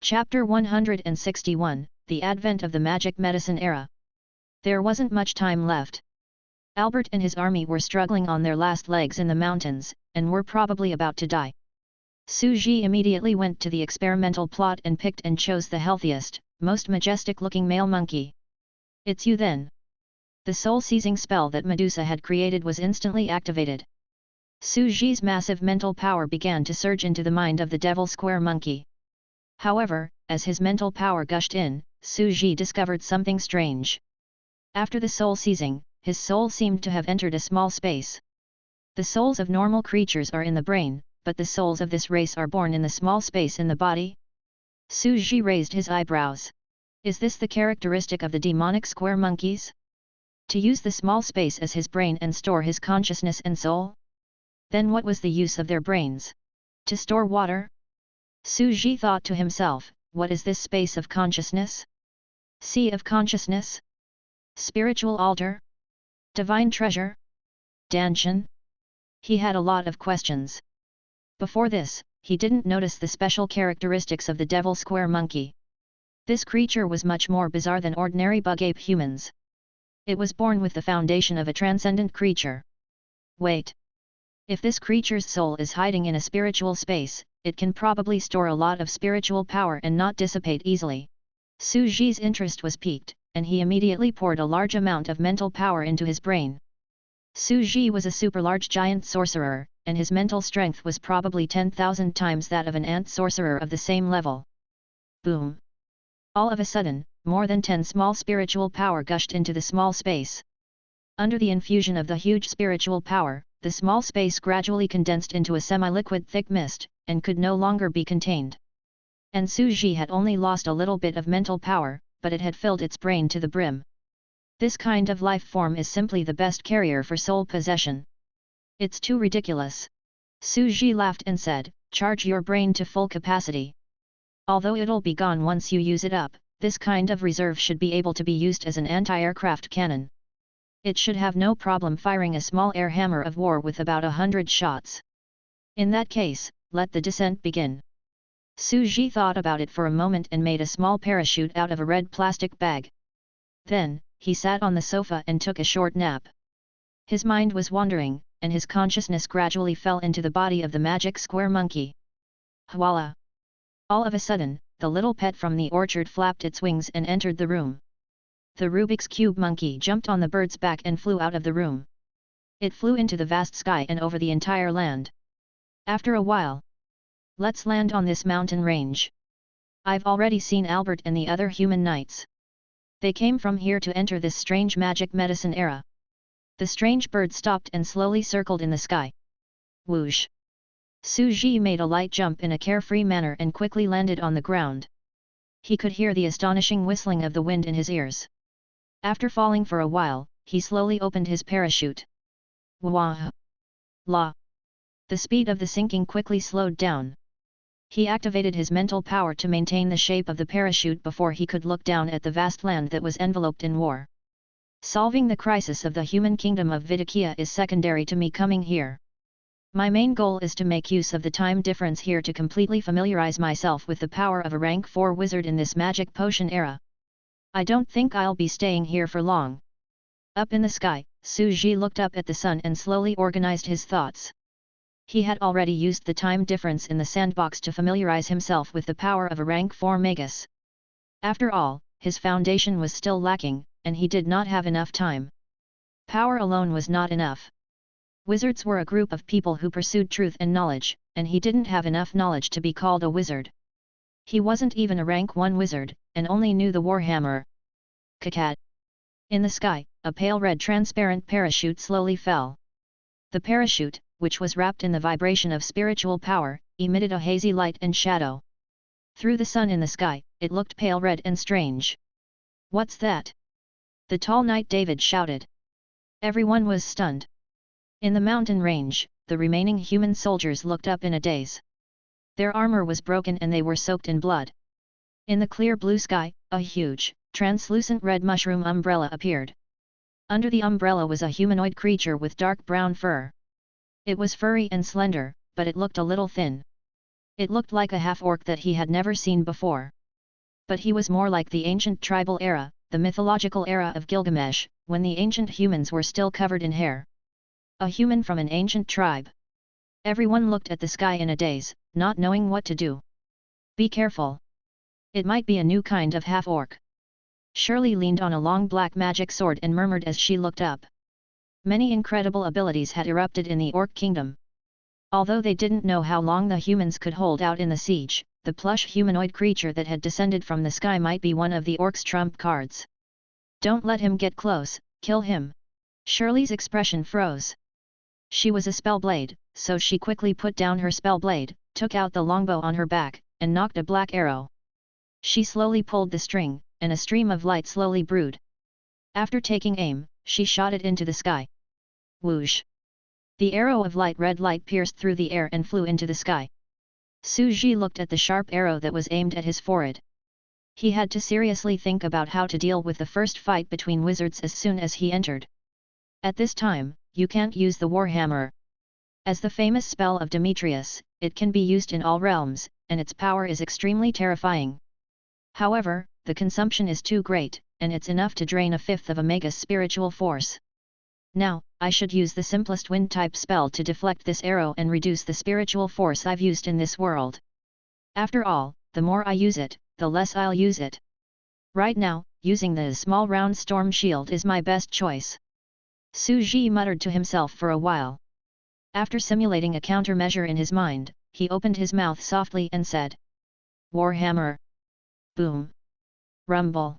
Chapter 161, The Advent of the Magic Medicine Era. There wasn't much time left. Albert and his army were struggling on their last legs in the mountains, and were probably about to die. Su Ji immediately went to the experimental plot and picked and chose the healthiest, most majestic-looking male monkey. "It's you then." The soul-seizing spell that Medusa had created was instantly activated. Su Ji's massive mental power began to surge into the mind of the Devil Square Monkey. However, as his mental power gushed in, Su Ji discovered something strange. After the soul seizing, his soul seemed to have entered a small space. The souls of normal creatures are in the brain, but the souls of this race are born in the small space in the body? Su Ji raised his eyebrows. Is this the characteristic of the demonic square monkeys? To use the small space as his brain and store his consciousness and soul? Then what was the use of their brains? To store water? Su Ji thought to himself, what is this space of consciousness? Sea of consciousness? Spiritual altar? Divine treasure? Danshan? He had a lot of questions. Before this, he didn't notice the special characteristics of the Devil Square Monkey. This creature was much more bizarre than ordinary bug-ape humans. It was born with the foundation of a transcendent creature. Wait. If this creature's soul is hiding in a spiritual space, it can probably store a lot of spiritual power and not dissipate easily. Su Ji's interest was piqued, and he immediately poured a large amount of mental power into his brain. Su Ji was a super-large giant sorcerer, and his mental strength was probably 10,000 times that of an ant sorcerer of the same level. Boom! All of a sudden, more than 10 small spiritual power gushed into the small space. Under the infusion of the huge spiritual power, the small space gradually condensed into a semi-liquid thick mist, and could no longer be contained. And Su Ji had only lost a little bit of mental power, but it had filled its brain to the brim. This kind of life form is simply the best carrier for soul possession. It's too ridiculous. Su Ji laughed and said, charge your brain to full capacity. Although it'll be gone once you use it up, this kind of reserve should be able to be used as an anti-aircraft cannon. It should have no problem firing a small air hammer of war with about 100 shots. In that case, let the descent begin. Su Ji thought about it for a moment and made a small parachute out of a red plastic bag. Then, he sat on the sofa and took a short nap. His mind was wandering, and his consciousness gradually fell into the body of the magic square monkey. Voila! All of a sudden, the little pet from the orchard flapped its wings and entered the room. The Rubik's Cube monkey jumped on the bird's back and flew out of the room. It flew into the vast sky and over the entire land. After a while, let's land on this mountain range. I've already seen Albert and the other human knights. They came from here to enter this strange magic medicine era. The strange bird stopped and slowly circled in the sky. Whoosh! Su Ji made a light jump in a carefree manner and quickly landed on the ground. He could hear the astonishing whistling of the wind in his ears. After falling for a while, he slowly opened his parachute. Wah! La! The speed of the sinking quickly slowed down. He activated his mental power to maintain the shape of the parachute before he could look down at the vast land that was enveloped in war. Solving the crisis of the human kingdom of Vidakya is secondary to me coming here. My main goal is to make use of the time difference here to completely familiarize myself with the power of a rank 4 wizard in this magic potion era. I don't think I'll be staying here for long. Up in the sky, Su Ji looked up at the sun and slowly organized his thoughts. He had already used the time difference in the sandbox to familiarize himself with the power of a rank 4 magus. After all, his foundation was still lacking, and he did not have enough time. Power alone was not enough. Wizards were a group of people who pursued truth and knowledge, and he didn't have enough knowledge to be called a wizard. He wasn't even a rank 1 wizard, and only knew the warhammer. Kakat! In the sky, a pale red transparent parachute slowly fell. The parachute, which was wrapped in the vibration of spiritual power, emitted a hazy light and shadow. Through the sun in the sky, it looked pale red and strange. What's that? The tall knight David shouted. Everyone was stunned. In the mountain range, the remaining human soldiers looked up in a daze. Their armor was broken and they were soaked in blood. In the clear blue sky, a huge, translucent red mushroom umbrella appeared. Under the umbrella was a humanoid creature with dark brown fur. It was furry and slender, but it looked a little thin. It looked like a half-orc that he had never seen before. But he was more like the ancient tribal era, the mythological era of Gilgamesh, when the ancient humans were still covered in hair. A human from an ancient tribe. Everyone looked at the sky in a daze, not knowing what to do. Be careful. It might be a new kind of half-orc. Shirley leaned on a long black magic sword and murmured as she looked up. Many incredible abilities had erupted in the orc kingdom. Although they didn't know how long the humans could hold out in the siege, the plush humanoid creature that had descended from the sky might be one of the orcs' trump cards. Don't let him get close, kill him. Shirley's expression froze. She was a spellblade, so she quickly put down her spellblade, took out the longbow on her back, and knocked a black arrow. She slowly pulled the string, and a stream of light slowly brewed. After taking aim, she shot it into the sky. Whoosh! The arrow of red light pierced through the air and flew into the sky. Su Ji looked at the sharp arrow that was aimed at his forehead. He had to seriously think about how to deal with the first fight between wizards as soon as he entered. At this time, you can't use the Warhammer. As the famous spell of Demetrius, it can be used in all realms, and its power is extremely terrifying. However, the consumption is too great, and it's enough to drain a fifth of a mega's spiritual force. Now, I should use the simplest wind-type spell to deflect this arrow and reduce the spiritual force I've used in this world. After all, the more I use it, the less I'll use it. Right now, using the small round storm shield is my best choice. Su Ji muttered to himself for a while. After simulating a countermeasure in his mind, he opened his mouth softly and said, Warhammer! Boom! Rumble!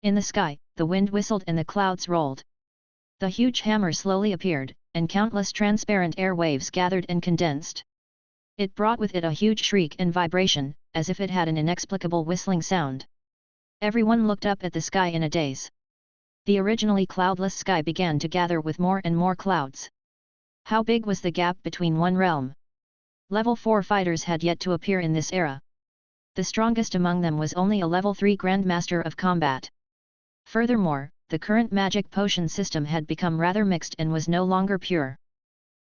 In the sky, the wind whistled and the clouds rolled. The huge hammer slowly appeared, and countless transparent air waves gathered and condensed. It brought with it a huge shriek and vibration, as if it had an inexplicable whistling sound. Everyone looked up at the sky in a daze. The originally cloudless sky began to gather with more and more clouds. How big was the gap between one realm? Level 4 fighters had yet to appear in this era. The strongest among them was only a level 3 Grandmaster of Combat. Furthermore, the current magic potion system had become rather mixed and was no longer pure.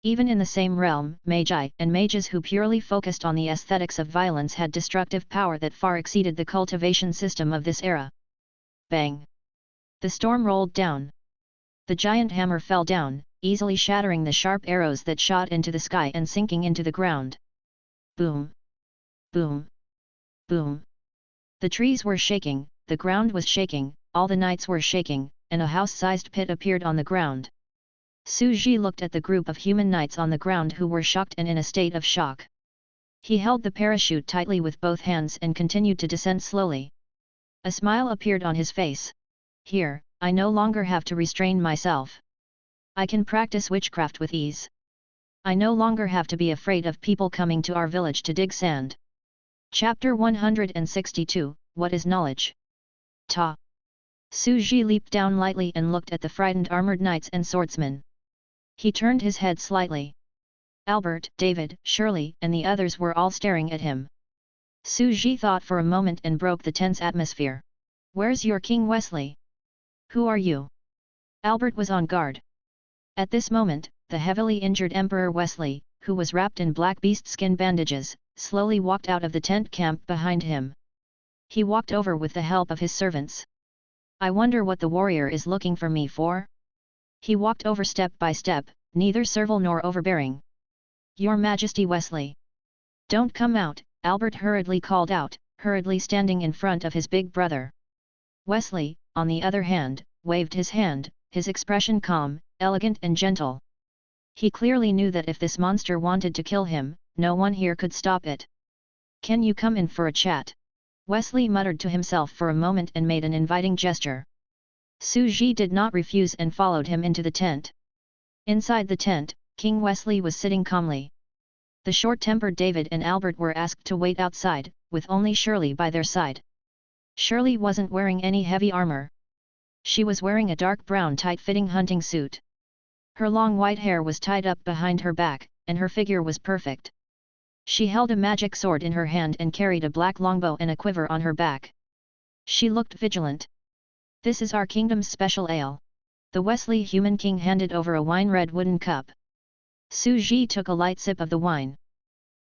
Even in the same realm, magi and mages who purely focused on the aesthetics of violence had destructive power that far exceeded the cultivation system of this era. Bang! The storm rolled down. The giant hammer fell down, easily shattering the sharp arrows that shot into the sky and sinking into the ground. Boom! Boom! Boom! The trees were shaking, the ground was shaking, all the knights were shaking, and a house-sized pit appeared on the ground. Su Ji looked at the group of human knights on the ground who were shocked and in a state of shock. He held the parachute tightly with both hands and continued to descend slowly. A smile appeared on his face. Here, I no longer have to restrain myself. I can practice witchcraft with ease. I no longer have to be afraid of people coming to our village to dig sand. Chapter 162, What is Knowledge? Ta! Su Ji leaped down lightly and looked at the frightened armored knights and swordsmen. He turned his head slightly. Albert, David, Shirley, and the others were all staring at him. Su Ji thought for a moment and broke the tense atmosphere. Where's your King Wesley? Who are you? Albert was on guard. At this moment, the heavily injured Emperor Wesley, who was wrapped in black beast skin bandages, slowly walked out of the tent camp behind him. He walked over with the help of his servants. I wonder what the warrior is looking for me for? He walked over step by step, neither servile nor overbearing. Your Majesty Wesley! Don't come out, Albert hurriedly called out, hurriedly standing in front of his big brother. Wesley, on the other hand, waved his hand, his expression calm, elegant and gentle. He clearly knew that if this monster wanted to kill him, no one here could stop it. Can you come in for a chat? Wesley muttered to himself for a moment and made an inviting gesture. Su Ji did not refuse and followed him into the tent. Inside the tent, King Wesley was sitting calmly. The short-tempered David and Albert were asked to wait outside, with only Shirley by their side. Shirley wasn't wearing any heavy armor. She was wearing a dark brown tight-fitting hunting suit. Her long white hair was tied up behind her back, and her figure was perfect. She held a magic sword in her hand and carried a black longbow and a quiver on her back. She looked vigilant. This is our kingdom's special ale. The Wesley human king handed over a wine-red wooden cup. Su Ji took a light sip of the wine.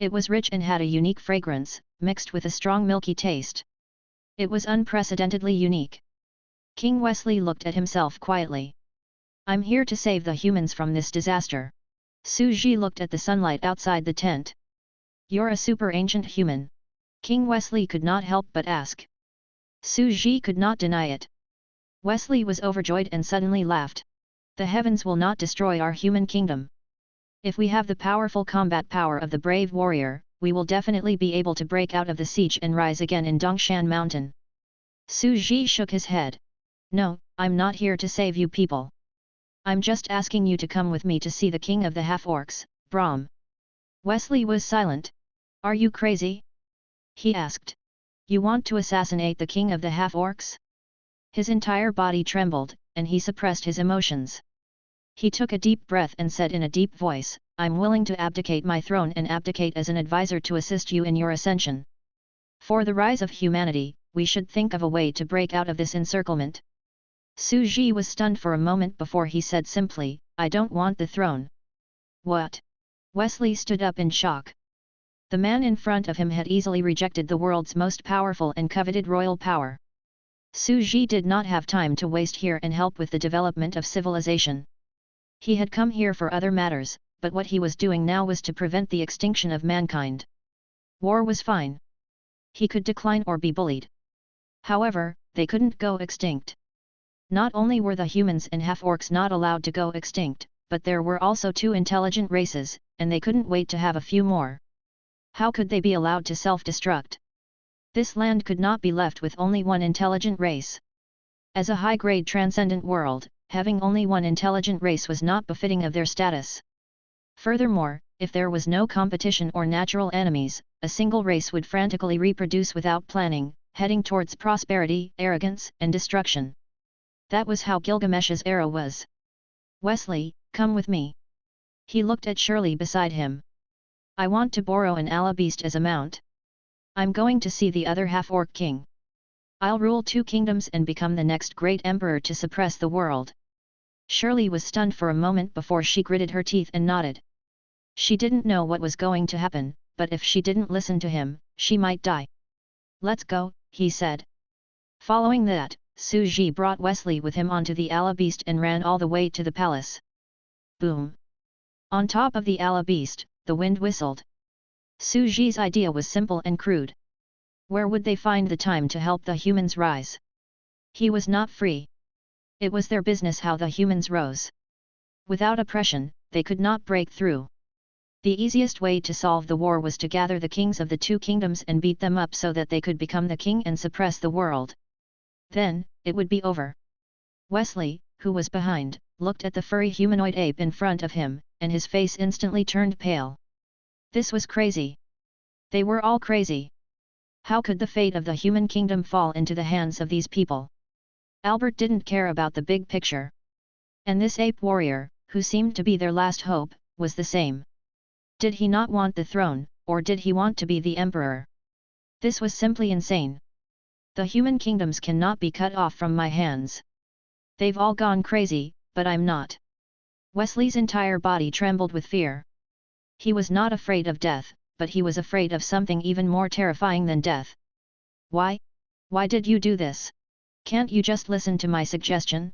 It was rich and had a unique fragrance, mixed with a strong milky taste. It was unprecedentedly unique. King Wesley looked at himself quietly. I'm here to save the humans from this disaster. Su Ji looked at the sunlight outside the tent. You're a super ancient human. King Wesley could not help but ask. Su Ji could not deny it. Wesley was overjoyed and suddenly laughed. The heavens will not destroy our human kingdom. If we have the powerful combat power of the brave warrior, we will definitely be able to break out of the siege and rise again in Dongshan Mountain. Su Ji shook his head. No, I'm not here to save you people. I'm just asking you to come with me to see the king of the half-orcs, Brahm. Wesley was silent. Are you crazy? He asked. You want to assassinate the king of the half-orcs? His entire body trembled, and he suppressed his emotions. He took a deep breath and said in a deep voice, I'm willing to abdicate my throne and abdicate as an advisor to assist you in your ascension. For the rise of humanity, we should think of a way to break out of this encirclement. Su Ji was stunned for a moment before he said simply, I don't want the throne. What? Wesley stood up in shock. The man in front of him had easily rejected the world's most powerful and coveted royal power. Su Ji did not have time to waste here and help with the development of civilization. He had come here for other matters, but what he was doing now was to prevent the extinction of mankind. War was fine. He could decline or be bullied. However, they couldn't go extinct. Not only were the humans and half-orcs not allowed to go extinct, but there were also 2 intelligent races, and they couldn't wait to have a few more. How could they be allowed to self-destruct? This land could not be left with only one intelligent race. As a high-grade transcendent world, having only one intelligent race was not befitting of their status. Furthermore, if there was no competition or natural enemies, a single race would frantically reproduce without planning, heading towards prosperity, arrogance, and destruction. That was how Gilgamesh's era was. Wesley, come with me. He looked at Shirley beside him. I want to borrow an ala beast as a mount. I'm going to see the other half-orc king. I'll rule 2 kingdoms and become the next great emperor to suppress the world. Shirley was stunned for a moment before she gritted her teeth and nodded. She didn't know what was going to happen, but if she didn't listen to him, she might die. Let's go, he said. Following that, Su Ji brought Wesley with him onto the ala beast and ran all the way to the palace. Boom! On top of the ala beast, the wind whistled. Su Ji's idea was simple and crude. Where would they find the time to help the humans rise? He was not free. It was their business how the humans rose. Without oppression, they could not break through. The easiest way to solve the war was to gather the kings of the 2 kingdoms and beat them up so that they could become the king and suppress the world. Then, it would be over. Wesley, who was behind, looked at the furry humanoid ape in front of him, and his face instantly turned pale. This was crazy. They were all crazy. How could the fate of the human kingdom fall into the hands of these people? Albert didn't care about the big picture. And this ape warrior, who seemed to be their last hope, was the same. Did he not want the throne, or did he want to be the emperor? This was simply insane. The human kingdoms cannot be cut off from my hands. They've all gone crazy, but I'm not. Wesley's entire body trembled with fear. He was not afraid of death, but he was afraid of something even more terrifying than death. Why? Why did you do this? Can't you just listen to my suggestion?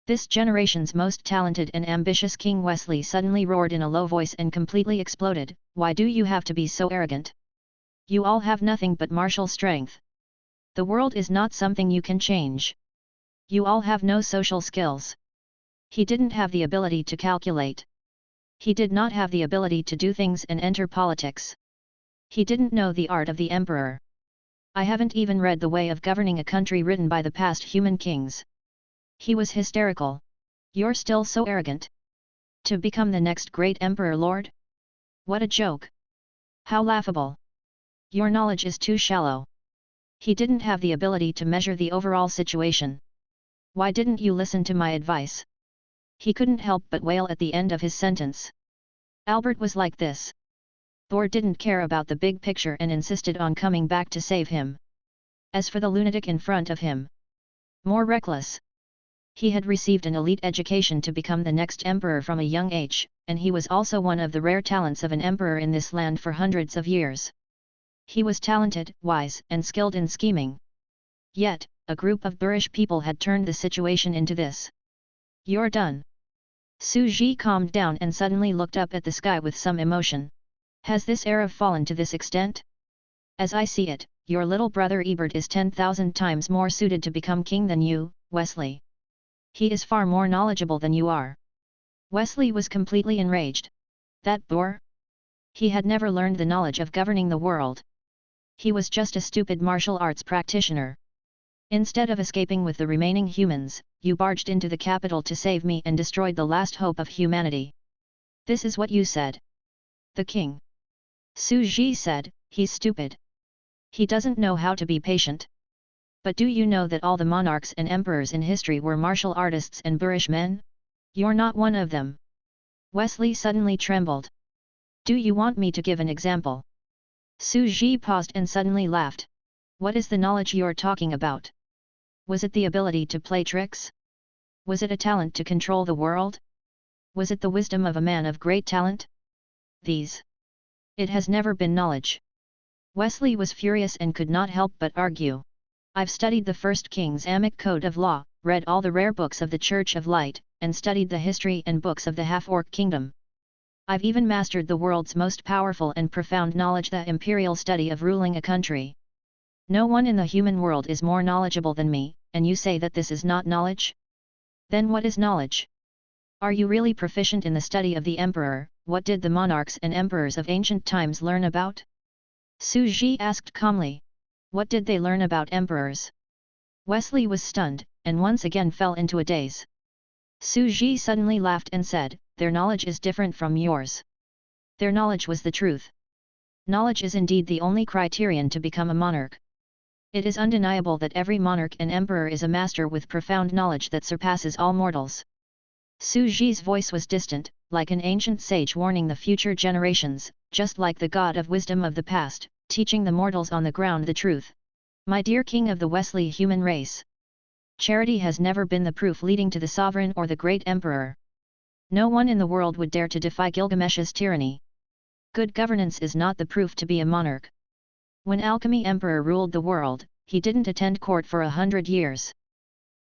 This generation's most talented and ambitious King Wesley suddenly roared in a low voice and completely exploded. Why do you have to be so arrogant? You all have nothing but martial strength. The world is not something you can change. You all have no social skills. He didn't have the ability to calculate. He did not have the ability to do things and enter politics. He didn't know the art of the emperor. I haven't even read The Way of Governing a Country written by the past human kings. He was hysterical. You're still so arrogant. To become the next great emperor lord? What a joke. How laughable. Your knowledge is too shallow. He didn't have the ability to measure the overall situation. Why didn't you listen to my advice? He couldn't help but wail at the end of his sentence. Albert was like this. Thor didn't care about the big picture and insisted on coming back to save him. As for the lunatic in front of him, more reckless. He had received an elite education to become the next emperor from a young age, and he was also one of the rare talents of an emperor in this land for hundreds of years. He was talented, wise, and skilled in scheming. Yet, a group of boorish people had turned the situation into this. "You're done." Su Ji calmed down and suddenly looked up at the sky with some emotion. "Has this era fallen to this extent? As I see it, your little brother Ebert is 10,000 times more suited to become king than you, Wesley. He is far more knowledgeable than you are." Wesley was completely enraged. That boor? He had never learned the knowledge of governing the world. He was just a stupid martial arts practitioner. Instead of escaping with the remaining humans, you barged into the capital to save me and destroyed the last hope of humanity. This is what you said. The king. Su Ji said, "He's stupid. He doesn't know how to be patient. But do you know that all the monarchs and emperors in history were martial artists and boorish men? You're not one of them." Wesley suddenly trembled. "Do you want me to give an example?" Su Ji paused and suddenly laughed. "What is the knowledge you're talking about? Was it the ability to play tricks? Was it a talent to control the world? Was it the wisdom of a man of great talent? These. It has never been knowledge." Wesley was furious and could not help but argue. "I've studied the first King's Amic Code of Law, read all the rare books of the Church of Light, and studied the history and books of the Half-Orc Kingdom. I've even mastered the world's most powerful and profound knowledge, the imperial study of ruling a country. No one in the human world is more knowledgeable than me, and you say that this is not knowledge? Then what is knowledge? Are you really proficient in the study of the emperor? What did the monarchs and emperors of ancient times learn about?" Su Ji asked calmly. "What did they learn about emperors?" Wesley was stunned, and once again fell into a daze. Su Ji suddenly laughed and said, "Their knowledge is different from yours. Their knowledge was the truth. Knowledge is indeed the only criterion to become a monarch. It is undeniable that every monarch and emperor is a master with profound knowledge that surpasses all mortals." Su Ji's voice was distant, like an ancient sage warning the future generations, just like the god of wisdom of the past, teaching the mortals on the ground the truth. "My dear king of the Wesley human race. Charity has never been the proof leading to the sovereign or the great emperor. No one in the world would dare to defy Gilgamesh's tyranny. Good governance is not the proof to be a monarch. When Alchemy Emperor ruled the world, he didn't attend court for 100 years.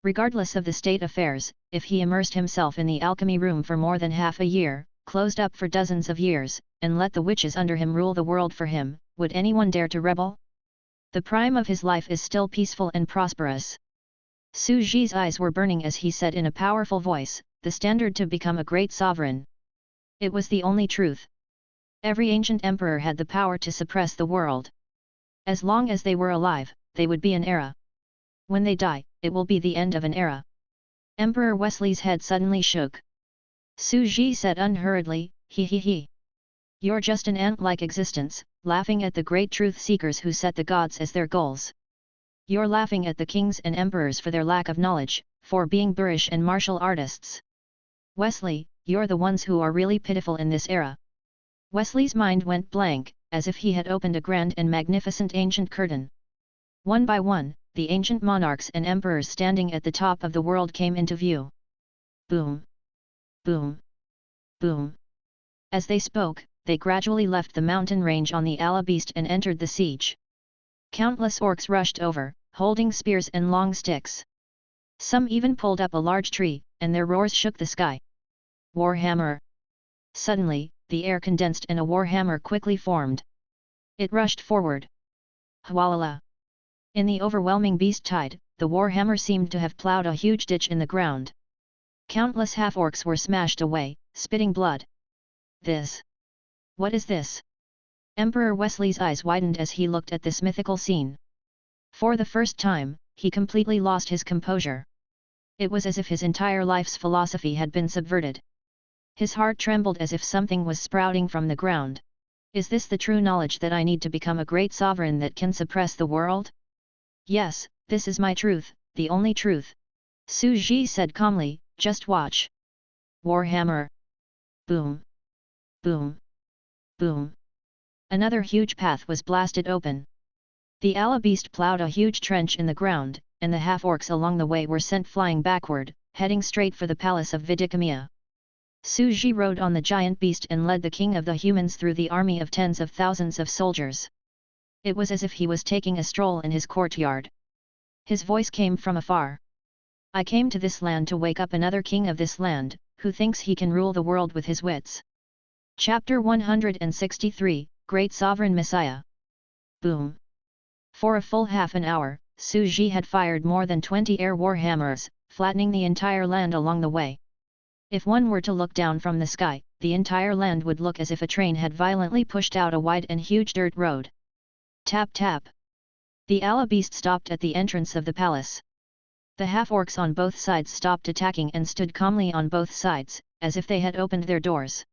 Regardless of the state affairs, if he immersed himself in the alchemy room for more than half a year, closed up for dozens of years, and let the witches under him rule the world for him, would anyone dare to rebel? The prime of his life is still peaceful and prosperous." Su Ji's eyes were burning as he said in a powerful voice, "The standard to become a great sovereign." It was the only truth. Every ancient emperor had the power to suppress the world. As long as they were alive, they would be an era. When they die, it will be the end of an era. Emperor Wesley's head suddenly shook. Su Ji said unhurriedly, "He. You're just an ant-like existence, laughing at the great truth-seekers who set the gods as their goals. You're laughing at the kings and emperors for their lack of knowledge, for being boorish and martial artists. Wesley, you're the ones who are really pitiful in this era." Wesley's mind went blank, as if he had opened a grand and magnificent ancient curtain. One by one, the ancient monarchs and emperors standing at the top of the world came into view. Boom! Boom! Boom! As they spoke, they gradually left the mountain range on the Ala beast and entered the siege. Countless orcs rushed over, holding spears and long sticks. Some even pulled up a large tree, and their roars shook the sky. Warhammer! Suddenly, the air condensed and a warhammer quickly formed. It rushed forward. Hwalala! In the overwhelming beast tide, the warhammer seemed to have plowed a huge ditch in the ground. Countless half-orcs were smashed away, spitting blood. This! What is this? Emperor Wesley's eyes widened as he looked at this mythical scene. For the first time, he completely lost his composure. It was as if his entire life's philosophy had been subverted. His heart trembled as if something was sprouting from the ground. Is this the true knowledge that I need to become a great sovereign that can suppress the world? Yes, this is my truth, the only truth. Su Ji said calmly, just watch. Warhammer. Boom. Boom. Boom. Another huge path was blasted open. The Ala beast plowed a huge trench in the ground, and the half-orcs along the way were sent flying backward, heading straight for the palace of Vidikamiya. Suji rode on the giant beast and led the king of the humans through the army of tens of thousands of soldiers. It was as if he was taking a stroll in his courtyard. His voice came from afar. I came to this land to wake up another king of this land, who thinks he can rule the world with his wits. Chapter 163, Great Sovereign Messiah. Boom! For a full half an hour, Suji had fired more than 20 air war hammers, flattening the entire land along the way. If one were to look down from the sky, the entire land would look as if a train had violently pushed out a wide and huge dirt road. Tap tap! The Allah beast stopped at the entrance of the palace. The half-orcs on both sides stopped attacking and stood calmly on both sides, as if they had opened their doors.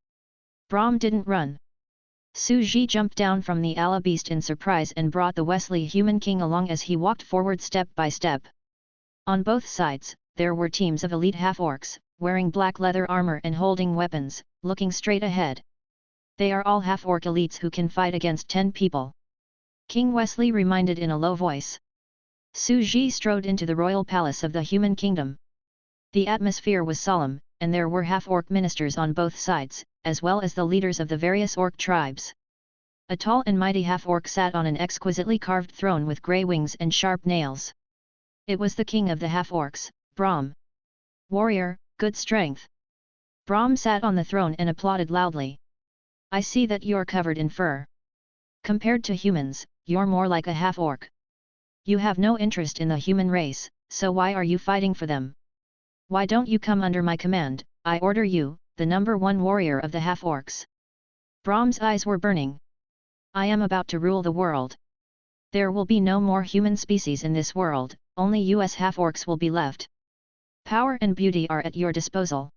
Brahm didn't run. Suji jumped down from the Allah beast in surprise and brought the Wesley human king along as he walked forward step by step. On both sides, there were teams of elite half-orcs, wearing black leather armor and holding weapons, looking straight ahead. They are all half-orc elites who can fight against 10 people. King Wesley reminded in a low voice. Suji strode into the royal palace of the human kingdom. The atmosphere was solemn, and there were half-orc ministers on both sides, as well as the leaders of the various orc tribes. A tall and mighty half-orc sat on an exquisitely carved throne with grey wings and sharp nails. It was the king of the half-orcs, Brahm. Warrior, good strength. Brahm sat on the throne and applauded loudly. I see that you're covered in fur. Compared to humans, you're more like a half-orc. You have no interest in the human race, so why are you fighting for them? Why don't you come under my command? I order you, the number one warrior of the half-orcs. Brahm's eyes were burning. I am about to rule the world. There will be no more human species in this world, only US half-orcs will be left. Power and beauty are at your disposal.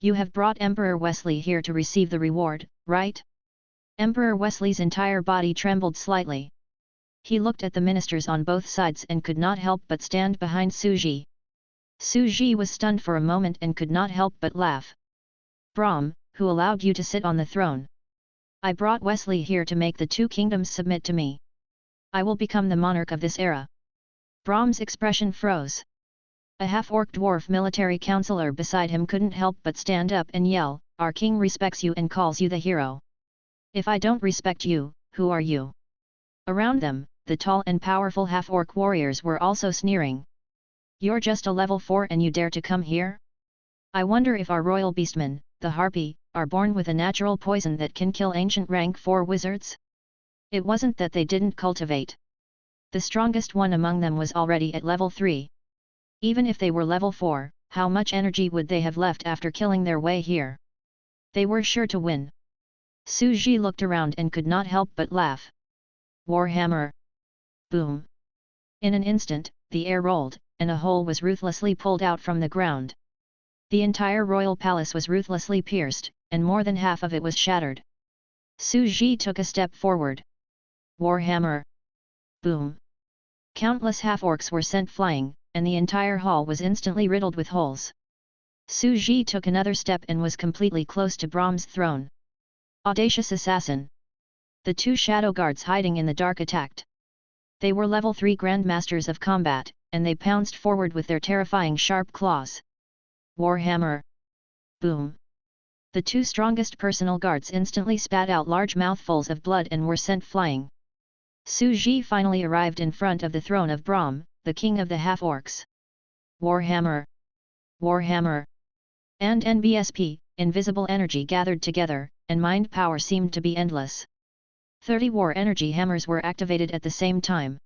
You have brought Emperor Wesley here to receive the reward, right? Emperor Wesley's entire body trembled slightly. He looked at the ministers on both sides and could not help but stand behind Suji. Suji was stunned for a moment and could not help but laugh. Brahm, who allowed you to sit on the throne? I brought Wesley here to make the two kingdoms submit to me. I will become the monarch of this era. Brahm's expression froze. A half-orc dwarf military counselor beside him couldn't help but stand up and yell, our king respects you and calls you the hero. If I don't respect you, who are you? Around them, the tall and powerful half-orc warriors were also sneering. You're just a level 4 and you dare to come here? I wonder if our royal beastmen, the harpy, are born with a natural poison that can kill ancient rank 4 wizards? It wasn't that they didn't cultivate. The strongest one among them was already at level 3. Even if they were level 4, how much energy would they have left after killing their way here? They were sure to win. Suji looked around and could not help but laugh. Warhammer! Boom! In an instant, the air rolled, and a hole was ruthlessly pulled out from the ground. The entire royal palace was ruthlessly pierced, and more than half of it was shattered. Suji took a step forward. Warhammer! Boom! Countless half-orcs were sent flying, and the entire hall was instantly riddled with holes. Suji took another step and was completely close to Brahm's throne. Audacious assassin! The two shadow guards hiding in the dark attacked. They were level 3 grandmasters of combat, and they pounced forward with their terrifying sharp claws. Warhammer! Boom! The two strongest personal guards instantly spat out large mouthfuls of blood and were sent flying. Suji finally arrived in front of the throne of Brahm, the king of the half-orcs. Warhammer! Warhammer! And NBSP, invisible energy gathered together, and mind power seemed to be endless. 30 war energy hammers were activated at the same time.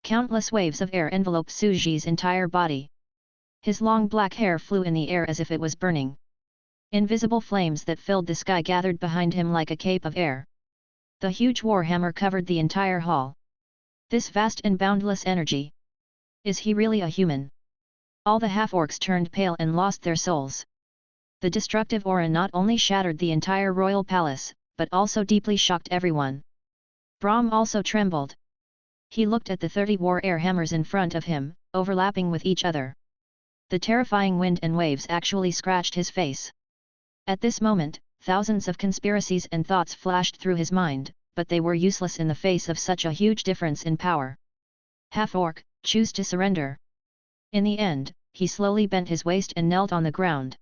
Countless waves of air enveloped Suji's entire body. His long black hair flew in the air as if it was burning. Invisible flames that filled the sky gathered behind him like a cape of air. The huge warhammer covered the entire hall. This vast and boundless energy. Is he really a human? All the half-orcs turned pale and lost their souls. The destructive aura not only shattered the entire royal palace, but also deeply shocked everyone. Brahm also trembled. He looked at the 30 war air hammers in front of him, overlapping with each other. The terrifying wind and waves actually scratched his face. At this moment, thousands of conspiracies and thoughts flashed through his mind, but they were useless in the face of such a huge difference in power. Half-orc, choose to surrender. In the end, he slowly bent his waist and knelt on the ground.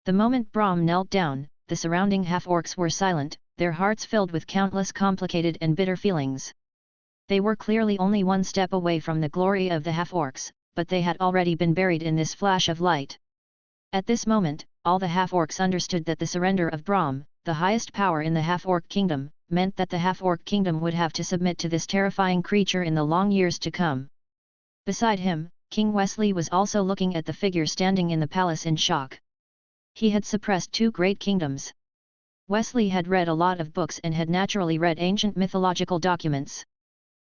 The moment Brahm knelt down, the surrounding half-orcs were silent, their hearts filled with countless complicated and bitter feelings. They were clearly only one step away from the glory of the half-orcs, but they had already been buried in this flash of light. At this moment, all the half-orcs understood that the surrender of Brahm, the highest power in the half-orc kingdom, meant that the half-orc kingdom would have to submit to this terrifying creature in the long years to come. Beside him, King Wesley was also looking at the figure standing in the palace in shock. He had suppressed 2 great kingdoms. Wesley had read a lot of books and had naturally read ancient mythological documents.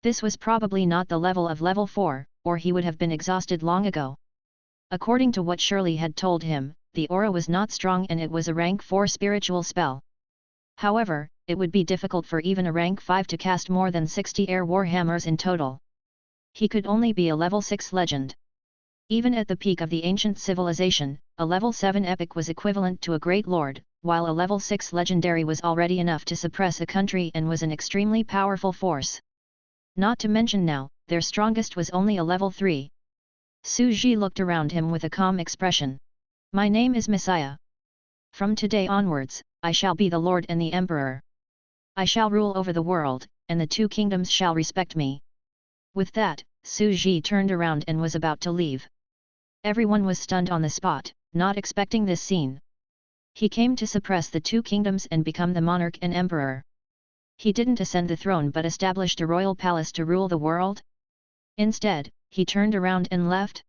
This was probably not the level of level 4, or he would have been exhausted long ago. According to what Shirley had told him, the aura was not strong and it was a rank 4 spiritual spell. However, it would be difficult for even a rank 5 to cast more than 60 air warhammers in total. He could only be a level 6 legend. Even at the peak of the ancient civilization, a level 7 epic was equivalent to a great lord, while a level 6 legendary was already enough to suppress a country and was an extremely powerful force. Not to mention now, their strongest was only a level 3. Su Ji looked around him with a calm expression. My name is Messiah. From today onwards, I shall be the Lord and the Emperor. I shall rule over the world, and the 2 kingdoms shall respect me. With that, Su Ji turned around and was about to leave. Everyone was stunned on the spot, not expecting this scene. He came to suppress the 2 kingdoms and become the monarch and emperor. He didn't ascend the throne but established a royal palace to rule the world. Instead, he turned around and left.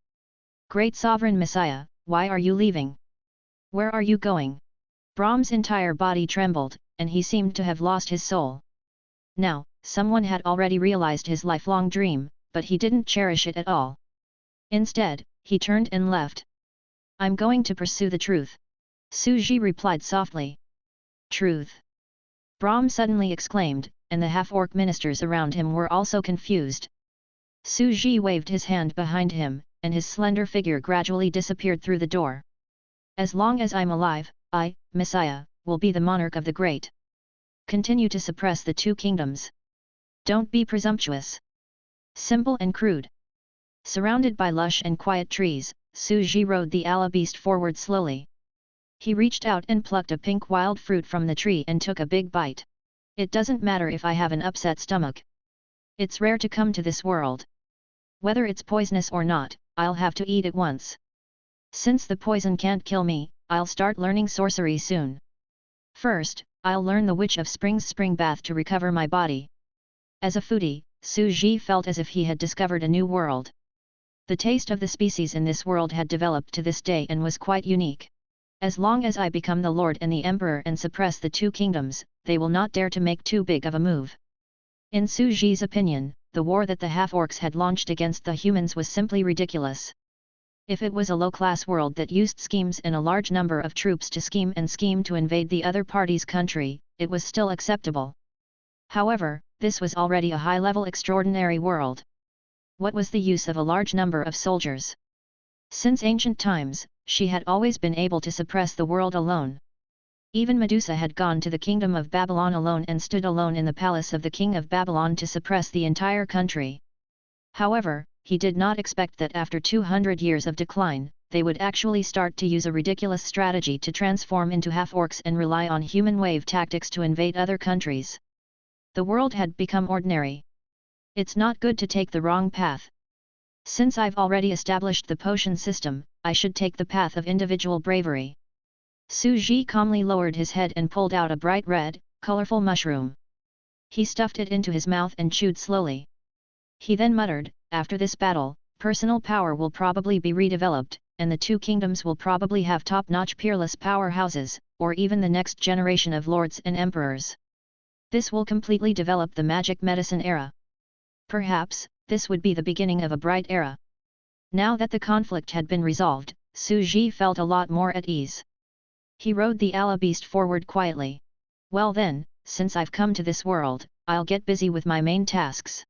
Great Sovereign Messiah, why are you leaving? Where are you going? Brahm's entire body trembled, and he seemed to have lost his soul. Now, someone had already realized his lifelong dream, but he didn't cherish it at all. Instead, he turned and left. I'm going to pursue the truth. Su Ji replied softly. Truth? Brahm suddenly exclaimed, and the half-orc ministers around him were also confused. Su Ji waved his hand behind him, and his slender figure gradually disappeared through the door. As long as I'm alive, I, Messiah, will be the monarch of the great. Continue to suppress the 2 kingdoms. Don't be presumptuous. Simple and crude. Surrounded by lush and quiet trees, Su Ji rode the Allah beast forward slowly. He reached out and plucked a pink wild fruit from the tree and took a big bite. It doesn't matter if I have an upset stomach. It's rare to come to this world. Whether it's poisonous or not, I'll have to eat it once. Since the poison can't kill me, I'll start learning sorcery soon. First, I'll learn the Witch of Spring's spring bath to recover my body. As a foodie, Su Ji felt as if he had discovered a new world. The taste of the species in this world had developed to this day and was quite unique. As long as I become the Lord and the Emperor and suppress the 2 kingdoms, they will not dare to make too big of a move. In Su Ji's opinion, the war that the half-orcs had launched against the humans was simply ridiculous. If it was a low-class world that used schemes and a large number of troops to scheme to invade the other party's country, it was still acceptable. However, this was already a high-level extraordinary world. What was the use of a large number of soldiers? Since ancient times, she had always been able to suppress the world alone. Even Medusa had gone to the kingdom of Babylon alone and stood alone in the palace of the king of Babylon to suppress the entire country. However, he did not expect that after 200 years of decline, they would actually start to use a ridiculous strategy to transform into half-orcs and rely on human wave tactics to invade other countries. The world had become ordinary. It's not good to take the wrong path. Since I've already established the potion system, I should take the path of individual bravery. Su Ji calmly lowered his head and pulled out a bright red, colorful mushroom. He stuffed it into his mouth and chewed slowly. He then muttered, after this battle, personal power will probably be redeveloped, and the 2 kingdoms will probably have top-notch peerless powerhouses, or even the next generation of lords and emperors. This will completely develop the magic medicine era. Perhaps, this would be the beginning of a bright era. Now that the conflict had been resolved, Su Ji felt a lot more at ease. He rode the Allah beast forward quietly. Well then, since I've come to this world, I'll get busy with my main tasks.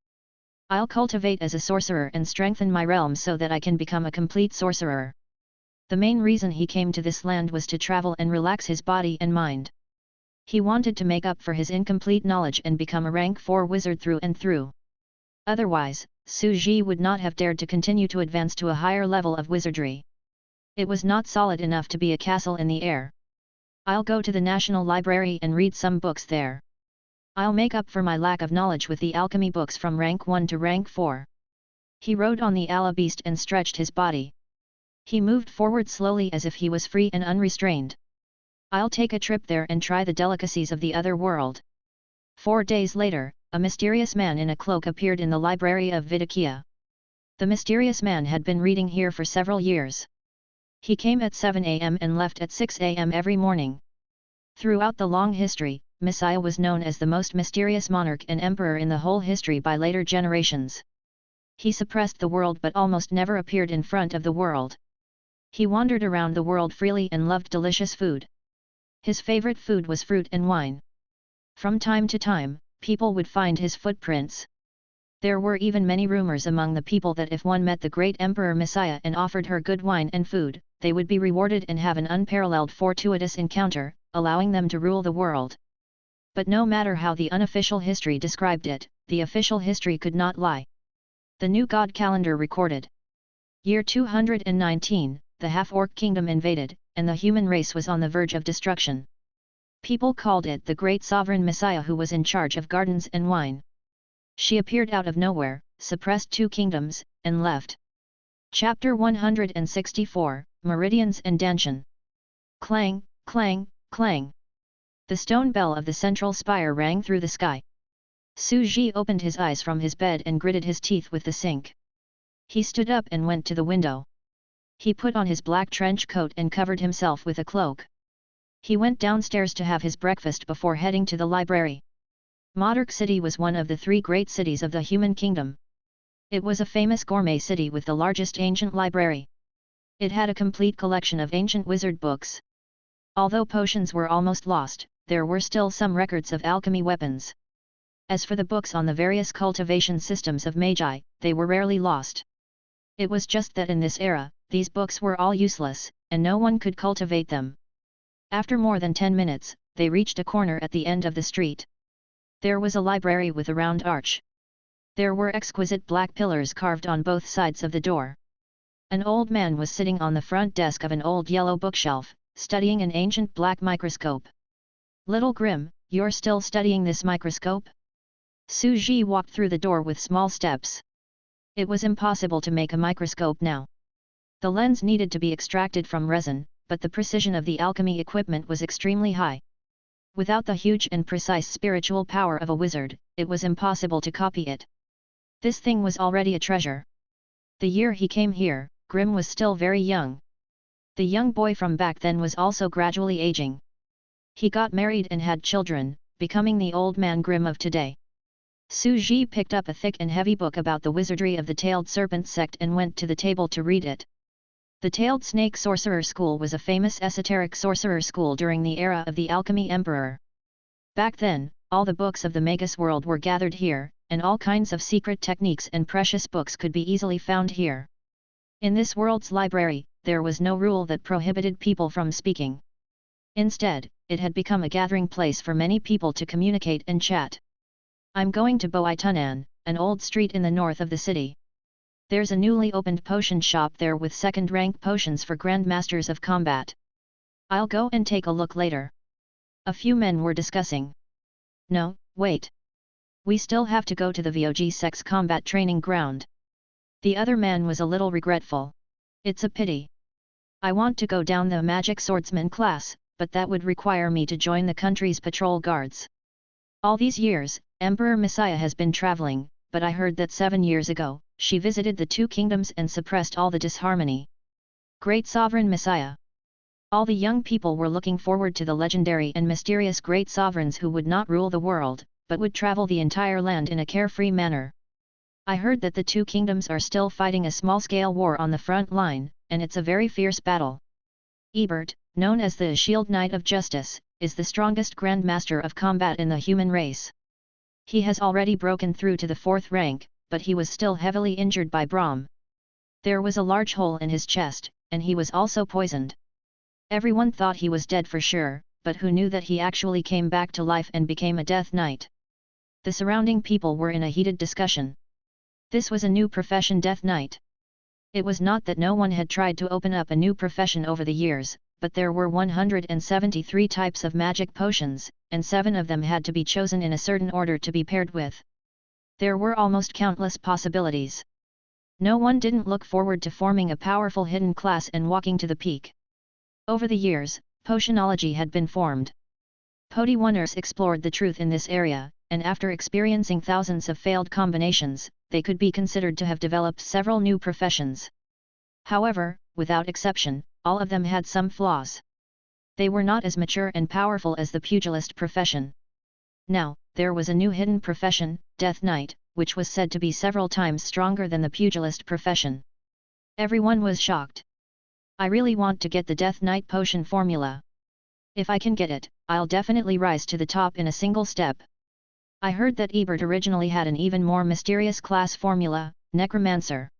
I'll cultivate as a sorcerer and strengthen my realm so that I can become a complete sorcerer. The main reason he came to this land was to travel and relax his body and mind. He wanted to make up for his incomplete knowledge and become a rank 4 wizard through and through. Otherwise, Su Ji would not have dared to continue to advance to a higher level of wizardry. It was not solid enough to be a castle in the air. I'll go to the National Library and read some books there. I'll make up for my lack of knowledge with the alchemy books from rank 1 to rank 4. He rode on the Allah beast and stretched his body. He moved forward slowly as if he was free and unrestrained. I'll take a trip there and try the delicacies of the other world. 4 days later, a mysterious man in a cloak appeared in the library of Vidakya. The mysterious man had been reading here for several years. He came at 7 a.m. and left at 6 a.m. every morning. Throughout the long history, Messiah was known as the most mysterious monarch and emperor in the whole history by later generations. He suppressed the world but almost never appeared in front of the world. He wandered around the world freely and loved delicious food. His favorite food was fruit and wine. From time to time, people would find his footprints. There were even many rumors among the people that if one met the great Emperor Messiah and offered her good wine and food, they would be rewarded and have an unparalleled fortuitous encounter, allowing them to rule the world. But no matter how the unofficial history described it, the official history could not lie. The new god calendar recorded. Year 219, the half-orc kingdom invaded, and the human race was on the verge of destruction. People called it the great sovereign Messiah who was in charge of gardens and wine. She appeared out of nowhere, suppressed 2 kingdoms, and left. Chapter 164, Meridians and Danshan. Clang, clang, clang. The stone bell of the central spire rang through the sky. Su Ji opened his eyes from his bed and gritted his teeth with the sink. He stood up and went to the window. He put on his black trench coat and covered himself with a cloak. He went downstairs to have his breakfast before heading to the library. Modern City was one of the 3 great cities of the human kingdom. It was a famous gourmet city with the largest ancient library. It had a complete collection of ancient wizard books. Although potions were almost lost, there were still some records of alchemy weapons. As for the books on the various cultivation systems of Magi, they were rarely lost. It was just that in this era, these books were all useless, and no one could cultivate them. After more than 10 minutes, they reached a corner at the end of the street. There was a library with a round arch. There were exquisite black pillars carved on both sides of the door. An old man was sitting on the front desk of an old yellow bookshelf, studying an ancient black microscope. Little Grim, you're still studying this microscope? Su Ji walked through the door with small steps. It was impossible to make a microscope now. The lens needed to be extracted from resin, but the precision of the alchemy equipment was extremely high. Without the huge and precise spiritual power of a wizard, it was impossible to copy it. This thing was already a treasure. The year he came here, Grim was still very young. The young boy from back then was also gradually aging. He got married and had children, becoming the old man Grim of today. Su Ji picked up a thick and heavy book about the wizardry of the Tailed Serpent sect and went to the table to read it. The Tailed Snake Sorcerer School was a famous esoteric sorcerer school during the era of the Alchemy Emperor. Back then, all the books of the Magus world were gathered here, and all kinds of secret techniques and precious books could be easily found here. In this world's library, there was no rule that prohibited people from speaking. Instead, it had become a gathering place for many people to communicate and chat. I'm going to Boitunan, an old street in the north of the city. There's a newly opened potion shop there with second-rank potions for grandmasters of combat. I'll go and take a look later. A few men were discussing. No, wait. We still have to go to the VOG Sex combat training ground. The other man was a little regretful. It's a pity. I want to go down the magic swordsman class, but that would require me to join the country's patrol guards. All these years, Emperor Messiah has been traveling, but I heard that 7 years ago, she visited the 2 kingdoms and suppressed all the disharmony. Great Sovereign Messiah. All the young people were looking forward to the legendary and mysterious great sovereigns who would not rule the world, but would travel the entire land in a carefree manner. I heard that the 2 kingdoms are still fighting a small-scale war on the front line, and it's a very fierce battle. Ebert, known as the Shield Knight of Justice, is the strongest grandmaster of combat in the human race. He has already broken through to the 4th rank, but he was still heavily injured by Brahm. There was a large hole in his chest, and he was also poisoned. Everyone thought he was dead for sure, but who knew that he actually came back to life and became a Death Knight? The surrounding people were in a heated discussion. This was a new profession, Death Knight. It was not that no one had tried to open up a new profession over the years, but there were 173 types of magic potions, and 7 of them had to be chosen in a certain order to be paired with. There were almost countless possibilities. No one didn't look forward to forming a powerful hidden class and walking to the peak. Over the years, potionology had been formed. Podiwanners explored the truth in this area, and after experiencing thousands of failed combinations, they could be considered to have developed several new professions. However, without exception, all of them had some flaws. They were not as mature and powerful as the pugilist profession. Now, there was a new hidden profession, Death Knight, which was said to be several times stronger than the pugilist profession. Everyone was shocked. I really want to get the Death Knight potion formula. If I can get it, I'll definitely rise to the top in a single step. I heard that Ebert originally had an even more mysterious class formula, Necromancer.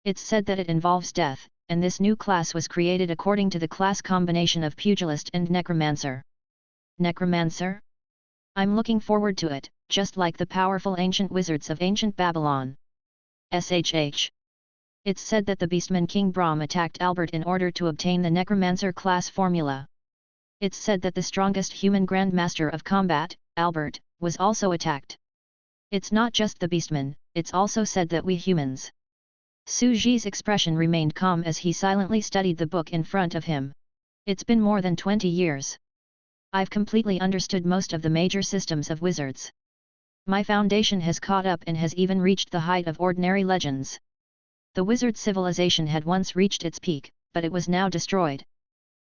It's said that it involves death, and this new class was created according to the class combination of Pugilist and Necromancer. Necromancer? I'm looking forward to it, just like the powerful ancient wizards of ancient Babylon. SHH. It's said that the beastman King Brahm attacked Albert in order to obtain the Necromancer class formula. It's said that the strongest human Grandmaster of Combat, Albert, was also attacked. It's not just the beastman, it's also said that we humans. Su Ji's expression remained calm as he silently studied the book in front of him. It's been more than 20 years. I've completely understood most of the major systems of wizards. My foundation has caught up and has even reached the height of ordinary legends. The wizard civilization had once reached its peak, but it was now destroyed.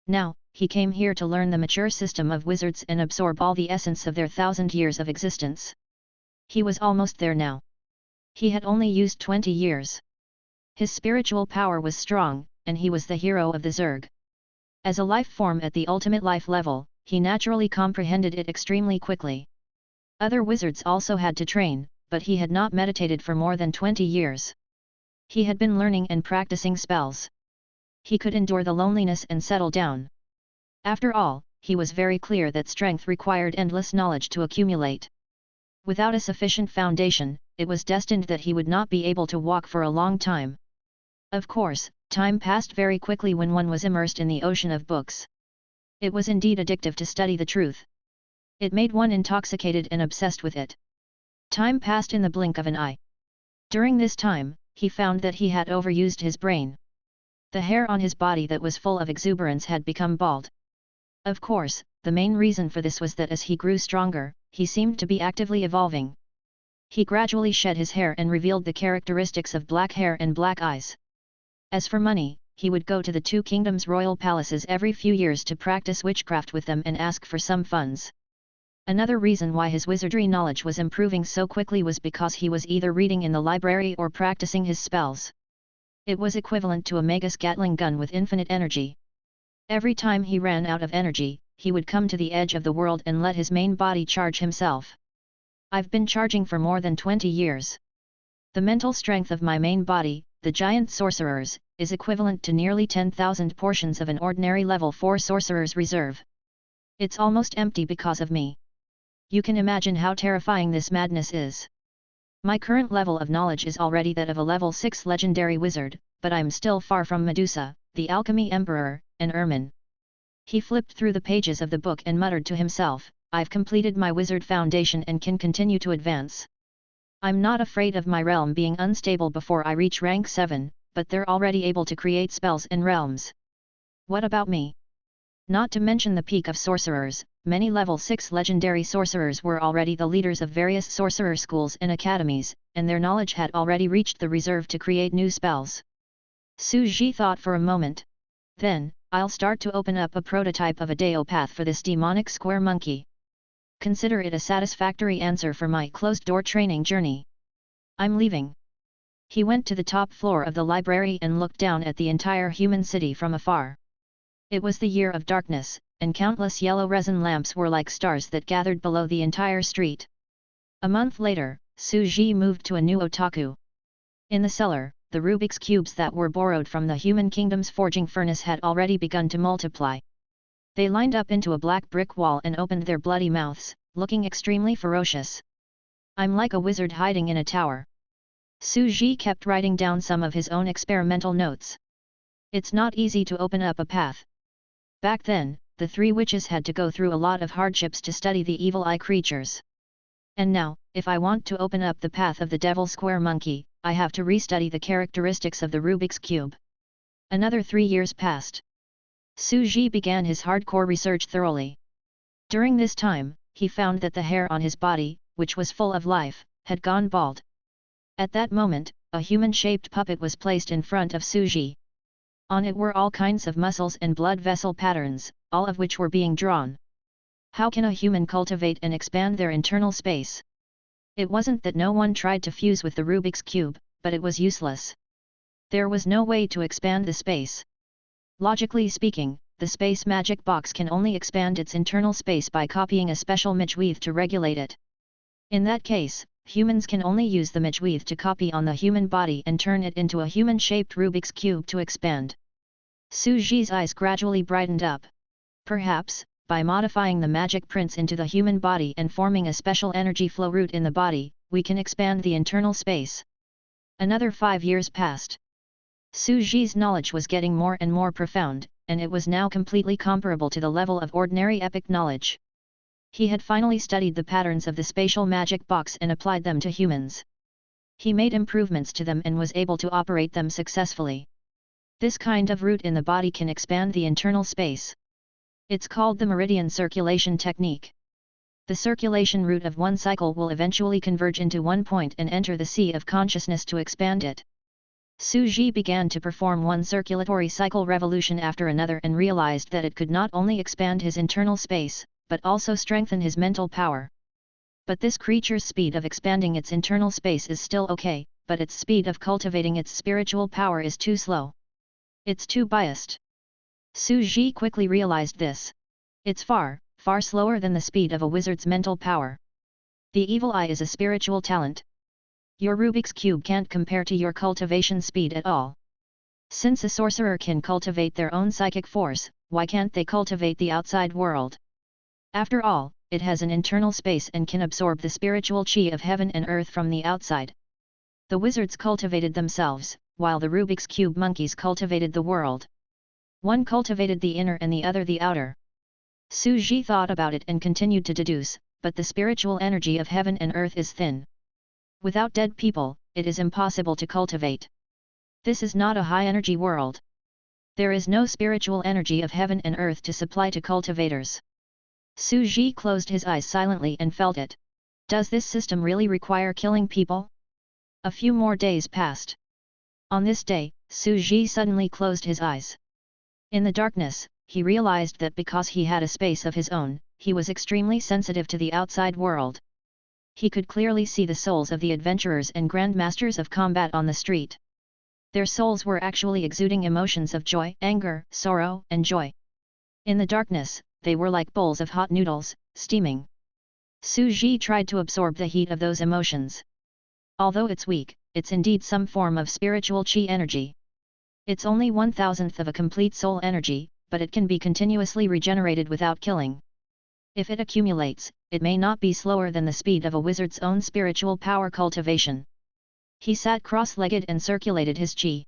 Now, he came here to learn the mature system of wizards and absorb all the essence of their 1,000 years of existence. He was almost there now. He had only used 20 years. His spiritual power was strong, and he was the hero of the Zerg. As a life form at the ultimate life level, he naturally comprehended it extremely quickly. Other wizards also had to train, but he had not meditated for more than 20 years. He had been learning and practicing spells. He could endure the loneliness and settle down. After all, he was very clear that strength required endless knowledge to accumulate. Without a sufficient foundation, it was destined that he would not be able to walk for a long time. Of course, time passed very quickly when one was immersed in the ocean of books. It was indeed addictive to study the truth. It made one intoxicated and obsessed with it. Time passed in the blink of an eye. During this time, he found that he had overused his brain. The hair on his body that was full of exuberance had become bald. Of course, the main reason for this was that as he grew stronger, he seemed to be actively evolving. He gradually shed his hair and revealed the characteristics of black hair and black eyes. As for money, he would go to the 2 kingdoms' royal palaces every few years to practice witchcraft with them and ask for some funds. Another reason why his wizardry knowledge was improving so quickly was because he was either reading in the library or practicing his spells. It was equivalent to a Magus Gatling gun with infinite energy. Every time he ran out of energy, he would come to the edge of the world and let his main body charge himself. I've been charging for more than 20 years. The mental strength of my main body, the giant sorcerers, is equivalent to nearly 10,000 portions of an ordinary level 4 sorcerer's reserve. It's almost empty because of me. You can imagine how terrifying this madness is. My current level of knowledge is already that of a level 6 legendary wizard, but I'm still far from Medusa, the alchemy emperor, and Ermin. He flipped through the pages of the book and muttered to himself, I've completed my wizard foundation and can continue to advance. I'm not afraid of my realm being unstable before I reach rank 7, but they're already able to create spells and realms. What about me? Not to mention the peak of sorcerers, many level 6 legendary sorcerers were already the leaders of various sorcerer schools and academies, and their knowledge had already reached the reserve to create new spells. Su Ji thought for a moment. Then, I'll start to open up a prototype of a Deo path for this demonic square monkey. Consider it a satisfactory answer for my closed-door training journey. I'm leaving. He went to the top floor of the library and looked down at the entire human city from afar. It was the year of darkness, and countless yellow resin lamps were like stars that gathered below the entire street. A month later, Su Ji moved to a new otaku. In the cellar, the Rubik's cubes that were borrowed from the human kingdom's forging furnace had already begun to multiply. They lined up into a black brick wall and opened their bloody mouths, looking extremely ferocious. I'm like a wizard hiding in a tower. Su Ji kept writing down some of his own experimental notes. It's not easy to open up a path. Back then, the three witches had to go through a lot of hardships to study the evil eye creatures. And now, if I want to open up the path of the devil square monkey, I have to restudy the characteristics of the Rubik's Cube. Another 3 years passed. Su Ji began his hardcore research thoroughly. During this time, he found that the hair on his body, which was full of life, had gone bald. At that moment, a human-shaped puppet was placed in front of Su Ji. On it were all kinds of muscles and blood vessel patterns, all of which were being drawn. How can a human cultivate and expand their internal space? It wasn't that no one tried to fuse with the Rubik's Cube, but it was useless. There was no way to expand the space. Logically speaking, the space magic box can only expand its internal space by copying a special midgeweave to regulate it. In that case, humans can only use the midgeweave to copy on the human body and turn it into a human-shaped Rubik's Cube to expand. Su Ji's eyes gradually brightened up. Perhaps, by modifying the magic prints into the human body and forming a special energy flow route in the body, we can expand the internal space. Another 5 years passed. Su Ji's knowledge was getting more and more profound, and it was now completely comparable to the level of ordinary epic knowledge. He had finally studied the patterns of the spatial magic box and applied them to humans. He made improvements to them and was able to operate them successfully. This kind of route in the body can expand the internal space. It's called the meridian circulation technique. The circulation route of one cycle will eventually converge into one point and enter the sea of consciousness to expand it. Su Ji began to perform one circulatory cycle revolution after another and realized that it could not only expand his internal space, but also strengthen his mental power. But this creature's speed of expanding its internal space is still okay, but its speed of cultivating its spiritual power is too slow. It's too biased. Su Ji quickly realized this. It's far, far slower than the speed of a wizard's mental power. The evil eye is a spiritual talent. Your Rubik's Cube can't compare to your cultivation speed at all. Since a sorcerer can cultivate their own psychic force, why can't they cultivate the outside world? After all, it has an internal space and can absorb the spiritual chi of heaven and earth from the outside. The wizards cultivated themselves, while the Rubik's Cube monkeys cultivated the world. One cultivated the inner and the other the outer. Su Ji thought about it and continued to deduce, but the spiritual energy of heaven and earth is thin. Without dead people, it is impossible to cultivate. This is not a high-energy world. There is no spiritual energy of heaven and earth to supply to cultivators. Su Ji closed his eyes silently and felt it. Does this system really require killing people? A few more days passed. On this day, Su Ji suddenly closed his eyes. In the darkness, he realized that because he had a space of his own, he was extremely sensitive to the outside world. He could clearly see the souls of the adventurers and grandmasters of combat on the street. Their souls were actually exuding emotions of joy, anger, sorrow, and joy. In the darkness, they were like bowls of hot noodles, steaming. Su Ji tried to absorb the heat of those emotions. Although it's weak, it's indeed some form of spiritual chi energy. It's only 1/1000th of a complete soul energy, but it can be continuously regenerated without killing. If it accumulates, it may not be slower than the speed of a wizard's own spiritual power cultivation. He sat cross-legged and circulated his chi.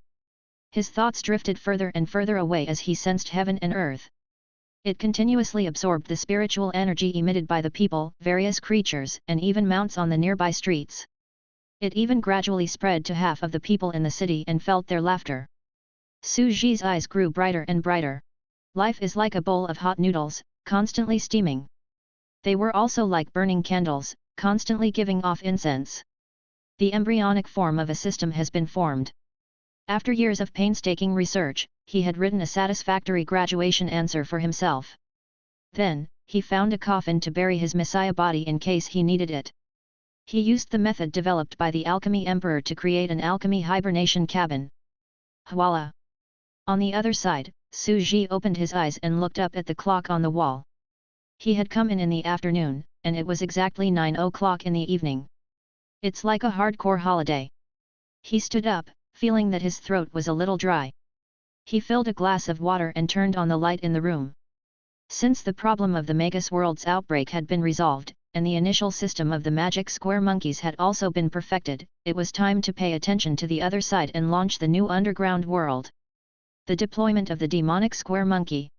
His thoughts drifted further and further away as he sensed heaven and earth. It continuously absorbed the spiritual energy emitted by the people, various creatures, and even mounts on the nearby streets. It even gradually spread to half of the people in the city and felt their laughter. Su Ji's eyes grew brighter and brighter. Life is like a bowl of hot noodles, constantly steaming. They were also like burning candles, constantly giving off incense. The embryonic form of a system has been formed. After years of painstaking research, he had written a satisfactory graduation answer for himself. Then, he found a coffin to bury his messiah body in case he needed it. He used the method developed by the alchemy emperor to create an alchemy hibernation cabin. Voila! On the other side, Su Ji opened his eyes and looked up at the clock on the wall. He had come in the afternoon, and it was exactly 9 o'clock in the evening. It's like a hardcore holiday. He stood up, feeling that his throat was a little dry. He filled a glass of water and turned on the light in the room. Since the problem of the Magus World's outbreak had been resolved, and the initial system of the magic square monkeys had also been perfected. It was time to pay attention to the other side and launch the new underground world. The deployment of the demonic square monkey.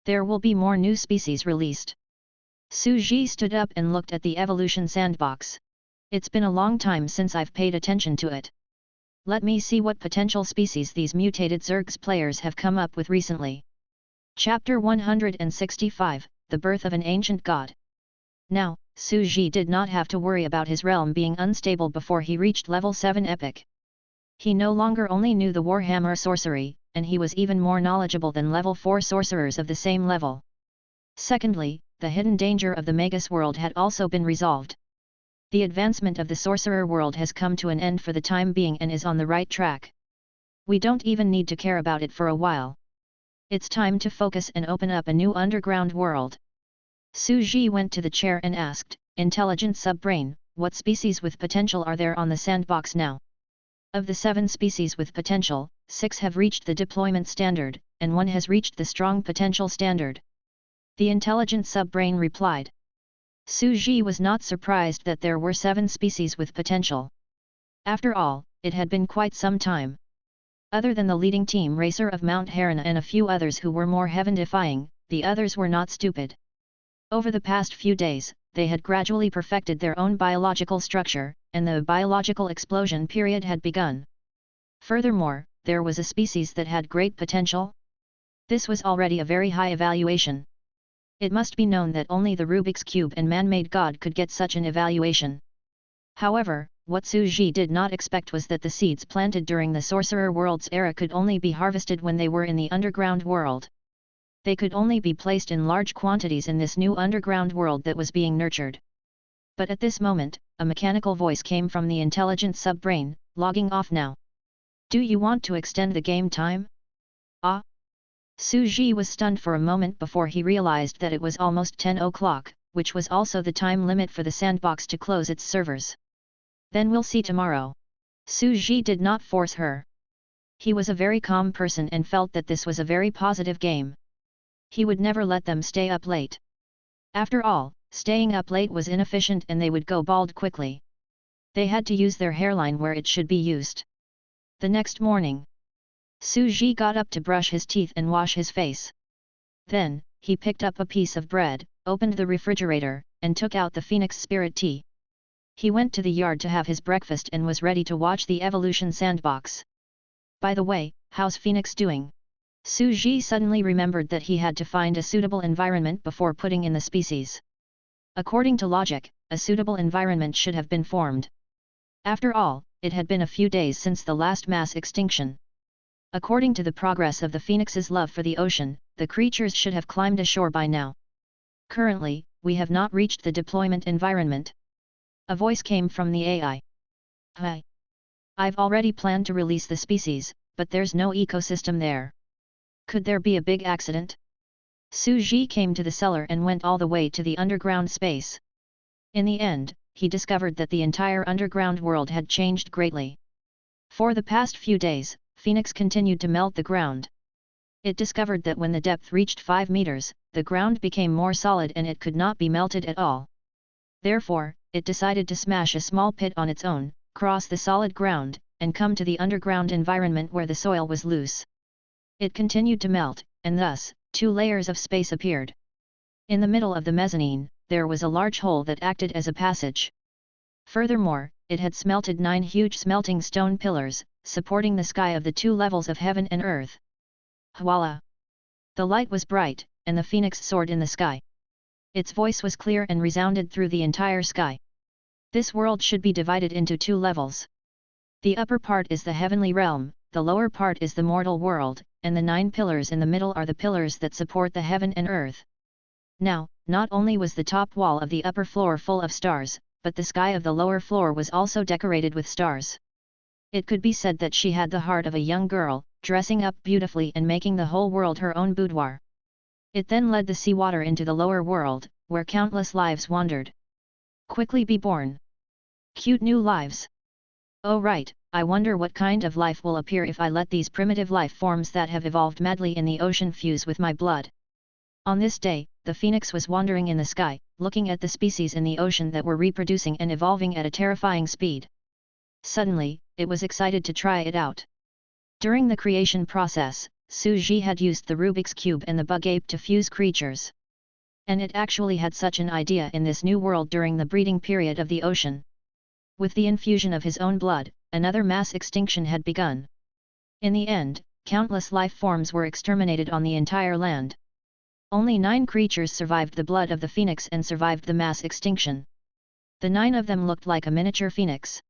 There will be more new species released. Su Ji stood up and looked at the evolution sandbox. It's been a long time since I've paid attention to it. Let me see what potential species these mutated Zergs players have come up with recently. Chapter 165, The Birth of an Ancient God. Now, Su Ji did not have to worry about his realm being unstable before he reached level 7 epic. He no longer only knew the Warhammer sorcery, and he was even more knowledgeable than level 4 sorcerers of the same level. Secondly, the hidden danger of the Magus world had also been resolved. The advancement of the sorcerer world has come to an end for the time being and is on the right track. We don't even need to care about it for a while. It's time to focus and open up a new underground world. Su Ji went to the chair and asked, Intelligent Subbrain, what species with potential are there on the sandbox now? Of the 7 species with potential, 6 have reached the deployment standard, and 1 has reached the strong potential standard. The intelligent subbrain replied. Su Ji was not surprised that there were 7 species with potential. After all, it had been quite some time. Other than the leading team racer of Mount Harana and a few others who were more heaven-defying, the others were not stupid. Over the past few days, they had gradually perfected their own biological structure, and the biological explosion period had begun. Furthermore, there was a species that had great potential. This was already a very high evaluation. It must be known that only the Rubik's Cube and man-made god could get such an evaluation. However, what Su Ji did not expect was that the seeds planted during the Sorcerer World's era could only be harvested when they were in the underground world. They could only be placed in large quantities in this new underground world that was being nurtured. But at this moment, a mechanical voice came from the intelligent subbrain, logging off now. Do you want to extend the game time? Ah? Su Ji was stunned for a moment before he realized that it was almost 10 o'clock, which was also the time limit for the sandbox to close its servers. Then we'll see tomorrow. Su Ji did not force her. He was a very calm person and felt that this was a very positive game. He would never let them stay up late. After all, staying up late was inefficient and they would go bald quickly. They had to use their hairline where it should be used. The next morning, Su Ji got up to brush his teeth and wash his face. Then, he picked up a piece of bread, opened the refrigerator, and took out the Phoenix Spirit tea. He went to the yard to have his breakfast and was ready to watch the evolution sandbox. By the way, how's Phoenix doing? Su Ji suddenly remembered that he had to find a suitable environment before putting in the species. According to logic, a suitable environment should have been formed. After all, it had been a few days since the last mass extinction. According to the progress of the phoenix's love for the ocean, the creatures should have climbed ashore by now. Currently, we have not reached the deployment environment. A voice came from the AI. Hi. I've already planned to release the species, but there's no ecosystem there. Could there be a big accident? Su Ji came to the cellar and went all the way to the underground space. In the end, he discovered that the entire underground world had changed greatly. For the past few days, Phoenix continued to melt the ground. It discovered that when the depth reached 5 meters, the ground became more solid and it could not be melted at all. Therefore, it decided to smash a small pit on its own, cross the solid ground, and come to the underground environment where the soil was loose. It continued to melt, and thus, 2 layers of space appeared. In the middle of the mezzanine, there was a large hole that acted as a passage. Furthermore, it had smelted 9 huge smelting stone pillars, supporting the sky of the 2 levels of heaven and earth. Voila! The light was bright, and the phoenix soared in the sky. Its voice was clear and resounded through the entire sky. This world should be divided into 2 levels. The upper part is the heavenly realm, the lower part is the mortal world, and the 9 pillars in the middle are the pillars that support the heaven and earth. Now, not only was the top wall of the upper floor full of stars, but the sky of the lower floor was also decorated with stars. It could be said that she had the heart of a young girl, dressing up beautifully and making the whole world her own boudoir. It then led the seawater into the lower world, where countless lives wandered. Quickly be born. Cute new lives. Oh right, I wonder what kind of life will appear if I let these primitive life forms that have evolved madly in the ocean fuse with my blood. On this day, the phoenix was wandering in the sky, looking at the species in the ocean that were reproducing and evolving at a terrifying speed. Suddenly, it was excited to try it out. During the creation process, Suji had used the Rubik's Cube and the bug ape to fuse creatures. And it actually had such an idea in this new world during the breeding period of the ocean. With the infusion of his own blood, another mass extinction had begun. In the end, countless life forms were exterminated on the entire land. Only 9 creatures survived the blood of the phoenix and survived the mass extinction. The 9 of them looked like a miniature phoenix.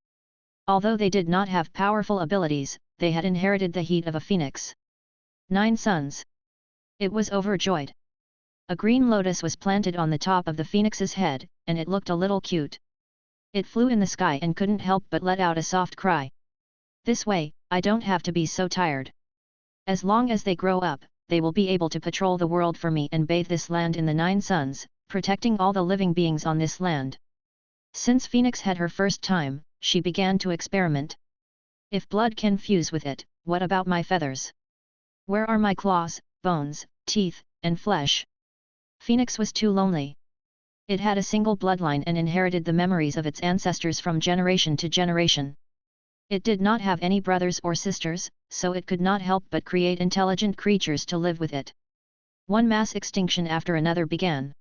Although they did not have powerful abilities, they had inherited the heat of a phoenix. 9 sons. It was overjoyed. A green lotus was planted on the top of the phoenix's head, and it looked a little cute. It flew in the sky and couldn't help but let out a soft cry. This way, I don't have to be so tired. As long as they grow up, they will be able to patrol the world for me and bathe this land in the 9 suns, protecting all the living beings on this land. Since Phoenix had her first time, she began to experiment. If blood can fuse with it, what about my feathers? Where are my claws, bones, teeth, and flesh? Phoenix was too lonely. It had a single bloodline and inherited the memories of its ancestors from generation to generation. It did not have any brothers or sisters, so it could not help but create intelligent creatures to live with it. One mass extinction after another began.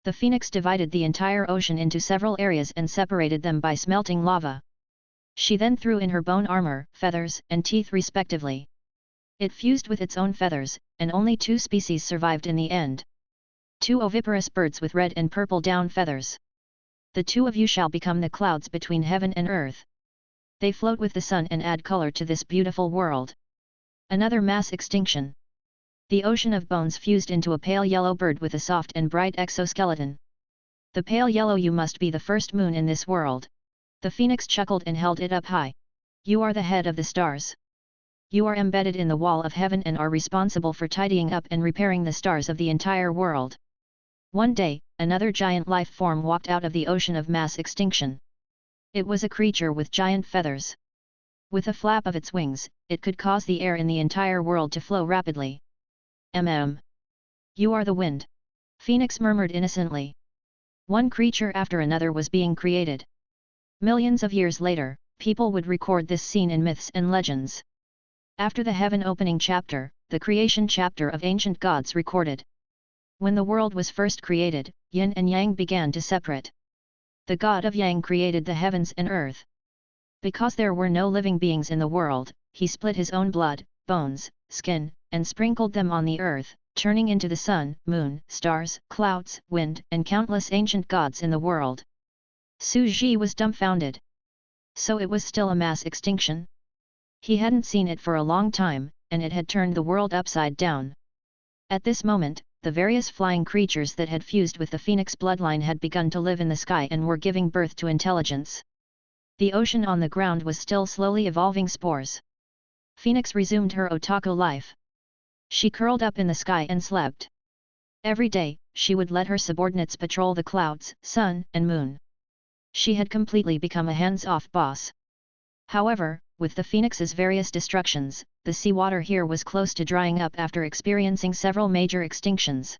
The phoenix divided the entire ocean into several areas and separated them by smelting lava. She then threw in her bone armor, feathers, and teeth respectively. It fused with its own feathers, and only 2 species survived in the end. 2 oviparous birds with red and purple down feathers. The 2 of you shall become the clouds between heaven and earth. They float with the sun and add color to this beautiful world. Another mass extinction. The ocean of bones fused into a pale yellow bird with a soft and bright exoskeleton. The pale yellow, you must be the first moon in this world. The phoenix chuckled and held it up high. You are the head of the stars. You are embedded in the wall of heaven and are responsible for tidying up and repairing the stars of the entire world. One day, another giant life form walked out of the ocean of mass extinction. It was a creature with giant feathers. With a flap of its wings, it could cause the air in the entire world to flow rapidly. You are the wind. Phoenix murmured innocently. One creature after another was being created. Millions of years later, people would record this scene in myths and legends. After the heaven opening chapter, the creation chapter of ancient gods recorded. When the world was first created, yin and yang began to separate. The god of yang created the heavens and earth. Because there were no living beings in the world, he split his own blood, bones, skin, and sprinkled them on the earth, turning into the sun, moon, stars, clouds, wind, and countless ancient gods in the world. Suji was dumbfounded. So it was still a mass extinction? He hadn't seen it for a long time, and it had turned the world upside down. At this moment, the various flying creatures that had fused with the phoenix bloodline had begun to live in the sky and were giving birth to intelligence. The ocean on the ground was still slowly evolving spores. Phoenix resumed her otaku life. She curled up in the sky and slept. Every day, she would let her subordinates patrol the clouds, sun, and moon. She had completely become a hands-off boss. However, with the phoenix's various destructions, the seawater here was close to drying up after experiencing several major extinctions.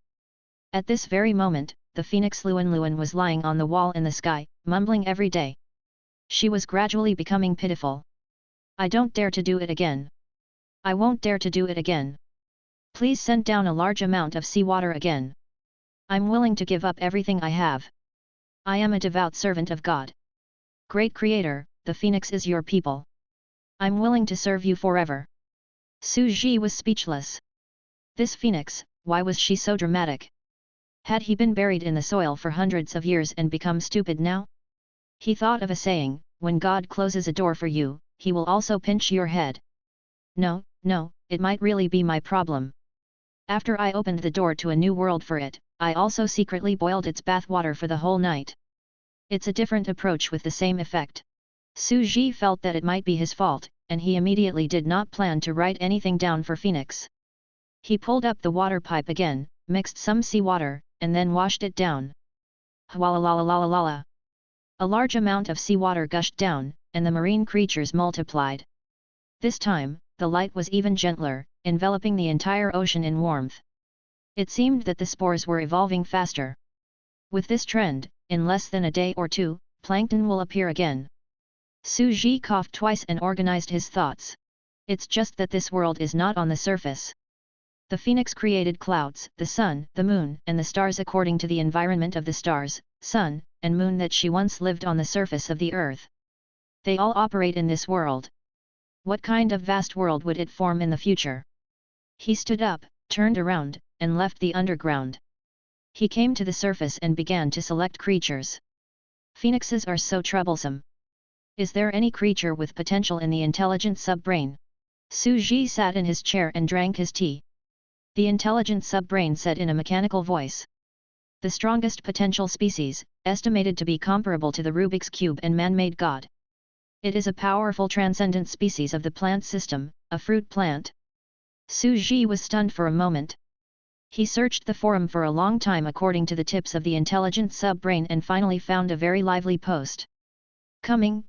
At this very moment, the phoenix Luan was lying on the wall in the sky, mumbling every day. She was gradually becoming pitiful. I don't dare to do it again. I won't dare to do it again. Please send down a large amount of seawater again. I'm willing to give up everything I have. I am a devout servant of God. Great Creator, the phoenix is your people. I'm willing to serve you forever. Suji was speechless. This phoenix, why was she so dramatic? Had he been buried in the soil for hundreds of years and become stupid now? He thought of a saying, when God closes a door for you, he will also pinch your head. No, it might really be my problem. After I opened the door to a new world for it, I also secretly boiled its bath water for the whole night. It's a different approach with the same effect. Suji felt that it might be his fault, and he immediately did not plan to write anything down for Phoenix. He pulled up the water pipe again, mixed some seawater, and then washed it down. Hwalalalalalalala. A large amount of seawater gushed down, and the marine creatures multiplied. This time, the light was even gentler, enveloping the entire ocean in warmth. It seemed that the spores were evolving faster. With this trend, in less than a day or two, plankton will appear again. Su Ji coughed twice and organized his thoughts. It's just that this world is not on the surface. The phoenix created clouds, the sun, the moon, and the stars according to the environment of the stars, sun, and moon that she once lived on the surface of the earth. They all operate in this world. What kind of vast world would it form in the future? He stood up, turned around, and left the underground. He came to the surface and began to select creatures. Phoenixes are so troublesome. Is there any creature with potential in the intelligent subbrain? Su Ji sat in his chair and drank his tea. The intelligent subbrain said in a mechanical voice. The strongest potential species, estimated to be comparable to the Rubik's Cube and man-made god. It is a powerful transcendent species of the plant system, a fruit plant. Su Ji was stunned for a moment. He searched the forum for a long time according to the tips of the intelligent subbrain and finally found a very lively post. Coming.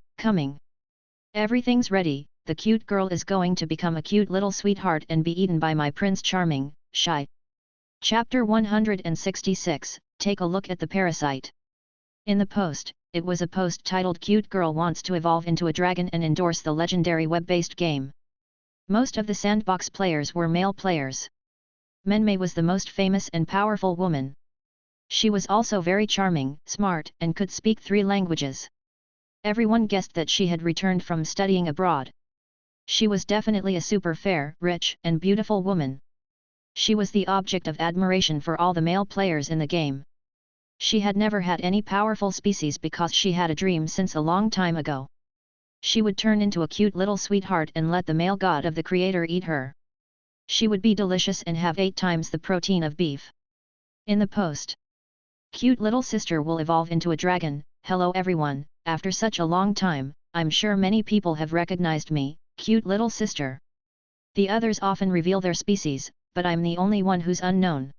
Everything's ready, the cute girl is going to become a cute little sweetheart and be eaten by my Prince Charming, Shy. Chapter 166, Take a look at the parasite. In the post, it was a post titled Cute Girl Wants to Evolve into a Dragon and Endorse the Legendary Web-based game. Most of the sandbox players were male players. Menmei was the most famous and powerful woman. She was also very charming, smart, and could speak 3 languages. Everyone guessed that she had returned from studying abroad. She was definitely a super fair, rich, and beautiful woman. She was the object of admiration for all the male players in the game. She had never had any powerful species because she had a dream since a long time ago. She would turn into a cute little sweetheart and let the male god of the creator eat her. She would be delicious and have 8 times the protein of beef. In the post. Cute little sister will evolve into a dragon. Hello everyone, after such a long time, I'm sure many people have recognized me, cute little sister. The others often reveal their species, but I'm the only one who's unknown.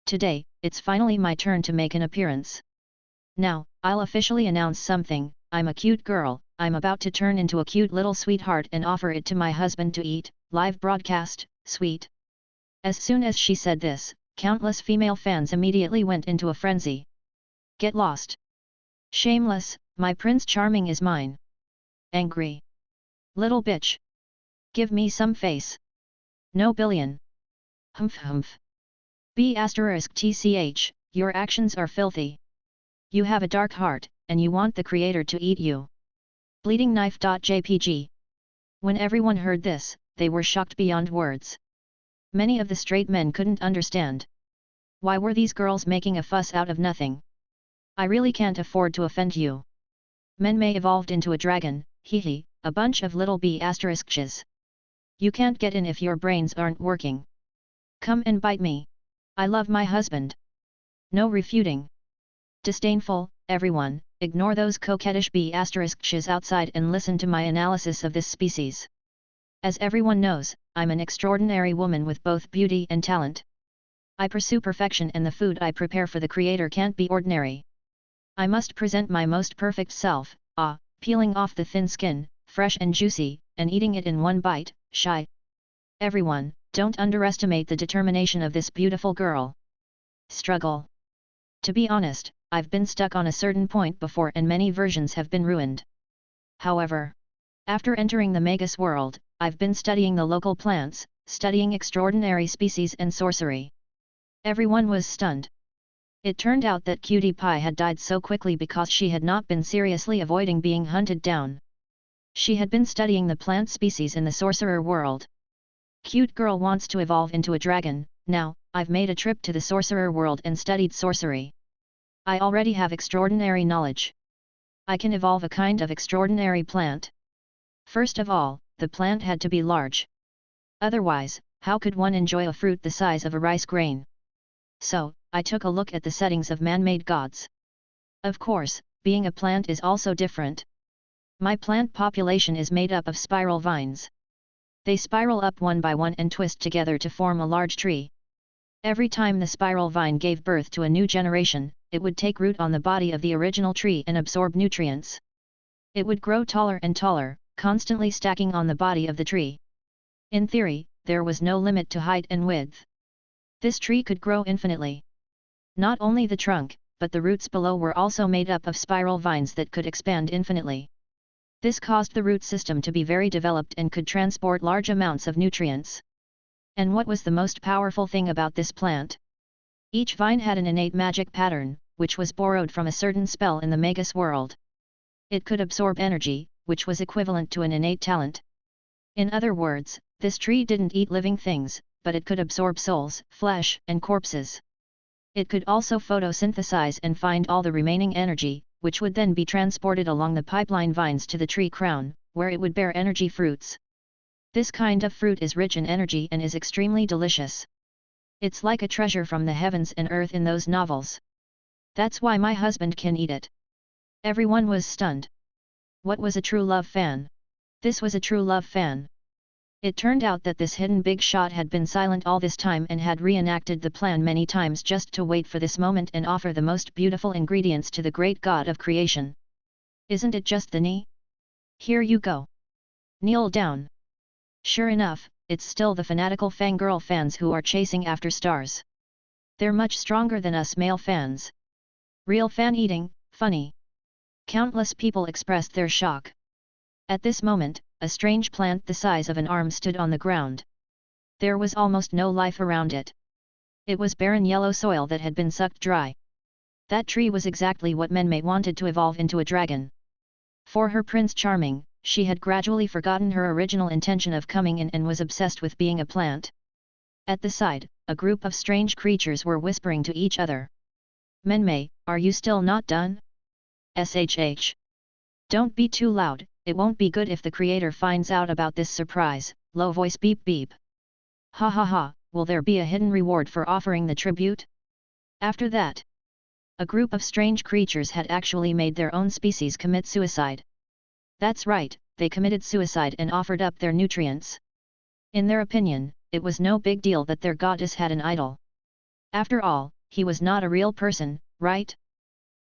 Today, it's finally my turn to make an appearance. Now, I'll officially announce something. I'm a cute girl, I'm about to turn into a cute little sweetheart and offer it to my husband to eat, live broadcast, sweet. As soon as she said this, countless female fans immediately went into a frenzy. Get lost. Shameless, my Prince Charming is mine. Angry. Little bitch. Give me some face. No billion. Humph. B*TCH, your actions are filthy. You have a dark heart, and you want the creator to eat you. Bleeding knife.jpg. When everyone heard this, they were shocked beyond words. Many of the straight men couldn't understand. Why were these girls making a fuss out of nothing? I really can't afford to offend you. Menmei evolved into a dragon, hehe, a bunch of little b*****s. You can't get in if your brains aren't working. Come and bite me. I love my husband. No refuting. Disdainful, everyone, ignore those coquettish b*****s outside and listen to my analysis of this species. As everyone knows, I'm an extraordinary woman with both beauty and talent. I pursue perfection and the food I prepare for the creator can't be ordinary. I must present my most perfect self, peeling off the thin skin, fresh and juicy, and eating it in one bite, Shy. Everyone, don't underestimate the determination of this beautiful girl. Struggle. To be honest, I've been stuck on a certain point before and many versions have been ruined. However, after entering the Magus world, I've been studying the local plants, studying extraordinary species and sorcery. Everyone was stunned. It turned out that Cutie Pie had died so quickly because she had not been seriously avoiding being hunted down. She had been studying the plant species in the sorcerer world. Cute girl wants to evolve into a dragon. Now, I've made a trip to the sorcerer world and studied sorcery. I already have extraordinary knowledge. I can evolve a kind of extraordinary plant. First of all, the plant had to be large. Otherwise, how could one enjoy a fruit the size of a rice grain? So, I took a look at the settings of man-made gods. Of course, being a plant is also different. My plant population is made up of spiral vines. They spiral up one by one and twist together to form a large tree. Every time the spiral vine gave birth to a new generation, it would take root on the body of the original tree and absorb nutrients. It would grow taller and taller, constantly stacking on the body of the tree. In theory, there was no limit to height and width. This tree could grow infinitely. Not only the trunk, but the roots below were also made up of spiral vines that could expand infinitely. This caused the root system to be very developed and could transport large amounts of nutrients. And what was the most powerful thing about this plant? Each vine had an innate magic pattern, which was borrowed from a certain spell in the Magus world. It could absorb energy, which was equivalent to an innate talent. In other words, this tree didn't eat living things, but it could absorb souls, flesh, and corpses. It could also photosynthesize and find all the remaining energy, which would then be transported along the pipeline vines to the tree crown, where it would bear energy fruits. This kind of fruit is rich in energy and is extremely delicious. It's like a treasure from the heavens and earth in those novels. That's why my husband can eat it. Everyone was stunned. What was a true love fan? This was a true love fan. It turned out that this hidden big shot had been silent all this time and had reenacted the plan many times just to wait for this moment and offer the most beautiful ingredients to the great god of creation. Isn't it just the knee? Here you go. Kneel down. Sure enough, it's still the fanatical fangirl fans who are chasing after stars. They're much stronger than us male fans. Real fan eating, funny. Countless people expressed their shock. At this moment, a strange plant the size of an arm stood on the ground. There was almost no life around it. It was barren yellow soil that had been sucked dry. That tree was exactly what Menmei wanted to evolve into a dragon. For her Prince Charming, she had gradually forgotten her original intention of coming in and was obsessed with being a plant. At the side, a group of strange creatures were whispering to each other. Menmei, are you still not done? SHH. Don't be too loud, it won't be good if the creator finds out about this surprise. Low voice beep beep. Ha ha ha, will there be a hidden reward for offering the tribute? After that, a group of strange creatures had actually made their own species commit suicide. That's right, they committed suicide and offered up their nutrients. In their opinion, it was no big deal that their goddess had an idol. After all, he was not a real person, right?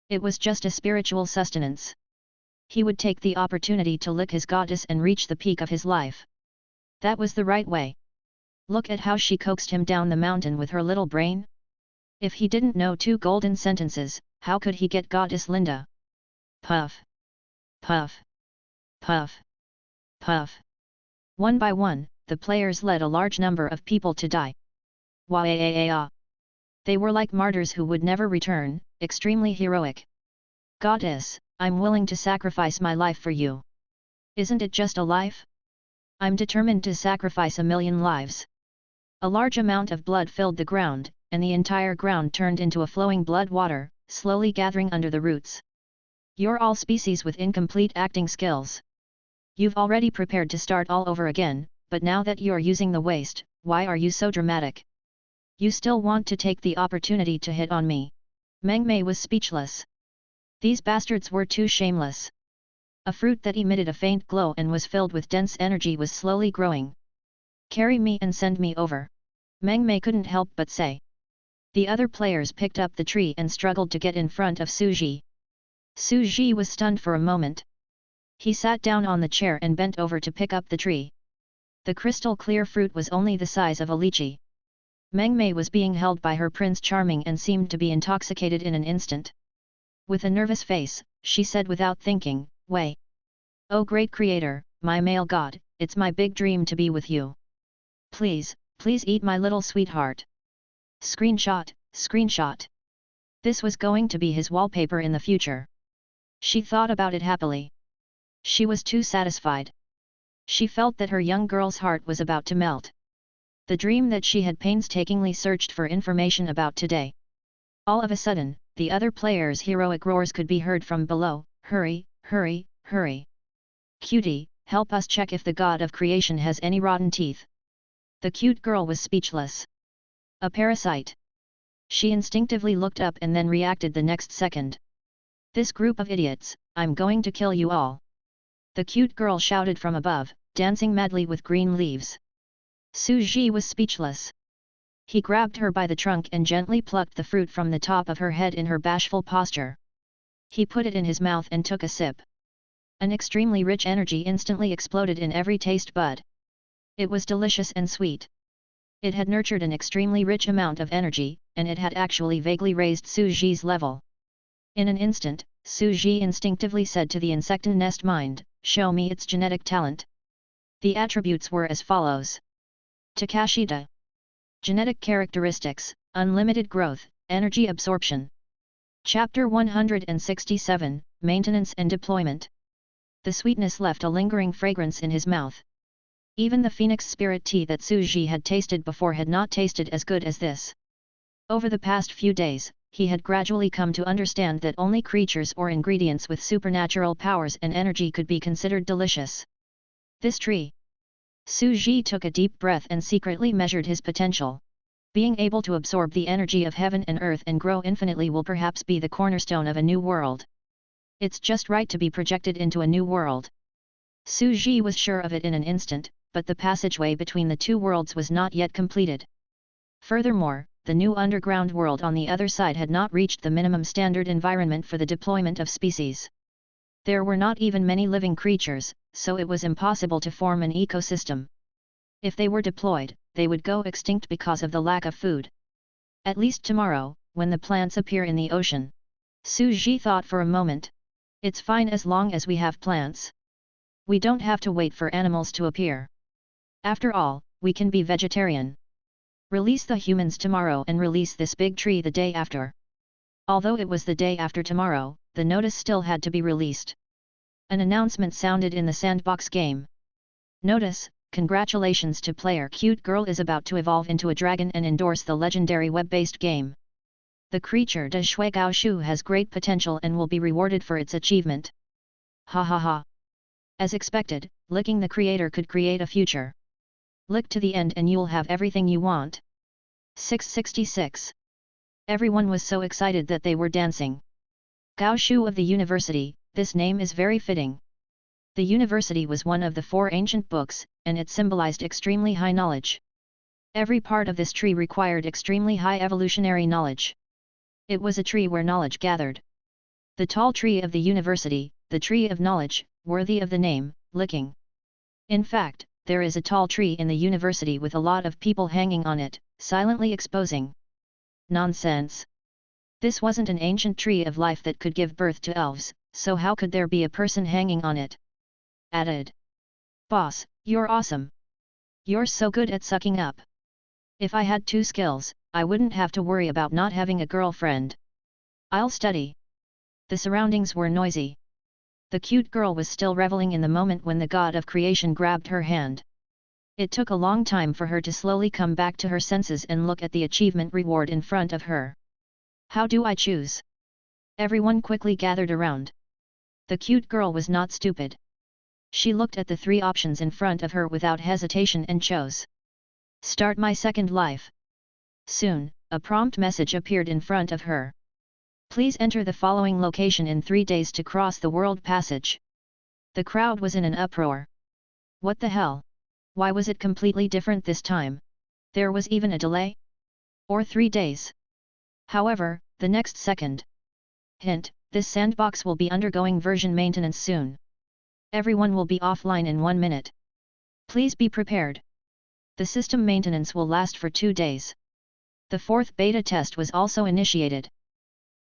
It was just a spiritual sustenance. He would take the opportunity to lick his goddess and reach the peak of his life. That was the right way. Look at how she coaxed him down the mountain with her little brain. If he didn't know 2 golden sentences, how could he get goddess Linda? Puff. Puff. Puff. Puff. One by one, the players led a large number of people to die. Wah-ah-ah-ah. They were like martyrs who would never return, extremely heroic. Goddess, I'm willing to sacrifice my life for you. Isn't it just a life? I'm determined to sacrifice 1,000,000 lives. A large amount of blood filled the ground, and the entire ground turned into a flowing blood water, slowly gathering under the roots. You're all species with incomplete acting skills. You've already prepared to start all over again, but now that you're using the waste, why are you so dramatic? You still want to take the opportunity to hit on me. Menmei was speechless. These bastards were too shameless. A fruit that emitted a faint glow and was filled with dense energy was slowly growing. Carry me and send me over. Menmei couldn't help but say. The other players picked up the tree and struggled to get in front of Suji. Suji was stunned for a moment. He sat down on the chair and bent over to pick up the tree. The crystal clear fruit was only the size of a lychee. Menmei was being held by her Prince Charming and seemed to be intoxicated in an instant. With a nervous face, she said without thinking, "Wei. Oh great creator, my male god, it's my big dream to be with you. Please, please eat my little sweetheart." Screenshot, screenshot. This was going to be his wallpaper in the future. She thought about it happily. She was too satisfied. She felt that her young girl's heart was about to melt. The dream that she had painstakingly searched for information about today. All of a sudden, the other players' heroic roars could be heard from below. Hurry, hurry, hurry. Cutie, help us check if the god of creation has any rotten teeth. The cute girl was speechless. A parasite. She instinctively looked up and then reacted the next second. This group of idiots, I'm going to kill you all. The cute girl shouted from above, dancing madly with green leaves. Suji was speechless. He grabbed her by the trunk and gently plucked the fruit from the top of her head in her bashful posture. He put it in his mouth and took a sip. An extremely rich energy instantly exploded in every taste bud. It was delicious and sweet. It had nurtured an extremely rich amount of energy, and it had actually vaguely raised Suji's level. In an instant, Suji instinctively said to the insectan nest mind, "Show me its genetic talent." The attributes were as follows. Takashita. Genetic characteristics, unlimited growth, energy absorption. Chapter 167, Maintenance and Deployment. The sweetness left a lingering fragrance in his mouth. Even the phoenix spirit tea that Suji had tasted before had not tasted as good as this. Over the past few days, he had gradually come to understand that only creatures or ingredients with supernatural powers and energy could be considered delicious. This tree. Suji took a deep breath and secretly measured his potential. Being able to absorb the energy of heaven and earth and grow infinitely will perhaps be the cornerstone of a new world. It's just right to be projected into a new world. Suji was sure of it in an instant, but the passageway between the two worlds was not yet completed. Furthermore, the new underground world on the other side had not reached the minimum standard environment for the deployment of species. There were not even many living creatures, so it was impossible to form an ecosystem. If they were deployed, they would go extinct because of the lack of food. At least tomorrow, when the plants appear in the ocean. Suji thought for a moment. It's fine as long as we have plants. We don't have to wait for animals to appear. After all, we can be vegetarian. Release the humans tomorrow and release this big tree the day after. Although it was the day after tomorrow, the notice still had to be released. An announcement sounded in the sandbox game. Notice, congratulations to player Cute Girl is about to evolve into a dragon and endorse the legendary web-based game. The creature De Shui Gao Shu has great potential and will be rewarded for its achievement. Ha ha ha. As expected, licking the creator could create a future. Lick to the end and you'll have everything you want. 666. Everyone was so excited that they were dancing. Gao Shu of the university, this name is very fitting. The university was one of the 4 ancient books, and it symbolized extremely high knowledge. Every part of this tree required extremely high evolutionary knowledge. It was a tree where knowledge gathered. The tall tree of the university, the tree of knowledge, worthy of the name, licking. In fact, there is a tall tree in the university with a lot of people hanging on it, silently exposing. Nonsense. This wasn't an ancient tree of life that could give birth to elves, so how could there be a person hanging on it? Added. Boss, you're awesome. You're so good at sucking up. If I had 2 skills, I wouldn't have to worry about not having a girlfriend. I'll study. The surroundings were noisy. The cute girl was still reveling in the moment when the god of creation grabbed her hand. It took a long time for her to slowly come back to her senses and look at the achievement reward in front of her. How do I choose? Everyone quickly gathered around. The cute girl was not stupid. She looked at the 3 options in front of her without hesitation and chose. Start my second life. Soon, a prompt message appeared in front of her. Please enter the following location in 3 days to cross the world passage. The crowd was in an uproar. What the hell? Why was it completely different this time? There was even a delay? Or 3 days? However, the next second. Hint, this sandbox will be undergoing version maintenance soon. Everyone will be offline in 1 minute. Please be prepared. The system maintenance will last for 2 days. The 4th beta test was also initiated.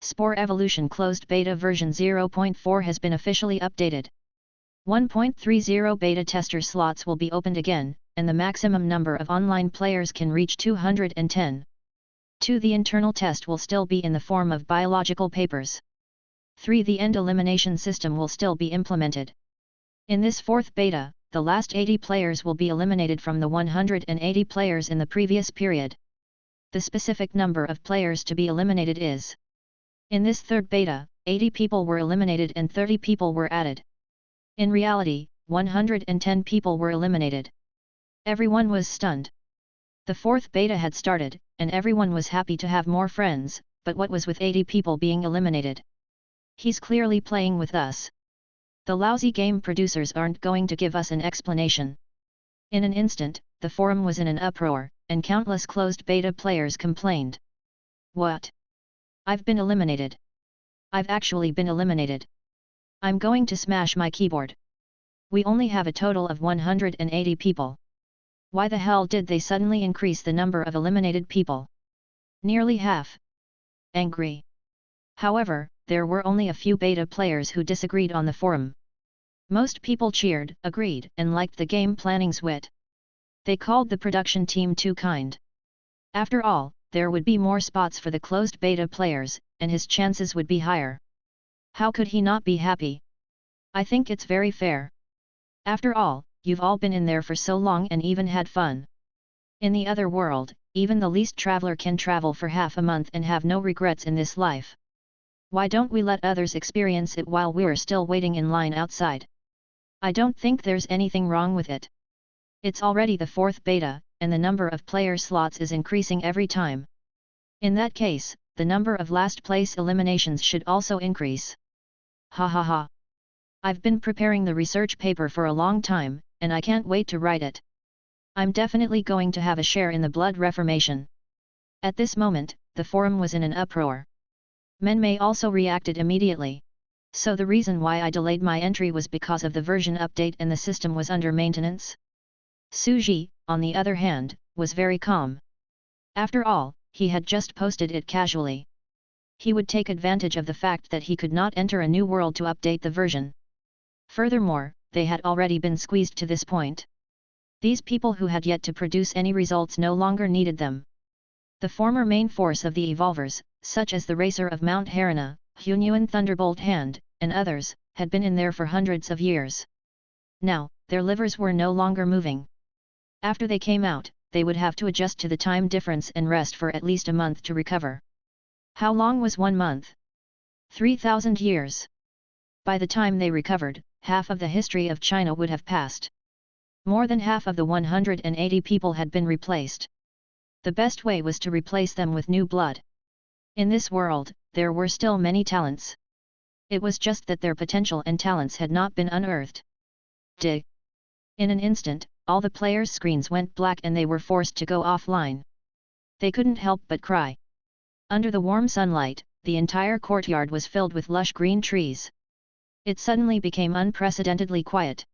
Spore Evolution Closed Beta version 0.4 has been officially updated. 1.30 beta tester slots will be opened again, and the maximum number of online players can reach 210. 2. The internal test will still be in the form of biological papers. 3. The end elimination system will still be implemented. In this 4th beta, the last 80 players will be eliminated from the 180 players in the previous period. The specific number of players to be eliminated is. In this 3rd beta, 80 people were eliminated and 30 people were added. In reality, 110 people were eliminated. Everyone was stunned. The 4th beta had started, and everyone was happy to have more friends, but what was with 80 people being eliminated? He's clearly playing with us. The lousy game producers aren't going to give us an explanation. In an instant, the forum was in an uproar, and countless closed beta players complained. What? I've been eliminated. I've actually been eliminated. I'm going to smash my keyboard. We only have a total of 180 people. Why the hell did they suddenly increase the number of eliminated people? Nearly half. Angry. However, there were only a few beta players who disagreed on the forum. Most people cheered, agreed, and liked the game planning's wit. They called the production team too kind. After all, there would be more spots for the closed beta players, and his chances would be higher. How could he not be happy? I think it's very fair. After all, you've all been in there for so long and even had fun. In the other world, even the least traveler can travel for half a month and have no regrets in this life. Why don't we let others experience it while we're still waiting in line outside? I don't think there's anything wrong with it. It's already the 4th beta, and the number of player slots is increasing every time. In that case, the number of last place eliminations should also increase. Ha ha ha. I've been preparing the research paper for a long time, and I can't wait to write it. I'm definitely going to have a share in the blood reformation. At this moment, the forum was in an uproar. Menmei also reacted immediately. So the reason why I delayed my entry was because of the version update and the system was under maintenance? Suji, on the other hand, was very calm. After all, he had just posted it casually. He would take advantage of the fact that he could not enter a new world to update the version. Furthermore, they had already been squeezed to this point. These people who had yet to produce any results no longer needed them. The former main force of the Evolvers, such as the Racer of Mount Harana, Hunyuan Thunderbolt Hand, and others, had been in there for hundreds of years. Now, their livers were no longer moving. After they came out, they would have to adjust to the time difference and rest for at least a month to recover. How long was 1 month? 3,000 years. By the time they recovered, half of the history of China would have passed. More than half of the 180 people had been replaced. The best way was to replace them with new blood. In this world, there were still many talents. It was just that their potential and talents had not been unearthed. Dig. In an instant, all the players' screens went black and they were forced to go offline. They couldn't help but cry. Under the warm sunlight, the entire courtyard was filled with lush green trees. It suddenly became unprecedentedly quiet.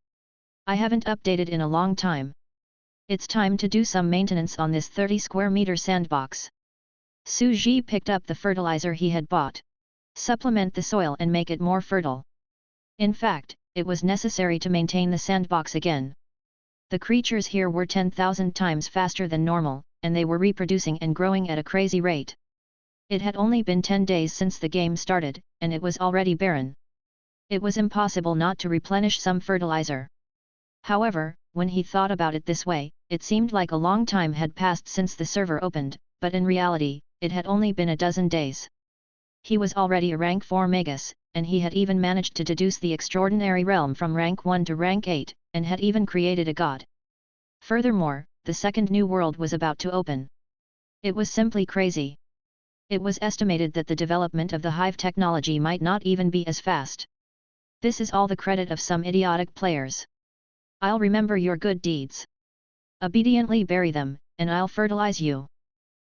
I haven't updated in a long time. It's time to do some maintenance on this 30 square meter sandbox. Suji picked up the fertilizer he had bought. Supplement the soil and make it more fertile. In fact, it was necessary to maintain the sandbox again. The creatures here were 10,000 times faster than normal, and they were reproducing and growing at a crazy rate. It had only been 10 days since the game started, and it was already barren. It was impossible not to replenish some fertilizer. However, when he thought about it this way, it seemed like a long time had passed since the server opened, but in reality, it had only been a dozen days. He was already a rank 4 Magus, and he had even managed to deduce the extraordinary realm from rank 1 to rank 8, and had even created a god. Furthermore, the second new world was about to open. It was simply crazy. It was estimated that the development of the hive technology might not even be as fast. This is all the credit of some idiotic players. I'll remember your good deeds. Obediently bury them, and I'll fertilize you.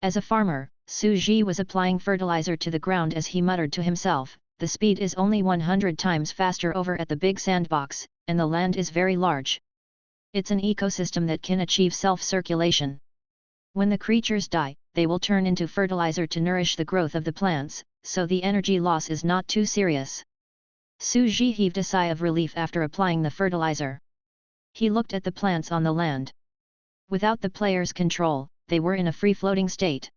As a farmer, Suji was applying fertilizer to the ground as he muttered to himself, the speed is only 100 times faster over at the big sandbox, and the land is very large. It's an ecosystem that can achieve self-circulation. When the creatures die, they will turn into fertilizer to nourish the growth of the plants, so the energy loss is not too serious. Suji heaved a sigh of relief after applying the fertilizer. He looked at the plants on the land. Without the player's control, they were in a free-floating state.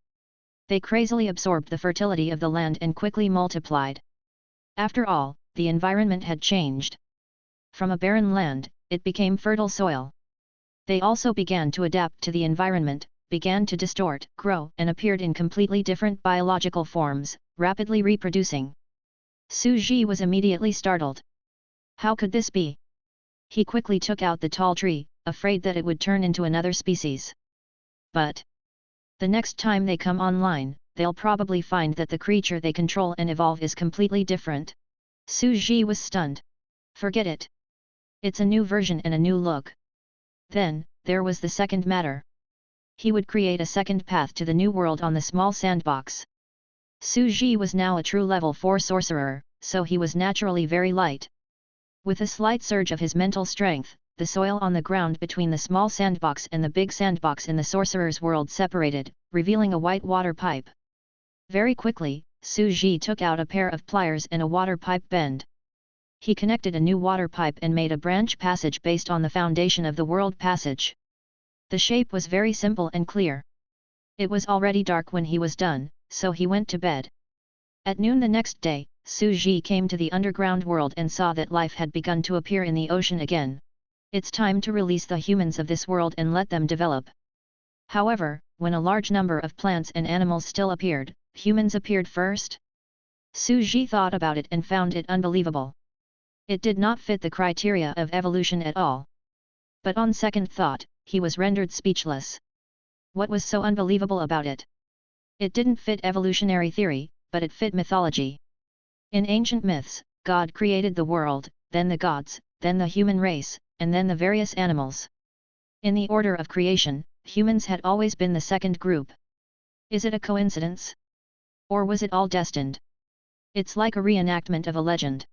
They crazily absorbed the fertility of the land and quickly multiplied. After all, the environment had changed. From a barren land, it became fertile soil. They also began to adapt to the environment, began to distort, grow, and appeared in completely different biological forms, rapidly reproducing. Suji was immediately startled. How could this be? He quickly took out the tall tree, afraid that it would turn into another species. But the next time they come online, they'll probably find that the creature they control and evolve is completely different. Suji was stunned. Forget it. It's a new version and a new look. Then, there was the second matter. He would create a second path to the new world on the small sandbox. Suji was now a true level 4 sorcerer, so he was naturally very light. With a slight surge of his mental strength, the soil on the ground between the small sandbox and the big sandbox in the sorcerer's world separated, revealing a white water pipe. Very quickly, Su Ji took out a pair of pliers and a water pipe bend. He connected a new water pipe and made a branch passage based on the foundation of the world passage. The shape was very simple and clear. It was already dark when he was done, so he went to bed. At noon the next day, Su Ji came to the underground world and saw that life had begun to appear in the ocean again. It's time to release the humans of this world and let them develop. However, when a large number of plants and animals still appeared, humans appeared first. Su Ji thought about it and found it unbelievable. It did not fit the criteria of evolution at all. But on second thought, he was rendered speechless. What was so unbelievable about it? It didn't fit evolutionary theory, but it fit mythology. In ancient myths, God created the world, then the gods, then the human race, and then the various animals. In the order of creation, humans had always been the second group. Is it a coincidence? Or was it all destined? It's like a reenactment of a legend.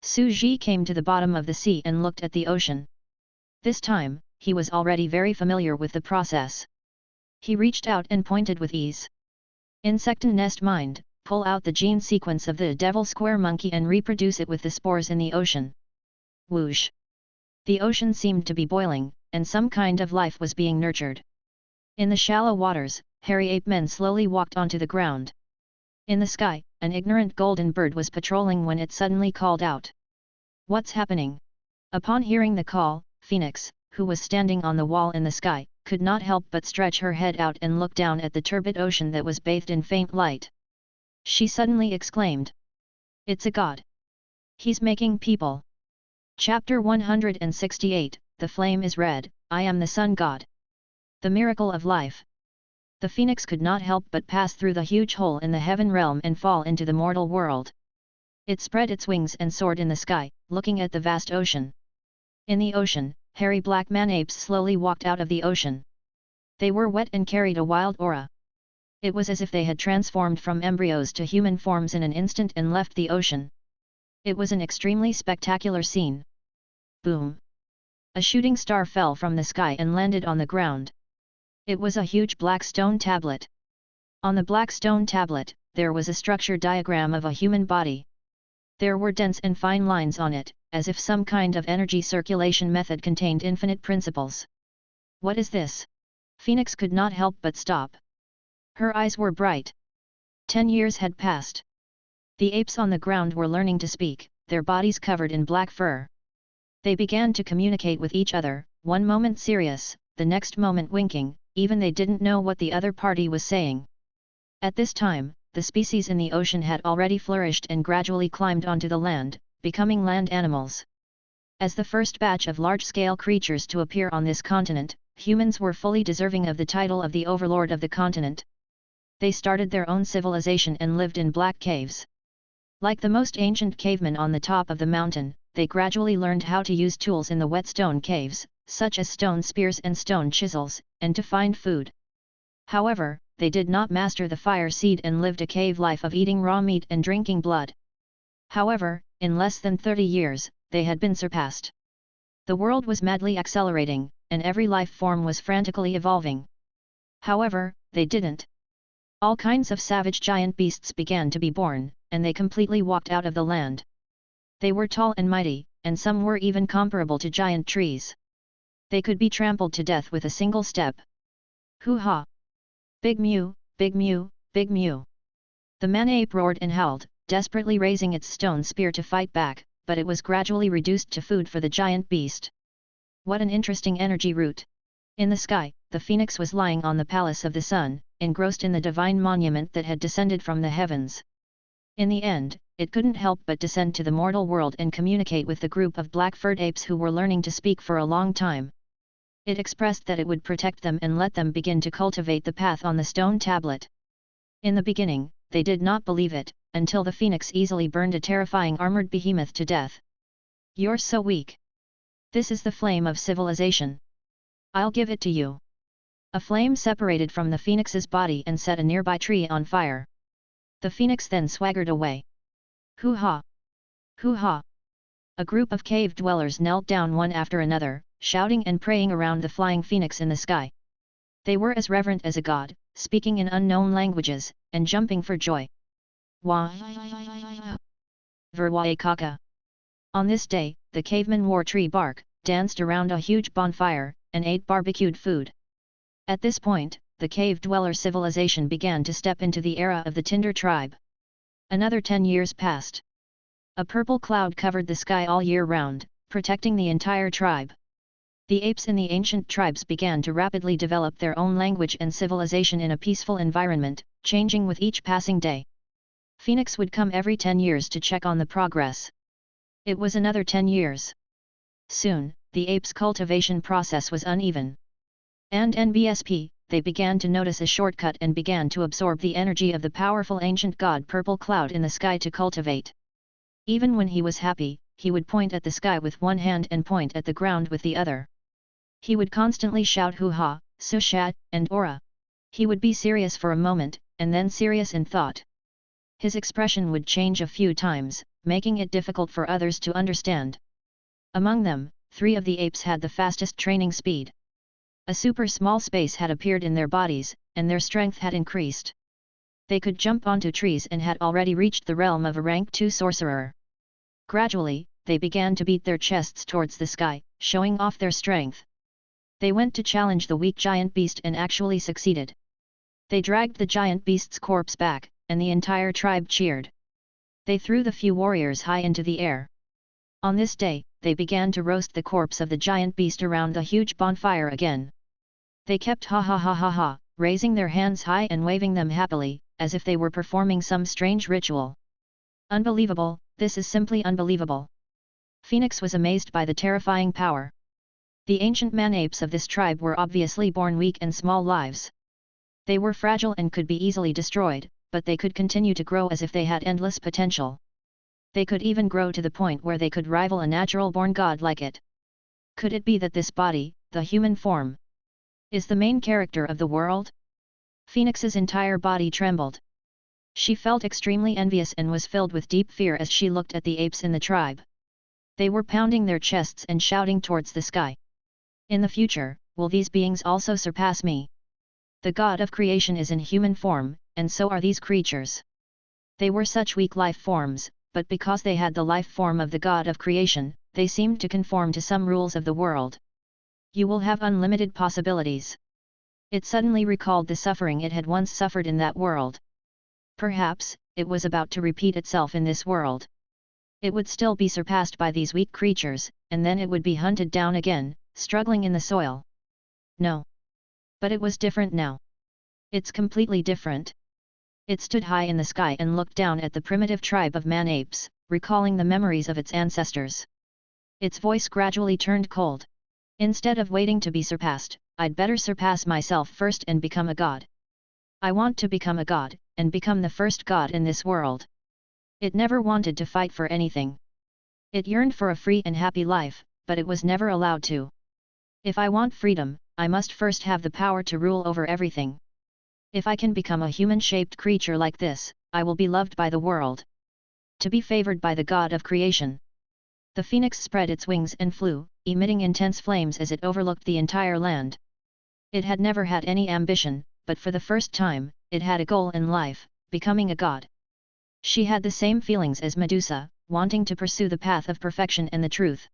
Su Ji came to the bottom of the sea and looked at the ocean. This time, he was already very familiar with the process. He reached out and pointed with ease. Insect nest mind, pull out the gene sequence of the devil square monkey and reproduce it with the spores in the ocean. Whoosh! The ocean seemed to be boiling, and some kind of life was being nurtured. In the shallow waters, hairy ape men slowly walked onto the ground. In the sky, an ignorant golden bird was patrolling when it suddenly called out. What's happening? Upon hearing the call, Phoenix, who was standing on the wall in the sky, could not help but stretch her head out and look down at the turbid ocean that was bathed in faint light. She suddenly exclaimed. It's a god. He's making people. Chapter 168, The Flame is Red, I am the Sun God. The Miracle of Life. The phoenix could not help but pass through the huge hole in the heaven realm and fall into the mortal world. It spread its wings and soared in the sky, looking at the vast ocean. In the ocean, hairy black man-apes slowly walked out of the ocean. They were wet and carried a wild aura. It was as if they had transformed from embryos to human forms in an instant and left the ocean. It was an extremely spectacular scene. Boom! A shooting star fell from the sky and landed on the ground. It was a huge black stone tablet. On the black stone tablet, there was a structure diagram of a human body. There were dense and fine lines on it, as if some kind of energy circulation method contained infinite principles. What is this? Phoenix could not help but stop. Her eyes were bright. 10 years had passed. The apes on the ground were learning to speak, their bodies covered in black fur. They began to communicate with each other, one moment serious, the next moment winking, even they didn't know what the other party was saying. At this time, the species in the ocean had already flourished and gradually climbed onto the land, becoming land animals. As the first batch of large-scale creatures to appear on this continent, humans were fully deserving of the title of the overlord of the continent. They started their own civilization and lived in black caves. Like the most ancient cavemen on the top of the mountain, they gradually learned how to use tools in the wet stone caves, such as stone spears and stone chisels, and to find food. However, they did not master the fire seed and lived a cave life of eating raw meat and drinking blood. However, in less than 30 years, they had been surpassed. The world was madly accelerating, and every life form was frantically evolving. However, they didn't. All kinds of savage giant beasts began to be born, and they completely walked out of the land. They were tall and mighty, and some were even comparable to giant trees. They could be trampled to death with a single step. Hoo-ha! Big mew, big mew, big mew! The man-ape roared and howled, desperately raising its stone spear to fight back, but it was gradually reduced to food for the giant beast. What an interesting energy route! In the sky, the phoenix was lying on the palace of the sun, engrossed in the divine monument that had descended from the heavens. In the end, it couldn't help but descend to the mortal world and communicate with the group of black-furred apes who were learning to speak for a long time. It expressed that it would protect them and let them begin to cultivate the path on the stone tablet. In the beginning, they did not believe it, until the phoenix easily burned a terrifying armored behemoth to death. You're so weak. This is the flame of civilization. I'll give it to you. A flame separated from the phoenix's body and set a nearby tree on fire. The phoenix then swaggered away. Hoo-ha! Hoo-ha! A group of cave dwellers knelt down one after another, shouting and praying around the flying phoenix in the sky. They were as reverent as a god, speaking in unknown languages, and jumping for joy. Verwaikaka. On this day, the cavemen wore tree bark, danced around a huge bonfire, and ate barbecued food. At this point, the cave dweller civilization began to step into the era of the Tinder tribe. Another 10 years passed. A purple cloud covered the sky all year round, protecting the entire tribe. The apes in the ancient tribes began to rapidly develop their own language and civilization in a peaceful environment, changing with each passing day. Phoenix would come every 10 years to check on the progress. It was another 10 years. Soon, the apes' cultivation process was uneven. And NBSP, they began to notice a shortcut and began to absorb the energy of the powerful ancient god Purple Cloud in the sky to cultivate. Even when he was happy, he would point at the sky with one hand and point at the ground with the other. He would constantly shout hoo-ha, sushat, and aura. He would be serious for a moment, and then serious in thought. His expression would change a few times, making it difficult for others to understand. Among them, 3 of the apes had the fastest training speed. A super small space had appeared in their bodies, and their strength had increased. They could jump onto trees and had already reached the realm of a rank 2 sorcerer. Gradually, they began to beat their chests towards the sky, showing off their strength. They went to challenge the weak giant beast and actually succeeded. They dragged the giant beast's corpse back, and the entire tribe cheered. They threw the few warriors high into the air. On this day, they began to roast the corpse of the giant beast around the huge bonfire again. They kept ha ha ha ha ha, raising their hands high and waving them happily, as if they were performing some strange ritual. Unbelievable, this is simply unbelievable. Phoenix was amazed by the terrifying power. The ancient man-apes of this tribe were obviously born weak and small lives. They were fragile and could be easily destroyed, but they could continue to grow as if they had endless potential. They could even grow to the point where they could rival a natural-born god like it. Could it be that this body, the human form, is the main character of the world? Phoenix's entire body trembled. She felt extremely envious and was filled with deep fear as she looked at the apes in the tribe. They were pounding their chests and shouting towards the sky. In the future, will these beings also surpass me? The god of creation is in human form, and so are these creatures. They were such weak life forms, but because they had the life form of the god of creation, they seemed to conform to some rules of the world. You will have unlimited possibilities. It suddenly recalled the suffering it had once suffered in that world. Perhaps, it was about to repeat itself in this world. It would still be surpassed by these weak creatures, and then it would be hunted down again, struggling in the soil. No. But it was different now. It's completely different. It stood high in the sky and looked down at the primitive tribe of man-apes, recalling the memories of its ancestors. Its voice gradually turned cold. Instead of waiting to be surpassed, I'd better surpass myself first and become a god. I want to become a god, and become the first god in this world. It never wanted to fight for anything. It yearned for a free and happy life, but it was never allowed to. If I want freedom, I must first have the power to rule over everything. If I can become a human-shaped creature like this, I will be loved by the world. To be favored by the god of creation. The phoenix spread its wings and flew, emitting intense flames as it overlooked the entire land. It had never had any ambition, but for the first time, it had a goal in life, becoming a god. She had the same feelings as Medusa, wanting to pursue the path of perfection and the truth.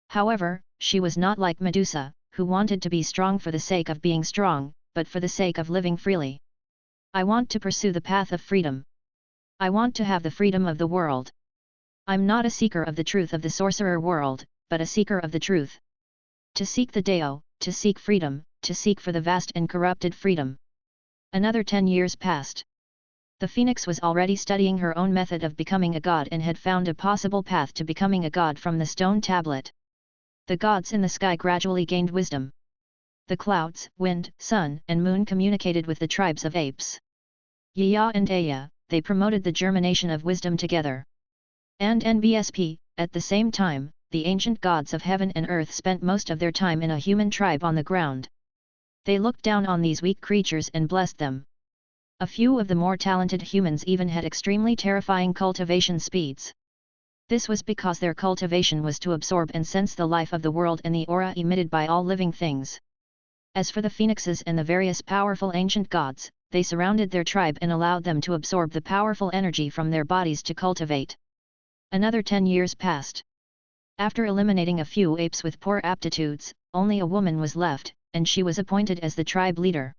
However, she was not like Medusa, who wanted to be strong for the sake of being strong, but for the sake of living freely. I want to pursue the path of freedom. I want to have the freedom of the world. I'm not a seeker of the truth of the sorcerer world, but a seeker of the truth. To seek the Deo, to seek freedom, to seek for the vast and corrupted freedom. Another 10 years passed. The phoenix was already studying her own method of becoming a god and had found a possible path to becoming a god from the stone tablet. The gods in the sky gradually gained wisdom. The clouds, wind, sun, and moon communicated with the tribes of apes. Yaya and Aya, they promoted the germination of wisdom together. And NBSP, at the same time, the ancient gods of heaven and earth spent most of their time in a human tribe on the ground. They looked down on these weak creatures and blessed them. A few of the more talented humans even had extremely terrifying cultivation speeds. This was because their cultivation was to absorb and sense the life of the world and the aura emitted by all living things. As for the phoenixes and the various powerful ancient gods, they surrounded their tribe and allowed them to absorb the powerful energy from their bodies to cultivate. Another 10 years passed. After eliminating a few apes with poor aptitudes, only a woman was left, and she was appointed as the tribe leader.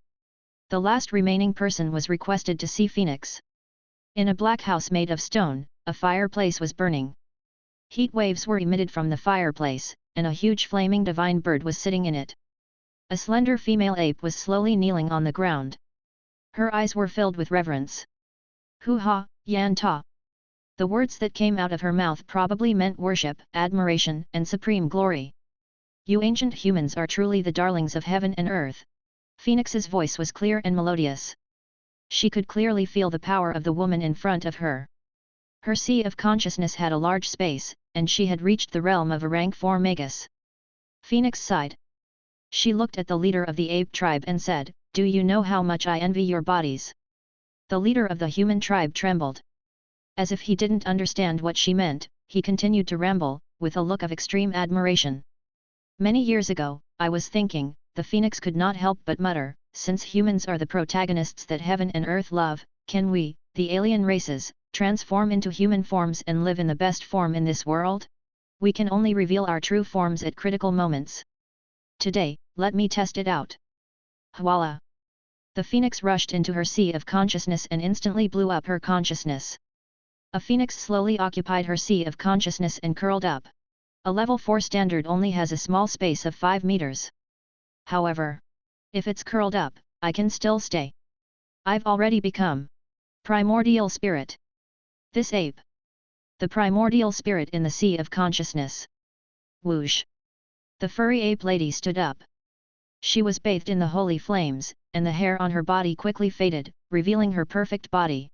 The last remaining person was requested to see Phoenix. In a black house made of stone, a fireplace was burning. Heat waves were emitted from the fireplace, and a huge flaming divine bird was sitting in it. A slender female ape was slowly kneeling on the ground. Her eyes were filled with reverence. Hu-ha, Yan Ta. The words that came out of her mouth probably meant worship, admiration, and supreme glory. You ancient humans are truly the darlings of heaven and earth. Phoenix's voice was clear and melodious. She could clearly feel the power of the woman in front of her. Her sea of consciousness had a large space, and she had reached the realm of a rank 4 magus. Phoenix sighed. She looked at the leader of the ape tribe and said, "Do you know how much I envy your bodies?" The leader of the human tribe trembled. As if he didn't understand what she meant, he continued to ramble, with a look of extreme admiration. Many years ago, I was thinking, the phoenix could not help but mutter, since humans are the protagonists that heaven and earth love, can we, the alien races, transform into human forms and live in the best form in this world? We can only reveal our true forms at critical moments. Today, let me test it out. Voila! The phoenix rushed into her sea of consciousness and instantly blew up her consciousness. A phoenix slowly occupied her sea of consciousness and curled up. A level 4 standard only has a small space of 5 meters. However, if it's curled up, I can still stay. I've already become primordial spirit. This ape. The primordial spirit in the sea of consciousness. Whoosh! The furry ape lady stood up. She was bathed in the holy flames, and the hair on her body quickly faded, revealing her perfect body.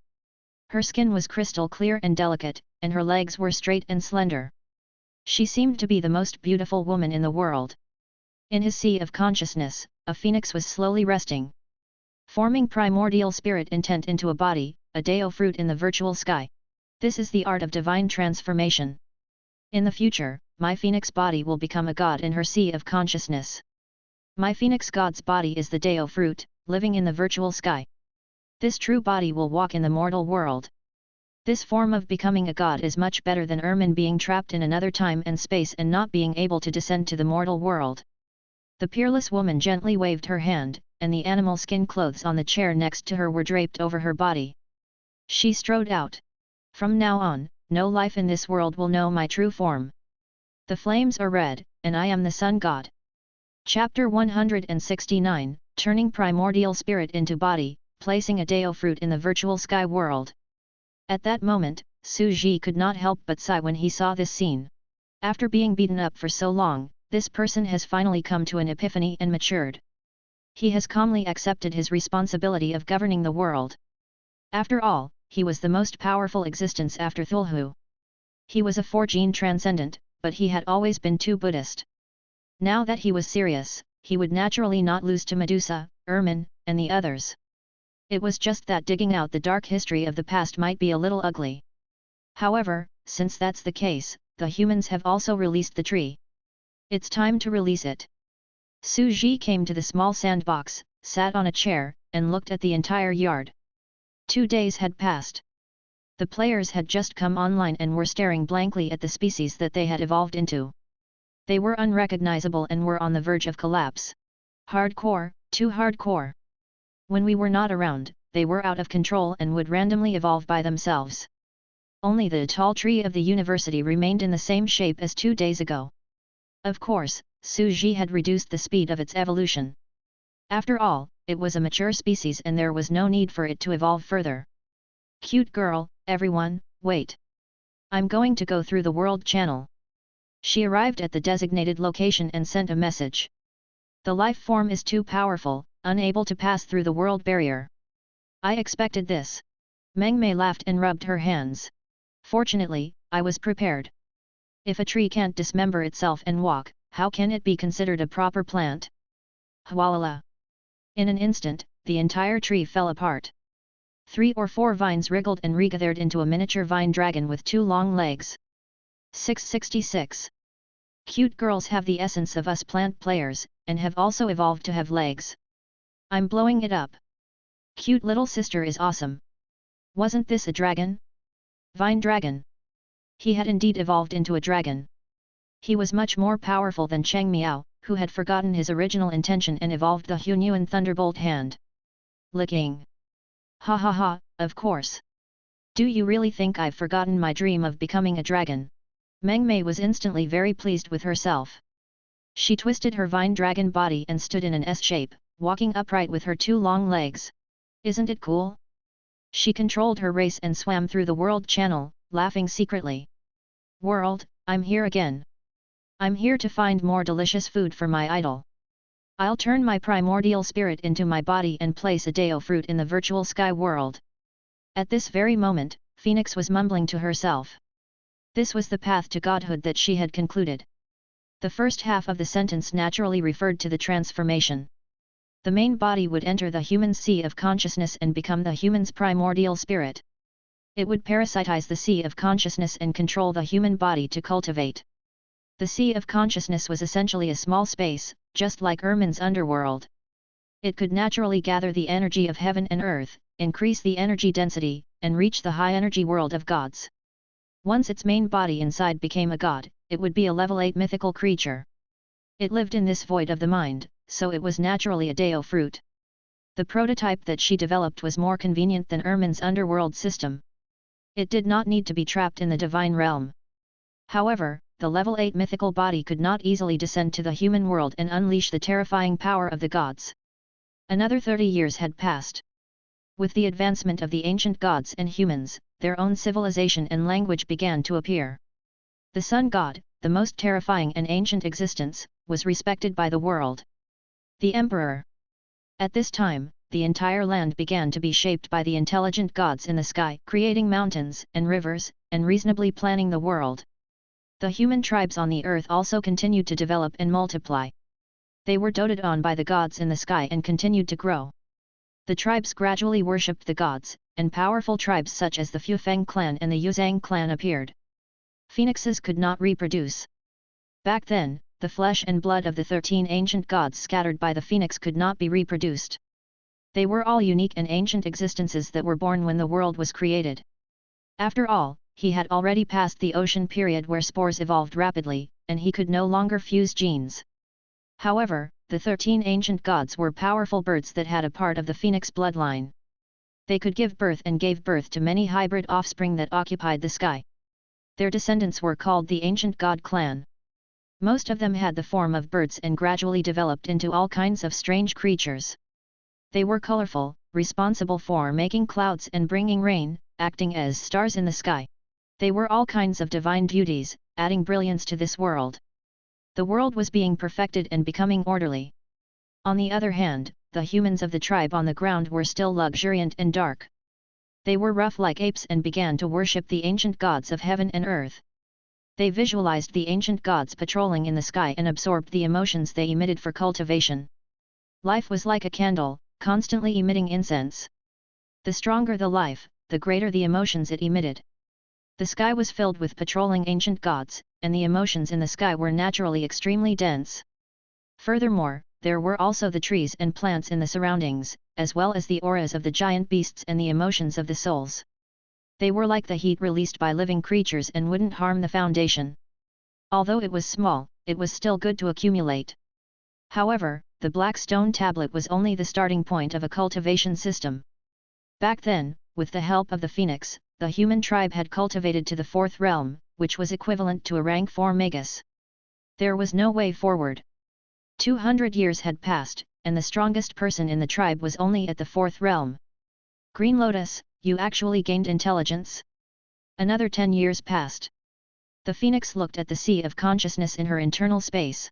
Her skin was crystal clear and delicate, and her legs were straight and slender. She seemed to be the most beautiful woman in the world. In his sea of consciousness, a phoenix was slowly resting. Forming primordial spirit intent into a body, a Deo fruit in the virtual sky. This is the art of divine transformation. In the future, my phoenix body will become a god in her sea of consciousness. My phoenix god's body is the Deo fruit, living in the virtual sky. This true body will walk in the mortal world. This form of becoming a god is much better than ermine being trapped in another time and space and not being able to descend to the mortal world. The peerless woman gently waved her hand, and the animal skin clothes on the chair next to her were draped over her body. She strode out. From now on, no life in this world will know my true form. The flames are red, and I am the sun god. Chapter 169, Turning Primordial Spirit into Body, Placing a Deo Fruit in the Virtual Sky World. At that moment, Su Ji could not help but sigh when he saw this scene. After being beaten up for so long, this person has finally come to an epiphany and matured. He has calmly accepted his responsibility of governing the world. After all, he was the most powerful existence after Thulhu. He was a 4-gene transcendent, but he had always been too Buddhist. Now that he was serious, he would naturally not lose to Medusa, Ermine, and the others. It was just that digging out the dark history of the past might be a little ugly. However, since that's the case, the humans have also released the tree. It's time to release it. Su Ji came to the small sandbox, sat on a chair, and looked at the entire yard. 2 days had passed. The players had just come online and were staring blankly at the species that they had evolved into. They were unrecognizable and were on the verge of collapse. Hardcore, too hardcore. When we were not around, they were out of control and would randomly evolve by themselves. Only the tall tree of the university remained in the same shape as 2 days ago. Of course, Su Ji had reduced the speed of its evolution. After all, it was a mature species and there was no need for it to evolve further. Cute girl, everyone, wait. I'm going to go through the world channel. She arrived at the designated location and sent a message. The life form is too powerful, unable to pass through the world barrier. I expected this. Meng Mei laughed and rubbed her hands. Fortunately, I was prepared. If a tree can't dismember itself and walk, how can it be considered a proper plant? Hwalala! In an instant, the entire tree fell apart. 3 or 4 vines wriggled and regathered into a miniature vine dragon with 2 long legs. 666. Cute girls have the essence of us plant players, and have also evolved to have legs. I'm blowing it up. Cute little sister is awesome. Wasn't this a dragon? Vine dragon. He had indeed evolved into a dragon. He was much more powerful than Cheng Miao, who had forgotten his original intention and evolved the Hunyuan Thunderbolt hand. Licking. Ha ha ha, of course. Do you really think I've forgotten my dream of becoming a dragon? Meng Mei was instantly very pleased with herself. She twisted her vine dragon body and stood in an S shape, walking upright with her two long legs. Isn't it cool? She controlled her race and swam through the world channel, laughing secretly. World, I'm here again. I'm here to find more delicious food for my idol. I'll turn my primordial spirit into my body and place a Dao fruit in the virtual sky world. At this very moment, Phoenix was mumbling to herself. This was the path to godhood that she had concluded. The first half of the sentence naturally referred to the transformation. The main body would enter the human sea of consciousness and become the human's primordial spirit. It would parasitize the sea of consciousness and control the human body to cultivate. The sea of consciousness was essentially a small space, just like Ermin's underworld. It could naturally gather the energy of heaven and earth, increase the energy density, and reach the high energy world of gods. Once its main body inside became a god, it would be a level 8 mythical creature. It lived in this void of the mind, so it was naturally a Dao fruit. The prototype that she developed was more convenient than Ermin's underworld system. It did not need to be trapped in the divine realm. However, the level 8 mythical body could not easily descend to the human world and unleash the terrifying power of the gods. Another 30 years had passed. With the advancement of the ancient gods and humans, their own civilization and language began to appear. The sun god, the most terrifying and ancient existence, was respected by the world. The emperor. At this time, the entire land began to be shaped by the intelligent gods in the sky, creating mountains and rivers, and reasonably planning the world. The human tribes on the earth also continued to develop and multiply. They were doted on by the gods in the sky and continued to grow. The tribes gradually worshipped the gods, and powerful tribes such as the Fufeng clan and the Yuzhang clan appeared. Phoenixes could not reproduce. Back then, the flesh and blood of the 13 ancient gods scattered by the phoenix could not be reproduced. They were all unique and ancient existences that were born when the world was created. After all, he had already passed the ocean period where spores evolved rapidly, and he could no longer fuse genes. However, the 13 ancient gods were powerful birds that had a part of the phoenix bloodline. They could give birth and gave birth to many hybrid offspring that occupied the sky. Their descendants were called the Ancient God Clan. Most of them had the form of birds and gradually developed into all kinds of strange creatures. They were colorful, responsible for making clouds and bringing rain, acting as stars in the sky. They were all kinds of divine beauties, adding brilliance to this world. The world was being perfected and becoming orderly. On the other hand, the humans of the tribe on the ground were still luxuriant and dark. They were rough like apes and began to worship the ancient gods of heaven and earth. They visualized the ancient gods patrolling in the sky and absorbed the emotions they emitted for cultivation. Life was like a candle, constantly emitting incense. The stronger the life, the greater the emotions it emitted. The sky was filled with patrolling ancient gods, and the emotions in the sky were naturally extremely dense. Furthermore, there were also the trees and plants in the surroundings, as well as the auras of the giant beasts and the emotions of the souls. They were like the heat released by living creatures and wouldn't harm the foundation. Although it was small, it was still good to accumulate. However, the black stone tablet was only the starting point of a cultivation system. Back then, with the help of the phoenix, the human tribe had cultivated to the 4th realm, which was equivalent to a rank 4 magus. There was no way forward. 200 years had passed, and the strongest person in the tribe was only at the 4th realm. Green Lotus, you actually gained intelligence? Another 10 years passed. The phoenix looked at the sea of consciousness in her internal space.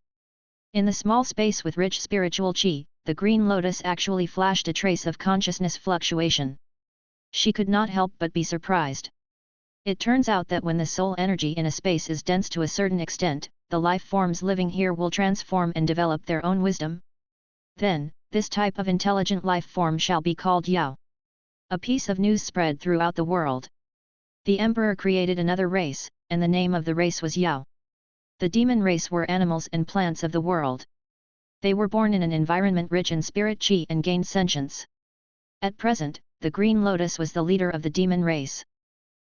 In the small space with rich spiritual chi, the Green Lotus actually flashed a trace of consciousness fluctuation. She could not help but be surprised. It turns out that when the soul energy in a space is dense to a certain extent, the life forms living here will transform and develop their own wisdom. Then, this type of intelligent life form shall be called Yao. A piece of news spread throughout the world. The emperor created another race, and the name of the race was Yao. The demon race were animals and plants of the world. They were born in an environment rich in spirit chi and gained sentience. At present, the Green Lotus was the leader of the demon race.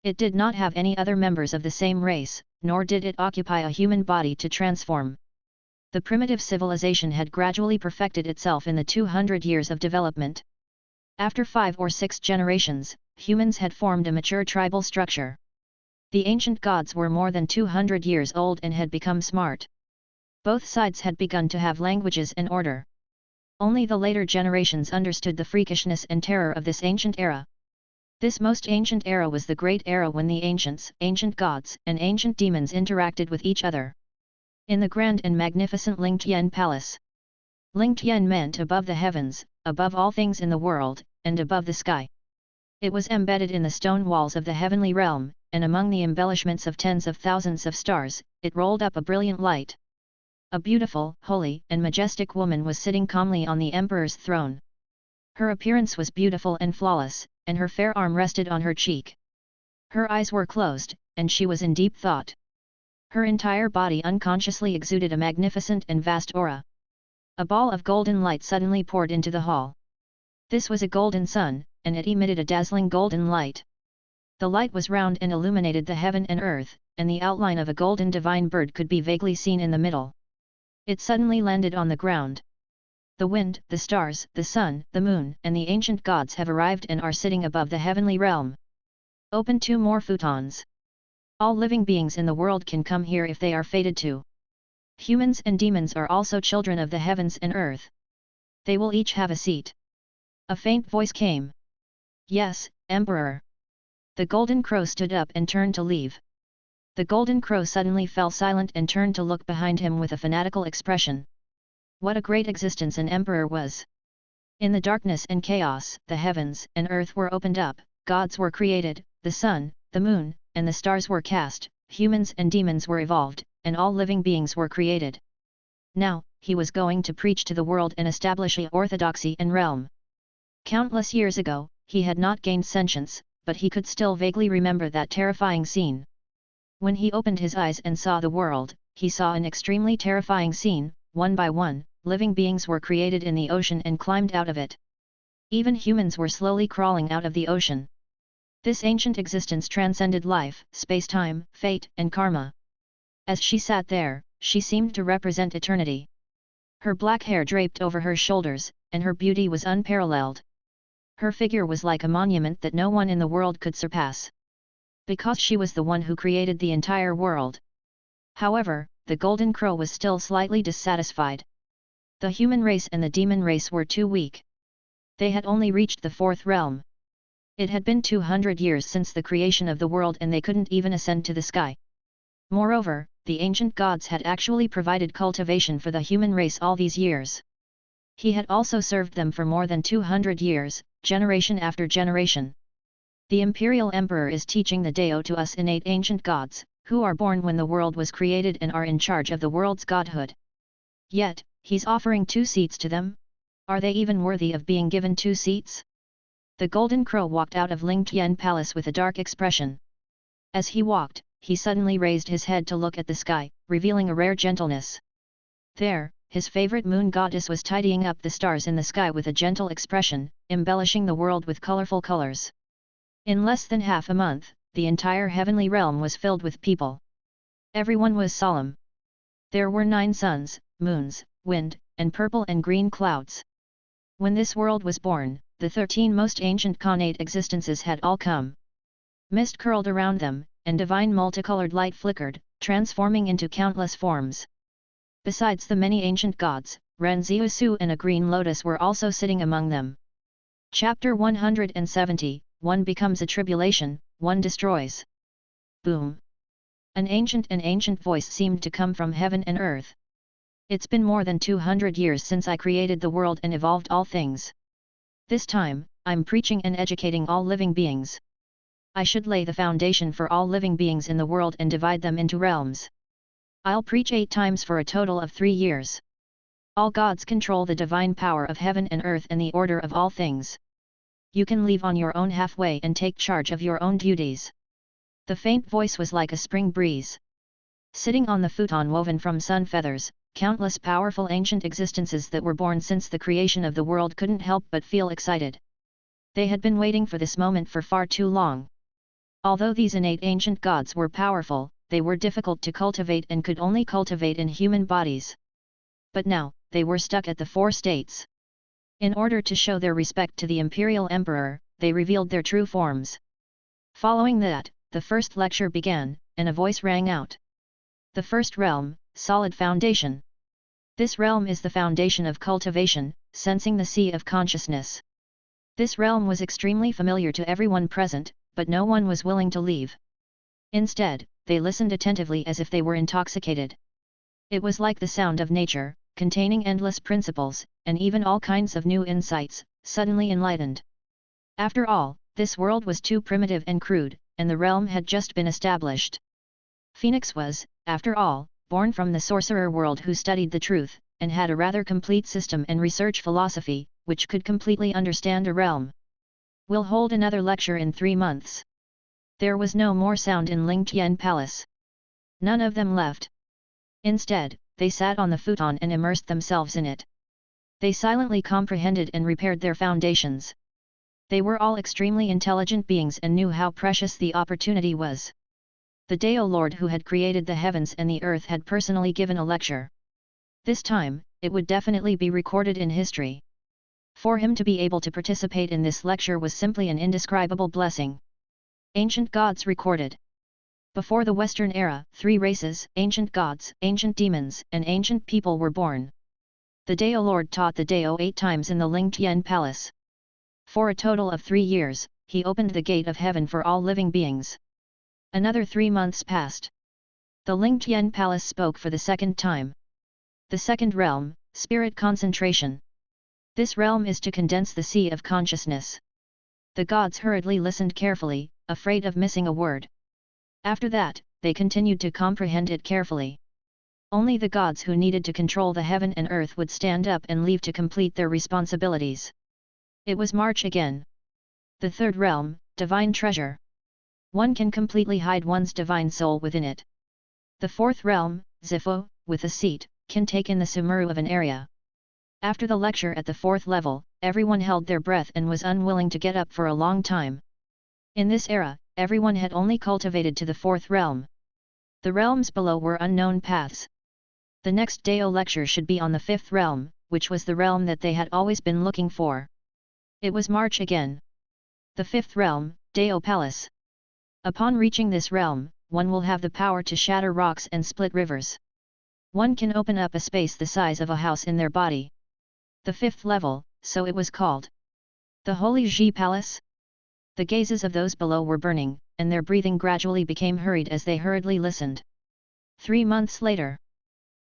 It did not have any other members of the same race, nor did it occupy a human body to transform. The primitive civilization had gradually perfected itself in the 200 years of development. After 5 or 6 generations, humans had formed a mature tribal structure. The ancient gods were more than 200 years old and had become smart. Both sides had begun to have languages and order. Only the later generations understood the freakishness and terror of this ancient era. This most ancient era was the great era when the ancients, ancient gods, and ancient demons interacted with each other. In the grand and magnificent Lingtian Palace. Lingtian meant above the heavens, above all things in the world, and above the sky. It was embedded in the stone walls of the heavenly realm, and among the embellishments of tens of thousands of stars, it rolled up a brilliant light. A beautiful, holy, and majestic woman was sitting calmly on the emperor's throne. Her appearance was beautiful and flawless, and her fair arm rested on her cheek. Her eyes were closed, and she was in deep thought. Her entire body unconsciously exuded a magnificent and vast aura. A ball of golden light suddenly poured into the hall. This was a golden sun, and it emitted a dazzling golden light. The light was round and illuminated the heaven and earth, and the outline of a golden divine bird could be vaguely seen in the middle. It suddenly landed on the ground. The wind, the stars, the sun, the moon, and the ancient gods have arrived and are sitting above the heavenly realm. Open 2 more futons. All living beings in the world can come here if they are fated to. Humans and demons are also children of the heavens and earth. They will each have a seat. A faint voice came. Yes, Emperor. The golden crow stood up and turned to leave. The golden crow suddenly fell silent and turned to look behind him with a fanatical expression. What a great existence an emperor was! In the darkness and chaos, the heavens and earth were opened up, gods were created, the sun, the moon, and the stars were cast, humans and demons were evolved, and all living beings were created. Now, he was going to preach to the world and establish a orthodoxy and realm. Countless years ago, he had not gained sentience, but he could still vaguely remember that terrifying scene. When he opened his eyes and saw the world, he saw an extremely terrifying scene. One by one, living beings were created in the ocean and climbed out of it. Even humans were slowly crawling out of the ocean. This ancient existence transcended life, space-time, fate, and karma. As she sat there, she seemed to represent eternity. Her black hair draped over her shoulders, and her beauty was unparalleled. Her figure was like a monument that no one in the world could surpass. Because she was the one who created the entire world. However, the golden crow was still slightly dissatisfied. The human race and the demon race were too weak. They had only reached the 4th realm. It had been 200 years since the creation of the world and they couldn't even ascend to the sky. Moreover, the ancient gods had actually provided cultivation for the human race all these years. He had also served them for more than 200 years, generation after generation. The imperial emperor is teaching the Dao to us innate ancient gods, who are born when the world was created and are in charge of the world's godhood. Yet, he's offering 2 seats to them? Are they even worthy of being given 2 seats? The golden crow walked out of Lingtian Palace with a dark expression. As he walked, he suddenly raised his head to look at the sky, revealing a rare gentleness. There, his favorite moon goddess was tidying up the stars in the sky with a gentle expression, embellishing the world with colorful colors. In less than half a month, the entire heavenly realm was filled with people. Everyone was solemn. There were 9 suns, moons, wind, and purple and green clouds. When this world was born, the 13 most ancient connate existences had all come. Mist curled around them, and divine multicolored light flickered, transforming into countless forms. Besides the many ancient gods, Renziusu and a green lotus were also sitting among them. Chapter 170, One becomes a tribulation, one destroys. Boom! An ancient voice seemed to come from heaven and earth. It's been more than 200 years since I created the world and evolved all things. This time, I'm preaching and educating all living beings. I should lay the foundation for all living beings in the world and divide them into realms. I'll preach 8 times for a total of 3 years. All gods control the divine power of heaven and earth and the order of all things. You can leave on your own halfway and take charge of your own duties. The faint voice was like a spring breeze. Sitting on the futon woven from sun feathers, countless powerful ancient existences that were born since the creation of the world couldn't help but feel excited. They had been waiting for this moment for far too long. Although these innate ancient gods were powerful, they were difficult to cultivate and could only cultivate in human bodies. But now, they were stuck at the 4 states. In order to show their respect to the imperial emperor, they revealed their true forms. Following that, the first lecture began, and a voice rang out. The first realm, solid foundation. This realm is the foundation of cultivation, sensing the sea of consciousness. This realm was extremely familiar to everyone present, but no one was willing to leave. Instead, they listened attentively as if they were intoxicated. It was like the sound of nature, containing endless principles, and even all kinds of new insights, suddenly enlightened. After all, this world was too primitive and crude, and the realm had just been established. Phoenix was, after all, born from the sorcerer world who studied the truth, and had a rather complete system and research philosophy, which could completely understand a realm. We'll hold another lecture in 3 months. There was no more sound in Ling Tian Palace. None of them left. Instead, they sat on the futon and immersed themselves in it. They silently comprehended and repaired their foundations. They were all extremely intelligent beings and knew how precious the opportunity was. The Dao Lord who had created the heavens and the earth had personally given a lecture. This time, it would definitely be recorded in history. For him to be able to participate in this lecture was simply an indescribable blessing. Ancient Gods recorded. Before the Western era, 3 races, ancient gods, ancient demons, and ancient people were born. The Dao Lord taught the Dao 8 times in the Ling Tian Palace. For a total of 3 years, he opened the gate of heaven for all living beings. Another 3 months passed. The Ling Tian Palace spoke for the second time. The second realm, spirit concentration. This realm is to condense the sea of consciousness. The gods hurriedly listened carefully, afraid of missing a word. After that, they continued to comprehend it carefully. Only the gods who needed to control the heaven and earth would stand up and leave to complete their responsibilities. It was March again. The third realm, divine treasure. One can completely hide one's divine soul within it. The fourth realm, Zifo, with a seat, can take in the sumeru of an area. After the lecture at the 4th level, everyone held their breath and was unwilling to get up for a long time. In this era, everyone had only cultivated to the 4th realm. The realms below were unknown paths. The next Dao lecture should be on the 5th realm, which was the realm that they had always been looking for. It was March again. The 5th realm, Dao Palace. Upon reaching this realm, one will have the power to shatter rocks and split rivers. One can open up a space the size of a house in their body. The 5th level, so it was called. The Holy Ji Palace? The gazes of those below were burning, and their breathing gradually became hurried as they hurriedly listened. 3 months later.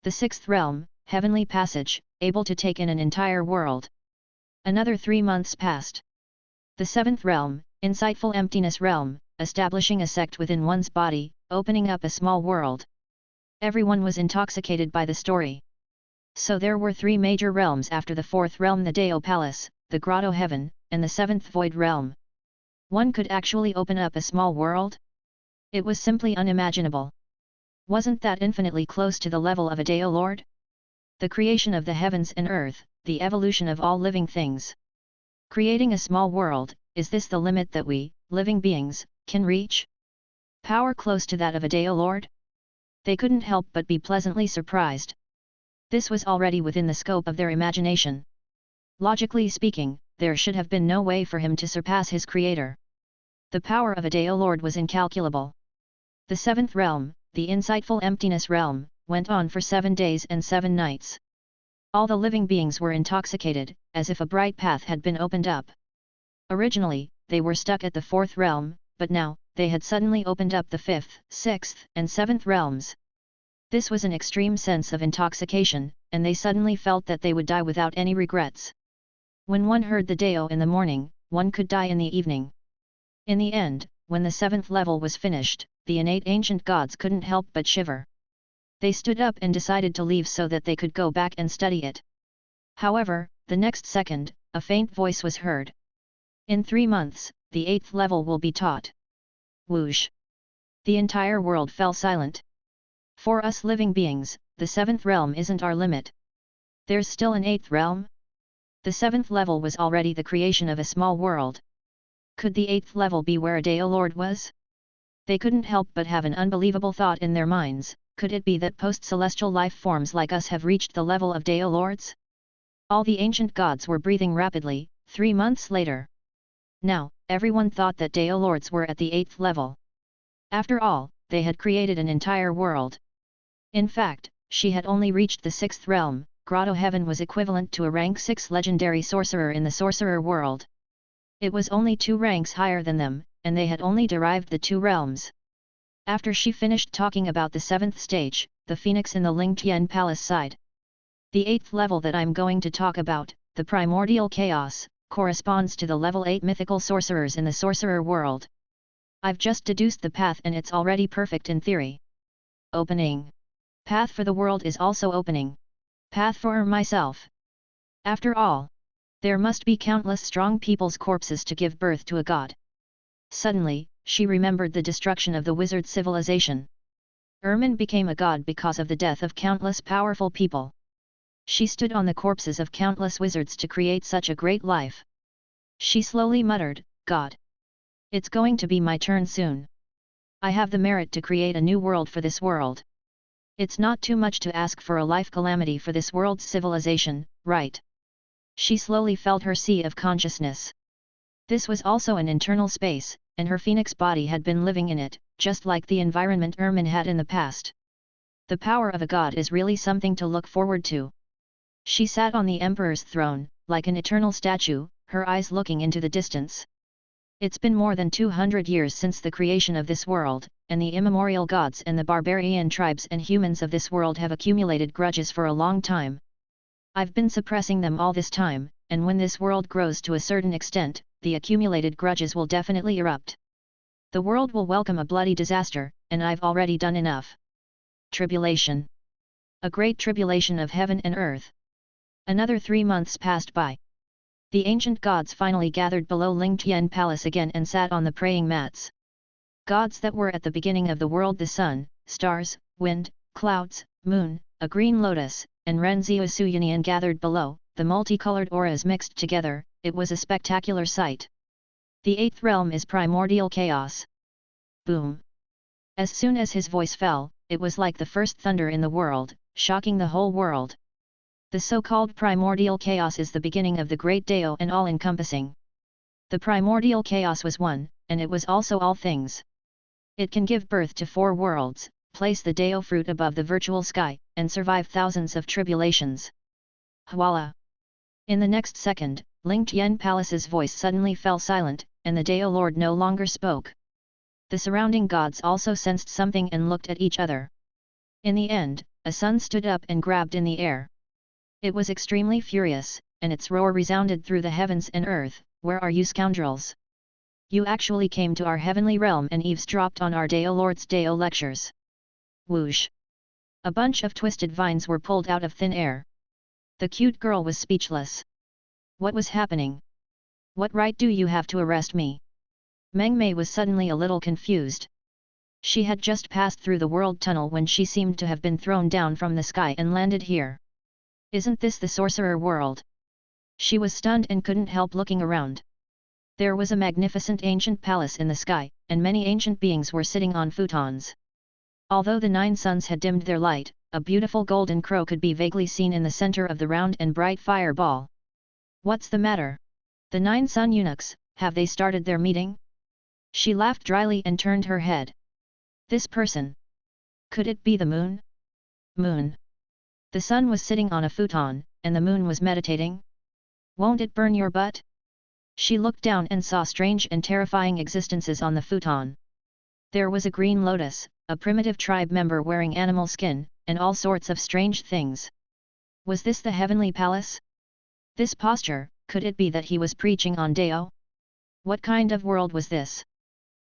The 6th realm, Heavenly Passage, able to take in an entire world. Another 3 months passed. The 7th realm, Insightful Emptiness Realm, establishing a sect within one's body, opening up a small world. Everyone was intoxicated by the story. So there were 3 major realms after the 4th realm, the Dao Palace, the Grotto Heaven, and the 7th Void Realm. One could actually open up a small world? It was simply unimaginable. Wasn't that infinitely close to the level of a Dao Lord? The creation of the heavens and earth, the evolution of all living things. Creating a small world, is this the limit that we, living beings, can reach? Power close to that of a Dao Lord? They couldn't help but be pleasantly surprised. This was already within the scope of their imagination. Logically speaking, there should have been no way for him to surpass his creator. The power of a Dao Lord was incalculable. The 7th realm, the Insightful Emptiness Realm, went on for 7 days and 7 nights. All the living beings were intoxicated, as if a bright path had been opened up. Originally, they were stuck at the 4th realm, but now, they had suddenly opened up the 5th, 6th, and 7th realms. This was an extreme sense of intoxication, and they suddenly felt that they would die without any regrets. When one heard the Dao in the morning, one could die in the evening. In the end, when the 7th level was finished, the innate ancient gods couldn't help but shiver. They stood up and decided to leave so that they could go back and study it. However, the next second, a faint voice was heard. In 3 months, the 8th level will be taught. Whoosh! The entire world fell silent. For us living beings, the 7th realm isn't our limit. There's still an 8th realm? The 7th level was already the creation of a small world. Could the 8th level be where a Deo Lord was? They couldn't help but have an unbelievable thought in their minds. Could it be that post-celestial life forms like us have reached the level of Deo Lords? All the ancient gods were breathing rapidly. 3 months later. Now, everyone thought that Deo Lords were at the 8th level. After all, they had created an entire world. In fact, she had only reached the 6th realm. Grotto Heaven was equivalent to a rank 6 legendary sorcerer in the sorcerer world. It was only 2 ranks higher than them, and they had only derived the 2 realms. After she finished talking about the 7th stage, the phoenix in the Ling Tian Palace sighed. The 8th level that I'm going to talk about, the primordial chaos, corresponds to the level 8 mythical sorcerers in the sorcerer world. I've just deduced the path and it's already perfect in theory. Opening. Path for the world is also opening. Path for myself. After all, there must be countless strong people's corpses to give birth to a god. Suddenly, she remembered the destruction of the wizard civilization. Ermin became a god because of the death of countless powerful people. She stood on the corpses of countless wizards to create such a great life. She slowly muttered, God. It's going to be my turn soon. I have the merit to create a new world for this world. It's not too much to ask for a life calamity for this world's civilization, right? She slowly felt her sea of consciousness. This was also an internal space, and her phoenix body had been living in it, just like the environment Ermin had in the past. The power of a god is really something to look forward to. She sat on the emperor's throne, like an eternal statue, her eyes looking into the distance. It's been more than 200 years since the creation of this world, and the immemorial gods and the barbarian tribes and humans of this world have accumulated grudges for a long time. I've been suppressing them all this time, and when this world grows to a certain extent, the accumulated grudges will definitely erupt. The world will welcome a bloody disaster, and I've already done enough. Tribulation. A great tribulation of heaven and earth. Another 3 months passed by. The ancient gods finally gathered below Ling Tian Palace again and sat on the praying mats. Gods that were at the beginning of the world: the sun, stars, wind, clouds, moon, a green lotus, and Renzi Suyunian gathered below, the multicolored auras mixed together. It was a spectacular sight. The 8th realm is primordial chaos. Boom! As soon as his voice fell, it was like the first thunder in the world, shocking the whole world. The so-called primordial chaos is the beginning of the great Deo and all-encompassing. The primordial chaos was one, and it was also all things. It can give birth to 4 worlds, place the Deo fruit above the virtual sky, and survive thousands of tribulations. Voila! In the next second, Ling Tian Palace's voice suddenly fell silent, and the Deo Lord no longer spoke. The surrounding gods also sensed something and looked at each other. In the end, a sun stood up and grabbed in the air. It was extremely furious, and its roar resounded through the heavens and earth. Where are you scoundrels? You actually came to our heavenly realm and eavesdropped on our Deo Lord's Deo lectures. Whoosh! A bunch of twisted vines were pulled out of thin air. The cute girl was speechless. What was happening? What right do you have to arrest me? Meng Mei was suddenly a little confused. She had just passed through the world tunnel when she seemed to have been thrown down from the sky and landed here. Isn't this the sorcerer world? She was stunned and couldn't help looking around. There was a magnificent ancient palace in the sky, and many ancient beings were sitting on futons. Although the 9 suns had dimmed their light, a beautiful golden crow could be vaguely seen in the center of the round and bright fireball. What's the matter? The 9 sun eunuchs, have they started their meeting? She laughed dryly and turned her head. This person. Could it be the moon? Moon. The sun was sitting on a futon, and the moon was meditating. Won't it burn your butt? She looked down and saw strange and terrifying existences on the futon. There was a green lotus, a primitive tribe member wearing animal skin, and all sorts of strange things. Was this the heavenly palace? This posture, could it be that he was preaching on Deo? What kind of world was this?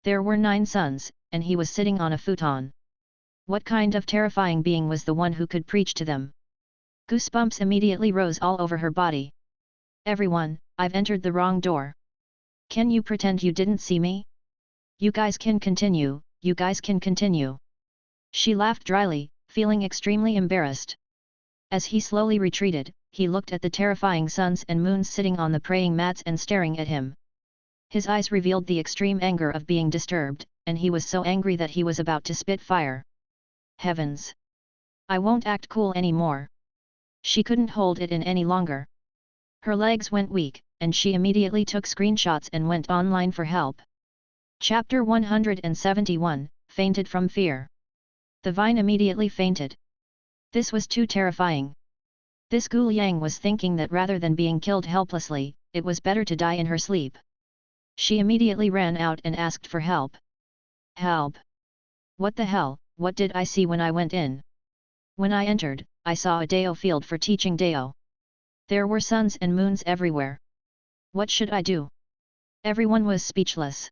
There were 9 suns, and he was sitting on a futon. What kind of terrifying being was the one who could preach to them? Goosebumps immediately rose all over her body. Everyone, I've entered the wrong door. Can you pretend you didn't see me? You guys can continue, you guys can continue. She laughed dryly, feeling extremely embarrassed. As he slowly retreated, he looked at the terrifying suns and moons sitting on the praying mats and staring at him. His eyes revealed the extreme anger of being disturbed, and he was so angry that he was about to spit fire. Heavens! I won't act cool anymore. She couldn't hold it in any longer. Her legs went weak, and she immediately took screenshots and went online for help. Chapter 171, Fainted from Fear. The vine immediately fainted. This was too terrifying. This Gu Yang was thinking that rather than being killed helplessly, it was better to die in her sleep. She immediately ran out and asked for help. Help! What the hell, what did I see when I went in? When I entered, I saw a Dao field for teaching Dao. There were suns and moons everywhere. What should I do? Everyone was speechless.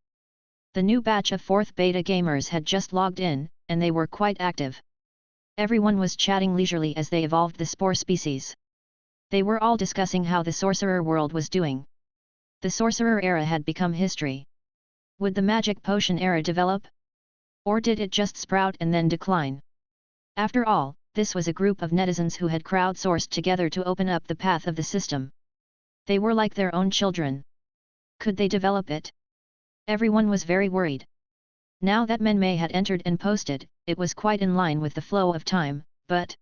The new batch of 4th beta gamers had just logged in, and they were quite active. Everyone was chatting leisurely as they evolved the spore species. They were all discussing how the sorcerer world was doing. The sorcerer era had become history. Would the magic potion era develop? Or did it just sprout and then decline? After all, this was a group of netizens who had crowdsourced together to open up the path of the system. They were like their own children. Could they develop it? Everyone was very worried. Now that Menmei had entered and posted, it was quite in line with the flow of time, but...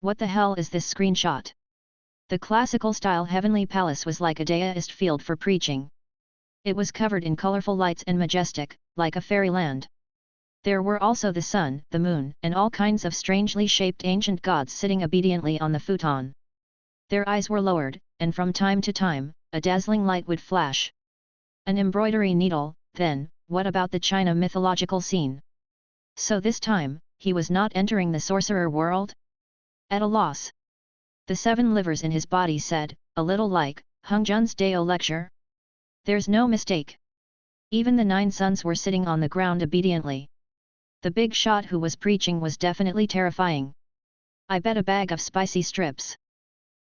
what the hell is this screenshot? The classical-style heavenly palace was like a Daoist field for preaching. It was covered in colorful lights and majestic, like a fairyland. There were also the sun, the moon, and all kinds of strangely shaped ancient gods sitting obediently on the futon. Their eyes were lowered, and from time to time, a dazzling light would flash. An embroidery needle, then, what about the China mythological scene? So this time, he was not entering the sorcerer world? At a loss. The 7 livers in his body said, a little like, Hung Jun's Dao lecture? There's no mistake. Even the 9 sons were sitting on the ground obediently. The big shot who was preaching was definitely terrifying. I bet a bag of spicy strips.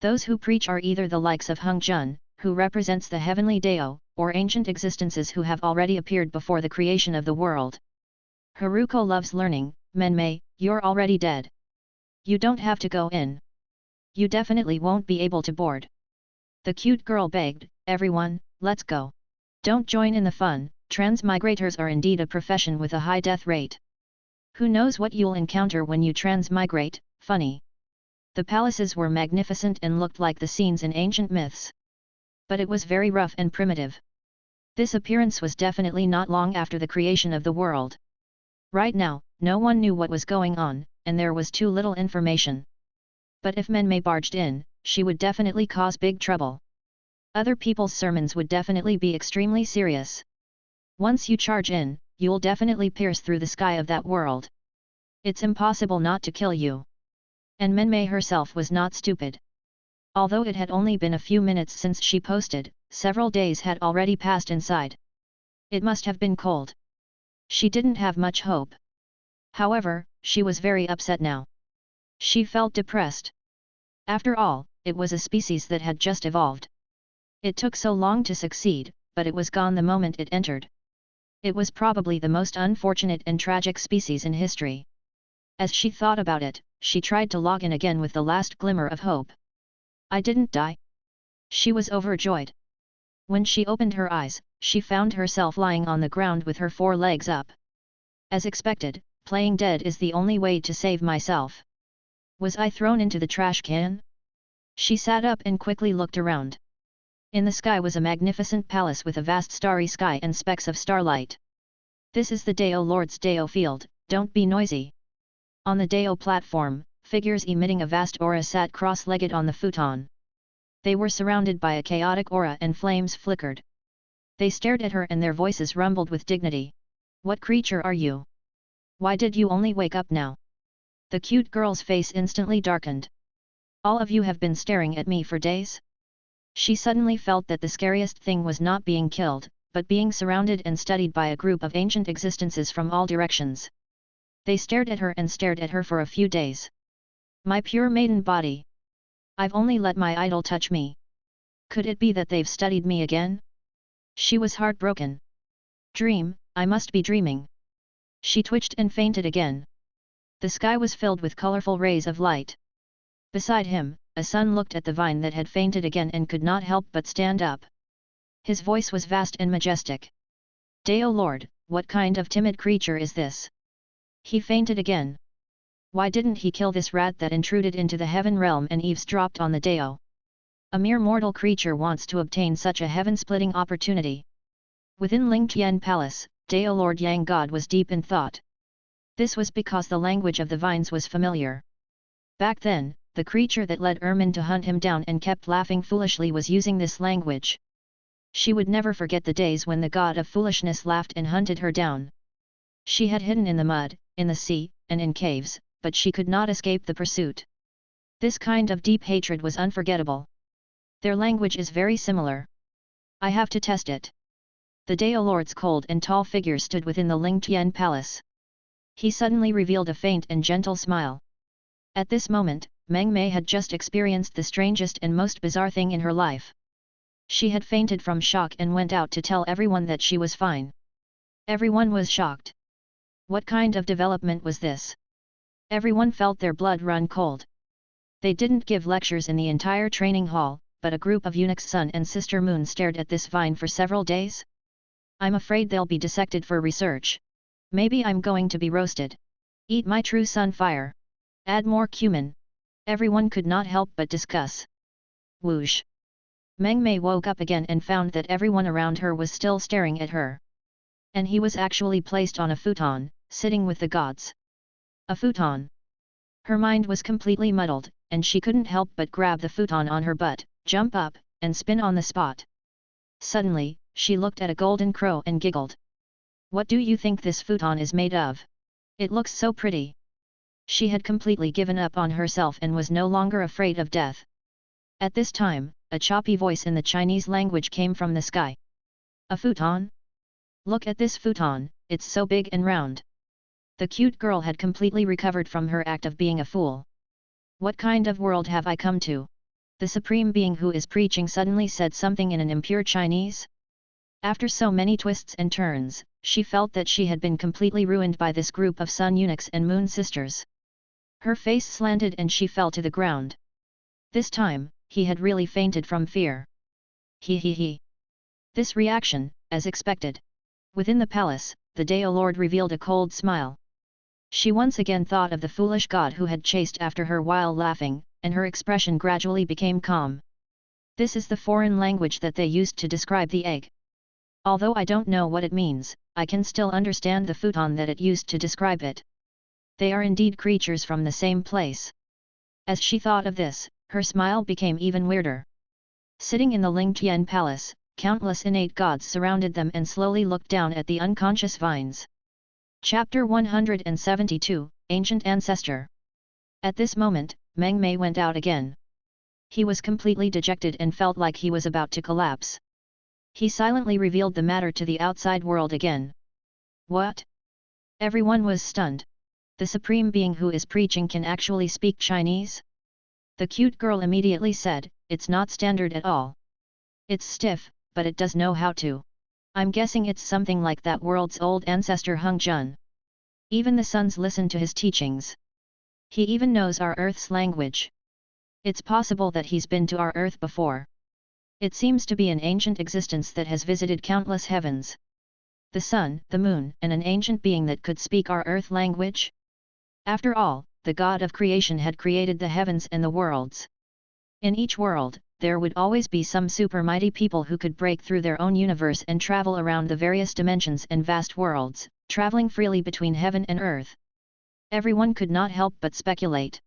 Those who preach are either the likes of Hung Jun, who represents the heavenly Dao, or ancient existences who have already appeared before the creation of the world. Haruko loves learning. Menmei, you're already dead. You don't have to go in. You definitely won't be able to board. The cute girl begged, everyone, let's go. Don't join in the fun, transmigrators are indeed a profession with a high death rate. Who knows what you'll encounter when you transmigrate, funny. The palaces were magnificent and looked like the scenes in ancient myths. But it was very rough and primitive. This appearance was definitely not long after the creation of the world. Right now, no one knew what was going on, and there was too little information. But if Menmei barged in, she would definitely cause big trouble. Other people's sermons would definitely be extremely serious. Once you charge in, you'll definitely pierce through the sky of that world. It's impossible not to kill you. And Menmei herself was not stupid. Although it had only been a few minutes since she posted, several days had already passed inside. It must have been cold. She didn't have much hope. However, she was very upset now. She felt depressed. After all, it was a species that had just evolved. It took so long to succeed, but it was gone the moment it entered. It was probably the most unfortunate and tragic species in history. As she thought about it, she tried to log in again with the last glimmer of hope. I didn't die. She was overjoyed. When she opened her eyes, she found herself lying on the ground with her 4 legs up. As expected, playing dead is the only way to save myself. Was I thrown into the trash can? She sat up and quickly looked around. In the sky was a magnificent palace with a vast starry sky and specks of starlight. This is the Dao Lord's Dao field, don't be noisy. On the Dao platform, figures emitting a vast aura sat cross-legged on the futon. They were surrounded by a chaotic aura and flames flickered. They stared at her and their voices rumbled with dignity. What creature are you? Why did you only wake up now? The cute girl's face instantly darkened. All of you have been staring at me for days? She suddenly felt that the scariest thing was not being killed, but being surrounded and studied by a group of ancient existences from all directions. They stared at her and stared at her for a few days. My pure maiden body. I've only let my idol touch me. Could it be that they've studied me again? She was heartbroken. Dream, I must be dreaming. She twitched and fainted again. The sky was filled with colorful rays of light. Beside him, a son looked at the vine that had fainted again and could not help but stand up. His voice was vast and majestic. Dao Lord, what kind of timid creature is this? He fainted again. Why didn't he kill this rat that intruded into the heaven realm and eavesdropped on the Dao? A mere mortal creature wants to obtain such a heaven-splitting opportunity. Within Ling Tian Palace, Dao Lord Yang God was deep in thought. This was because the language of the vines was familiar. Back then, the creature that led Ermin to hunt him down and kept laughing foolishly was using this language. She would never forget the days when the god of foolishness laughed and hunted her down. She had hidden in the mud, in the sea, and in caves, but she could not escape the pursuit. This kind of deep hatred was unforgettable. Their language is very similar. I have to test it. The Dao Lord's cold and tall figure stood within the Ling Tian Palace. He suddenly revealed a faint and gentle smile. At this moment, Meng Mei had just experienced the strangest and most bizarre thing in her life. She had fainted from shock and went out to tell everyone that she was fine. Everyone was shocked. What kind of development was this? Everyone felt their blood run cold. They didn't give lectures in the entire training hall, but a group of eunuchs Sun and Sister Moon stared at this vine for several days. I'm afraid they'll be dissected for research. Maybe I'm going to be roasted. Eat my true sun fire. Add more cumin. Everyone could not help but discuss. Whoosh. Meng Mei woke up again and found that everyone around her was still staring at her. And he was actually placed on a futon, sitting with the gods. A futon. Her mind was completely muddled, and she couldn't help but grab the futon on her butt, jump up, and spin on the spot. Suddenly, she looked at a golden crow and giggled. What do you think this futon is made of? It looks so pretty. She had completely given up on herself and was no longer afraid of death. At this time, a choppy voice in the Chinese language came from the sky. A futon? Look at this futon, it's so big and round. The cute girl had completely recovered from her act of being a fool. What kind of world have I come to? The supreme being who is preaching suddenly said something in an impure Chinese. After so many twists and turns, she felt that she had been completely ruined by this group of sun eunuchs and moon sisters. Her face slanted and she fell to the ground. This time, he had really fainted from fear. He. This reaction, as expected. Within the palace, the Dao Lord revealed a cold smile. She once again thought of the foolish god who had chased after her while laughing, and her expression gradually became calm. This is the foreign language that they used to describe the egg. Although I don't know what it means, I can still understand the futon that it used to describe it. They are indeed creatures from the same place. As she thought of this, her smile became even weirder. Sitting in the Ling Tian Palace, countless innate gods surrounded them and slowly looked down at the unconscious vines. Chapter 172, Ancient Ancestor. At this moment, Meng Mei went out again. He was completely dejected and felt like he was about to collapse. He silently revealed the matter to the outside world again. What? Everyone was stunned. The supreme being who is preaching can actually speak Chinese? The cute girl immediately said, it's not standard at all. It's stiff, but it does know how to. I'm guessing it's something like that world's old ancestor Hung Jun. Even the suns listen to his teachings. He even knows our Earth's language. It's possible that he's been to our Earth before. It seems to be an ancient existence that has visited countless heavens. The sun, the moon, and an ancient being that could speak our Earth language? After all, the God of creation had created the heavens and the worlds. In each world, there would always be some super mighty people who could break through their own universe and travel around the various dimensions and vast worlds, traveling freely between heaven and earth. Everyone could not help but speculate.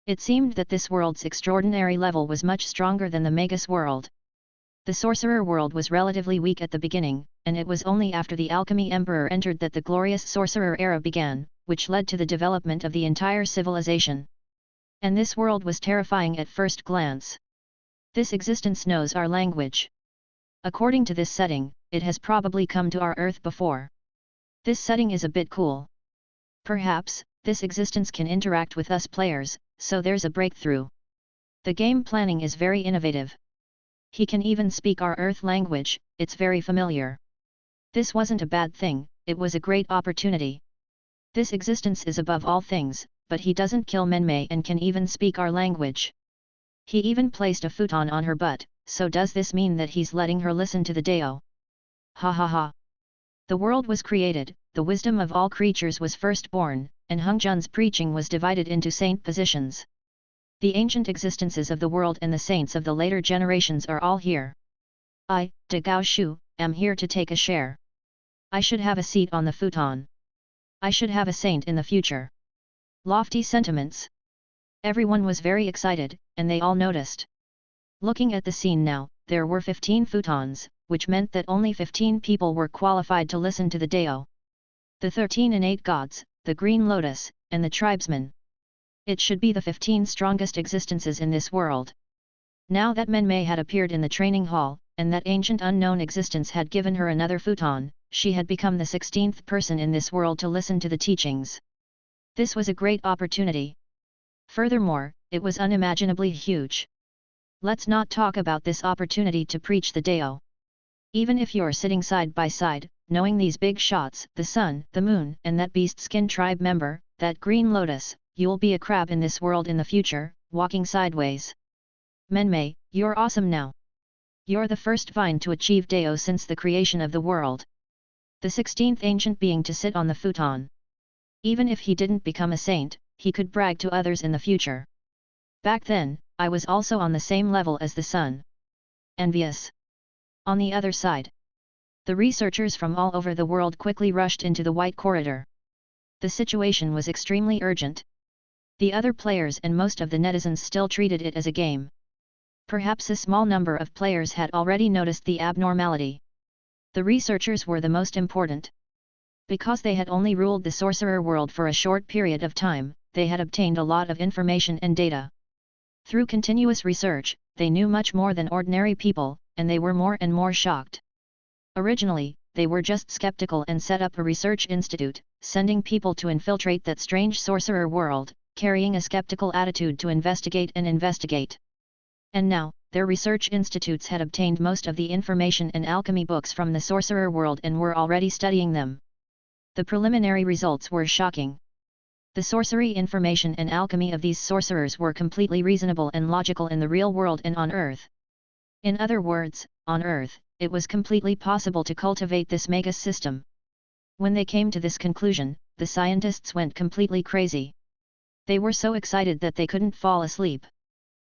It seemed that this world's extraordinary level was much stronger than the Magus world. The sorcerer world was relatively weak at the beginning, and it was only after the alchemy emperor entered that the glorious sorcerer era began, which led to the development of the entire civilization. And this world was terrifying at first glance. This existence knows our language. According to this setting, it has probably come to our Earth before. This setting is a bit cool. Perhaps, this existence can interact with us players, so there's a breakthrough. The game planning is very innovative. He can even speak our Earth language, it's very familiar. This wasn't a bad thing, it was a great opportunity. This existence is above all things, but he doesn't kill Menmei and can even speak our language. He even placed a futon on her butt, so does this mean that he's letting her listen to the Dao? Ha ha ha. The world was created, the wisdom of all creatures was first born, and Hung Jun's preaching was divided into saint positions. The ancient existences of the world and the saints of the later generations are all here. I, De Gao Shu, am here to take a share. I should have a seat on the futon. I should have a saint in the future. Lofty sentiments. Everyone was very excited, and they all noticed. Looking at the scene now, there were 15 futons, which meant that only 15 people were qualified to listen to the Dao. The 13 innate gods, the Green Lotus, and the tribesmen. It should be the 15 strongest existences in this world. Now that Menmei had appeared in the training hall, and that ancient unknown existence had given her another futon, she had become the 16th person in this world to listen to the teachings. This was a great opportunity. Furthermore, it was unimaginably huge. Let's not talk about this opportunity to preach the Dao. Even if you're sitting side by side, knowing these big shots, the sun, the moon, and that beast skin tribe member, that Green Lotus, you'll be a crab in this world in the future, walking sideways. Menmei, you're awesome now. You're the first vine to achieve Dao since the creation of the world. The 16th ancient being to sit on the futon. Even if he didn't become a saint, he could brag to others in the future. Back then, I was also on the same level as the sun. Envious. On the other side, the researchers from all over the world quickly rushed into the White Corridor. The situation was extremely urgent. The other players and most of the netizens still treated it as a game. Perhaps a small number of players had already noticed the abnormality. The researchers were the most important. Because they had only ruled the sorcerer world for a short period of time, they had obtained a lot of information and data. Through continuous research, they knew much more than ordinary people, and they were more and more shocked. Originally, they were just skeptical and set up a research institute, sending people to infiltrate that strange sorcerer world, carrying a skeptical attitude to investigate and investigate. And now, their research institutes had obtained most of the information and alchemy books from the sorcerer world and were already studying them. The preliminary results were shocking. The sorcery information and alchemy of these sorcerers were completely reasonable and logical in the real world and on Earth. In other words, on Earth, it was completely possible to cultivate this mega system. When they came to this conclusion, the scientists went completely crazy. They were so excited that they couldn't fall asleep.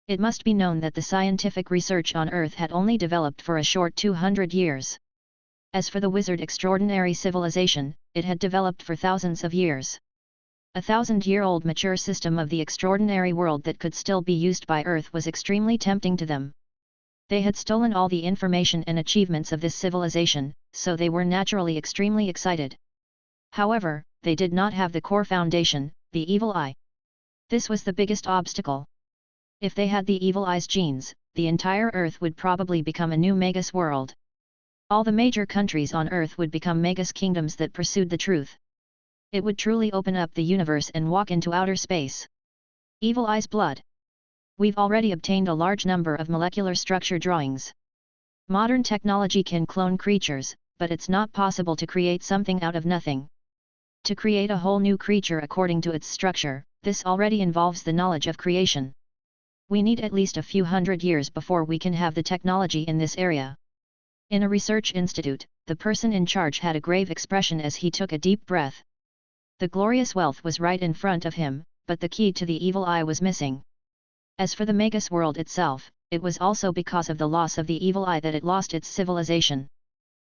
It must be known that the scientific research on Earth had only developed for a short 200 years. As for the wizard extraordinary civilization, it had developed for thousands of years. A 1,000-year-old mature system of the extraordinary world that could still be used by Earth was extremely tempting to them. They had stolen all the information and achievements of this civilization, so they were naturally extremely excited. However, they did not have the core foundation, the evil eye. This was the biggest obstacle. If they had the evil eye's genes, the entire Earth would probably become a new Magus world. All the major countries on Earth would become Magus kingdoms that pursued the truth. It would truly open up the universe and walk into outer space. Evil eye's blood. We've already obtained a large number of molecular structure drawings. Modern technology can clone creatures, but it's not possible to create something out of nothing. To create a whole new creature according to its structure, this already involves the knowledge of creation. We need at least a few hundred years before we can have the technology in this area. In a research institute, the person in charge had a grave expression as he took a deep breath. The glorious wealth was right in front of him, but the key to the evil eye was missing. As for the Magus world itself, it was also because of the loss of the evil eye that it lost its civilization.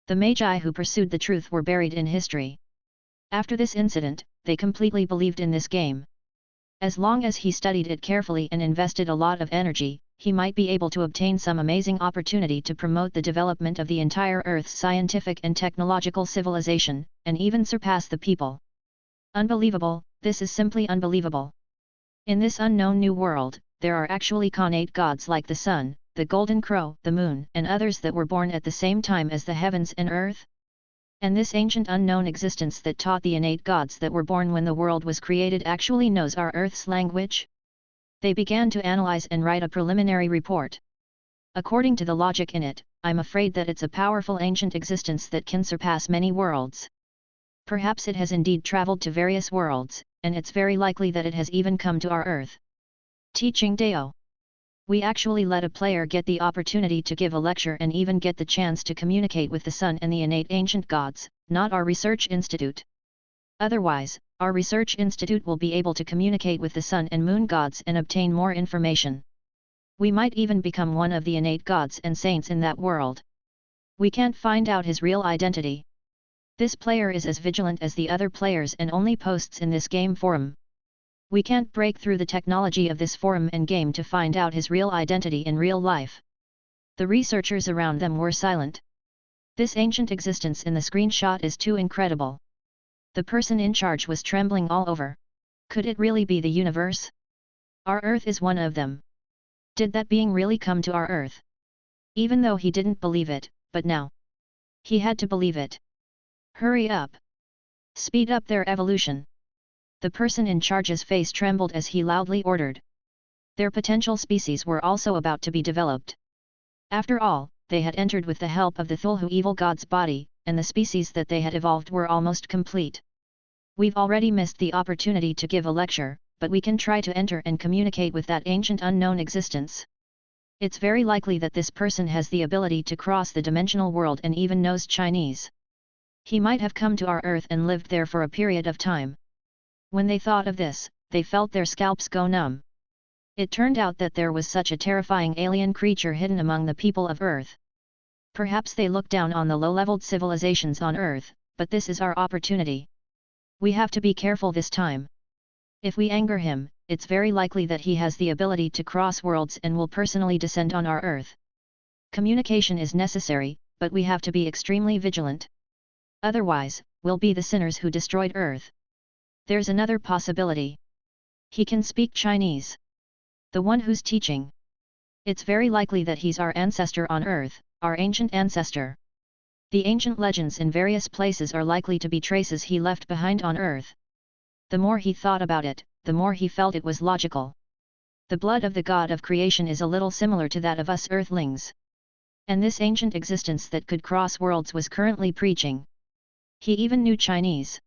The Magi who pursued the truth were buried in history. After this incident, they completely believed in this game. As long as he studied it carefully and invested a lot of energy, he might be able to obtain some amazing opportunity to promote the development of the entire Earth's scientific and technological civilization, and even surpass the people. Unbelievable, this is simply unbelievable. In this unknown new world, there are actually connate gods like the sun, the golden crow, the moon, and others that were born at the same time as the heavens and earth. And this ancient unknown existence that taught the innate gods that were born when the world was created actually knows our Earth's language? They began to analyze and write a preliminary report. According to the logic in it, I'm afraid that it's a powerful ancient existence that can surpass many worlds. Perhaps it has indeed traveled to various worlds, and it's very likely that it has even come to our Earth. Teaching Dao. We actually let a player get the opportunity to give a lecture and even get the chance to communicate with the sun and the innate ancient gods, not our research institute. Otherwise, our research institute will be able to communicate with the sun and moon gods and obtain more information. We might even become one of the innate gods and saints in that world. We can't find out his real identity. This player is as vigilant as the other players and only posts in this game forum. We can't break through the technology of this forum and game to find out his real identity in real life. The researchers around them were silent. This ancient existence in the screenshot is too incredible. The person in charge was trembling all over. Could it really be the universe? Our Earth is one of them. Did that being really come to our Earth? Even though he didn't believe it, but now he had to believe it. Hurry up! Speed up their evolution! The person in charge's face trembled as he loudly ordered. Their potential species were also about to be developed. After all, they had entered with the help of the Thulhu evil god's body, and the species that they had evolved were almost complete. We've already missed the opportunity to give a lecture, but we can try to enter and communicate with that ancient unknown existence. It's very likely that this person has the ability to cross the dimensional world and even knows Chinese. He might have come to our Earth and lived there for a period of time. When they thought of this, they felt their scalps go numb. It turned out that there was such a terrifying alien creature hidden among the people of Earth. Perhaps they look down on the low-leveled civilizations on Earth, but this is our opportunity. We have to be careful this time. If we anger him, it's very likely that he has the ability to cross worlds and will personally descend on our Earth. Communication is necessary, but we have to be extremely vigilant. Otherwise, we'll be the sinners who destroyed Earth. There's another possibility. He can speak Chinese. The one who's teaching. It's very likely that he's our ancestor on Earth, our ancient ancestor. The ancient legends in various places are likely to be traces he left behind on Earth. The more he thought about it, the more he felt it was logical. The blood of the god of creation is a little similar to that of us Earthlings. And this ancient existence that could cross worlds was currently preaching. He even knew Chinese.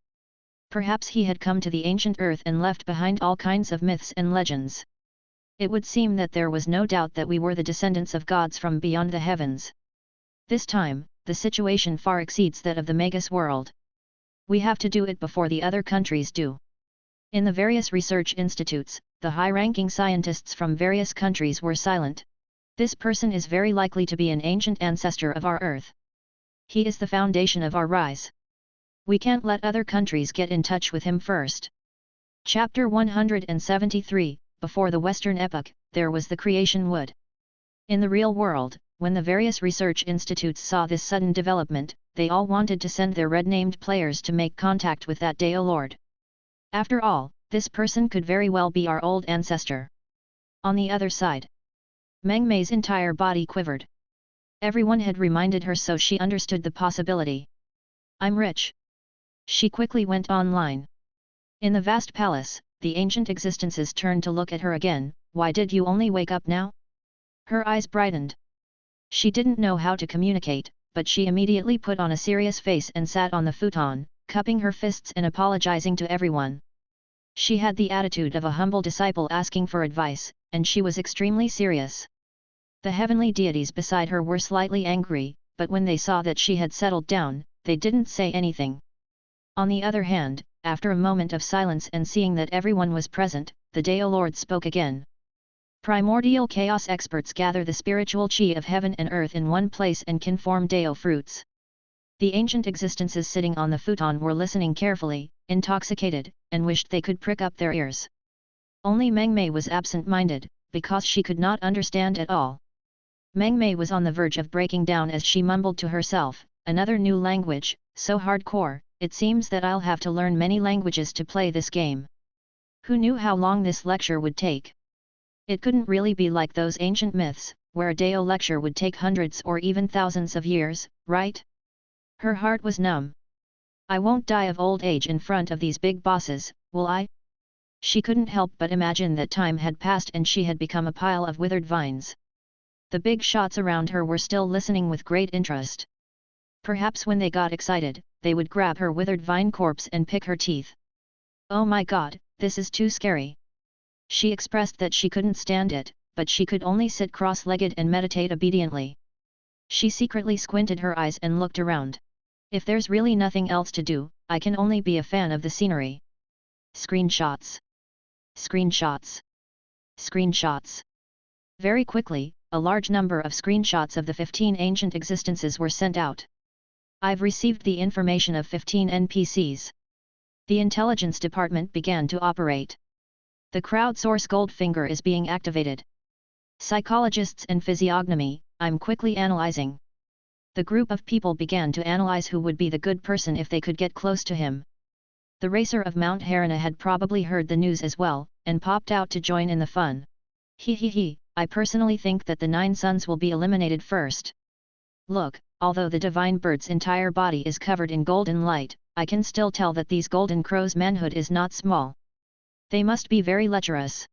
Perhaps he had come to the ancient Earth and left behind all kinds of myths and legends. It would seem that there was no doubt that we were the descendants of gods from beyond the heavens. This time, the situation far exceeds that of the Magus world. We have to do it before the other countries do. In the various research institutes, the high-ranking scientists from various countries were silent. This person is very likely to be an ancient ancestor of our Earth. He is the foundation of our rise. We can't let other countries get in touch with him first. Chapter 173, Before the Western Epoch, there was the creation wood. In the real world, when the various research institutes saw this sudden development, they all wanted to send their red-named players to make contact with that Dao Lord. After all, this person could very well be our old ancestor. On the other side, Meng Mei's entire body quivered. Everyone had reminded her, so she understood the possibility. I'm rich. She quickly went online. In the vast palace, the ancient existences turned to look at her again. Why did you only wake up now? Her eyes brightened. She didn't know how to communicate, but she immediately put on a serious face and sat on the futon, cupping her fists and apologizing to everyone. She had the attitude of a humble disciple asking for advice, and she was extremely serious. The heavenly deities beside her were slightly angry, but when they saw that she had settled down, they didn't say anything. On the other hand, after a moment of silence and seeing that everyone was present, the Dao Lord spoke again. Primordial chaos experts gather the spiritual chi of heaven and earth in one place and can form Dao fruits. The ancient existences sitting on the futon were listening carefully, intoxicated, and wished they could prick up their ears. Only Meng Mei was absent-minded, because she could not understand at all. Meng Mei was on the verge of breaking down as she mumbled to herself, another new language, so hardcore. It seems that I'll have to learn many languages to play this game. Who knew how long this lecture would take? It couldn't really be like those ancient myths, where a Dao lecture would take hundreds or even thousands of years, right? Her heart was numb. I won't die of old age in front of these big bosses, will I? She couldn't help but imagine that time had passed and she had become a pile of withered vines. The big shots around her were still listening with great interest. Perhaps when they got excited, they would grab her withered vine corpse and pick her teeth. Oh my god, this is too scary. She expressed that she couldn't stand it, but she could only sit cross-legged and meditate obediently. She secretly squinted her eyes and looked around. If there's really nothing else to do, I can only be a fan of the scenery. Screenshots. Screenshots. Screenshots. Very quickly, a large number of screenshots of the 15 ancient existences were sent out. I've received the information of 15 NPCs. The intelligence department began to operate. The crowdsource Goldfinger is being activated. Psychologists and physiognomy, I'm quickly analyzing. The group of people began to analyze who would be the good person if they could get close to him. The racer of Mount Harana had probably heard the news as well, and popped out to join in the fun. He, I personally think that the 9 sons will be eliminated first. Look, although the divine bird's entire body is covered in golden light, I can still tell that these golden crows' manhood is not small. They must be very lecherous.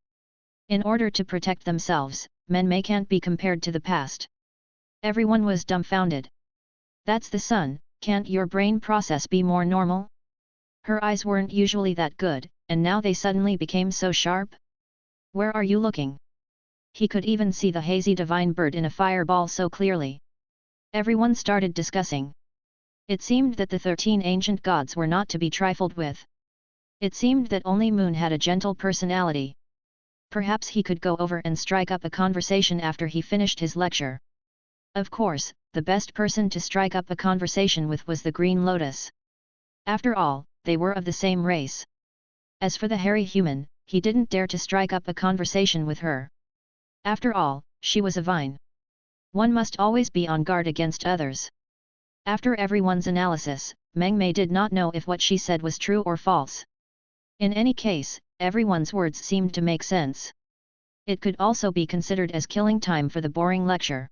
In order to protect themselves, men can't be compared to the past. Everyone was dumbfounded. That's the sun, can't your brain process be more normal? Her eyes weren't usually that good, and now they suddenly became so sharp. Where are you looking? He could even see the hazy divine bird in a fireball so clearly. Everyone started discussing. It seemed that the 13 ancient gods were not to be trifled with. It seemed that only Moon had a gentle personality. Perhaps he could go over and strike up a conversation after he finished his lecture. Of course, the best person to strike up a conversation with was the Green Lotus. After all, they were of the same race. As for the hairy human, he didn't dare to strike up a conversation with her. After all, she was a vine. One must always be on guard against others. After everyone's analysis, Meng Mei did not know if what she said was true or false. In any case, everyone's words seemed to make sense. It could also be considered as killing time for the boring lecture.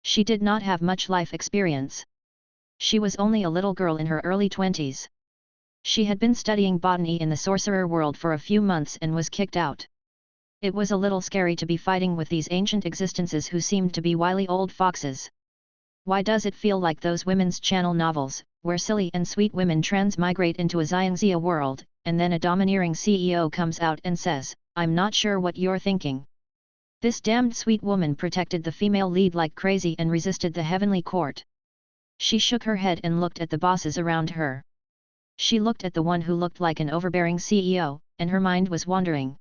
She did not have much life experience. She was only a little girl in her early 20s. She had been studying botany in the sorcerer world for a few months and was kicked out. It was a little scary to be fighting with these ancient existences who seemed to be wily old foxes. Why does it feel like those women's channel novels, where silly and sweet women transmigrate into a Xianxia world, and then a domineering CEO comes out and says, "I'm not sure what you're thinking." This damned sweet woman protected the female lead like crazy and resisted the heavenly court. She shook her head and looked at the bosses around her. She looked at the one who looked like an overbearing CEO, and her mind was wandering.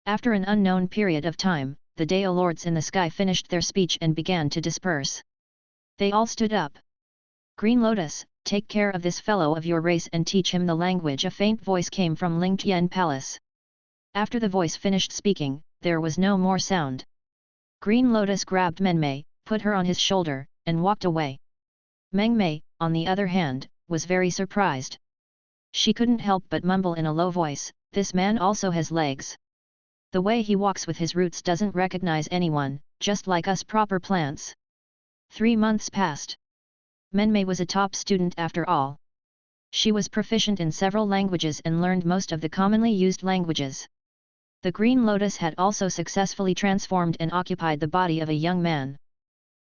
After an unknown period of time, the Dao lords in the sky finished their speech and began to disperse. They all stood up. "Green Lotus, take care of this fellow of your race and teach him the language." A faint voice came from Lingtian Palace. After the voice finished speaking, there was no more sound. Green Lotus grabbed Meng Mei, put her on his shoulder, and walked away. Meng Mei, on the other hand, was very surprised. She couldn't help but mumble in a low voice, "This man also has legs. The way he walks with his roots doesn't recognize anyone, just like us proper plants." 3 months passed. Meng Mei was a top student after all. She was proficient in several languages and learned most of the commonly used languages. The Green Lotus had also successfully transformed and occupied the body of a young man.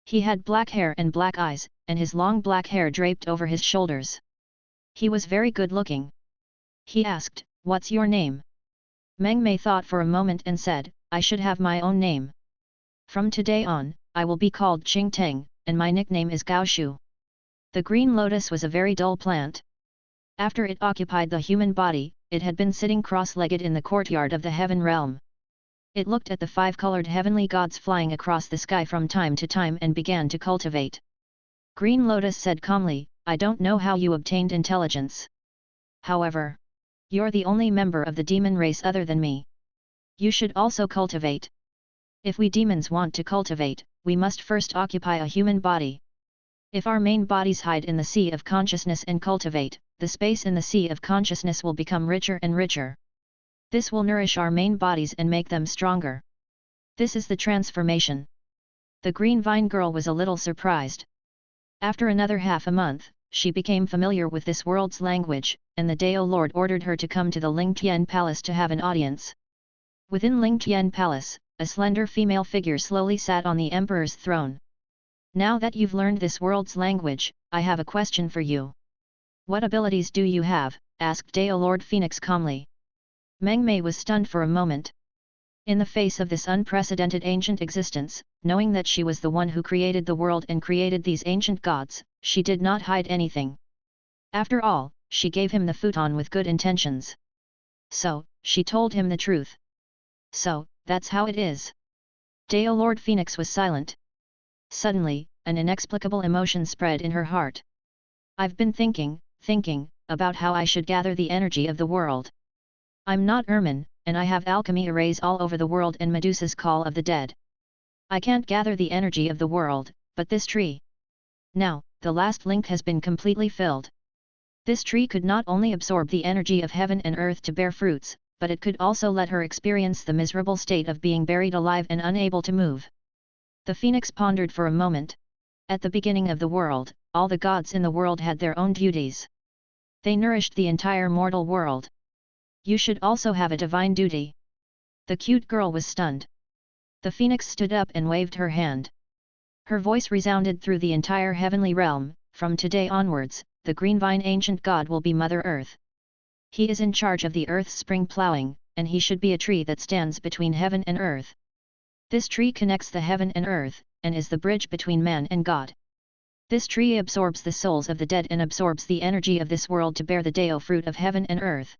He had black hair and black eyes, and his long black hair draped over his shoulders. He was very good looking. He asked, "What's your name?" Meng Mei thought for a moment and said, "I should have my own name. From today on, I will be called Qing Teng, and my nickname is Gao Shu." The Green Lotus was a very dull plant. After it occupied the human body, it had been sitting cross-legged in the courtyard of the heaven realm. It looked at the 5-colored heavenly gods flying across the sky from time to time and began to cultivate. Green Lotus said calmly, "I don't know how you obtained intelligence. However, you're the only member of the demon race other than me. You should also cultivate. If we demons want to cultivate, we must first occupy a human body. If our main bodies hide in the sea of consciousness and cultivate, the space in the sea of consciousness will become richer and richer. This will nourish our main bodies and make them stronger. This is the transformation." The Green Vine Girl was a little surprised. After another half a month, she became familiar with this world's language, and the Dao Lord ordered her to come to the Lingtian Palace to have an audience. Within Lingtian Palace, a slender female figure slowly sat on the Emperor's throne. "Now that you've learned this world's language, I have a question for you." "What abilities do you have?" asked Dao Lord Phoenix calmly. Meng Mei was stunned for a moment. In the face of this unprecedented ancient existence, knowing that she was the one who created the world and created these ancient gods, she did not hide anything. After all, she gave him the futon with good intentions. So, she told him the truth. So, that's how it is. Deo Lord Phoenix was silent. Suddenly, an inexplicable emotion spread in her heart. I've been thinking, about how I should gather the energy of the world. I'm not Ermin, and I have alchemy arrays all over the world and Medusa's call of the dead. I can't gather the energy of the world, but this tree. Now, the last link has been completely filled. This tree could not only absorb the energy of heaven and earth to bear fruits, but it could also let her experience the miserable state of being buried alive and unable to move. The phoenix pondered for a moment. At the beginning of the world, all the gods in the world had their own duties. They nourished the entire mortal world. You should also have a divine duty. The cute girl was stunned. The phoenix stood up and waved her hand. Her voice resounded through the entire heavenly realm. From today onwards, the green vine ancient god will be Mother Earth. He is in charge of the earth's spring plowing, and he should be a tree that stands between heaven and earth. This tree connects the heaven and earth, and is the bridge between man and God. This tree absorbs the souls of the dead and absorbs the energy of this world to bear the Deo fruit of heaven and earth.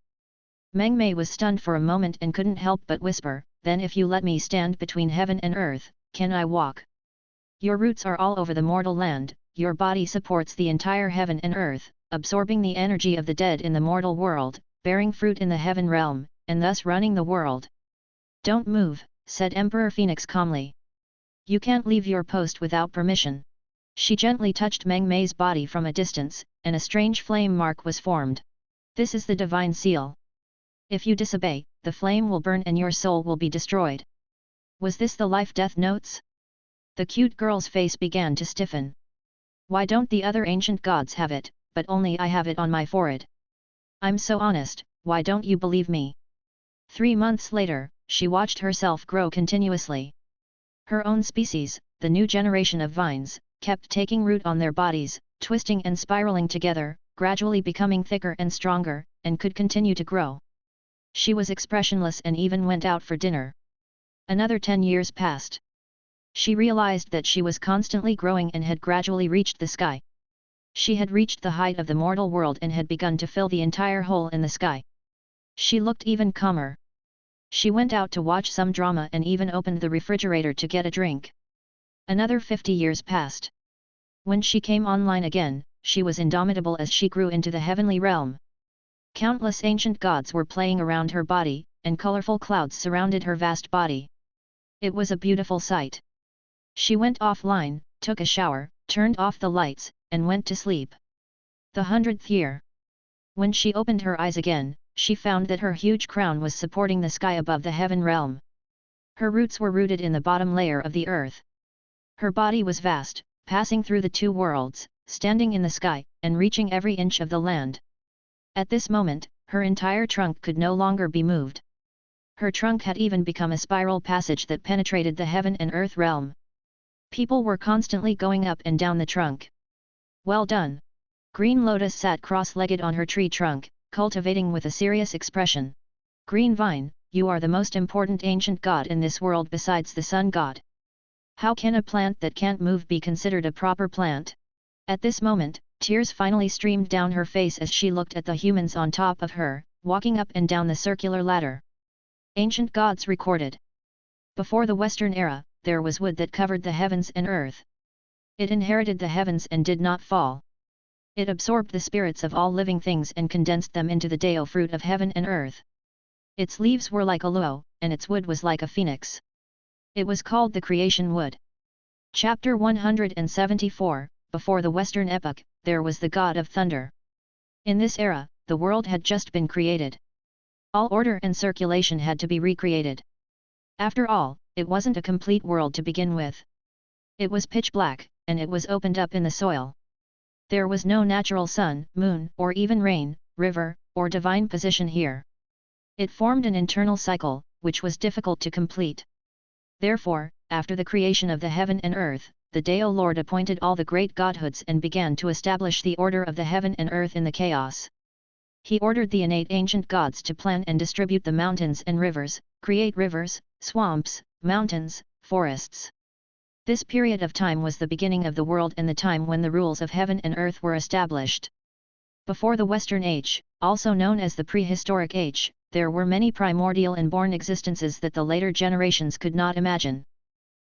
Meng Mei was stunned for a moment and couldn't help but whisper, then if you let me stand between heaven and earth, can I walk? Your roots are all over the mortal land, your body supports the entire heaven and earth, absorbing the energy of the dead in the mortal world, bearing fruit in the heaven realm, and thus running the world. Don't move, said Emperor Phoenix calmly. You can't leave your post without permission. She gently touched Meng Mei's body from a distance, and a strange flame mark was formed. This is the divine seal. If you disobey, the flame will burn and your soul will be destroyed. Was this the life-death notes? The cute girl's face began to stiffen. Why don't the other ancient gods have it, but only I have it on my forehead? I'm so honest, why don't you believe me? 3 months later, she watched herself grow continuously. Her own species, the new generation of vines, kept taking root on their bodies, twisting and spiraling together, gradually becoming thicker and stronger, and could continue to grow. She was expressionless and even went out for dinner. Another 10 years passed. She realized that she was constantly growing and had gradually reached the sky. She had reached the height of the mortal world and had begun to fill the entire hole in the sky. She looked even calmer. She went out to watch some drama and even opened the refrigerator to get a drink. Another 50 years passed. When she came online again, she was indomitable as she grew into the heavenly realm. Countless ancient gods were playing around her body, and colorful clouds surrounded her vast body. It was a beautiful sight. She went offline, took a shower, turned off the lights, and went to sleep. The 100th year. When she opened her eyes again, she found that her huge crown was supporting the sky above the heaven realm. Her roots were rooted in the bottom layer of the earth. Her body was vast, passing through the 2 worlds, standing in the sky, and reaching every inch of the land. At this moment, her entire trunk could no longer be moved. Her trunk had even become a spiral passage that penetrated the heaven and earth realm. People were constantly going up and down the trunk. Well done! Green Lotus sat cross-legged on her tree trunk, cultivating with a serious expression. Green Vine, you are the most important ancient god in this world besides the sun god. How can a plant that can't move be considered a proper plant? At this moment, tears finally streamed down her face as she looked at the humans on top of her, walking up and down the circular ladder. Ancient gods recorded. Before the Western era, there was wood that covered the heavens and earth. It inherited the heavens and did not fall. It absorbed the spirits of all living things and condensed them into the Deo fruit of heaven and earth. Its leaves were like a luo, and its wood was like a phoenix. It was called the creation wood. Chapter 174, Before the Western epoch, there was the god of thunder. In this era, the world had just been created. All order and circulation had to be recreated. After all, it wasn't a complete world to begin with. It was pitch black, and it was opened up in the soil. There was no natural sun, moon, or even rain, river, or divine position here. It formed an internal cycle, which was difficult to complete. Therefore, after the creation of the heaven and earth, the Deo Lord appointed all the great godhoods and began to establish the order of the heaven and earth in the chaos. He ordered the innate ancient gods to plan and distribute the mountains and rivers, create rivers, swamps, mountains, forests. This period of time was the beginning of the world and the time when the rules of heaven and earth were established. Before the Western Age, also known as the prehistoric age, there were many primordial and born existences that the later generations could not imagine.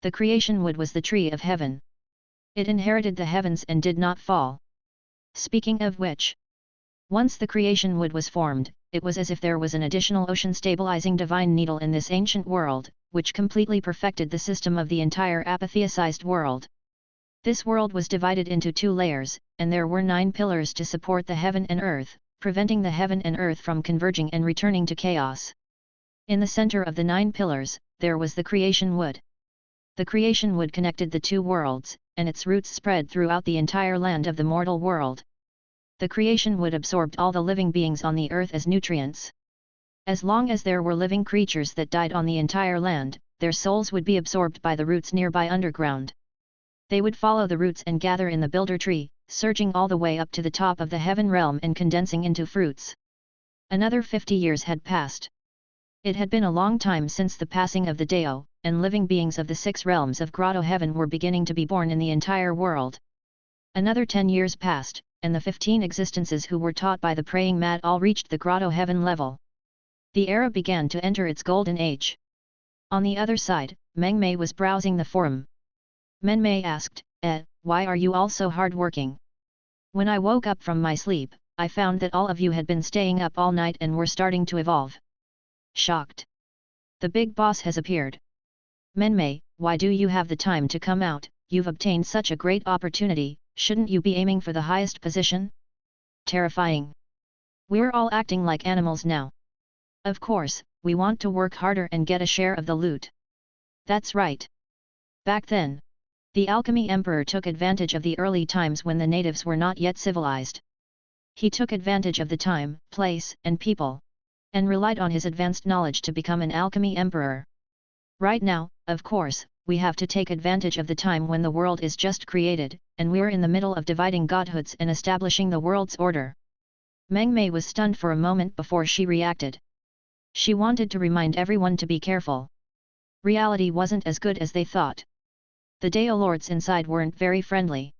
The creation wood was the tree of heaven. It inherited the heavens and did not fall. Speaking of which, once the creation wood was formed, it was as if there was an additional ocean-stabilizing divine needle in this ancient world, which completely perfected the system of the entire apotheosized world. This world was divided into 2 layers, and there were 9 pillars to support the heaven and earth, preventing the heaven and earth from converging and returning to chaos. In the center of the 9 pillars, there was the creation wood. The creation wood connected the 2 worlds, and its roots spread throughout the entire land of the mortal world. The creation wood absorbed all the living beings on the earth as nutrients. As long as there were living creatures that died on the entire land, their souls would be absorbed by the roots nearby underground. They would follow the roots and gather in the builder tree, surging all the way up to the top of the heaven realm and condensing into fruits. Another 50 years had passed. It had been a long time since the passing of the Deo, and living beings of the 6 realms of grotto heaven were beginning to be born in the entire world. Another 10 years passed, and the 15 existences who were taught by the praying mat all reached the grotto heaven level. The era began to enter its golden age. On the other side, Meng Mei was browsing the forum. Meng Mei asked, why are you all so hard-working? When I woke up from my sleep, I found that all of you had been staying up all night and were starting to evolve. Shocked. The big boss has appeared. Meng Mei, why do you have the time to come out? You've obtained such a great opportunity, shouldn't you be aiming for the highest position? Terrifying. We're all acting like animals now. Of course, we want to work harder and get a share of the loot. That's right. Back then, the Alchemy Emperor took advantage of the early times when the natives were not yet civilized. He took advantage of the time, place, and people, and relied on his advanced knowledge to become an Alchemy Emperor. Right now, of course, we have to take advantage of the time when the world is just created, and we're in the middle of dividing godhoods and establishing the world's order. Meng Mei was stunned for a moment before she reacted. She wanted to remind everyone to be careful. Reality wasn't as good as they thought. The Deo Lords inside weren't very friendly.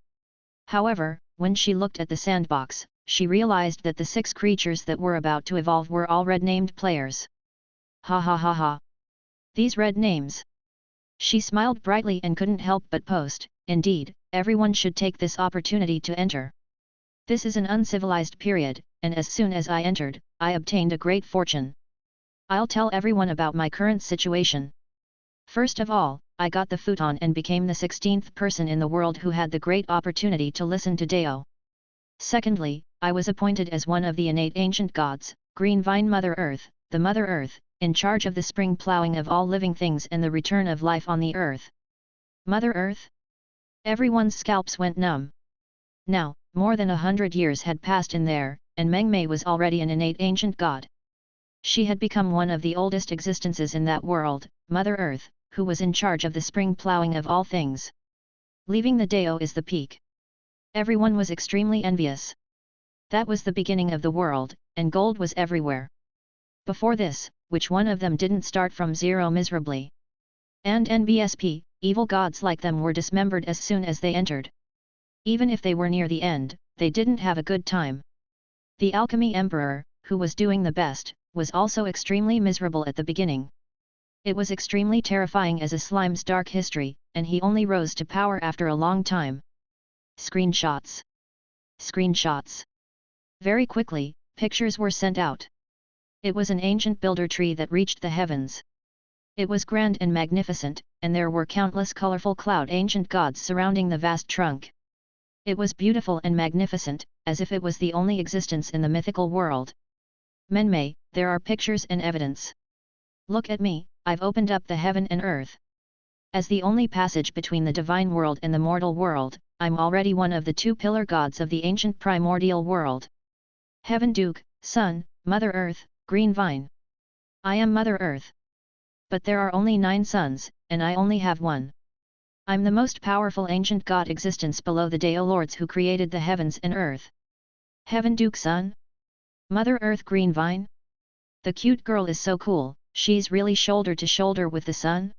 However, when she looked at the sandbox, she realized that the 6 creatures that were about to evolve were all red-named players. Ha ha ha ha. These red names. She smiled brightly and couldn't help but post, indeed, everyone should take this opportunity to enter. This is an uncivilized period, and as soon as I entered, I obtained a great fortune. I'll tell everyone about my current situation. First of all, I got the futon and became the 16th person in the world who had the great opportunity to listen to Deo. Secondly, I was appointed as one of the innate ancient gods, Green Vine Mother Earth, the Mother Earth, in charge of the spring plowing of all living things and the return of life on the earth. Mother Earth? Everyone's scalps went numb. Now, more than 100 years had passed in there, and Meng Mei was already an innate ancient god. She had become one of the oldest existences in that world, Mother Earth, who was in charge of the spring plowing of all things. Leaving the Deo is the peak. Everyone was extremely envious. That was the beginning of the world, and gold was everywhere. Before this, which one of them didn't start from zero miserably? And NBSP, evil gods like them were dismembered as soon as they entered. Even if they were near the end, they didn't have a good time. The Alchemy Emperor, who was doing the best, was also extremely miserable at the beginning. It was extremely terrifying as a slime's dark history, and he only rose to power after a long time. Screenshots. Screenshots. Very quickly, pictures were sent out. It was an ancient builder tree that reached the heavens. It was grand and magnificent, and there were countless colorful cloud ancient gods surrounding the vast trunk. It was beautiful and magnificent, as if it was the only existence in the mythical world. Meng Mei, there are pictures and evidence. Look at me, I've opened up the heaven and earth. As the only passage between the divine world and the mortal world, I'm already one of the 2 pillar gods of the ancient primordial world. Heaven Duke, Sun, Mother Earth, Green Vine. I am Mother Earth. But there are only 9 suns, and I only have one. I'm the most powerful ancient god existence below the Deo Lords who created the heavens and earth. Heaven Duke Sun? Mother Earth Green Vine? The cute girl is so cool, she's really shoulder to shoulder with the sun?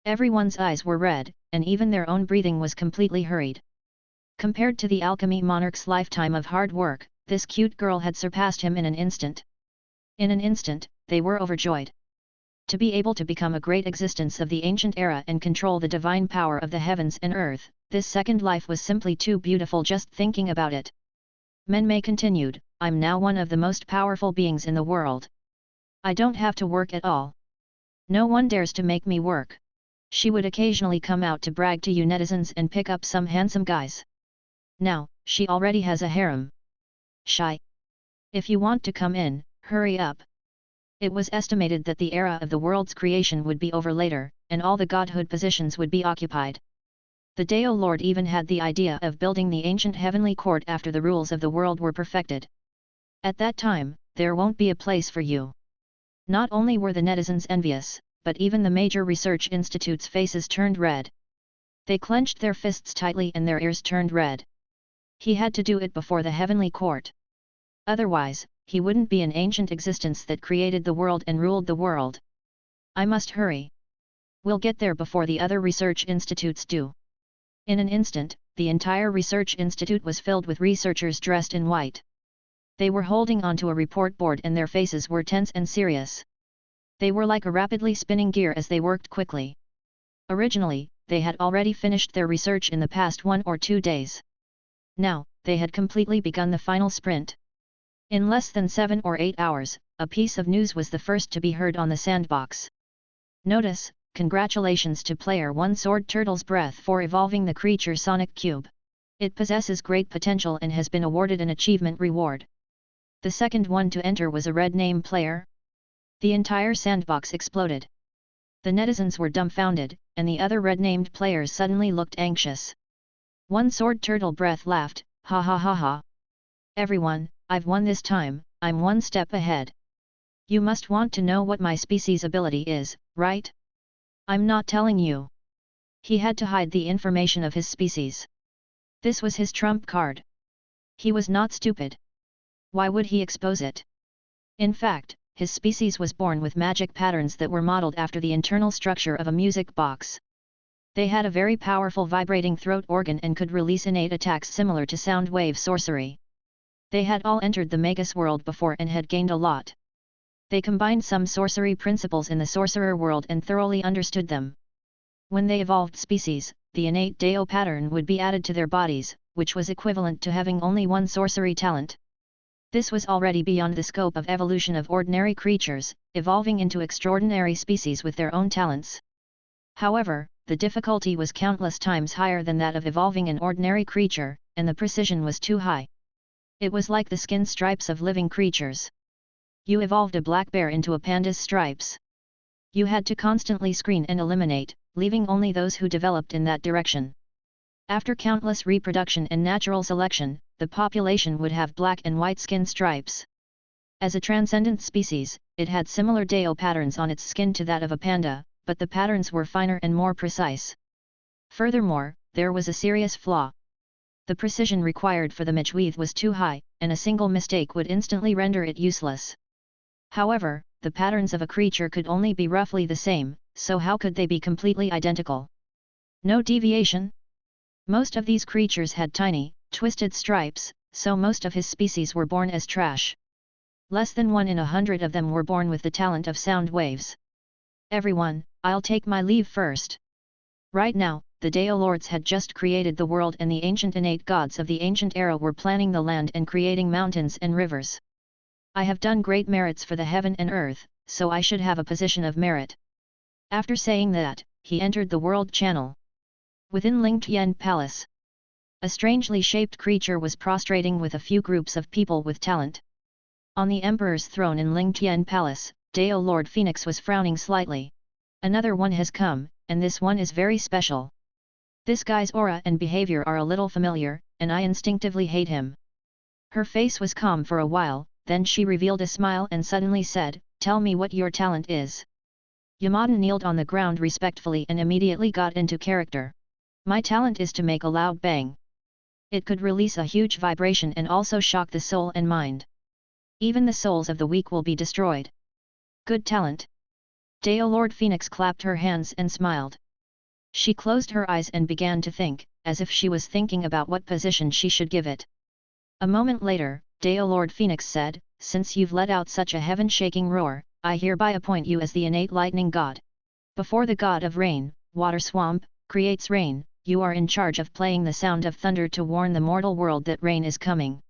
Everyone's eyes were red, and even their own breathing was completely hurried. Compared to the alchemy monarch's lifetime of hard work, this cute girl had surpassed him in an instant. In an instant, they were overjoyed. To be able to become a great existence of the ancient era and control the divine power of the heavens and earth, this second life was simply too beautiful just thinking about it. Menmei continued, I'm now one of the most powerful beings in the world. I don't have to work at all. No one dares to make me work. She would occasionally come out to brag to you netizens and pick up some handsome guys. Now, she already has a harem. Shy. If you want to come in, hurry up. It was estimated that the era of the world's creation would be over later, and all the godhood positions would be occupied. The Dao Lord even had the idea of building the ancient heavenly court after the rules of the world were perfected. At that time, there won't be a place for you. Not only were the netizens envious, but even the major research institutes' faces turned red. They clenched their fists tightly and their ears turned red. He had to do it before the heavenly court. Otherwise, he wouldn't be an ancient existence that created the world and ruled the world. I must hurry. We'll get there before the other research institutes do. In an instant, the entire research institute was filled with researchers dressed in white. They were holding onto a report board and their faces were tense and serious. They were like a rapidly spinning gear as they worked quickly. Originally, they had already finished their research in the past 1 or 2 days. Now, they had completely begun the final sprint. In less than 7 or 8 hours, a piece of news was the first to be heard on the sandbox. Notice, congratulations to Player 1 Sword Turtle's Breath for evolving the creature Sonic Cube. It possesses great potential and has been awarded an achievement reward. The second one to enter was a red name player. The entire sandbox exploded. The netizens were dumbfounded, and the other red-named players suddenly looked anxious. One Sword Turtle Breath laughed, ha ha ha ha. Everyone, I've won this time, I'm one step ahead. You must want to know what my species ability is, right? I'm not telling you. He had to hide the information of his species. This was his trump card. He was not stupid. Why would he expose it? In fact, his species was born with magic patterns that were modeled after the internal structure of a music box. They had a very powerful vibrating throat organ and could release innate attacks similar to sound wave sorcery. They had all entered the Magus world before and had gained a lot. They combined some sorcery principles in the sorcerer world and thoroughly understood them. When they evolved species, the innate Dao pattern would be added to their bodies, which was equivalent to having only one sorcery talent. This was already beyond the scope of evolution of ordinary creatures, evolving into extraordinary species with their own talents. However, the difficulty was countless times higher than that of evolving an ordinary creature, and the precision was too high. It was like the skin stripes of living creatures. You evolved a black bear into a panda's stripes. You had to constantly screen and eliminate, leaving only those who developed in that direction. After countless reproduction and natural selection, the population would have black and white skin stripes. As a transcendent species, it had similar Dao patterns on its skin to that of a panda, but the patterns were finer and more precise. Furthermore, there was a serious flaw. The precision required for the mitchweave was too high, and a single mistake would instantly render it useless. However, the patterns of a creature could only be roughly the same, so how could they be completely identical? No deviation? Most of these creatures had tiny, twisted stripes, so most of his species were born as trash. Less than 1 in 100 of them were born with the talent of sound waves. Everyone, I'll take my leave first. Right now, the Dao Lords had just created the world and the ancient innate gods of the ancient era were planning the land and creating mountains and rivers. I have done great merits for the heaven and earth, so I should have a position of merit. After saying that, he entered the world channel. Within Ling Tian Palace, a strangely shaped creature was prostrating with a few groups of people with talent. On the Emperor's throne in Ling Tian Palace, Dao Lord Phoenix was frowning slightly. Another one has come, and this one is very special. This guy's aura and behavior are a little familiar, and I instinctively hate him. Her face was calm for a while, then she revealed a smile and suddenly said, "Tell me what your talent is." Yamadan kneeled on the ground respectfully and immediately got into character. My talent is to make a loud bang. It could release a huge vibration and also shock the soul and mind. Even the souls of the weak will be destroyed. Good talent. Deo Lord Phoenix clapped her hands and smiled. She closed her eyes and began to think, as if she was thinking about what position she should give it. A moment later, Deo Lord Phoenix said, "Since you've let out such a heaven-shaking roar, I hereby appoint you as the innate lightning god. Before the god of rain, water swamp, creates rain, you are in charge of playing the sound of thunder to warn the mortal world that rain is coming."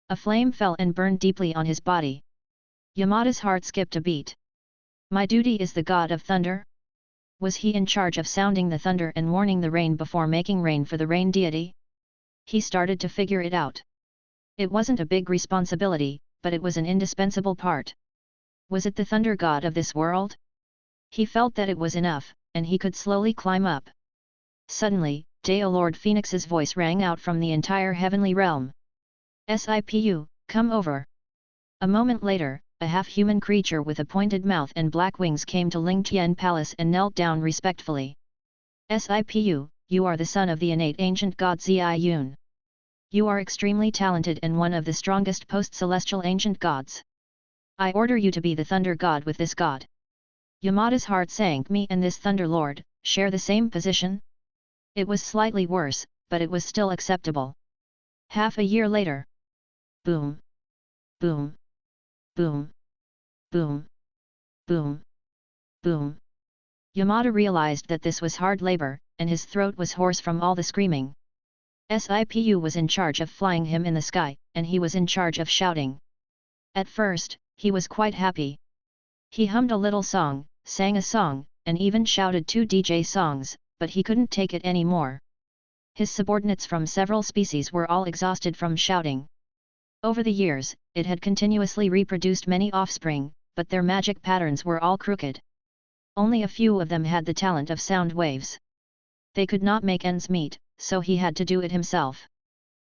A flame fell and burned deeply on his body. Yamada's heart skipped a beat. My duty is the god of thunder? Was he in charge of sounding the thunder and warning the rain before making rain for the rain deity? He started to figure it out. It wasn't a big responsibility, but it was an indispensable part. Was it the thunder god of this world? He felt that it was enough, and he could slowly climb up. Suddenly, Deo Lord Phoenix's voice rang out from the entire heavenly realm. "Sipu, come over." A moment later, a half-human creature with a pointed mouth and black wings came to Ling Tian Palace and knelt down respectfully. "Sipu, you are the son of the innate ancient god Ziyun. You are extremely talented and one of the strongest post-celestial ancient gods. I order you to be the thunder god with this god." Yamada's heart sank. Me and this thunder lord, share the same position? It was slightly worse, but it was still acceptable. Half a year later. Boom. Boom. Boom. Boom. Boom. Boom. Yamada realized that this was hard labor, and his throat was hoarse from all the screaming. Sipu was in charge of flying him in the sky, and he was in charge of shouting. At first, he was quite happy. He hummed a little song, sang a song, and even shouted 2 DJ songs, but he couldn't take it anymore. His subordinates from several species were all exhausted from shouting. Over the years, it had continuously reproduced many offspring, but their magic patterns were all crooked. Only a few of them had the talent of sound waves. They could not make ends meet, so he had to do it himself.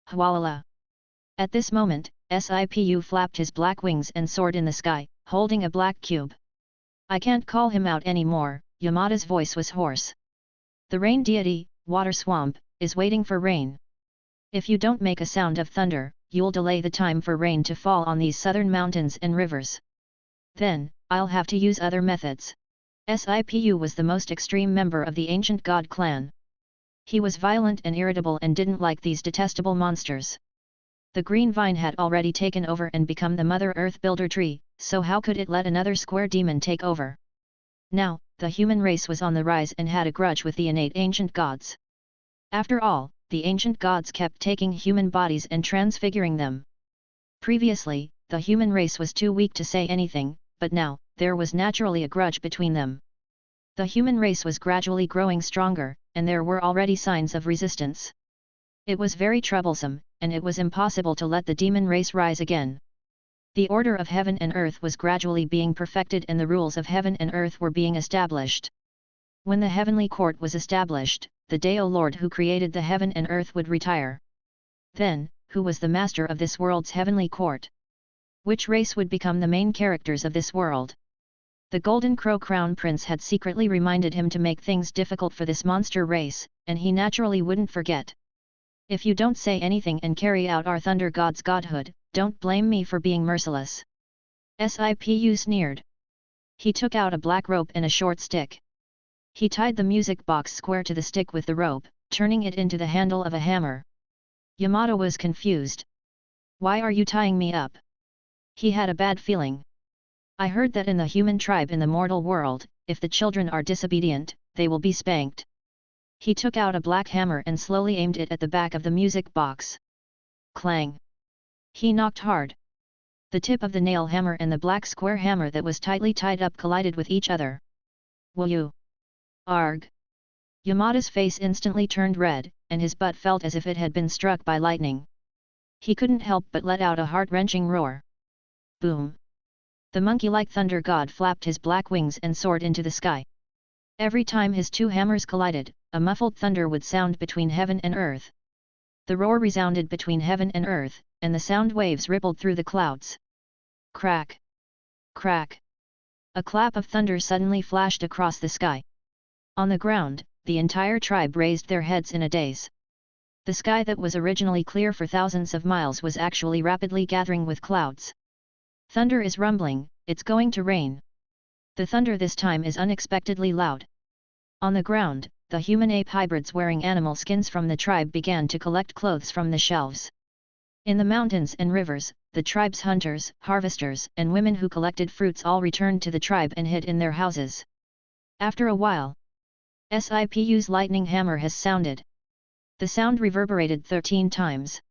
Hwalala! At this moment, Sipu flapped his black wings and soared in the sky, holding a black cube. "I can't call him out anymore," Yamada's voice was hoarse. "The rain deity, water swamp, is waiting for rain. If you don't make a sound of thunder, you'll delay the time for rain to fall on these southern mountains and rivers. Then, I'll have to use other methods." Sipu was the most extreme member of the ancient god clan. He was violent and irritable and didn't like these detestable monsters. The green vine had already taken over and become the Mother Earth Builder tree, so how could it let another square demon take over? Now, the human race was on the rise and had a grudge with the innate ancient gods. After all, the ancient gods kept taking human bodies and transfiguring them. Previously, the human race was too weak to say anything, but now, there was naturally a grudge between them. The human race was gradually growing stronger, and there were already signs of resistance. It was very troublesome, and it was impossible to let the demon race rise again. The order of heaven and earth was gradually being perfected and the rules of heaven and earth were being established. When the heavenly court was established, the Deo Lord who created the heaven and earth would retire. Then, who was the master of this world's heavenly court? Which race would become the main characters of this world? The Golden Crow Crown Prince had secretly reminded him to make things difficult for this monster race, and he naturally wouldn't forget. "If you don't say anything and carry out our Thunder God's godhood, don't blame me for being merciless." Sipu sneered. He took out a black rope and a short stick. He tied the music box square to the stick with the rope, turning it into the handle of a hammer. Yamada was confused. "Why are you tying me up?" He had a bad feeling. "I heard that in the human tribe in the mortal world, if the children are disobedient, they will be spanked." He took out a black hammer and slowly aimed it at the back of the music box. Clang! He knocked hard. The tip of the nail hammer and the black square hammer that was tightly tied up collided with each other. "Will you?" "Arg!" Yamada's face instantly turned red, and his butt felt as if it had been struck by lightning. He couldn't help but let out a heart-wrenching roar. Boom! The monkey-like thunder god flapped his black wings and soared into the sky. Every time his two hammers collided, a muffled thunder would sound between heaven and earth. The roar resounded between heaven and earth, and the sound waves rippled through the clouds. Crack! Crack! A clap of thunder suddenly flashed across the sky. On the ground, the entire tribe raised their heads in a daze. The sky that was originally clear for thousands of miles was actually rapidly gathering with clouds. Thunder is rumbling, it's going to rain. The thunder this time is unexpectedly loud. On the ground, the human-ape hybrids wearing animal skins from the tribe began to collect clothes from the shelves. In the mountains and rivers, the tribe's hunters, harvesters, and women who collected fruits all returned to the tribe and hid in their houses. After a while, Sipu's lightning hammer has sounded. The sound reverberated 13 times.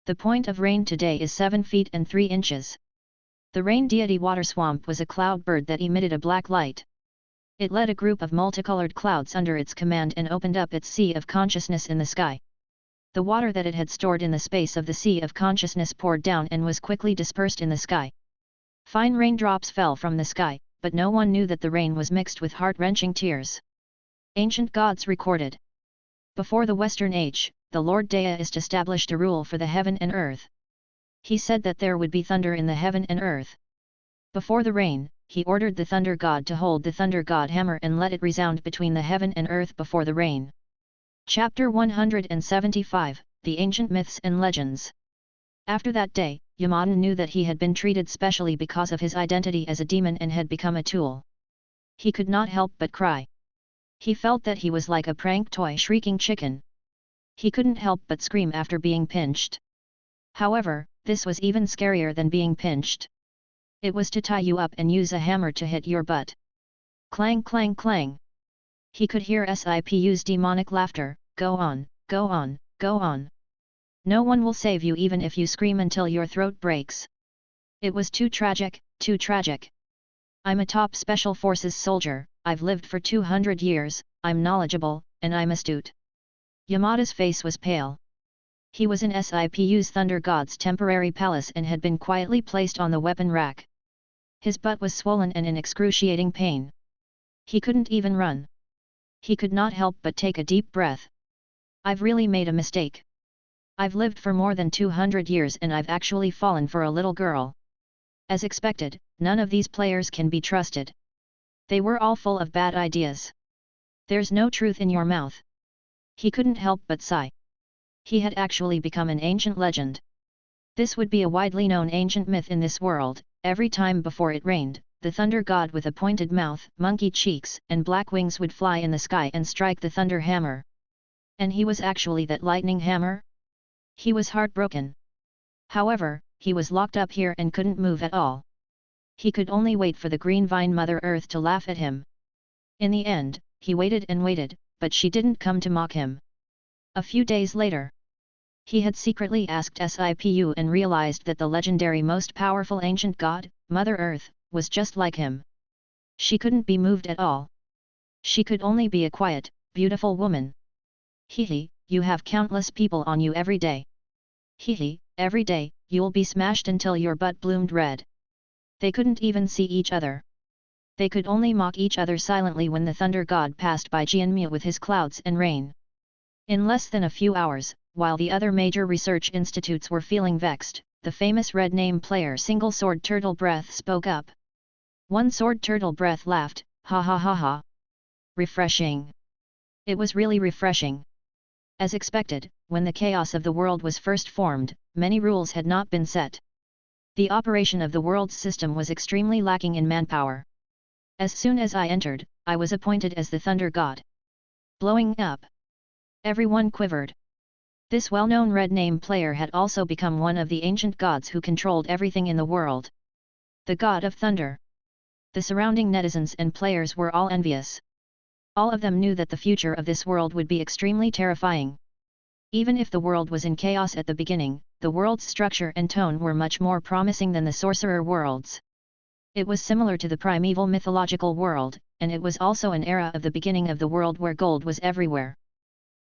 The point of rain today is 7 feet and 3 inches. The rain deity Water Swamp was a cloud bird that emitted a black light. It led a group of multicolored clouds under its command and opened up its sea of consciousness in the sky. The water that it had stored in the space of the sea of consciousness poured down and was quickly dispersed in the sky. Fine raindrops fell from the sky, but no one knew that the rain was mixed with heart-wrenching tears. Ancient gods recorded. Before the Western Age, the Lord Deist established a rule for the heaven and earth. He said that there would be thunder in the heaven and earth. Before the rain, he ordered the thunder god to hold the thunder god hammer and let it resound between the heaven and earth before the rain. Chapter 175, The Ancient Myths and Legends. After that day, Yamada knew that he had been treated specially because of his identity as a demon and had become a tool. He could not help but cry. He felt that he was like a prank toy shrieking chicken. He couldn't help but scream after being pinched. However, this was even scarier than being pinched. It was to tie you up and use a hammer to hit your butt. Clang clang clang. He could hear Sipu's demonic laughter, go on, go on, go on. No one will save you even if you scream until your throat breaks. It was too tragic, too tragic. I'm a top special forces soldier, I've lived for 200 years, I'm knowledgeable, and I'm astute. Yamada's face was pale. He was in Sipu's Thunder God's temporary palace and had been quietly placed on the weapon rack. His butt was swollen and in excruciating pain. He couldn't even run. He could not help but take a deep breath. I've really made a mistake. I've lived for more than 200 years and I've actually fallen for a little girl. As expected, none of these players can be trusted. They were all full of bad ideas. There's no truth in your mouth. He couldn't help but sigh. He had actually become an ancient legend. This would be a widely known ancient myth in this world. Every time before it rained, the thunder god with a pointed mouth, monkey cheeks, and black wings would fly in the sky and strike the thunder hammer. And he was actually that lightning hammer? He was heartbroken. However, he was locked up here and couldn't move at all. He could only wait for the green vine Mother Earth to laugh at him. In the end, he waited and waited, but she didn't come to mock him. A few days later, he had secretly asked Sipu and realized that the legendary most powerful ancient god, Mother Earth, was just like him. She couldn't be moved at all. She could only be a quiet, beautiful woman. Hehe, you have countless people on you every day. Hehe, every day, you'll be smashed until your butt bloomed red. They couldn't even see each other. They could only mock each other silently when the thunder god passed by Jianmu with his clouds and rain. In less than a few hours, while the other major research institutes were feeling vexed, the famous red name player Single Sword Turtle Breath spoke up. One Sword Turtle Breath laughed, ha ha ha ha. Refreshing. It was really refreshing. As expected, when the chaos of the world was first formed, many rules had not been set. The operation of the world's system was extremely lacking in manpower. As soon as I entered, I was appointed as the Thunder God. Blowing up. Everyone quivered. This well-known red name player had also become one of the ancient gods who controlled everything in the world. The God of Thunder. The surrounding netizens and players were all envious. All of them knew that the future of this world would be extremely terrifying. Even if the world was in chaos at the beginning, the world's structure and tone were much more promising than the sorcerer worlds. It was similar to the primeval mythological world, and it was also an era of the beginning of the world where gold was everywhere.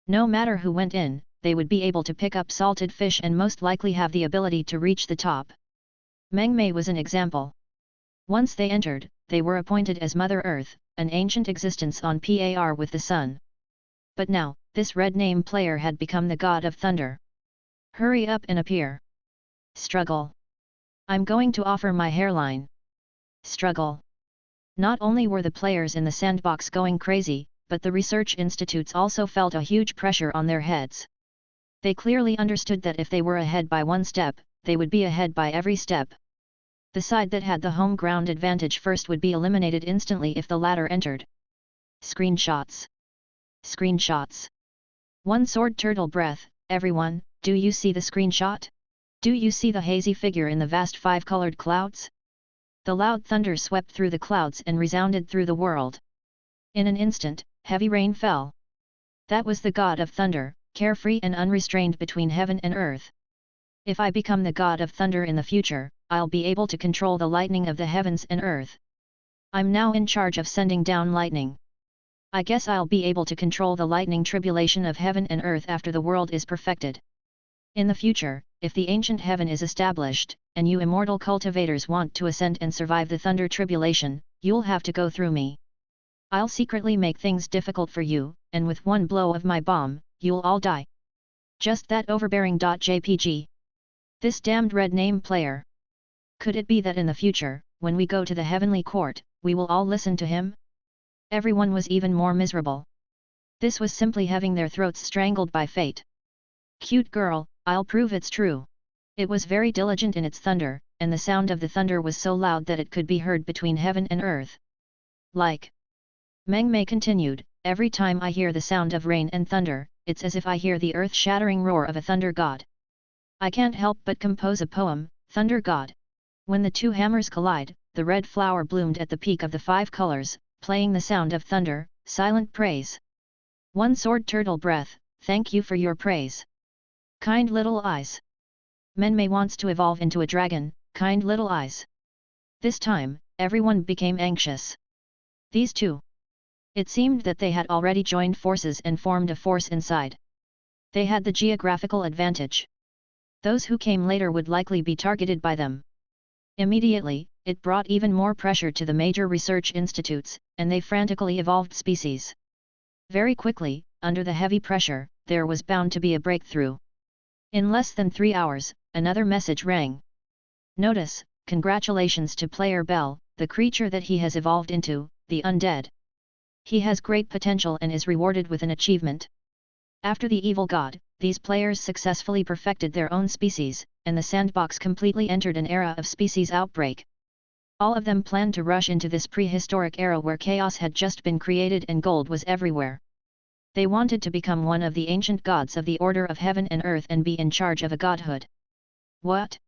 No matter who went in, they would be able to pick up salted fish and most likely have the ability to reach the top. Mengmei was an example. Once they entered, they were appointed as Mother Earth, an ancient existence on par with the sun. But now, this red name player had become the God of Thunder. Hurry up and appear. Struggle. I'm going to offer my hairline. Struggle. Not only were the players in the sandbox going crazy, but the research institutes also felt a huge pressure on their heads. They clearly understood that if they were ahead by one step, they would be ahead by every step. The side that had the home ground advantage first would be eliminated instantly if the latter entered. Screenshots. Screenshots. One sword turtle breath. Everyone, do you see the screenshot? Do you see the hazy figure in the vast five-colored clouds? The loud thunder swept through the clouds and resounded through the world. In an instant, heavy rain fell. That was the god of thunder, carefree and unrestrained between heaven and earth. If I become the god of thunder in the future, I'll be able to control the lightning of the heavens and earth. I'm now in charge of sending down lightning. I guess I'll be able to control the lightning tribulation of heaven and earth after the world is perfected. In the future, if the ancient heaven is established, and you immortal cultivators want to ascend and survive the thunder tribulation, you'll have to go through me. I'll secretly make things difficult for you, and with one blow of my bomb, you'll all die. Just that overbearing. JPG. This damned red name player. Could it be that in the future, when we go to the heavenly court, we will all listen to him? Everyone was even more miserable. This was simply having their throats strangled by fate. Cute girl, I'll prove it's true. It was very diligent in its thunder, and the sound of the thunder was so loud that it could be heard between heaven and earth. Like. Meng Mei continued, every time I hear the sound of rain and thunder, it's as if I hear the earth-shattering roar of a thunder god. I can't help but compose a poem, Thunder God. When the two hammers collide, the red flower bloomed at the peak of the five colors, playing the sound of thunder, silent praise. One sword turtle breath, thank you for your praise. Kind little eyes. Menmei wants to evolve into a dragon, kind little eyes. This time, everyone became anxious. These two. It seemed that they had already joined forces and formed a force inside. They had the geographical advantage. Those who came later would likely be targeted by them. Immediately, it brought even more pressure to the major research institutes, and they frantically evolved species. Very quickly, under the heavy pressure, there was bound to be a breakthrough. In less than 3 hours, another message rang. Notice, congratulations to player Bell, the creature that he has evolved into, the undead. He has great potential and is rewarded with an achievement. After the evil god, these players successfully perfected their own species, and the sandbox completely entered an era of species outbreak. All of them planned to rush into this prehistoric era where chaos had just been created and gold was everywhere. They wanted to become one of the ancient gods of the order of heaven and earth and be in charge of a godhood. What?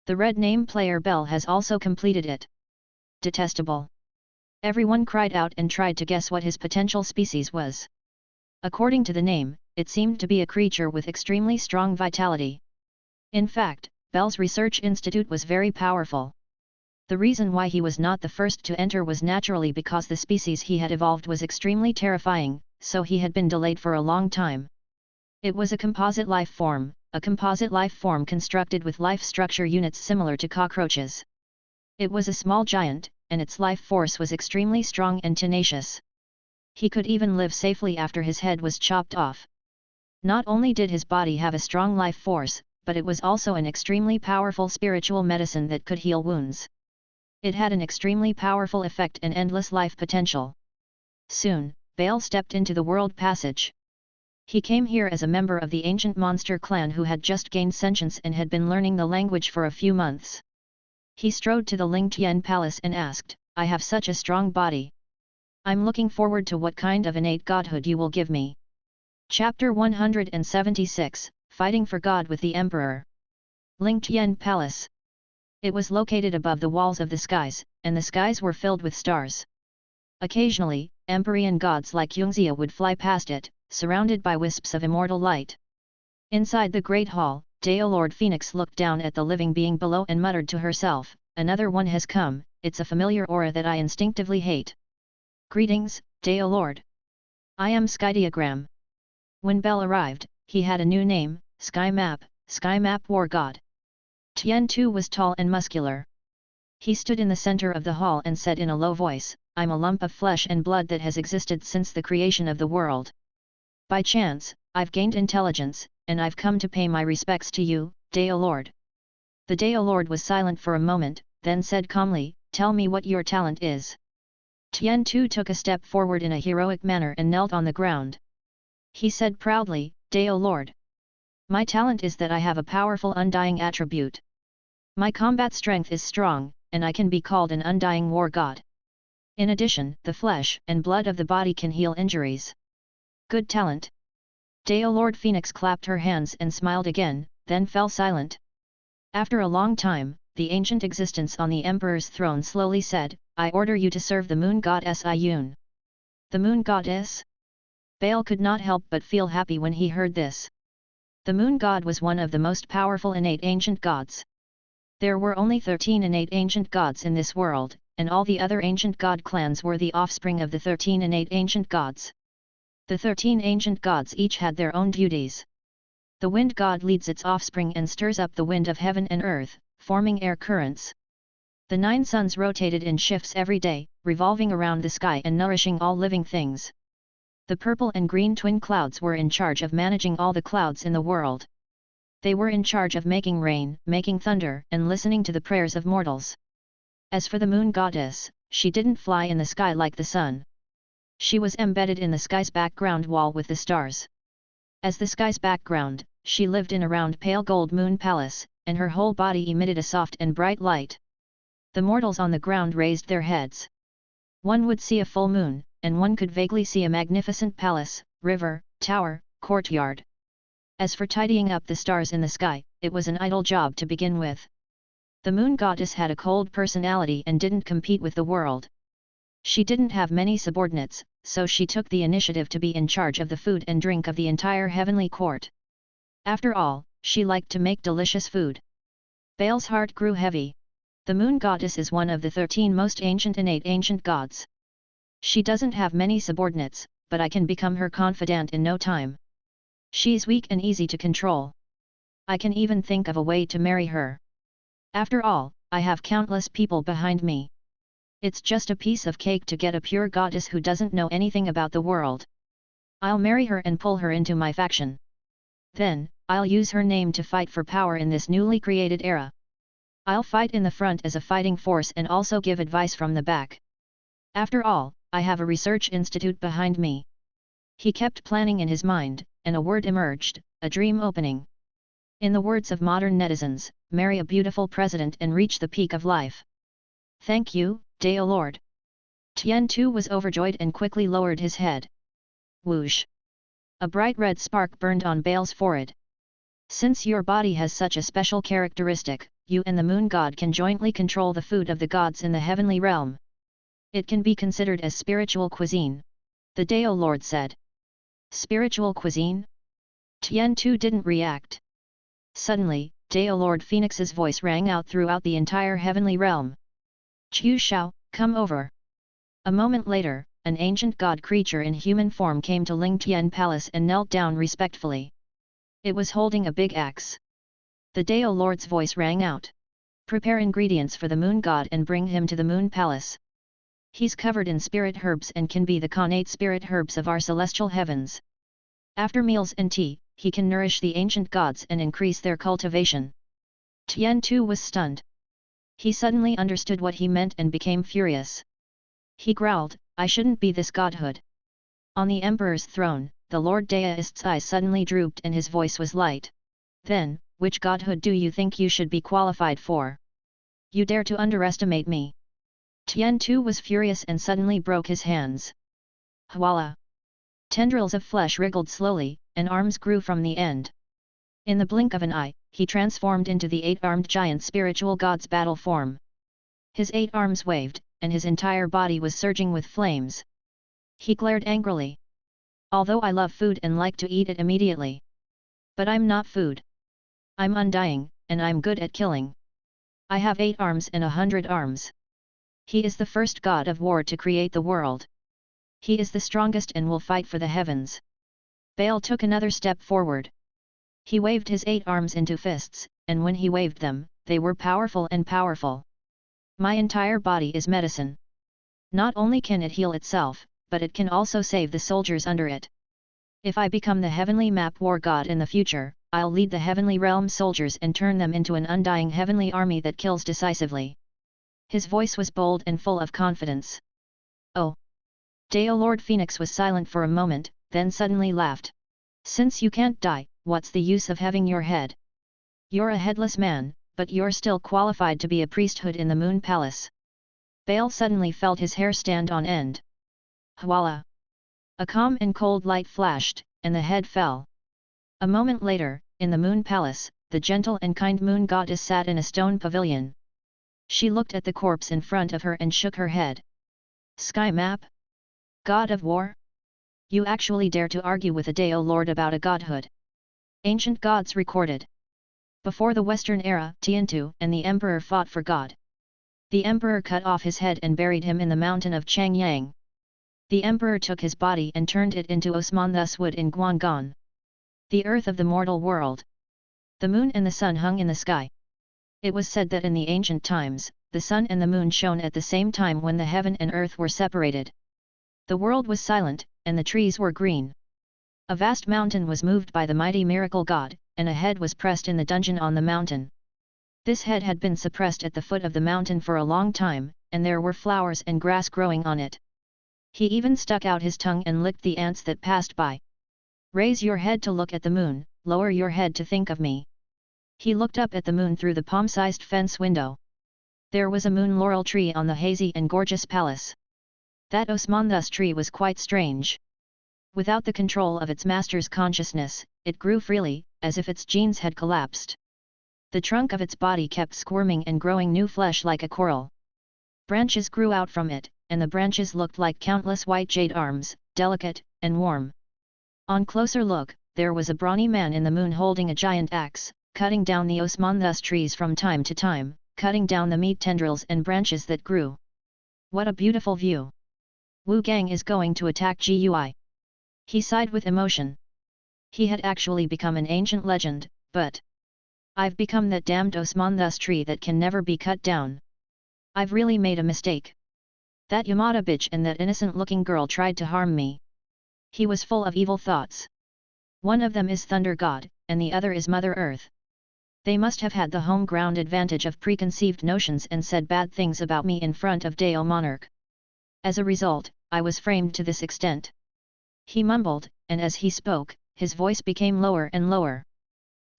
The red name player Bell has also completed it. Detestable. Everyone cried out and tried to guess what his potential species was. According to the name, it seemed to be a creature with extremely strong vitality. In fact, Bell's research institute was very powerful. The reason why he was not the first to enter was naturally because the species he had evolved was extremely terrifying, so he had been delayed for a long time. It was a composite life form constructed with life structure units similar to cockroaches. It was a small giant, and its life force was extremely strong and tenacious. He could even live safely after his head was chopped off. Not only did his body have a strong life force, but it was also an extremely powerful spiritual medicine that could heal wounds. It had an extremely powerful effect and endless life potential. Soon, Bale stepped into the world passage. He came here as a member of the ancient monster clan who had just gained sentience and had been learning the language for a few months. He strode to the Ling Tian Palace and asked, I have such a strong body. I'm looking forward to what kind of innate godhood you will give me. Chapter 176, Fighting for God with the Emperor. Ling Tian Palace. It was located above the walls of the skies, and the skies were filled with stars. Occasionally, Empyrean gods like Yungzia would fly past it, surrounded by wisps of immortal light. Inside the Great Hall, Deo Lord Phoenix looked down at the living being below and muttered to herself, another one has come, it's a familiar aura that I instinctively hate. Greetings, Deo Lord. I am Skydiagram. When Bel arrived, he had a new name, Sky Map War God. Tian Tu was tall and muscular. He stood in the center of the hall and said in a low voice, I'm a lump of flesh and blood that has existed since the creation of the world. By chance, I've gained intelligence, and I've come to pay my respects to you, Deo Lord. The Deo Lord was silent for a moment, then said calmly, tell me what your talent is. Tian Tu took a step forward in a heroic manner and knelt on the ground. He said proudly, Deo Lord. My talent is that I have a powerful undying attribute. My combat strength is strong, and I can be called an undying war god. In addition, the flesh and blood of the body can heal injuries. Good talent. Deo Lord Phoenix clapped her hands and smiled again, then fell silent. After a long time, the ancient existence on the emperor's throne slowly said, I order you to serve the moon goddess Iyun. The moon goddess? Baal could not help but feel happy when he heard this. The moon god was one of the most powerful innate ancient gods. There were only 13 innate ancient gods in this world, and all the other ancient god clans were the offspring of the 13 innate ancient gods. The 13 ancient gods each had their own duties. The wind god leads its offspring and stirs up the wind of heaven and earth, forming air currents. The 9 suns rotated in shifts every day, revolving around the sky and nourishing all living things. The purple and green twin clouds were in charge of managing all the clouds in the world. They were in charge of making rain, making thunder, and listening to the prayers of mortals. As for the moon goddess, she didn't fly in the sky like the sun. She was embedded in the sky's background wall with the stars. As the sky's background, she lived in a round pale gold moon palace, and her whole body emitted a soft and bright light. The mortals on the ground raised their heads. One would see a full moon, and one could vaguely see a magnificent palace, river, tower, courtyard. As for tidying up the stars in the sky, it was an idle job to begin with. The moon goddess had a cold personality and didn't compete with the world. She didn't have many subordinates, so she took the initiative to be in charge of the food and drink of the entire heavenly court. After all, she liked to make delicious food. Baal's heart grew heavy. The moon goddess is one of the 13 most ancient innate ancient gods. She doesn't have many subordinates, but I can become her confidant in no time. She's weak and easy to control. I can even think of a way to marry her. After all, I have countless people behind me. It's just a piece of cake to get a pure goddess who doesn't know anything about the world. I'll marry her and pull her into my faction. Then, I'll use her name to fight for power in this newly created era. I'll fight in the front as a fighting force and also give advice from the back. After all, I have a research institute behind me. He kept planning in his mind, and a word emerged, a dream opening. In the words of modern netizens, marry a beautiful president and reach the peak of life. Thank you, Deo Lord. Tian Tu was overjoyed and quickly lowered his head. Whoosh! A bright red spark burned on Baal's forehead. Since your body has such a special characteristic, you and the moon god can jointly control the food of the gods in the heavenly realm. It can be considered as spiritual cuisine. The Deo Lord said. Spiritual cuisine? Tian Tu didn't react. Suddenly, Deo Lord Phoenix's voice rang out throughout the entire heavenly realm. Chu Shao, come over. A moment later, an ancient god creature in human form came to Ling Tian Palace and knelt down respectfully. It was holding a big axe. The Deo Lord's voice rang out. Prepare ingredients for the moon god and bring him to the moon palace. He's covered in spirit herbs and can be the connate spirit herbs of our celestial heavens. After meals and tea, he can nourish the ancient gods and increase their cultivation. Tian Tu was stunned. He suddenly understood what he meant and became furious. He growled, I shouldn't be this godhood. On the emperor's throne, the Lord Daist's eyes suddenly drooped and his voice was light. Then, which godhood do you think you should be qualified for? You dare to underestimate me. Tian Tu was furious and suddenly broke his hands. Hwala! Tendrils of flesh wriggled slowly, and arms grew from the end. In the blink of an eye, he transformed into the 8-armed giant spiritual god's battle form. His 8 arms waved, and his entire body was surging with flames. He glared angrily. Although I love food and like to eat it immediately. But I'm not food. I'm undying, and I'm good at killing. I have 8 arms and 100 arms. He is the first god of war to create the world. He is the strongest and will fight for the heavens. Baal took another step forward. He waved his 8 arms into fists, and when he waved them, they were powerful and powerful. My entire body is medicine. Not only can it heal itself, but it can also save the soldiers under it. If I become the heavenly map war god in the future, I'll lead the heavenly realm soldiers and turn them into an undying heavenly army that kills decisively. His voice was bold and full of confidence. Oh! Deo Lord Phoenix was silent for a moment, then suddenly laughed. Since you can't die, what's the use of having your head? You're a headless man, but you're still qualified to be a priesthood in the Moon Palace. Baal suddenly felt his hair stand on end. Voila! A calm and cold light flashed, and the head fell. A moment later, in the Moon Palace, the gentle and kind Moon Goddess sat in a stone pavilion. She looked at the corpse in front of her and shook her head. Sky map? God of war? You actually dare to argue with a Deo Lord about a godhood? Ancient gods recorded. Before the Western era, Tiantu and the Emperor fought for God. The Emperor cut off his head and buried him in the mountain of Changyang. The Emperor took his body and turned it into osman, thus wood in Guanggan, the earth of the mortal world. The moon and the sun hung in the sky. It was said that in the ancient times, the sun and the moon shone at the same time when the heaven and earth were separated. The world was silent, and the trees were green. A vast mountain was moved by the mighty miracle god, and a head was pressed in the dungeon on the mountain. This head had been suppressed at the foot of the mountain for a long time, and there were flowers and grass growing on it. He even stuck out his tongue and licked the ants that passed by. Raise your head to look at the moon, lower your head to think of me. He looked up at the moon through the palm-sized fence window. There was a moon laurel tree on the hazy and gorgeous palace. That Osmanthus tree was quite strange. Without the control of its master's consciousness, it grew freely, as if its genes had collapsed. The trunk of its body kept squirming and growing new flesh like a coral. Branches grew out from it, and the branches looked like countless white jade arms, delicate and warm. On closer look, there was a brawny man in the moon holding a giant axe, cutting down the Osmanthus trees from time to time, cutting down the meat tendrils and branches that grew. What a beautiful view! Wu Gang is going to attack Gui. He sighed with emotion. He had actually become an ancient legend, but I've become that damned Osmanthus tree that can never be cut down. I've really made a mistake. That Yamada bitch and that innocent-looking girl tried to harm me. He was full of evil thoughts. One of them is Thunder God, and the other is Mother Earth. They must have had the home ground advantage of preconceived notions and said bad things about me in front of Deo Monarch. As a result, I was framed to this extent. He mumbled, and as he spoke, his voice became lower and lower.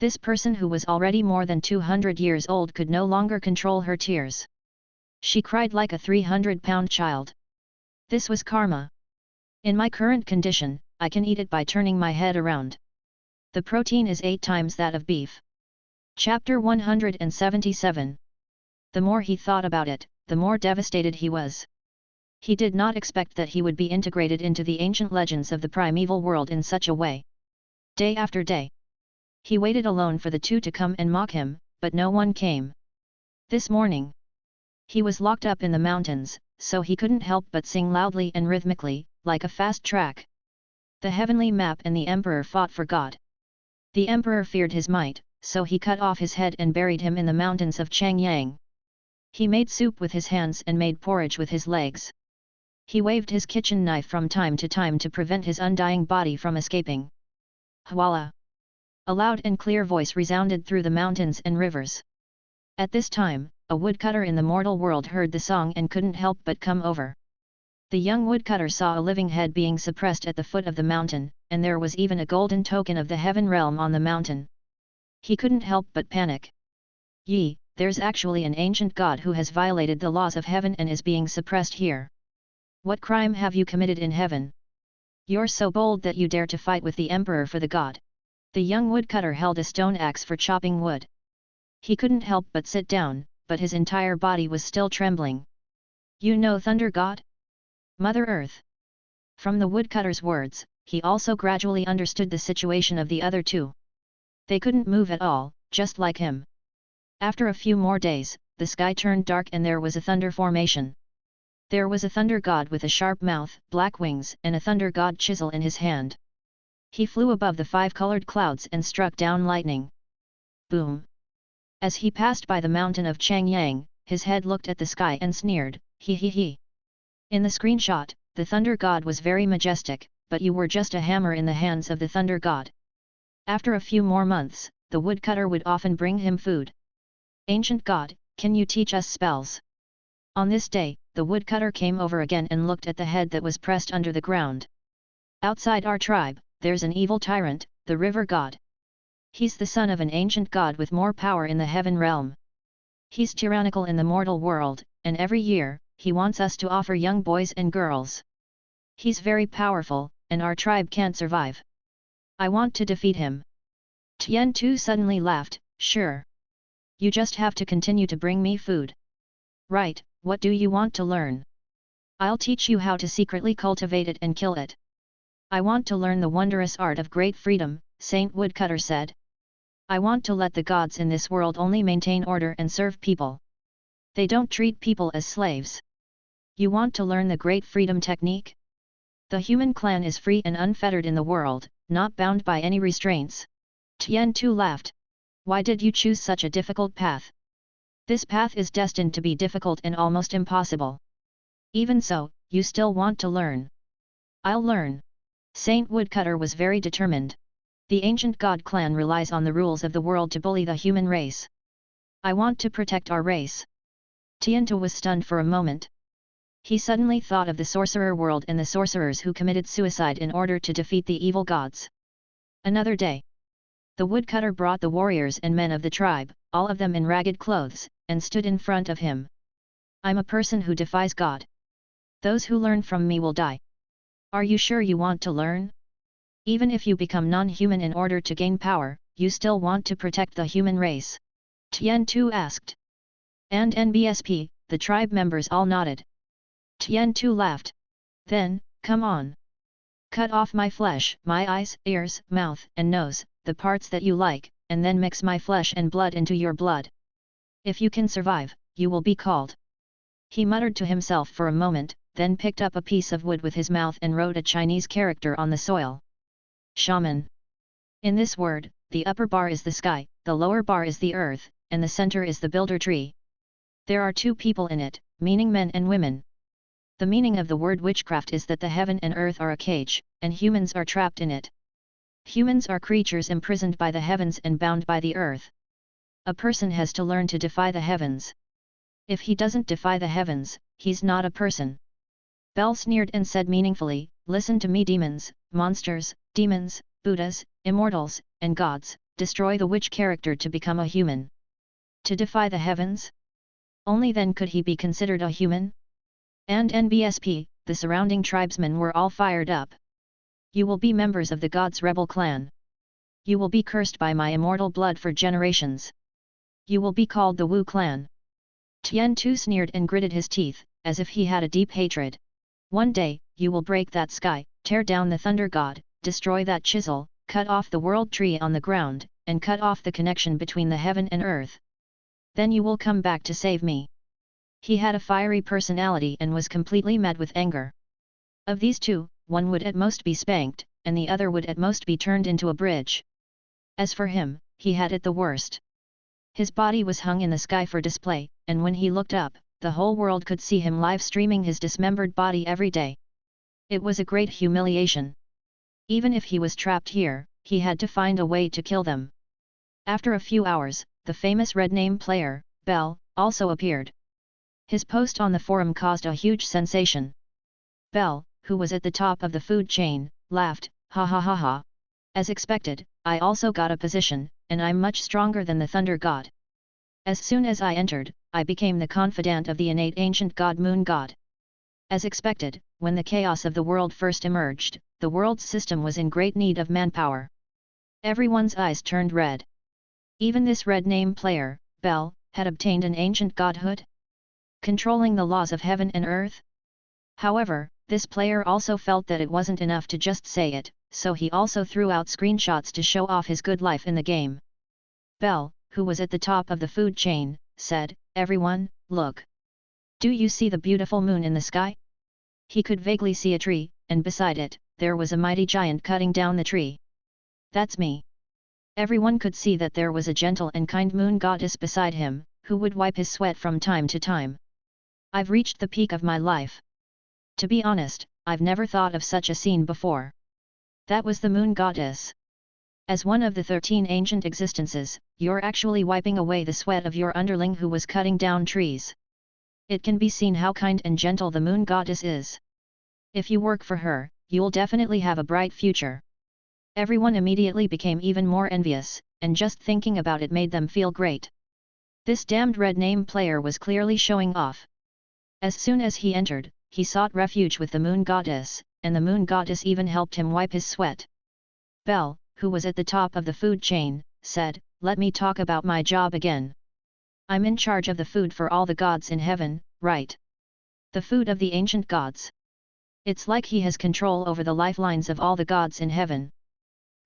This person who was already more than 200 years old could no longer control her tears. She cried like a 300-pound child. This was karma. In my current condition, I can eat it by turning my head around. The protein is 8 times that of beef. Chapter 177. The more he thought about it, the more devastated he was. He did not expect that he would be integrated into the ancient legends of the primeval world in such a way. Day after day. He waited alone for the two to come and mock him, but no one came. This morning. He was locked up in the mountains, so he couldn't help but sing loudly and rhythmically, like a fast track. The heavenly map and the emperor fought for God. The emperor feared his might, so he cut off his head and buried him in the mountains of Changyang. He made soup with his hands and made porridge with his legs. He waved his kitchen knife from time to time to prevent his undying body from escaping. Voila! A loud and clear voice resounded through the mountains and rivers. At this time, a woodcutter in the mortal world heard the song and couldn't help but come over. The young woodcutter saw a living head being suppressed at the foot of the mountain, and there was even a golden token of the heaven realm on the mountain. He couldn't help but panic. Yi, there's actually an ancient god who has violated the laws of heaven and is being suppressed here. What crime have you committed in heaven? You're so bold that you dare to fight with the emperor for the god. The young woodcutter held a stone axe for chopping wood. He couldn't help but sit down, but his entire body was still trembling. You know Thunder God? Mother Earth. From the woodcutter's words, he also gradually understood the situation of the other two. They couldn't move at all, just like him. After a few more days, the sky turned dark and there was a thunder formation. There was a thunder god with a sharp mouth, black wings and a thunder god chisel in his hand. He flew above the 5-colored clouds and struck down lightning. Boom! As he passed by the mountain of Changyang, his head looked at the sky and sneered, "He he he." In the screenshot, the thunder god was very majestic, but you were just a hammer in the hands of the thunder god. After a few more months, the woodcutter would often bring him food. Ancient god, can you teach us spells? On this day, the woodcutter came over again and looked at the head that was pressed under the ground. Outside our tribe, there's an evil tyrant, the river god. He's the son of an ancient god with more power in the heaven realm. He's tyrannical in the mortal world, and every year, he wants us to offer young boys and girls. He's very powerful, and our tribe can't survive. I want to defeat him." Tian Tu suddenly laughed, "Sure. You just have to continue to bring me food." "Right, what do you want to learn?" "I'll teach you how to secretly cultivate it and kill it." "I want to learn the wondrous art of great freedom," Saint Woodcutter said. "I want to let the gods in this world only maintain order and serve people. They don't treat people as slaves." "You want to learn the great freedom technique? The human clan is free and unfettered in the world, not bound by any restraints." Tian Tu laughed. "Why did you choose such a difficult path? This path is destined to be difficult and almost impossible. Even so, you still want to learn." "I'll learn." Saint Woodcutter was very determined. The ancient god clan relies on the rules of the world to bully the human race. "I want to protect our race." Tian Tu was stunned for a moment. He suddenly thought of the sorcerer world and the sorcerers who committed suicide in order to defeat the evil gods. Another day. The woodcutter brought the warriors and men of the tribe, all of them in ragged clothes, and stood in front of him. "I'm a person who defies God. Those who learn from me will die. Are you sure you want to learn? Even if you become non-human in order to gain power, you still want to protect the human race?" Tian Tu asked. And NBSP, the tribe members all nodded. Tian Tu laughed. "Then, come on. Cut off my flesh, my eyes, ears, mouth and nose, the parts that you like, and then mix my flesh and blood into your blood. If you can survive, you will be called." He muttered to himself for a moment, then picked up a piece of wood with his mouth and wrote a Chinese character on the soil. Shaman. In this word, the upper bar is the sky, the lower bar is the earth, and the center is the builder tree. There are two people in it, meaning men and women. The meaning of the word witchcraft is that the heaven and earth are a cage, and humans are trapped in it. Humans are creatures imprisoned by the heavens and bound by the earth. A person has to learn to defy the heavens. If he doesn't defy the heavens, he's not a person. Bell sneered and said meaningfully, "Listen to me, demons, monsters, demons, Buddhas, immortals, and gods, destroy the witch character to become a human. To defy the heavens? Only then could he be considered a human?" And NBSP, the surrounding tribesmen were all fired up. "You will be members of the gods' rebel clan. You will be cursed by my immortal blood for generations. You will be called the Wu clan." Tian Tu sneered and gritted his teeth, as if he had a deep hatred. "One day, you will break that sky, tear down the thunder god, destroy that chisel, cut off the world tree on the ground, and cut off the connection between the heaven and earth. Then you will come back to save me." He had a fiery personality and was completely mad with anger. Of these two, one would at most be spanked, and the other would at most be turned into a bridge. As for him, he had it the worst. His body was hung in the sky for display, and when he looked up, the whole world could see him live streaming his dismembered body every day. It was a great humiliation. Even if he was trapped here, he had to find a way to kill them. After a few hours, the famous red name player, Bell, also appeared. His post on the forum caused a huge sensation. Bell, who was at the top of the food chain, laughed, "Ha ha ha ha. As expected, I also got a position, and I'm much stronger than the thunder god. As soon as I entered, I became the confidant of the innate ancient god Moon God. As expected, when the chaos of the world first emerged, the world's system was in great need of manpower. Everyone's eyes turned red. Even this red name player, Bell, had obtained an ancient godhood, controlling the laws of heaven and earth. However, this player also felt that it wasn't enough to just say it, so he also threw out screenshots to show off his good life in the game. Bell, who was at the top of the food chain, said, "Everyone, look. Do you see the beautiful moon in the sky?" He could vaguely see a tree, and beside it, there was a mighty giant cutting down the tree. "That's me." Everyone could see that there was a gentle and kind moon goddess beside him, who would wipe his sweat from time to time. "I've reached the peak of my life. To be honest, I've never thought of such a scene before." That was the moon goddess. As one of the 13 ancient existences, you're actually wiping away the sweat of your underling who was cutting down trees. It can be seen how kind and gentle the moon goddess is. If you work for her, you'll definitely have a bright future. Everyone immediately became even more envious, and just thinking about it made them feel great. This damned red name player was clearly showing off. As soon as he entered, he sought refuge with the moon goddess, and the moon goddess even helped him wipe his sweat. Bel, who was at the top of the food chain, said, "Let me talk about my job again. I'm in charge of the food for all the gods in heaven, right? The food of the ancient gods. It's like he has control over the lifelines of all the gods in heaven.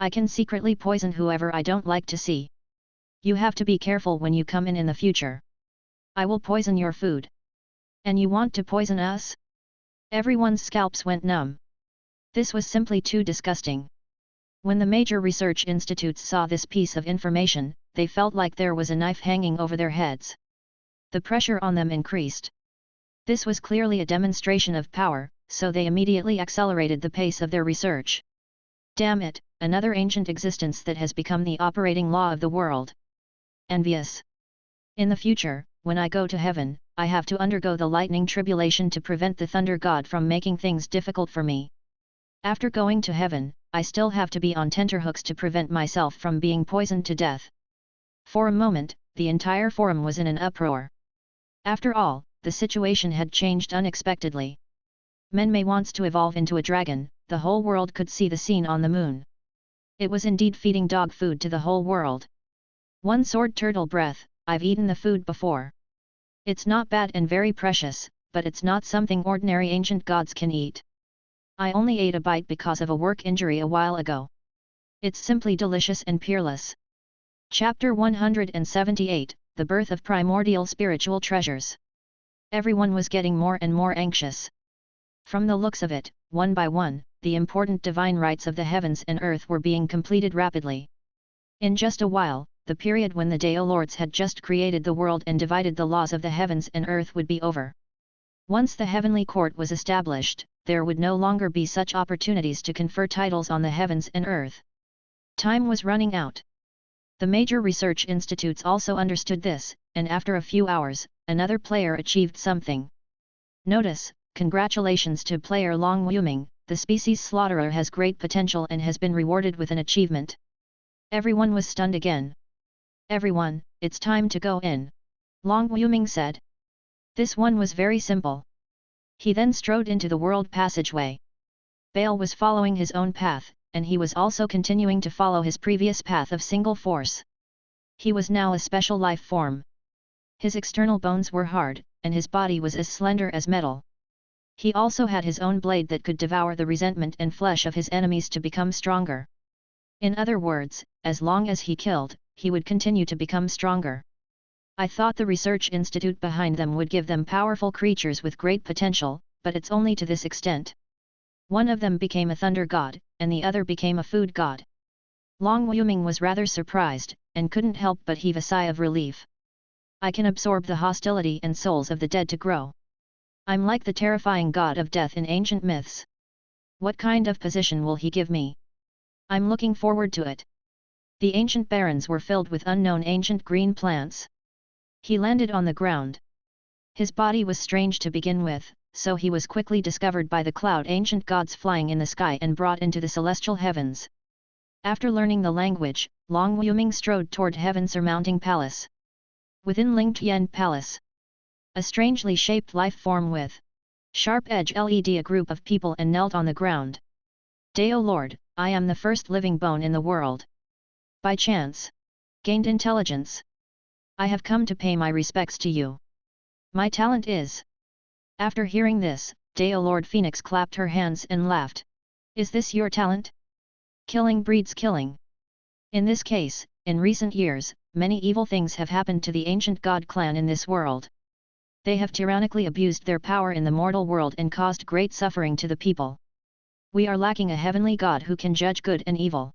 I can secretly poison whoever I don't like to see. You have to be careful when you come in the future. I will poison your food. And you want to poison us?" Everyone's scalps went numb. This was simply too disgusting. When the major research institutes saw this piece of information, they felt like there was a knife hanging over their heads. The pressure on them increased. This was clearly a demonstration of power, so they immediately accelerated the pace of their research. Damn it, another ancient existence that has become the operating law of the world. Envious. In the future, when I go to heaven, I have to undergo the lightning tribulation to prevent the thunder god from making things difficult for me. After going to heaven, I still have to be on tenterhooks to prevent myself from being poisoned to death. For a moment, the entire forum was in an uproar. After all, the situation had changed unexpectedly. Menmei wants to evolve into a dragon, the whole world could see the scene on the moon. It was indeed feeding dog food to the whole world. One sword turtle breath, I've eaten the food before. It's not bad and very precious, but it's not something ordinary ancient gods can eat. I only ate a bite because of a work injury a while ago. It's simply delicious and peerless. Chapter 178, The Birth of Primordial Spiritual Treasures. Everyone was getting more and more anxious. From the looks of it, one by one, the important divine rites of the heavens and earth were being completed rapidly. In just a while, the period when the Deo Lords had just created the world and divided the laws of the heavens and earth would be over. Once the heavenly court was established, there would no longer be such opportunities to confer titles on the heavens and earth. Time was running out. The major research institutes also understood this, and after a few hours, another player achieved something. Notice, congratulations to player Long Wuming, the species slaughterer has great potential and has been rewarded with an achievement. Everyone was stunned again. Everyone, it's time to go in. Long Wuming said. This one was very simple. He then strode into the world passageway. Bale was following his own path, and he was also continuing to follow his previous path of single force. He was now a special life form. His external bones were hard, and his body was as slender as metal. He also had his own blade that could devour the resentment and flesh of his enemies to become stronger. In other words, as long as he killed, he would continue to become stronger. I thought the research institute behind them would give them powerful creatures with great potential, but it's only to this extent. One of them became a thunder god, and the other became a food god. Long Wuming was rather surprised, and couldn't help but heave a sigh of relief. I can absorb the hostility and souls of the dead to grow. I'm like the terrifying god of death in ancient myths. What kind of position will he give me? I'm looking forward to it. The ancient barrens were filled with unknown ancient green plants. He landed on the ground. His body was strange to begin with, so he was quickly discovered by the cloud ancient gods flying in the sky and brought into the celestial heavens. After learning the language, Long Wuming strode toward heaven surmounting palace. Within Lingtian Palace, a strangely shaped life form with sharp edge led a group of people and knelt on the ground. Deo Lord, I am the first living bone in the world. By chance. Gained intelligence. I have come to pay my respects to you. My talent is. After hearing this, Deo Lord Phoenix clapped her hands and laughed. Is this your talent? Killing breeds killing. In this case, in recent years, many evil things have happened to the ancient god clan in this world. They have tyrannically abused their power in the mortal world and caused great suffering to the people. We are lacking a heavenly god who can judge good and evil.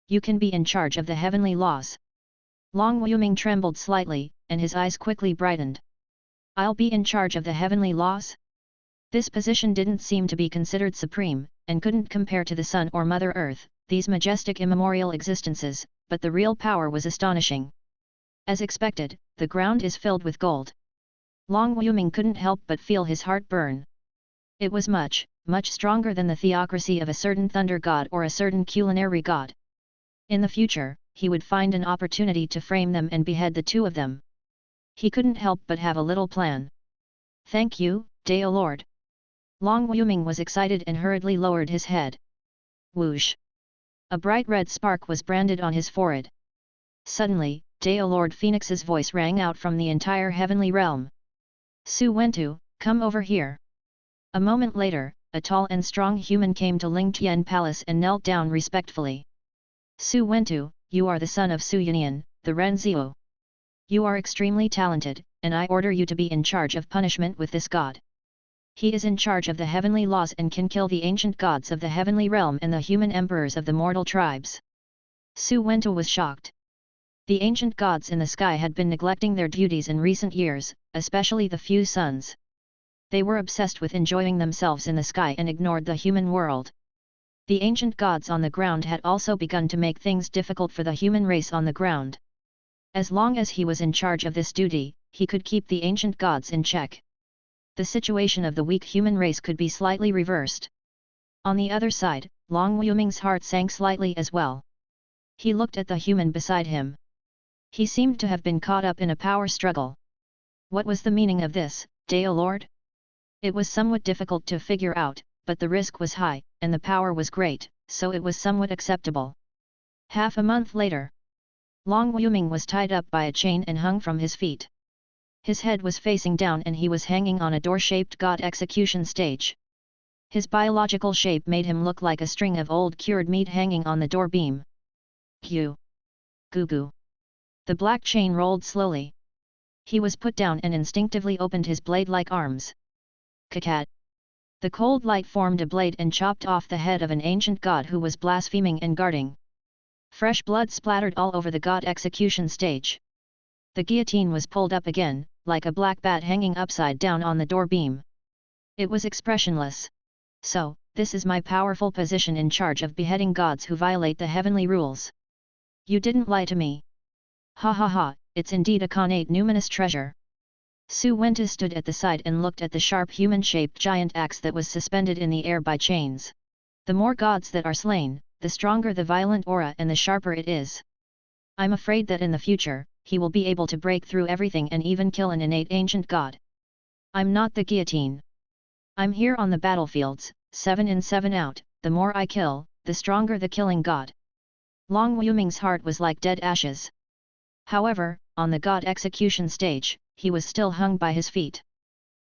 You can be in charge of the heavenly laws. Long Wuming trembled slightly, and his eyes quickly brightened. I'll be in charge of the heavenly laws? This position didn't seem to be considered supreme, and couldn't compare to the sun or Mother Earth, these majestic immemorial existences, but the real power was astonishing. As expected, the ground is filled with gold. Long Wuming couldn't help but feel his heart burn. It was much, much stronger than the theocracy of a certain thunder god or a certain culinary god. In the future, he would find an opportunity to frame them and behead the two of them. He couldn't help but have a little plan. Thank you, Dao Lord. Long Wuming was excited and hurriedly lowered his head. Whoosh! A bright red spark was branded on his forehead. Suddenly, Dao Lord Phoenix's voice rang out from the entire heavenly realm. Su Wentu, come over here. A moment later, a tall and strong human came to Ling Tian Palace and knelt down respectfully. Su Wentu, you are the son of Su Yunian, the Renziu. You are extremely talented, and I order you to be in charge of punishment with this god. He is in charge of the heavenly laws and can kill the ancient gods of the heavenly realm and the human emperors of the mortal tribes. Su Wentu was shocked. The ancient gods in the sky had been neglecting their duties in recent years, especially the few suns. They were obsessed with enjoying themselves in the sky and ignored the human world. The ancient gods on the ground had also begun to make things difficult for the human race on the ground. As long as he was in charge of this duty, he could keep the ancient gods in check. The situation of the weak human race could be slightly reversed. On the other side, Long Wuming's heart sank slightly as well. He looked at the human beside him. He seemed to have been caught up in a power struggle. What was the meaning of this, Dao Lord? It was somewhat difficult to figure out, but the risk was high, and the power was great, so it was somewhat acceptable. Half a month later, Long Wuming was tied up by a chain and hung from his feet. His head was facing down and he was hanging on a door-shaped god execution stage. His biological shape made him look like a string of old cured meat hanging on the door beam. Goo! Goo goo! The black chain rolled slowly. He was put down and instinctively opened his blade-like arms. Kakat! The cold light formed a blade and chopped off the head of an ancient god who was blaspheming and guarding. Fresh blood splattered all over the god execution stage. The guillotine was pulled up again, like a black bat hanging upside down on the door beam. It was expressionless. So, this is my powerful position in charge of beheading gods who violate the heavenly rules. You didn't lie to me. Ha ha ha, it's indeed a connate numinous treasure. Su Wentu stood at the side and looked at the sharp human-shaped giant axe that was suspended in the air by chains. The more gods that are slain, the stronger the violent aura and the sharper it is. I'm afraid that in the future, he will be able to break through everything and even kill an innate ancient god. I'm not the guillotine. I'm here on the battlefields, 7 in 7 out, the more I kill, the stronger the killing god. Long Wuming's heart was like dead ashes. However, on the god execution stage, he was still hung by his feet.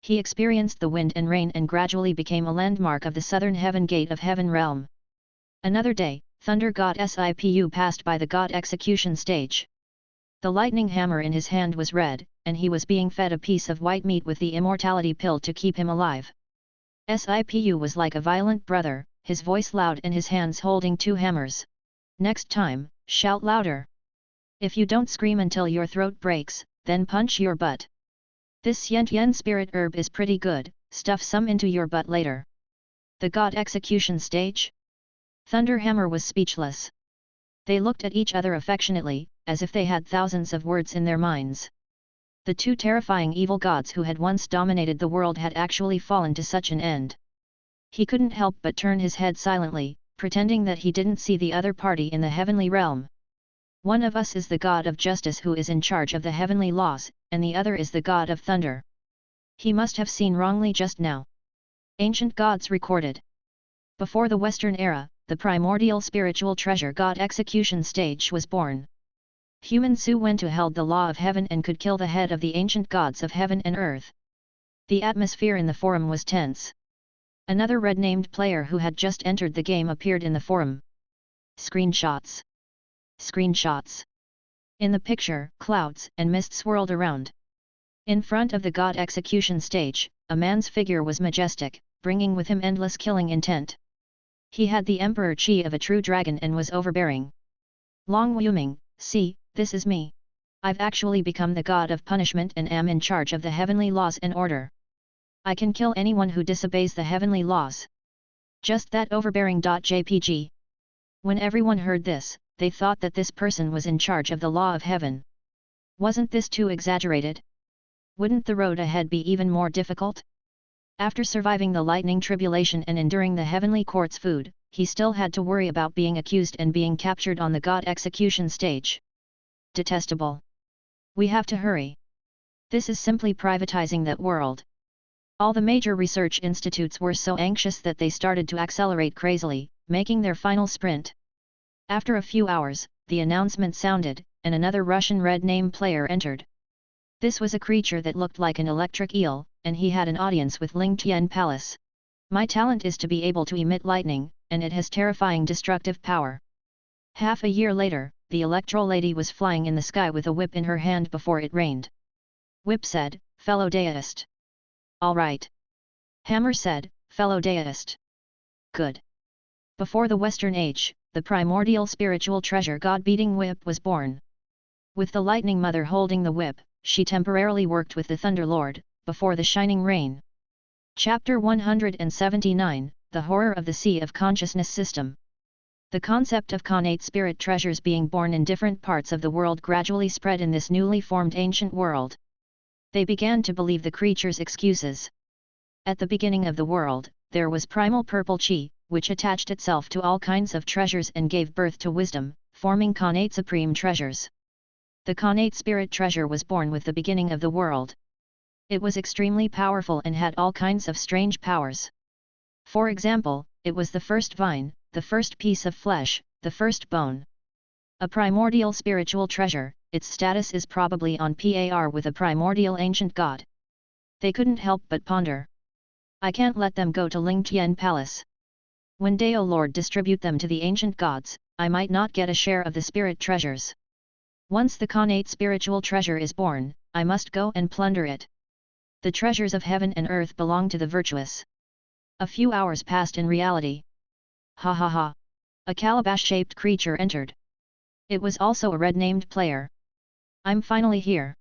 He experienced the wind and rain and gradually became a landmark of the southern heaven gate of heaven realm. Another day, thunder god Sipu passed by the god execution stage. The lightning hammer in his hand was red, and he was being fed a piece of white meat with the immortality pill to keep him alive. Sipu was like a violent brother, his voice loud and his hands holding 2 hammers. Next time, shout louder. If you don't scream until your throat breaks, then punch your butt. This Yentian spirit herb is pretty good, stuff some into your butt later. The god execution stage? Thunderhammer was speechless. They looked at each other affectionately, as if they had thousands of words in their minds. The 2 terrifying evil gods who had once dominated the world had actually fallen to such an end. He couldn't help but turn his head silently, pretending that he didn't see the other party in the heavenly realm. One of us is the god of justice who is in charge of the heavenly laws, and the other is the god of thunder. He must have seen wrongly just now. Ancient gods recorded. Before the Western era, the primordial spiritual treasure god execution stage was born. Human Su Wentu held the law of heaven and could kill the head of the ancient gods of heaven and earth. The atmosphere in the forum was tense. Another red-named player who had just entered the game appeared in the forum. Screenshots. Screenshots. In the picture, clouds and mist swirled around. In front of the god execution stage, a man's figure was majestic, bringing with him endless killing intent. He had the emperor chi of a true dragon and was overbearing. Long Wuming, see, this is me. I've actually become the god of punishment and am in charge of the heavenly laws and order. I can kill anyone who disobeys the heavenly laws. Just that overbearing. Jpg. When everyone heard this, they thought that this person was in charge of the law of heaven. Wasn't this too exaggerated? Wouldn't the road ahead be even more difficult? After surviving the lightning tribulation and enduring the heavenly court's food, he still had to worry about being accused and being captured on the god execution stage. Detestable. We have to hurry. This is simply privatizing that world. All the major research institutes were so anxious that they started to accelerate crazily, making their final sprint. After a few hours, the announcement sounded, and another Russian red name player entered. This was a creature that looked like an electric eel, and he had an audience with Ling Tian Palace. My talent is to be able to emit lightning, and it has terrifying destructive power. Half a year later, the Electro Lady was flying in the sky with a whip in her hand before it rained. Whip said, "Fellow deist." "All right." Hammer said, "Fellow deist." "Good." Before the Western Age, the primordial spiritual treasure God-beating whip was born. With the Lightning Mother holding the whip, she temporarily worked with the Thunder Lord, before the shining rain. Chapter 179, The Horror of the Sea of Consciousness System. The concept of connate spirit treasures being born in different parts of the world gradually spread in this newly formed ancient world. They began to believe the creature's excuses. At the beginning of the world, there was primal purple chi, which attached itself to all kinds of treasures and gave birth to wisdom, forming connate supreme treasures. The connate spirit treasure was born with the beginning of the world. It was extremely powerful and had all kinds of strange powers. For example, it was the first vine, the first piece of flesh, the first bone. A primordial spiritual treasure, its status is probably on par with a primordial ancient god. They couldn't help but ponder. I can't let them go to Ling Tian Palace. When Dao Lord distribute them to the ancient gods, I might not get a share of the spirit treasures. Once the connate spiritual treasure is born, I must go and plunder it. The treasures of heaven and earth belong to the virtuous. A few hours passed in reality. Ha ha ha! A calabash-shaped creature entered. It was also a red-named player. I'm finally here.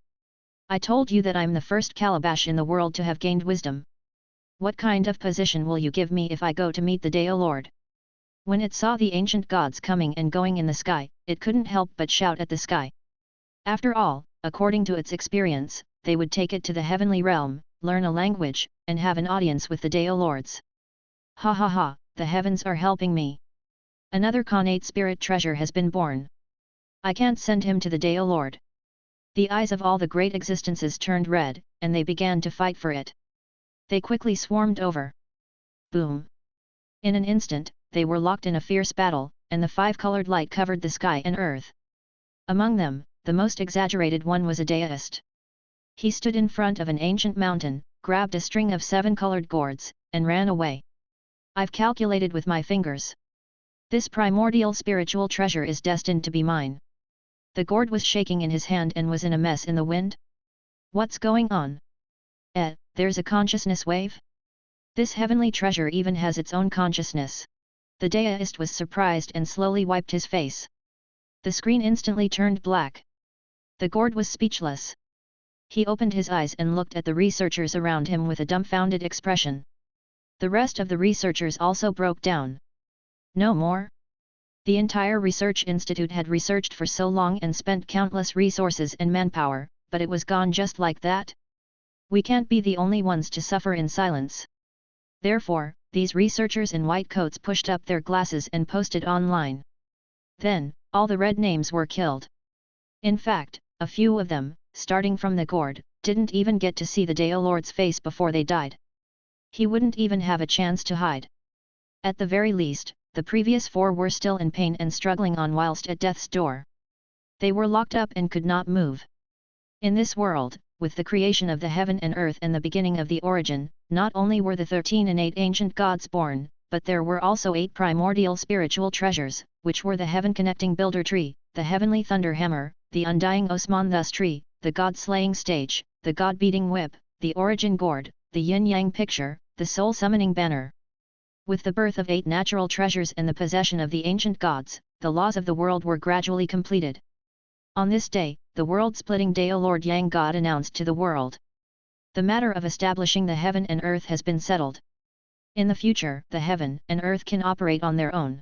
I told you that I'm the first calabash in the world to have gained wisdom. What kind of position will you give me if I go to meet the Dao Lord? When it saw the ancient gods coming and going in the sky, it couldn't help but shout at the sky. After all, according to its experience, they would take it to the heavenly realm, learn a language, and have an audience with the Dao Lords. Ha ha ha, the heavens are helping me. Another connate spirit treasure has been born. I can't send him to the Dao Lord. The eyes of all the great existences turned red, and they began to fight for it. They quickly swarmed over. Boom! In an instant, they were locked in a fierce battle, and the five-colored light covered the sky and earth. Among them, the most exaggerated one was a deist. He stood in front of an ancient mountain, grabbed a string of 7 colored gourds, and ran away. I've calculated with my fingers. This primordial spiritual treasure is destined to be mine. The gourd was shaking in his hand and was in a mess in the wind. What's going on? There's a consciousness wave? This heavenly treasure even has its own consciousness. The deist was surprised and slowly wiped his face. The screen instantly turned black. The gourd was speechless. He opened his eyes and looked at the researchers around him with a dumbfounded expression. The rest of the researchers also broke down. No more? The entire research institute had researched for so long and spent countless resources and manpower, but it was gone just like that? We can't be the only ones to suffer in silence. Therefore, these researchers in white coats pushed up their glasses and posted online. Then, all the red names were killed. In fact, a few of them, starting from the gourd, didn't even get to see the Dao Lord's face before they died. He wouldn't even have a chance to hide. At the very least, the previous 4 were still in pain and struggling on whilst at death's door. They were locked up and could not move. In this world, with the creation of the heaven and earth and the beginning of the origin, not only were the 13 innate ancient gods born, but there were also 8 primordial spiritual treasures, which were the heaven-connecting builder tree, the heavenly thunder hammer, the undying Osman thus tree, the god-slaying stage, the god-beating whip, the origin gourd, the yin-yang picture, the soul-summoning banner. With the birth of 8 natural treasures and the possession of the ancient gods, the laws of the world were gradually completed. On this day, the world-splitting Dao Lord Yang God announced to the world. The matter of establishing the heaven and earth has been settled. In the future, the heaven and earth can operate on their own.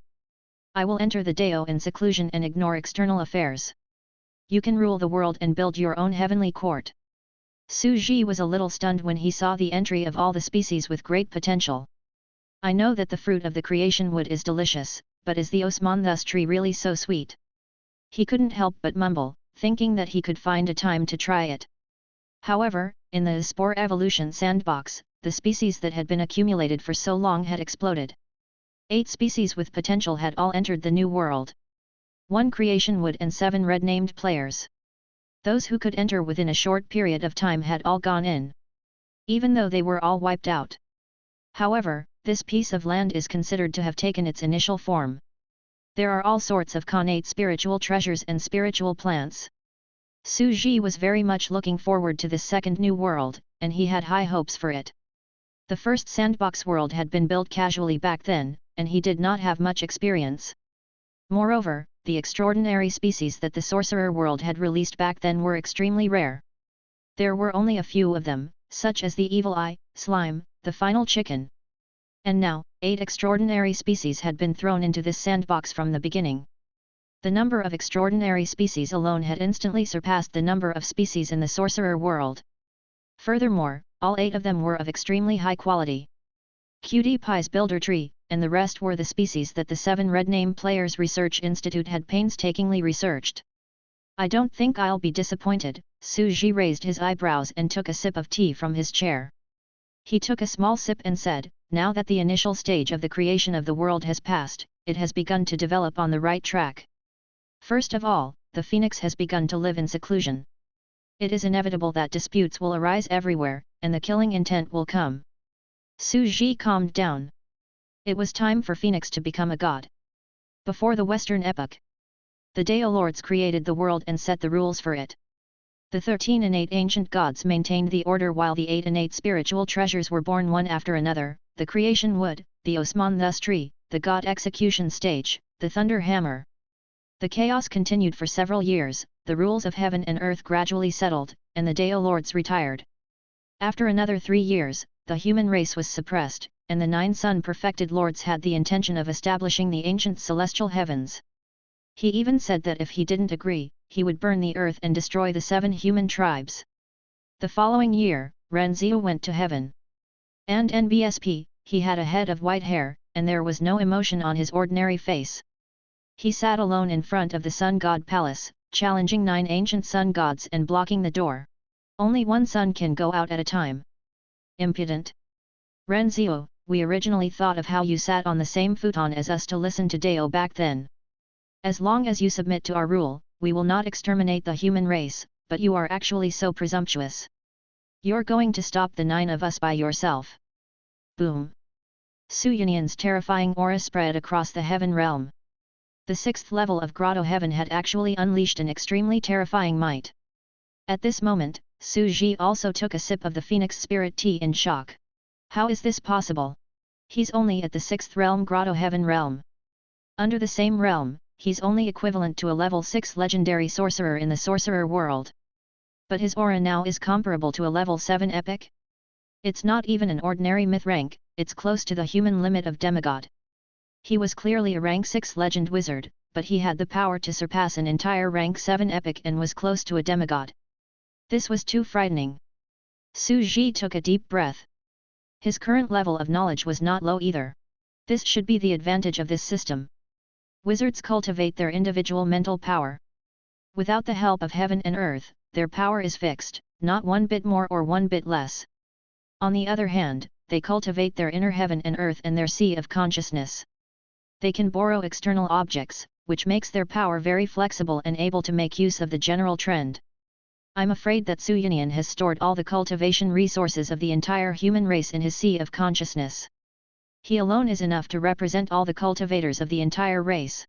I will enter the Dao in seclusion and ignore external affairs. You can rule the world and build your own heavenly court. Su Ji was a little stunned when he saw the entry of all the species with great potential. I know that the fruit of the creation wood is delicious, but is the Osman thus tree really so sweet? He couldn't help but mumble, thinking that he could find a time to try it. However, in the spore evolution sandbox, the species that had been accumulated for so long had exploded. 8 species with potential had all entered the new world. 1 creation wood and 7 red named players. Those who could enter within a short period of time had all gone in. Even though they were all wiped out. However, this piece of land is considered to have taken its initial form. There are all sorts of connate spiritual treasures and spiritual plants. Su Ji was very much looking forward to this second new world, and he had high hopes for it. The first sandbox world had been built casually back then, and he did not have much experience. Moreover, the extraordinary species that the sorcerer world had released back then were extremely rare. There were only a few of them, such as the evil eye, slime, the final chicken. And now, 8 extraordinary species had been thrown into this sandbox from the beginning. The number of extraordinary species alone had instantly surpassed the number of species in the sorcerer world. Furthermore, all 8 of them were of extremely high quality. Cutie Pie's builder tree, and the rest were the species that the 7 Red Name Players Research Institute had painstakingly researched. I don't think I'll be disappointed. Su Ji raised his eyebrows and took a sip of tea from his chair. He took a small sip and said, now that the initial stage of the creation of the world has passed, it has begun to develop on the right track. First of all, the phoenix has begun to live in seclusion. It is inevitable that disputes will arise everywhere, and the killing intent will come. Su Ji calmed down. It was time for Phoenix to become a god. Before the Western epoch, the Dao Lords created the world and set the rules for it. The 13 innate ancient gods maintained the order while the 8 innate spiritual treasures were born one after another, the creation wood, the Osman Thus tree, the god execution stage, the thunder hammer. The chaos continued for several years, the rules of heaven and earth gradually settled, and the Dao Lords retired. After another 3 years, the human race was suppressed, and the 9 sun-perfected lords had the intention of establishing the ancient celestial heavens. He even said that if he didn't agree, he would burn the earth and destroy the 7 human tribes. The following year, Renziu went to heaven. And NBSP, he had a head of white hair, and there was no emotion on his ordinary face. He sat alone in front of the sun god palace, challenging 9 ancient sun gods and blocking the door. Only one sun can go out at a time. Impudent. Renziu, we originally thought of how you sat on the same futon as us to listen to Dao back then. As long as you submit to our rule, we will not exterminate the human race, but you are actually so presumptuous. You're going to stop the 9 of us by yourself. Boom. Su Yunyan's terrifying aura spread across the heaven realm. The 6th level of Grotto Heaven had actually unleashed an extremely terrifying might. At this moment, Su Ji also took a sip of the Phoenix Spirit Tea in shock. How is this possible? He's only at the 6th realm Grotto Heaven realm. Under the same realm, he's only equivalent to a level 6 legendary sorcerer in the sorcerer world. But his aura now is comparable to a level 7 epic? It's not even an ordinary myth rank, it's close to the human limit of demigod. He was clearly a rank 6 legend wizard, but he had the power to surpass an entire rank 7 epic and was close to a demigod. This was too frightening. Su Ji took a deep breath. His current level of knowledge was not low either. This should be the advantage of this system. Wizards cultivate their individual mental power. Without the help of heaven and earth, their power is fixed, not 1 bit more or 1 bit less. On the other hand, they cultivate their inner heaven and earth and their sea of consciousness. They can borrow external objects, which makes their power very flexible and able to make use of the general trend. I'm afraid that Su Yunyan has stored all the cultivation resources of the entire human race in his sea of consciousness. He alone is enough to represent all the cultivators of the entire race.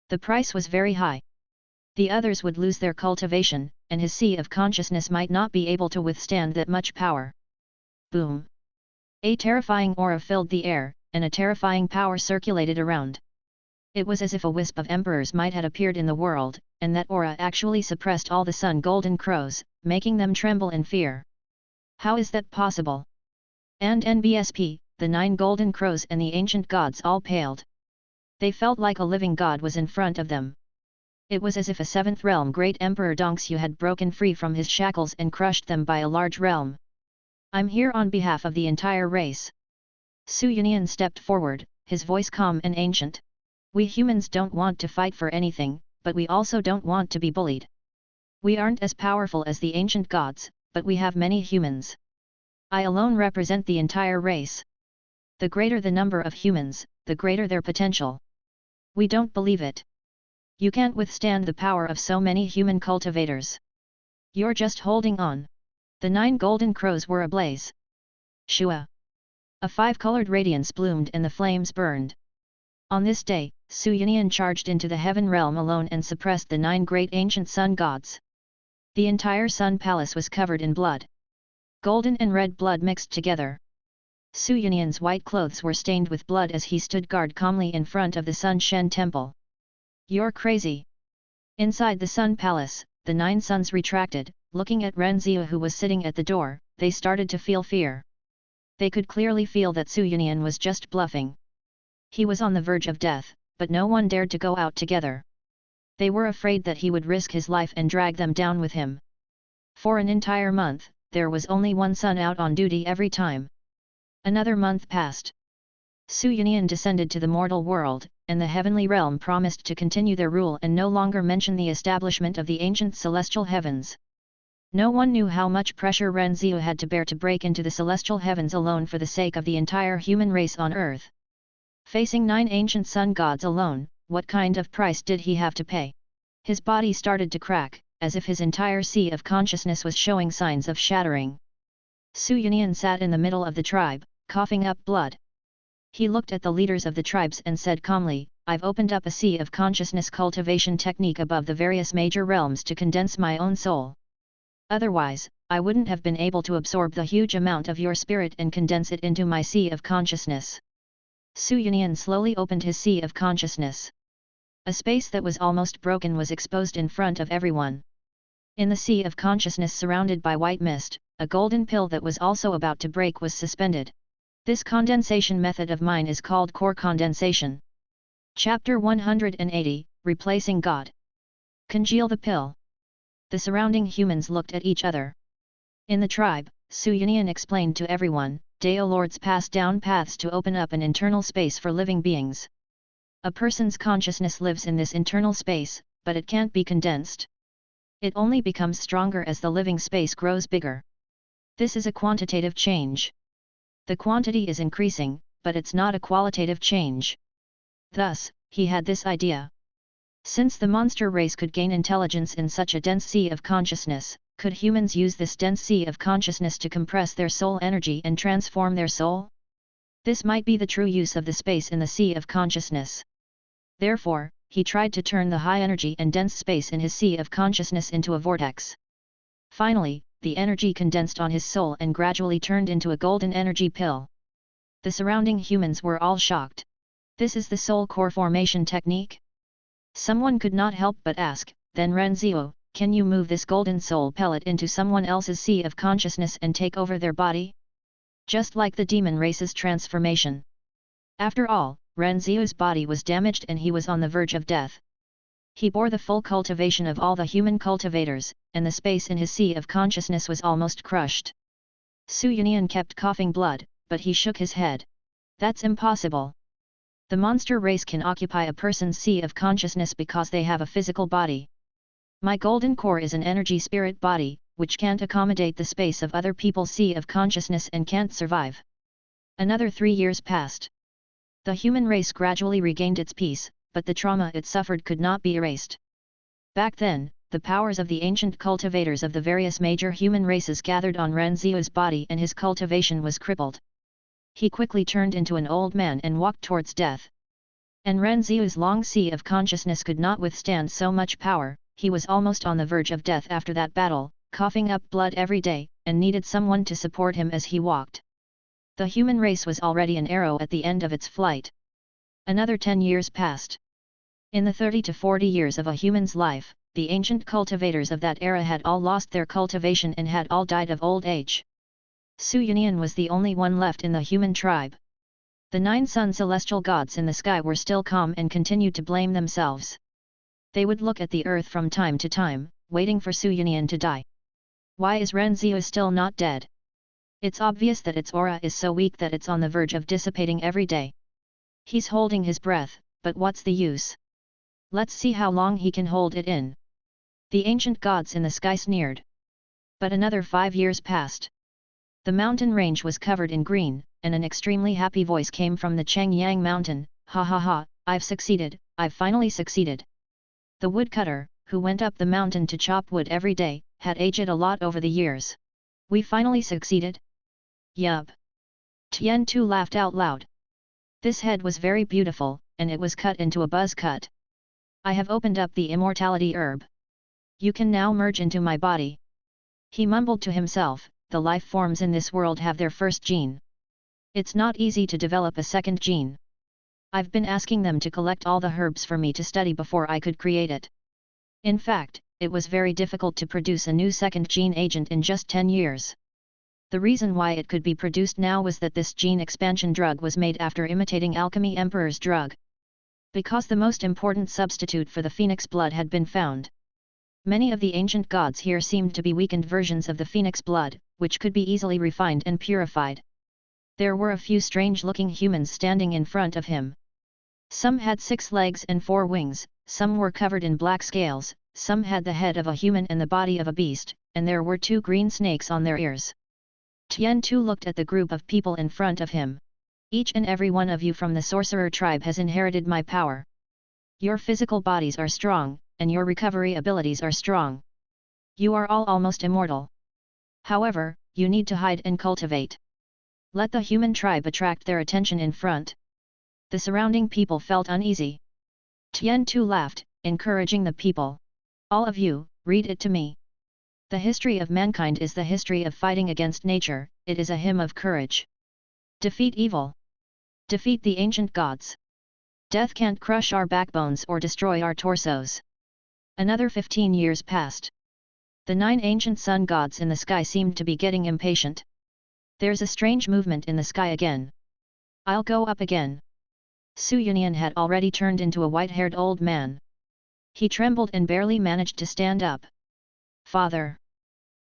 The price was very high. The others would lose their cultivation, and his sea of consciousness might not be able to withstand that much power. Boom! A terrifying aura filled the air, and a terrifying power circulated around. It was as if a wisp of emperors might have appeared in the world, and that aura actually suppressed all the sun golden crows, making them tremble in fear. How is that possible? And NBSP, the 9 golden crows and the ancient gods all paled. They felt like a living god was in front of them. It was as if a 7th realm great emperor Dongxu had broken free from his shackles and crushed them by a large realm. I'm here on behalf of the entire race. Su Yunyan stepped forward, his voice calm and ancient. We humans don't want to fight for anything, but we also don't want to be bullied. We aren't as powerful as the ancient gods, but we have many humans. I alone represent the entire race. The greater the number of humans, the greater their potential. We don't believe it. You can't withstand the power of so many human cultivators. You're just holding on. The 9 golden crows were ablaze. Shua! A 5-colored radiance bloomed and the flames burned. On this day, Su Yunian charged into the heaven realm alone and suppressed the 9 great ancient sun gods. The entire sun palace was covered in blood. Golden and red blood mixed together. Su Yunian's white clothes were stained with blood as he stood guard calmly in front of the Sun Shen temple. You're crazy! Inside the sun palace, the 9 suns retracted, looking at Ren Zia who was sitting at the door. They started to feel fear. They could clearly feel that Su Yunian was just bluffing. He was on the verge of death, but no one dared to go out together. They were afraid that he would risk his life and drag them down with him. For an entire month, there was only one sun out on duty every time. Another month passed. Su Yunian descended to the mortal world, and the heavenly realm promised to continue their rule and no longer mention the establishment of the ancient celestial heavens. No one knew how much pressure Ren Zia had to bear to break into the celestial heavens alone for the sake of the entire human race on earth. Facing 9 ancient sun gods alone, what kind of price did he have to pay? His body started to crack, as if his entire sea of consciousness was showing signs of shattering. Su Yunian sat in the middle of the tribe, coughing up blood. He looked at the leaders of the tribes and said calmly, I've opened up a sea of consciousness cultivation technique above the various major realms to condense my own soul. Otherwise, I wouldn't have been able to absorb the huge amount of your spirit and condense it into my sea of consciousness. Su Yunian slowly opened his sea of consciousness. A space that was almost broken was exposed in front of everyone. In the sea of consciousness surrounded by white mist, a golden pill that was also about to break was suspended. This condensation method of mine is called core condensation. Chapter 180, Replacing God. Congeal the pill. The surrounding humans looked at each other. In the tribe, Su Yunian explained to everyone, Dao Lords pass down paths to open up an internal space for living beings. A person's consciousness lives in this internal space, but it can't be condensed. It only becomes stronger as the living space grows bigger. This is a quantitative change. The quantity is increasing, but it's not a qualitative change. Thus, he had this idea. Since the monster race could gain intelligence in such a dense sea of consciousness, could humans use this dense sea of consciousness to compress their soul energy and transform their soul? This might be the true use of the space in the sea of consciousness. Therefore, he tried to turn the high energy and dense space in his sea of consciousness into a vortex. Finally, the energy condensed on his soul and gradually turned into a golden energy pill. The surrounding humans were all shocked. This is the soul core formation technique? Someone could not help but ask, then Ren Zio, can you move this golden soul pellet into someone else's sea of consciousness and take over their body? Just like the demon race's transformation. After all, Ren Zio's body was damaged and he was on the verge of death. He bore the full cultivation of all the human cultivators, and the space in his sea of consciousness was almost crushed. Su Yunian kept coughing blood, but he shook his head. That's impossible. The monster race can occupy a person's sea of consciousness because they have a physical body. My golden core is an energy spirit body, which can't accommodate the space of other people's sea of consciousness and can't survive. Another 3 years passed. The human race gradually regained its peace, but the trauma it suffered could not be erased. Back then, the powers of the ancient cultivators of the various major human races gathered on Ren Zio's body and his cultivation was crippled. He quickly turned into an old man and walked towards death. And Ren Zio's long sea of consciousness could not withstand so much power. He was almost on the verge of death after that battle, coughing up blood every day, and needed someone to support him as he walked. The human race was already an arrow at the end of its flight. Another 10 years passed. In the 30 to 40 years of a human's life, the ancient cultivators of that era had all lost their cultivation and had all died of old age. Su Yunian was the only one left in the human tribe. The 9 sun celestial gods in the sky were still calm and continued to blame themselves. They would look at the earth from time to time, waiting for Su Yunian to die. Why is Ren Zio still not dead? It's obvious that its aura is so weak that it's on the verge of dissipating every day. He's holding his breath, but what's the use? Let's see how long he can hold it in. The ancient gods in the sky sneered. But another 5 years passed. The mountain range was covered in green, and an extremely happy voice came from the Changyang mountain, "Ha ha ha, I've succeeded, I've finally succeeded." The woodcutter, who went up the mountain to chop wood every day, had aged a lot over the years. "We finally succeeded?" "Yup." Tian Tu laughed out loud. This head was very beautiful, and it was cut into a buzz cut. "I have opened up the immortality herb. You can now merge into my body." He mumbled to himself, "The life forms in this world have their first gene. It's not easy to develop a second gene. I've been asking them to collect all the herbs for me to study before I could create it. In fact, it was very difficult to produce a new second gene agent in just 10 years. The reason why it could be produced now was that this gene expansion drug was made after imitating alchemy emperor's drug. Because the most important substitute for the phoenix blood had been found. Many of the ancient gods here seemed to be weakened versions of the phoenix blood, which could be easily refined and purified. There were a few strange-looking humans standing in front of him. Some had 6 legs and 4 wings, some were covered in black scales, some had the head of a human and the body of a beast, and there were 2 green snakes on their ears. Tian Tu looked at the group of people in front of him. "Each and every one of you from the sorcerer tribe has inherited my power. Your physical bodies are strong, and your recovery abilities are strong. You are all almost immortal. However, you need to hide and cultivate. Let the human tribe attract their attention in front." The surrounding people felt uneasy. Tian Tu laughed, encouraging the people. "All of you, read it to me. The history of mankind is the history of fighting against nature, it is a hymn of courage. Defeat evil. Defeat the ancient gods. Death can't crush our backbones or destroy our torsos." Another 15 years passed. The 9 ancient sun gods in the sky seemed to be getting impatient. "There's a strange movement in the sky again. I'll go up again." Su Yunyan had already turned into a white-haired old man. He trembled and barely managed to stand up. "Father!"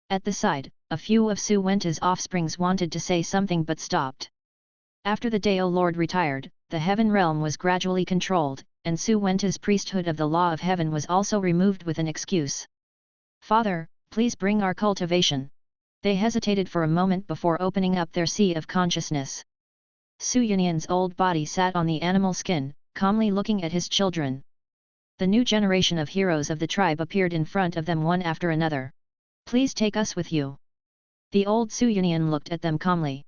At the side, a few of Su Wenta's offsprings wanted to say something but stopped. After the Dao Lord retired, the heaven realm was gradually controlled, and Su Wenta's priesthood of the law of heaven was also removed with an excuse. "Father, please bring our cultivation." They hesitated for a moment before opening up their sea of consciousness. Su Yunyan's old body sat on the animal skin, calmly looking at his children. The new generation of heroes of the tribe appeared in front of them one after another. "Please take us with you." The old Su Yunyan looked at them calmly.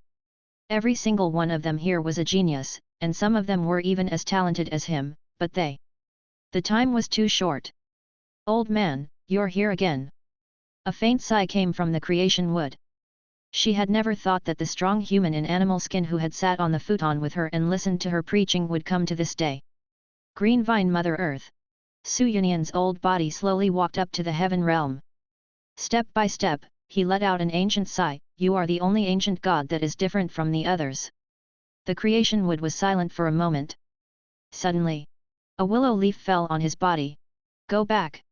Every single one of them here was a genius, and some of them were even as talented as him, but the time was too short. "Old man, you're here again." A faint sigh came from the creation wood. She had never thought that the strong human in animal skin who had sat on the futon with her and listened to her preaching would come to this day. Green Vine Mother Earth. Su Yunyan's old body slowly walked up to the heaven realm. Step by step, he let out an ancient sigh, "You are the only ancient god that is different from the others." The creation wood was silent for a moment. Suddenly, a willow leaf fell on his body. "Go back.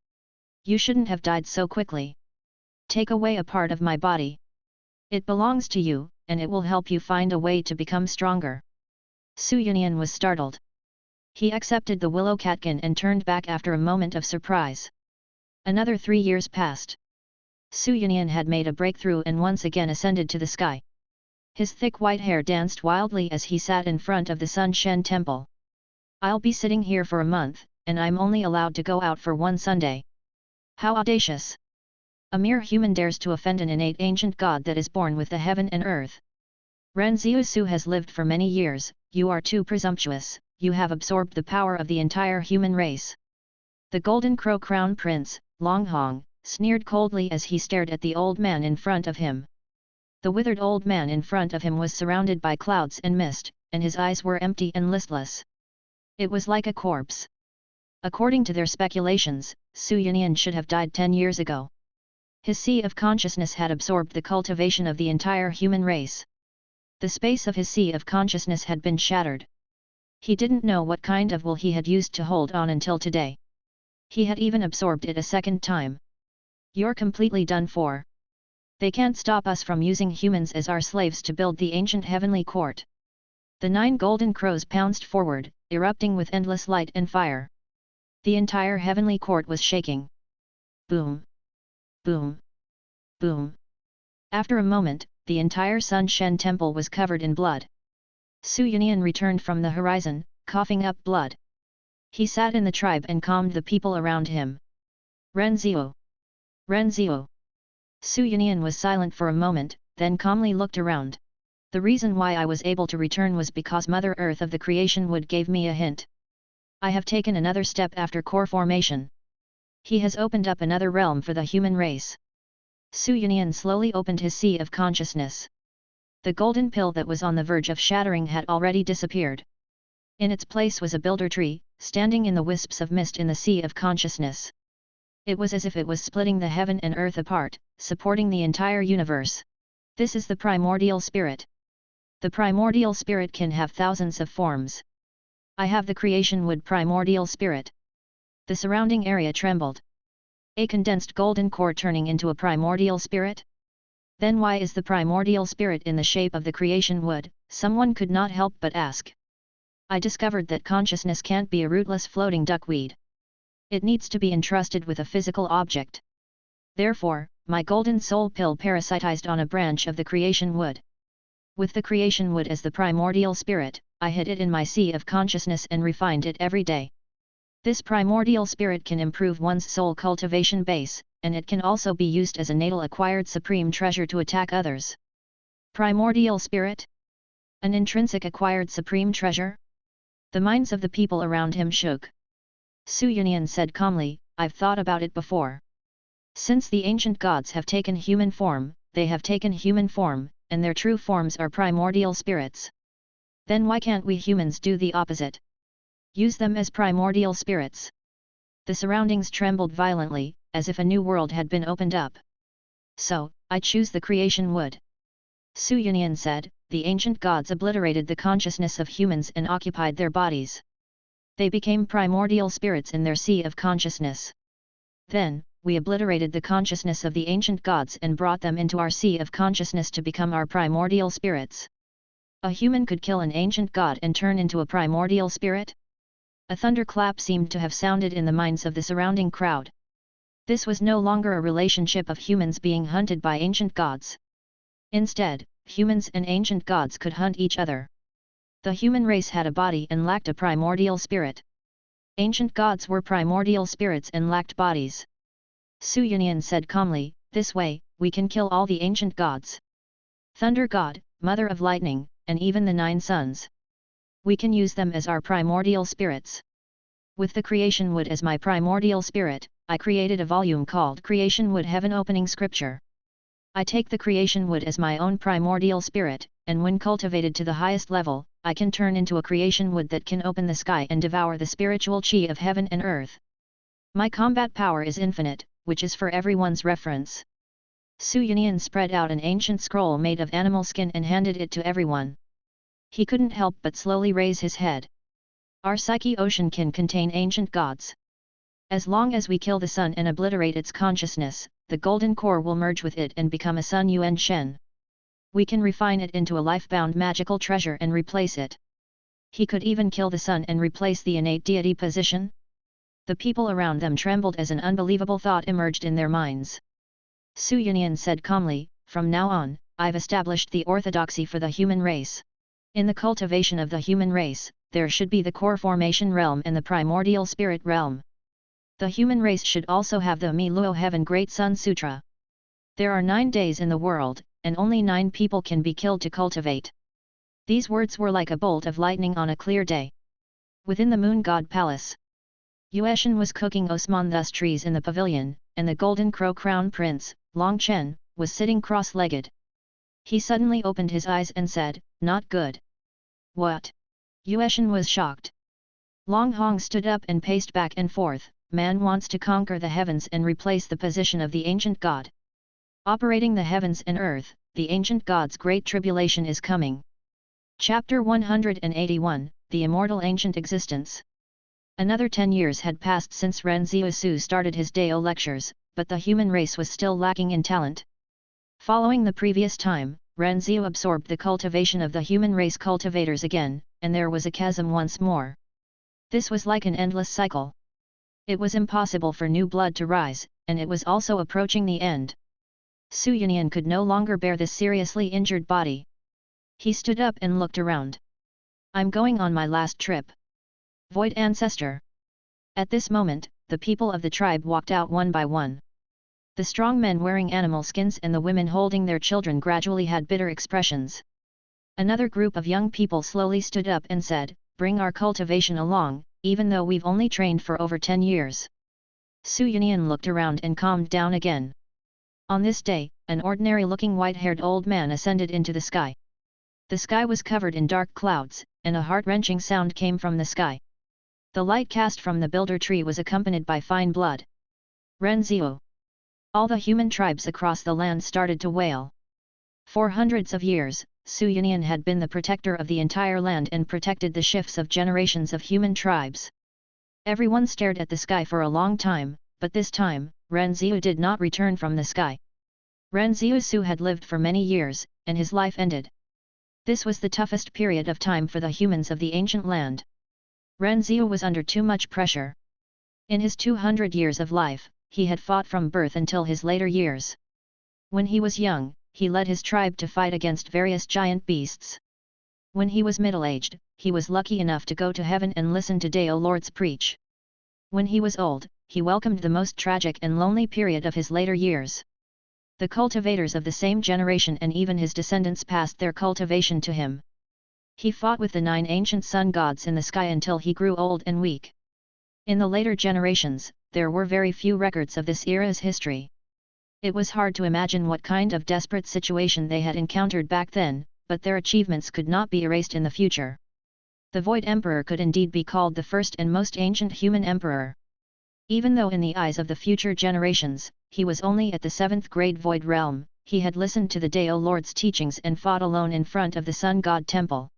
You shouldn't have died so quickly. Take away a part of my body. It belongs to you, and it will help you find a way to become stronger." Su Yunyan was startled. He accepted the willow catkin and turned back after a moment of surprise. Another 3 years passed. Su Yunyan had made a breakthrough and once again ascended to the sky. His thick white hair danced wildly as he sat in front of the Sun Shen temple. "I'll be sitting here for a month, and I'm only allowed to go out for one Sunday. How audacious! A mere human dares to offend an innate ancient god that is born with the heaven and earth. Ren Ziusu has lived for many years, you are too presumptuous, you have absorbed the power of the entire human race." The Golden Crow Crown Prince, Long Hong, sneered coldly as he stared at the old man in front of him. The withered old man in front of him was surrounded by clouds and mist, and his eyes were empty and listless. It was like a corpse. According to their speculations, Su Yunyan should have died 10 years ago. His sea of consciousness had absorbed the cultivation of the entire human race. The space of his sea of consciousness had been shattered. He didn't know what kind of will he had used to hold on until today. He had even absorbed it a second time. "You're completely done for. They can't stop us from using humans as our slaves to build the ancient heavenly court." The 9 golden crows pounced forward, erupting with endless light and fire. The entire heavenly court was shaking. Boom! Boom! Boom! After a moment, the entire Sun Shen temple was covered in blood. Su Yunian returned from the horizon, coughing up blood. He sat in the tribe and calmed the people around him. Renziu! Renziu! Su Yunian was silent for a moment, then calmly looked around. The reason why I was able to return was because Mother Earth of the creation wood gave me a hint. I have taken another step after core formation. He has opened up another realm for the human race. Su Yunian slowly opened his sea of consciousness. The golden pill that was on the verge of shattering had already disappeared. In its place was a builder tree, standing in the wisps of mist in the sea of consciousness. It was as if it was splitting the heaven and earth apart, supporting the entire universe. This is the primordial spirit. The primordial spirit can have thousands of forms. I have the creation wood primordial spirit. The surrounding area trembled. A condensed golden core turning into a primordial spirit? Then why is the primordial spirit in the shape of the creation wood? Someone could not help but ask. I discovered that consciousness can't be a rootless floating duckweed. It needs to be entrusted with a physical object. Therefore, my golden soul pill parasitized on a branch of the creation wood. With the creation wood as the primordial spirit, I hid it in my sea of consciousness and refined it every day. This primordial spirit can improve one's soul cultivation base, and it can also be used as a natal acquired supreme treasure to attack others. Primordial spirit? An intrinsic acquired supreme treasure? The minds of the people around him shook. Su Yunian said calmly, I've thought about it before. Since the ancient gods have taken human form, they have taken human form, and their true forms are primordial spirits. Then why can't we humans do the opposite? Use them as primordial spirits. The surroundings trembled violently, as if a new world had been opened up. So, I choose the creation wood. Su Yunian said, the ancient gods obliterated the consciousness of humans and occupied their bodies. They became primordial spirits in their sea of consciousness. Then, we obliterated the consciousness of the ancient gods and brought them into our sea of consciousness to become our primordial spirits. A human could kill an ancient god and turn into a primordial spirit? A thunderclap seemed to have sounded in the minds of the surrounding crowd. This was no longer a relationship of humans being hunted by ancient gods. Instead, humans and ancient gods could hunt each other. The human race had a body and lacked a primordial spirit. Ancient gods were primordial spirits and lacked bodies. Su Yunian said calmly, this way, we can kill all the ancient gods. Thunder God, Mother of Lightning, and even the 9 suns. We can use them as our primordial spirits. With the creation wood as my primordial spirit, I created a volume called Creation Wood Heaven Opening Scripture. I take the creation wood as my own primordial spirit, and when cultivated to the highest level, I can turn into a creation wood that can open the sky and devour the spiritual chi of heaven and earth. My combat power is infinite, which is for everyone's reference. Su Yunian spread out an ancient scroll made of animal skin and handed it to everyone. He couldn't help but slowly raise his head. Our psyche ocean can contain ancient gods. As long as we kill the sun and obliterate its consciousness, the golden core will merge with it and become a Sun Yuan Shen. We can refine it into a life-bound magical treasure and replace it. He could even kill the sun and replace the innate deity position? The people around them trembled as an unbelievable thought emerged in their minds. Su Yunian said calmly, from now on, I've established the orthodoxy for the human race. In the cultivation of the human race, there should be the core formation realm and the primordial spirit realm. The human race should also have the Mi Luo Heaven Great Sun Sutra. There are 9 days in the world, and only 9 people can be killed to cultivate. These words were like a bolt of lightning on a clear day. Within the Moon God Palace, Yueshan was cooking Osman thus trees in the pavilion, and the Golden Crow Crown Prince, Long Chen, was sitting cross-legged. He suddenly opened his eyes and said, not good. What? Yueshan was shocked. Long Hong stood up and paced back and forth. Man wants to conquer the heavens and replace the position of the ancient god. Operating the heavens and earth, the ancient god's great tribulation is coming. Chapter 181, The Immortal Ancient Existence. Another 10 years had passed since Ren Zhiusu started his Dao lectures, but the human race was still lacking in talent. Following the previous time, Ren Zhiu absorbed the cultivation of the human race cultivators again, and there was a chasm once more. This was like an endless cycle. It was impossible for new blood to rise, and it was also approaching the end. Su Yunyan could no longer bear this seriously injured body. He stood up and looked around. I'm going on my last trip. Void Ancestor. At this moment, the people of the tribe walked out one by one. The strong men wearing animal skins and the women holding their children gradually had bitter expressions. Another group of young people slowly stood up and said, "Bring our cultivation along, even though we've only trained for over 10 years. Su Yunyan looked around and calmed down again. On this day, an ordinary-looking white-haired old man ascended into the sky. The sky was covered in dark clouds, and a heart-wrenching sound came from the sky. The light cast from the builder tree was accompanied by fine blood. Renziu. All the human tribes across the land started to wail. For hundreds of years, Su Yunyan had been the protector of the entire land and protected the shifts of generations of human tribes. Everyone stared at the sky for a long time, but this time, Renziu did not return from the sky. Renziu Su had lived for many years, and his life ended. This was the toughest period of time for the humans of the ancient land. Renziu was under too much pressure. In his 200 years of life, he had fought from birth until his later years. When he was young, he led his tribe to fight against various giant beasts. When he was middle-aged, he was lucky enough to go to heaven and listen to Dao Lords preach. When he was old, he welcomed the most tragic and lonely period of his later years. The cultivators of the same generation and even his descendants passed their cultivation to him. He fought with the 9 ancient sun gods in the sky until he grew old and weak. In the later generations, there were very few records of this era's history. It was hard to imagine what kind of desperate situation they had encountered back then, but their achievements could not be erased in the future. The Void Emperor could indeed be called the first and most ancient human emperor. Even though in the eyes of the future generations, he was only at the 7th grade Void realm, he had listened to the Dao Lord's teachings and fought alone in front of the Sun God Temple.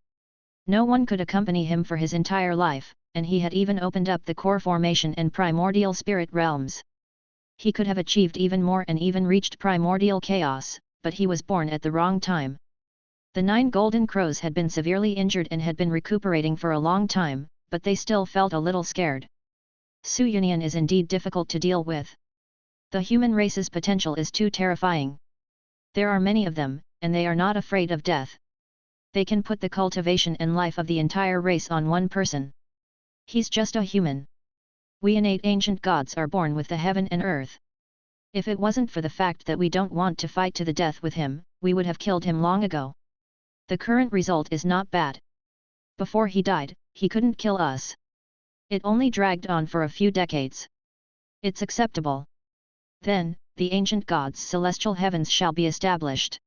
No one could accompany him for his entire life, and he had even opened up the core formation and primordial spirit realms. He could have achieved even more and even reached primordial chaos, but he was born at the wrong time. The 9 golden crows had been severely injured and had been recuperating for a long time, but they still felt a little scared. Su Yunyan is indeed difficult to deal with. The human race's potential is too terrifying. There are many of them, and they are not afraid of death. They can put the cultivation and life of the entire race on one person. He's just a human. We innate ancient gods are born with the heaven and earth. If it wasn't for the fact that we don't want to fight to the death with him, we would have killed him long ago. The current result is not bad. Before he died, he couldn't kill us. It only dragged on for a few decades. It's acceptable. Then, the ancient gods' celestial heavens shall be established.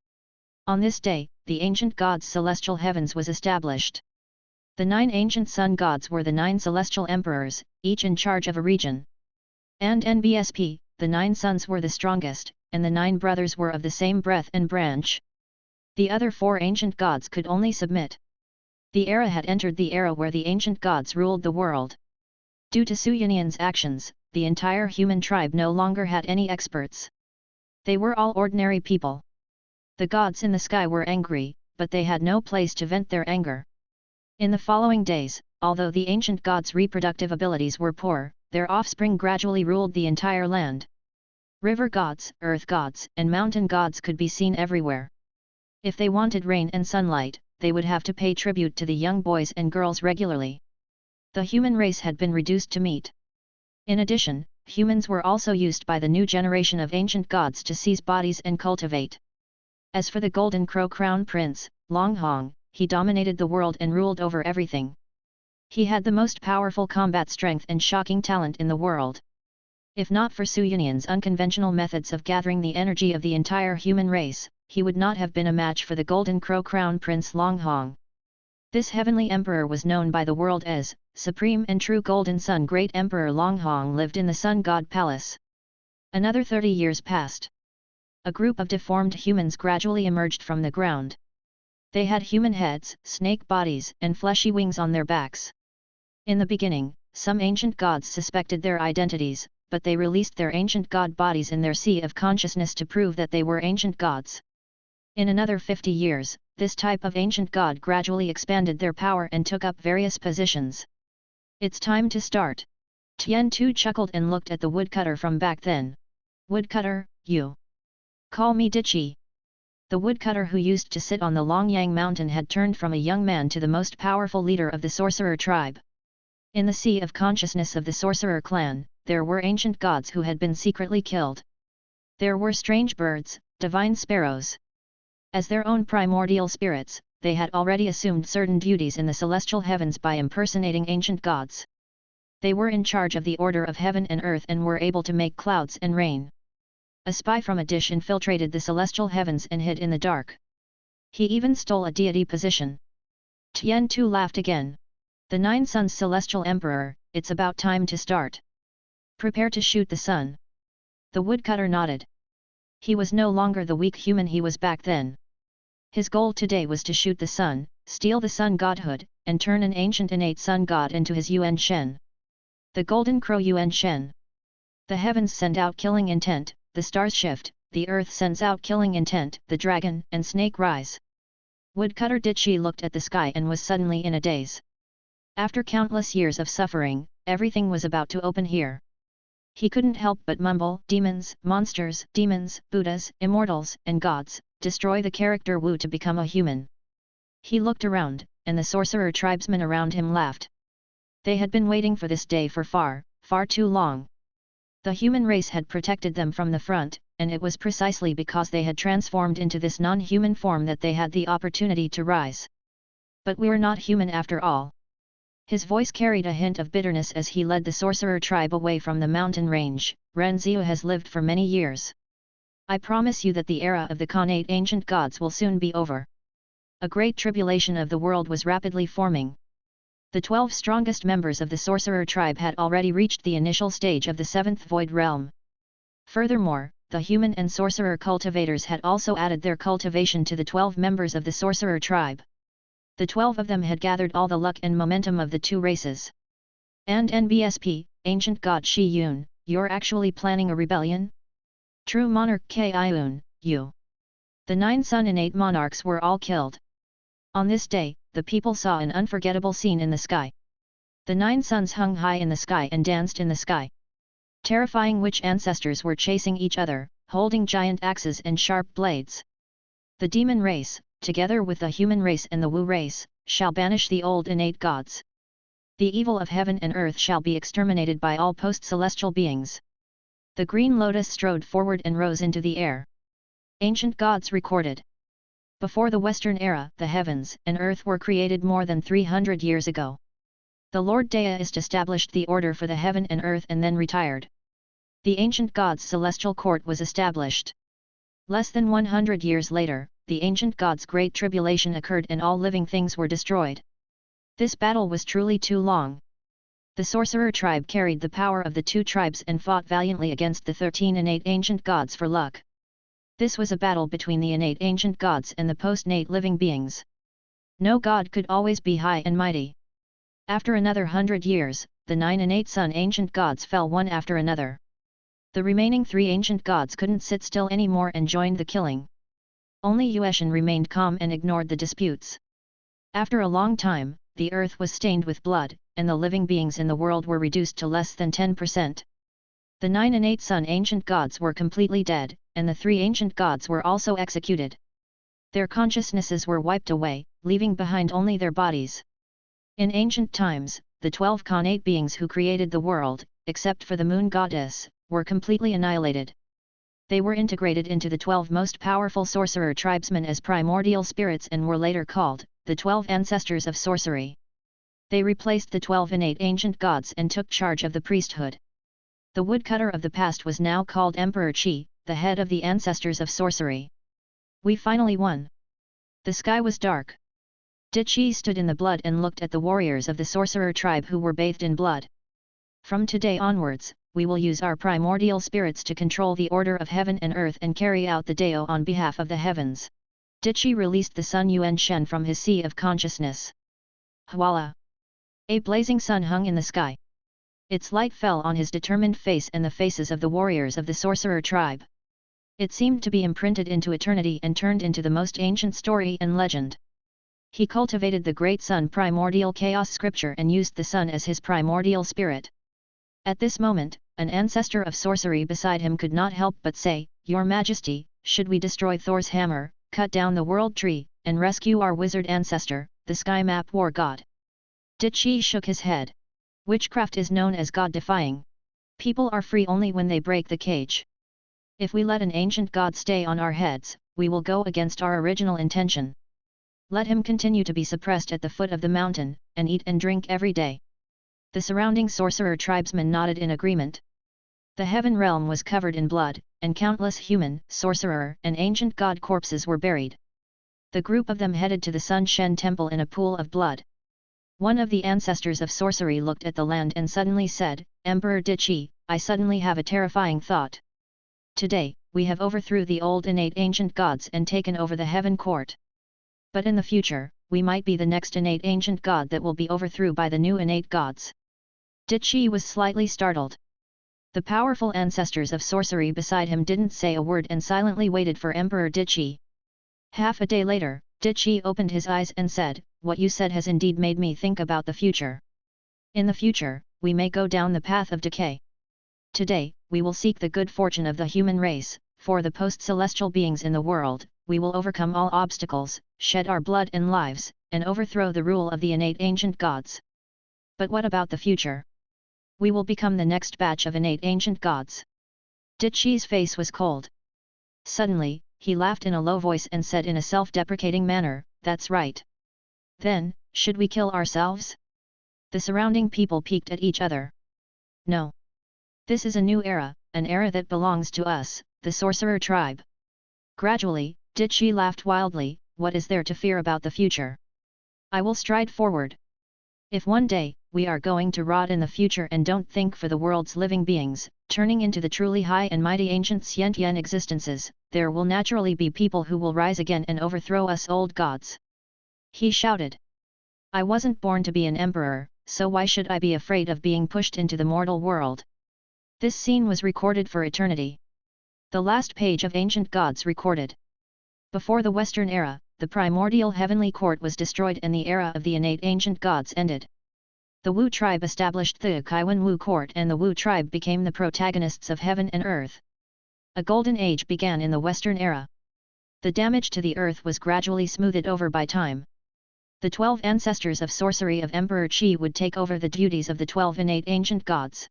On this day, the ancient gods' celestial heavens was established. The 9 ancient sun gods were the 9 celestial emperors, each in charge of a region. And NBSP, the 9 sons were the strongest, and the 9 brothers were of the same breath and branch. The other 4 ancient gods could only submit. The era had entered the era where the ancient gods ruled the world. Due to Su Yunyan's actions, the entire human tribe no longer had any experts. They were all ordinary people. The gods in the sky were angry, but they had no place to vent their anger. In the following days, although the ancient gods' reproductive abilities were poor, their offspring gradually ruled the entire land. River gods, earth gods, and mountain gods could be seen everywhere. If they wanted rain and sunlight, they would have to pay tribute to the young boys and girls regularly. The human race had been reduced to meat. In addition, humans were also used by the new generation of ancient gods to seize bodies and cultivate. As for the Golden Crow Crown Prince, Long Hong, he dominated the world and ruled over everything. He had the most powerful combat strength and shocking talent in the world. If not for Su Yunyan's unconventional methods of gathering the energy of the entire human race, he would not have been a match for the Golden Crow Crown Prince Long Hong. This heavenly emperor was known by the world as Supreme and True Golden Sun. Great Emperor Long Hong lived in the Sun God Palace. Another 30 years passed. A group of deformed humans gradually emerged from the ground. They had human heads, snake bodies, and fleshy wings on their backs. In the beginning, some ancient gods suspected their identities, but they released their ancient god bodies in their sea of consciousness to prove that they were ancient gods. In another 50 years, this type of ancient god gradually expanded their power and took up various positions. It's time to start. Tian Tu chuckled and looked at the woodcutter from back then. Woodcutter, you. Call me Dichi. The woodcutter who used to sit on the Long Yang mountain had turned from a young man to the most powerful leader of the sorcerer tribe. In the sea of consciousness of the sorcerer clan, there were ancient gods who had been secretly killed. There were strange birds, divine sparrows. As their own primordial spirits, they had already assumed certain duties in the celestial heavens by impersonating ancient gods. They were in charge of the order of heaven and earth and were able to make clouds and rain. A spy from a dish infiltrated the celestial heavens and hid in the dark. He even stole a deity position. Tian Tu laughed again. The Nine Suns Celestial Emperor, it's about time to start. Prepare to shoot the sun. The woodcutter nodded. He was no longer the weak human he was back then. His goal today was to shoot the sun, steal the sun godhood, and turn an ancient innate sun god into his Yuan Shen. The golden crow Yuan Shen. The heavens send out killing intent, the stars shift, the earth sends out killing intent, the dragon and snake rise. Woodcutter Dichi looked at the sky and was suddenly in a daze. After countless years of suffering, everything was about to open here. He couldn't help but mumble, demons, monsters, demons, Buddhas, immortals, and gods, destroy the character Wu to become a human. He looked around, and the sorcerer tribesmen around him laughed. They had been waiting for this day for far, far too long. The human race had protected them from the front, and it was precisely because they had transformed into this non-human form that they had the opportunity to rise. But we're not human after all. His voice carried a hint of bitterness as he led the sorcerer tribe away from the mountain range. Ren Xiu has lived for many years. I promise you that the era of the Khanate ancient gods will soon be over. A great tribulation of the world was rapidly forming. The 12 strongest members of the sorcerer tribe had already reached the initial stage of the 7th void realm. Furthermore, the human and sorcerer cultivators had also added their cultivation to the 12 members of the sorcerer tribe. The 12 of them had gathered all the luck and momentum of the two races. And NBSP, ancient god Shi Yun, you're actually planning a rebellion? True monarch Kiun, you. The 9 sun innate monarchs were all killed. On this day, the people saw an unforgettable scene in the sky. The 9 suns hung high in the sky and danced in the sky. Terrifying witch ancestors were chasing each other, holding giant axes and sharp blades. The demon race, together with the human race and the Wu race, shall banish the old innate gods. The evil of heaven and earth shall be exterminated by all post-celestial beings. The green lotus strode forward and rose into the air. Ancient gods recorded. Before the Western era, the heavens and earth were created more than 300 years ago. The Lord Deist established the order for the heaven and earth and then retired. The ancient gods' celestial court was established. Less than 100 years later, the ancient gods' great tribulation occurred and all living things were destroyed. This battle was truly too long. The sorcerer tribe carried the power of the two tribes and fought valiantly against the 13 innate ancient gods for luck. This was a battle between the innate ancient gods and the post-nate living beings. No god could always be high and mighty. After another 100 years, the 9 innate sun ancient gods fell one after another. The remaining 3 ancient gods couldn't sit still anymore and joined the killing. Only Yueshan remained calm and ignored the disputes. After a long time, the earth was stained with blood, and the living beings in the world were reduced to less than 10%. The 9 innate sun ancient gods were completely dead, and the 3 ancient gods were also executed. Their consciousnesses were wiped away, leaving behind only their bodies. In ancient times, the 12 Khanate beings who created the world, except for the moon goddess, were completely annihilated. They were integrated into the 12 most powerful sorcerer tribesmen as primordial spirits and were later called the 12 ancestors of sorcery. They replaced the 12 innate ancient gods and took charge of the priesthood. The woodcutter of the past was now called Emperor Qi, the head of the ancestors of sorcery. We finally won. The sky was dark. Dichi stood in the blood and looked at the warriors of the sorcerer tribe who were bathed in blood. From today onwards, we will use our primordial spirits to control the order of heaven and earth and carry out the Dao on behalf of the heavens. Dichi released the sun Yuan Shen from his sea of consciousness. Hwala! A blazing sun hung in the sky. Its light fell on his determined face and the faces of the warriors of the sorcerer tribe. It seemed to be imprinted into eternity and turned into the most ancient story and legend. He cultivated the great sun primordial chaos scripture and used the sun as his primordial spirit. At this moment, an ancestor of sorcery beside him could not help but say, "Your Majesty, should we destroy Thor's hammer, cut down the world tree, and rescue our wizard ancestor, the sky map war god? Dichi shook his head. Witchcraft is known as god-defying. People are free only when they break the cage. If we let an ancient god stay on our heads, we will go against our original intention. Let him continue to be suppressed at the foot of the mountain, and eat and drink every day. The surrounding sorcerer tribesmen nodded in agreement. The heaven realm was covered in blood, and countless human, sorcerer, and ancient god corpses were buried. The group of them headed to the Sun Shen temple in a pool of blood. One of the ancestors of sorcery looked at the land and suddenly said, "Emperor Dichi, I suddenly have a terrifying thought. Today, we have overthrew the old innate ancient gods and taken over the heaven court. But in the future, we might be the next innate ancient god that will be overthrew by the new innate gods." Dichi was slightly startled. The powerful ancestors of sorcery beside him didn't say a word and silently waited for Emperor Dichi. Half a day later, Dichi opened his eyes and said, "What you said has indeed made me think about the future. In the future, we may go down the path of decay. Today, we will seek the good fortune of the human race, for the post-celestial beings in the world, we will overcome all obstacles, shed our blood and lives, and overthrow the rule of the innate ancient gods. But what about the future? We will become the next batch of innate ancient gods." Dichi's face was cold. Suddenly, he laughed in a low voice and said in a self-deprecating manner, "That's right. Then, should we kill ourselves?" The surrounding people peeked at each other. "No. This is a new era, an era that belongs to us, the sorcerer tribe." Gradually, Dichi laughed wildly, "What is there to fear about the future? I will stride forward. If one day, we are going to rot in the future and don't think for the world's living beings, turning into the truly high and mighty ancient sentient existences, there will naturally be people who will rise again and overthrow us old gods." He shouted. "I wasn't born to be an emperor, so why should I be afraid of being pushed into the mortal world?" This scene was recorded for eternity. The last page of Ancient Gods recorded. Before the Western era, the primordial heavenly court was destroyed and the era of the innate ancient gods ended. The Wu tribe established the Kaiwan Wu court and the Wu tribe became the protagonists of heaven and earth. A golden age began in the Western era. The damage to the earth was gradually smoothed over by time. The 12 ancestors of sorcery of Emperor Qi would take over the duties of the 12 innate ancient gods.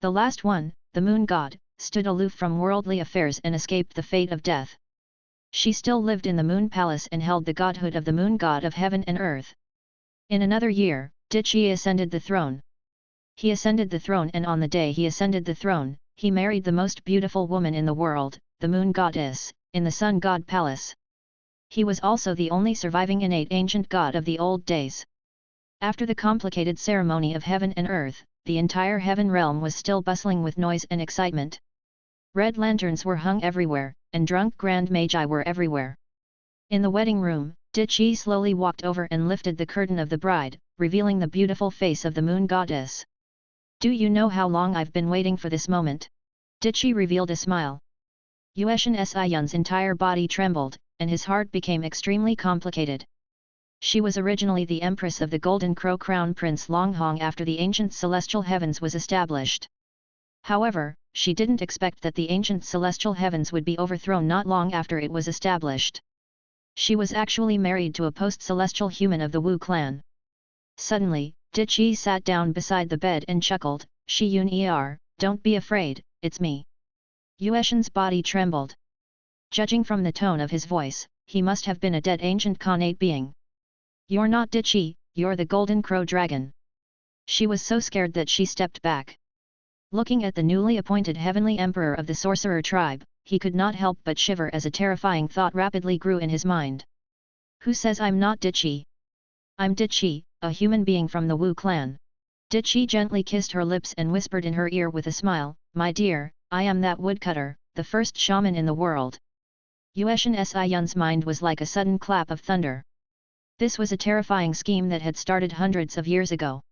The last one, the moon god, stood aloof from worldly affairs and escaped the fate of death. She still lived in the moon palace and held the godhood of the moon god of heaven and earth. In another year, Dichi ascended the throne. He ascended the throne and on the day he ascended the throne, he married the most beautiful woman in the world, the moon goddess, in the sun god palace. He was also the only surviving innate ancient god of the old days. After the complicated ceremony of heaven and earth, the entire heaven realm was still bustling with noise and excitement. Red lanterns were hung everywhere, and drunk grand magi were everywhere. In the wedding room, Dichi slowly walked over and lifted the curtain of the bride, revealing the beautiful face of the moon goddess. "Do you know how long I've been waiting for this moment?" Dichi revealed a smile. Yueshan Siyun's entire body trembled, and his heart became extremely complicated. She was originally the empress of the Golden Crow Crown Prince Longhong after the ancient celestial heavens was established. However, she didn't expect that the ancient celestial heavens would be overthrown not long after it was established. She was actually married to a post-celestial human of the Wu clan. Suddenly, Dichi sat down beside the bed and chuckled, "Shiyun don't be afraid, it's me." Yueshan's body trembled. Judging from the tone of his voice, he must have been a dead ancient Khanate being. "You're not Dichi, you're the Golden Crow Dragon." She was so scared that she stepped back. Looking at the newly appointed heavenly emperor of the sorcerer tribe, he could not help but shiver as a terrifying thought rapidly grew in his mind. "Who says I'm not Dichi? I'm Dichi, a human being from the Wu clan." Dichi gently kissed her lips and whispered in her ear with a smile, "My dear, I am that woodcutter, the first shaman in the world." Yueshan Siyun's mind was like a sudden clap of thunder. This was a terrifying scheme that had started hundreds of years ago.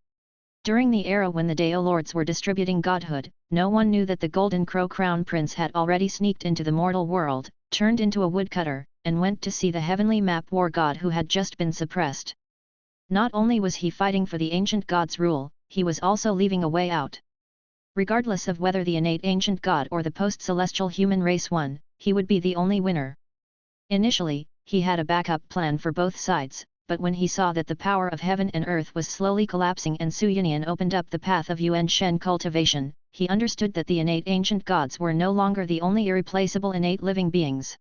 During the era when the Dao Lords were distributing godhood, no one knew that the Golden Crow Crown Prince had already sneaked into the mortal world, turned into a woodcutter, and went to see the heavenly map war god who had just been suppressed. Not only was he fighting for the ancient god's rule, he was also leaving a way out. Regardless of whether the innate ancient god or the post-celestial human race won, he would be the only winner. Initially, he had a backup plan for both sides, but when he saw that the power of heaven and earth was slowly collapsing and Sumerian opened up the path of Yuan Shen cultivation, he understood that the innate ancient gods were no longer the only irreplaceable innate living beings.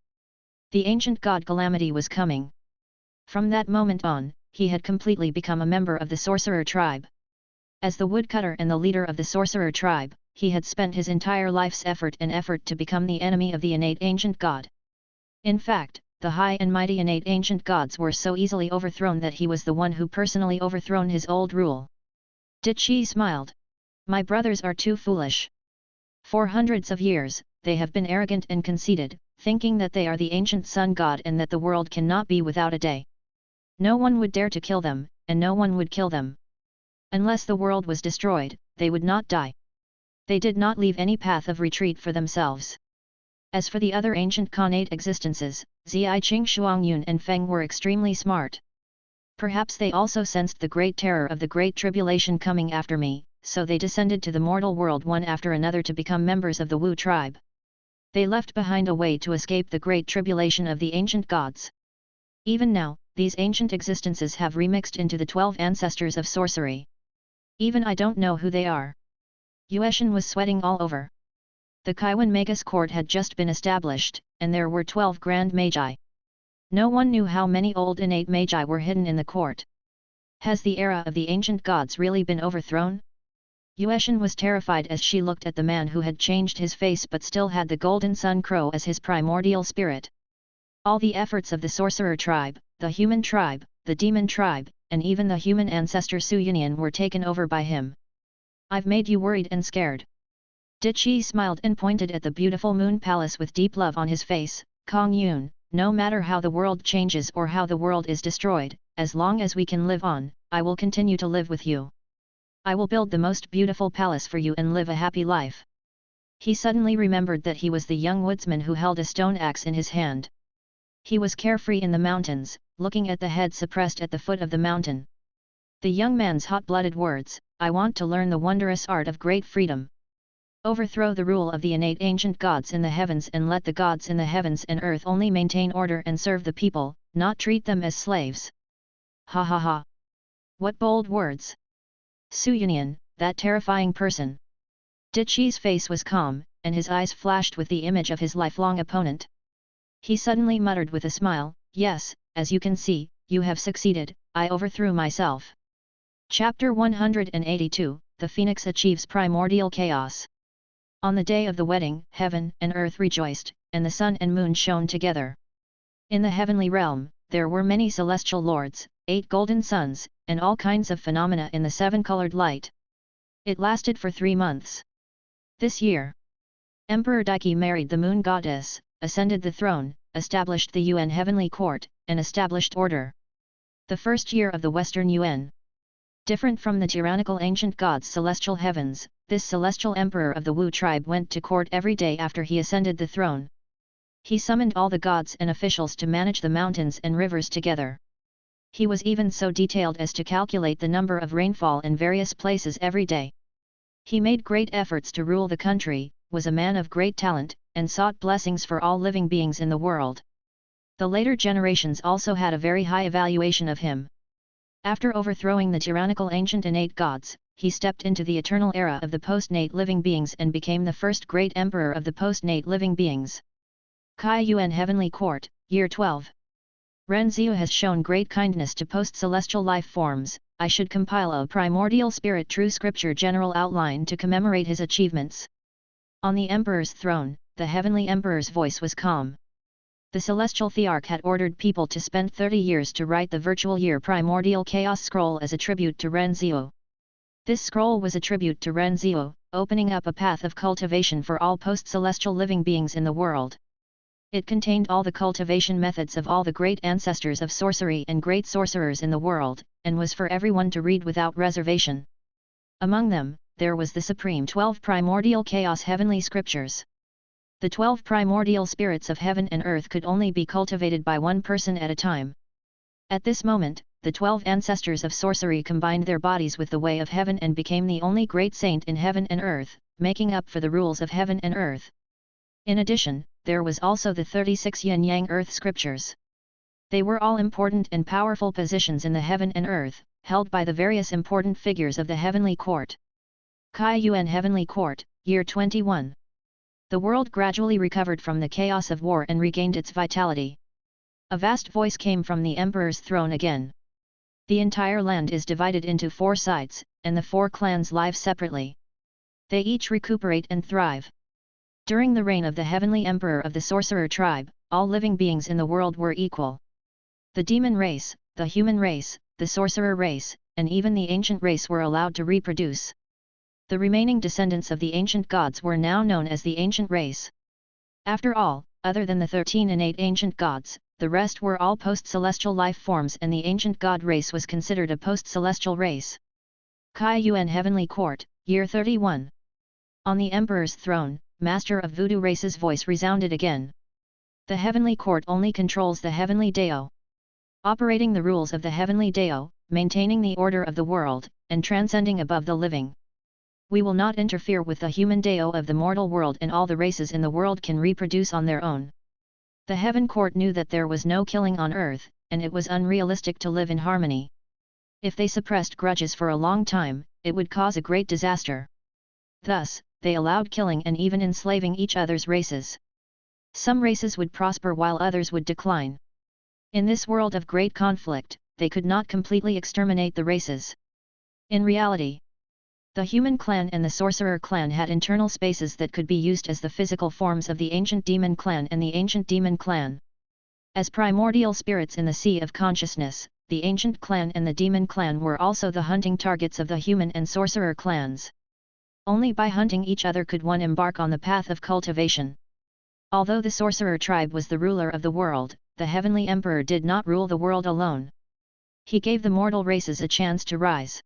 The ancient god calamity was coming. From that moment on, he had completely become a member of the sorcerer tribe. As the woodcutter and the leader of the sorcerer tribe, he had spent his entire life's effort to become the enemy of the innate ancient god. In fact, the high and mighty innate ancient gods were so easily overthrown that he was the one who personally overthrown his old rule. Dichi smiled. My brothers are too foolish. For hundreds of years, they have been arrogant and conceited, thinking that they are the ancient sun god and that the world cannot be without a day. No one would dare to kill them, and no one would kill them. Unless the world was destroyed, they would not die. They did not leave any path of retreat for themselves. As for the other ancient Khanate existences, Ziai Qing Shuangyun and Feng were extremely smart. Perhaps they also sensed the great terror of the Great Tribulation coming after me, so they descended to the mortal world one after another to become members of the Wu tribe. They left behind a way to escape the Great Tribulation of the ancient gods. Even now, these ancient existences have remixed into the 12 ancestors of sorcery. Even I don't know who they are. Yueshan was sweating all over. The Kaiwan Magus court had just been established, and there were 12 grand magi. No one knew how many old innate magi were hidden in the court. Has the era of the ancient gods really been overthrown? Yueshan was terrified as she looked at the man who had changed his face but still had the golden sun crow as his primordial spirit. All the efforts of the sorcerer tribe, the human tribe, the demon tribe, and even the human ancestor Su Yunyan were taken over by him. I've made you worried and scared. Dichi smiled and pointed at the beautiful moon palace with deep love on his face. Kong Yun, no matter how the world changes or how the world is destroyed, as long as we can live on, I will continue to live with you. I will build the most beautiful palace for you and live a happy life. He suddenly remembered that he was the young woodsman who held a stone axe in his hand. He was carefree in the mountains, looking at the head suppressed at the foot of the mountain. The young man's hot-blooded words, I want to learn the wondrous art of great freedom. Overthrow the rule of the innate ancient gods in the heavens and let the gods in the heavens and earth only maintain order and serve the people, not treat them as slaves. Ha ha ha. What bold words. Su Yunyan, that terrifying person. Dichi's face was calm, and his eyes flashed with the image of his lifelong opponent. He suddenly muttered with a smile, yes, as you can see, you have succeeded, I overthrew myself. Chapter 182, The Phoenix Achieves Primordial Chaos. On the day of the wedding, heaven and earth rejoiced, and the sun and moon shone together. In the heavenly realm, there were many celestial lords, 8 golden suns, and all kinds of phenomena in the 7-colored light. It lasted for 3 months. This year, Emperor Daiki married the moon goddess, ascended the throne, established the Yuan heavenly court, and established order. The first year of the Western Yuan. Different from the tyrannical ancient gods' celestial heavens, this celestial emperor of the Wu tribe went to court every day after he ascended the throne. He summoned all the gods and officials to manage the mountains and rivers together. He was even so detailed as to calculate the number of rainfall in various places every day. He made great efforts to rule the country, was a man of great talent, and sought blessings for all living beings in the world. The later generations also had a very high evaluation of him. After overthrowing the tyrannical ancient innate gods, he stepped into the eternal era of the post-nate living beings and became the first great emperor of the post-nate living beings. Kai Yuan Heavenly Court, Year 12. Renziu has shown great kindness to post-celestial life forms. I should compile a primordial spirit true scripture general outline to commemorate his achievements. On the emperor's throne, the heavenly emperor's voice was calm. The celestial thearch had ordered people to spend 30 years to write the virtual year primordial chaos scroll as a tribute to Renziu. This scroll was a tribute to Renziu, opening up a path of cultivation for all post-celestial living beings in the world. It contained all the cultivation methods of all the great ancestors of sorcery and great sorcerers in the world, and was for everyone to read without reservation. Among them, there was the supreme 12 primordial chaos heavenly scriptures. The 12 primordial spirits of heaven and earth could only be cultivated by one person at a time. At this moment, the 12 ancestors of sorcery combined their bodies with the way of heaven and became the only great saint in heaven and earth, making up for the rules of heaven and earth. In addition, there was also the 36 yin-yang earth scriptures. They were all important and powerful positions in the heaven and earth, held by the various important figures of the heavenly court. Kai Yuan Heavenly Court, Year 21. The world gradually recovered from the chaos of war and regained its vitality. A vast voice came from the emperor's throne again. The entire land is divided into 4 sides, and the 4 clans live separately. They each recuperate and thrive. During the reign of the heavenly emperor of the sorcerer tribe, all living beings in the world were equal. The demon race, the human race, the sorcerer race, and even the ancient race were allowed to reproduce. The remaining descendants of the ancient gods were now known as the ancient race. After all, other than the 13 innate ancient gods, the rest were all post-celestial life forms, and the ancient god race was considered a post-celestial race. Kai Yuan Heavenly Court, Year 31. On the emperor's throne, Master of Voodoo Race's voice resounded again. The heavenly court only controls the heavenly Dao. Operating the rules of the heavenly Dao, maintaining the order of the world, and transcending above the living. We will not interfere with the human Dao of the mortal world, and all the races in the world can reproduce on their own. The heaven court knew that there was no killing on earth, and it was unrealistic to live in harmony. If they suppressed grudges for a long time, it would cause a great disaster. Thus, they allowed killing and even enslaving each other's races. Some races would prosper while others would decline. In this world of great conflict, they could not completely exterminate the races. In reality, the human clan and the sorcerer clan had internal spaces that could be used as the physical forms of the ancient demon clan and the ancient demon clan. As primordial spirits in the sea of consciousness, the ancient clan and the demon clan were also the hunting targets of the human and sorcerer clans. Only by hunting each other could one embark on the path of cultivation. Although the sorcerer tribe was the ruler of the world, the heavenly emperor did not rule the world alone. He gave the mortal races a chance to rise.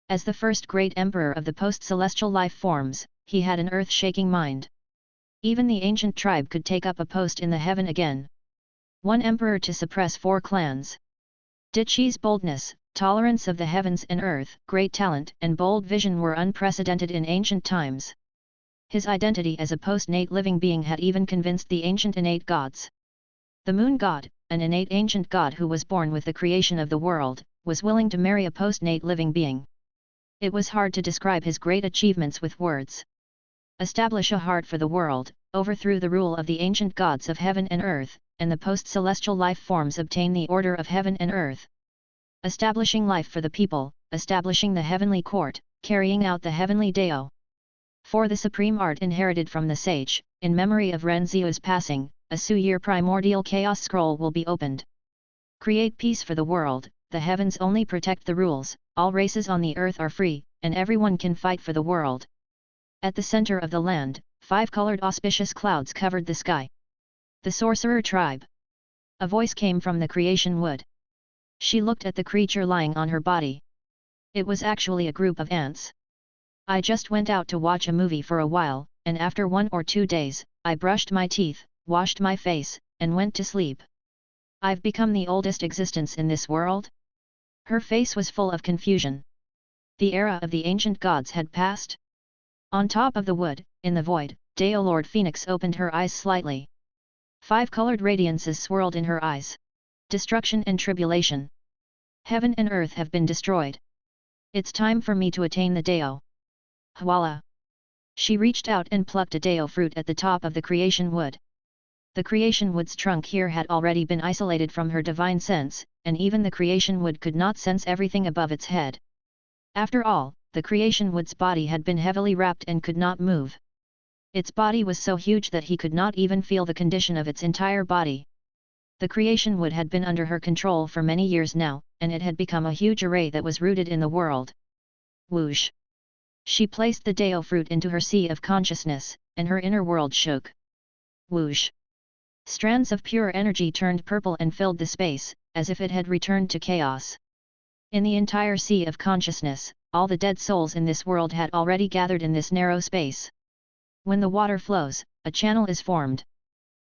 As the first great emperor of the post-celestial life forms, he had an earth-shaking mind. Even the ancient tribe could take up a post in the heaven again. One emperor to suppress 4 clans. Dichi's boldness, tolerance of the heavens and earth, great talent and bold vision were unprecedented in ancient times. His identity as a post-nate living being had even convinced the ancient innate gods. The moon god, an innate ancient god who was born with the creation of the world, was willing to marry a post-nate living being. It was hard to describe his great achievements with words. Establish a heart for the world, overthrew the rule of the ancient gods of heaven and earth, and the post-celestial life forms obtain the order of heaven and earth. Establishing life for the people, establishing the heavenly court, carrying out the heavenly Dao. For the supreme art inherited from the sage, in memory of Renziu's passing, a Su-year primordial chaos scroll will be opened. Create peace for the world, the heavens only protect the rules, all races on the earth are free, and everyone can fight for the world. At the center of the land, 5-colored auspicious clouds covered the sky. The sorcerer tribe. A voice came from the creation wood. She looked at the creature lying on her body. It was actually a group of ants. I just went out to watch a movie for a while, and after 1 or 2 days, I brushed my teeth, washed my face, and went to sleep. I've become the oldest existence in this world? Her face was full of confusion. The era of the ancient gods had passed. On top of the wood, in the void, Dao Lord Phoenix opened her eyes slightly. 5-colored radiances swirled in her eyes. Destruction and tribulation. Heaven and earth have been destroyed. It's time for me to attain the Dao. Hwala. She reached out and plucked a Dao fruit at the top of the creation wood. The creation wood's trunk here had already been isolated from her divine sense, and even the creation wood could not sense everything above its head. After all, the creation wood's body had been heavily wrapped and could not move. Its body was so huge that he could not even feel the condition of its entire body. The creation wood had been under her control for many years now, and it had become a huge array that was rooted in the world. Whoosh! She placed the Dao fruit into her sea of consciousness, and her inner world shook. Whoosh! Strands of pure energy turned purple and filled the space, as if it had returned to chaos. In the entire sea of consciousness, all the dead souls in this world had already gathered in this narrow space. When the water flows, a channel is formed.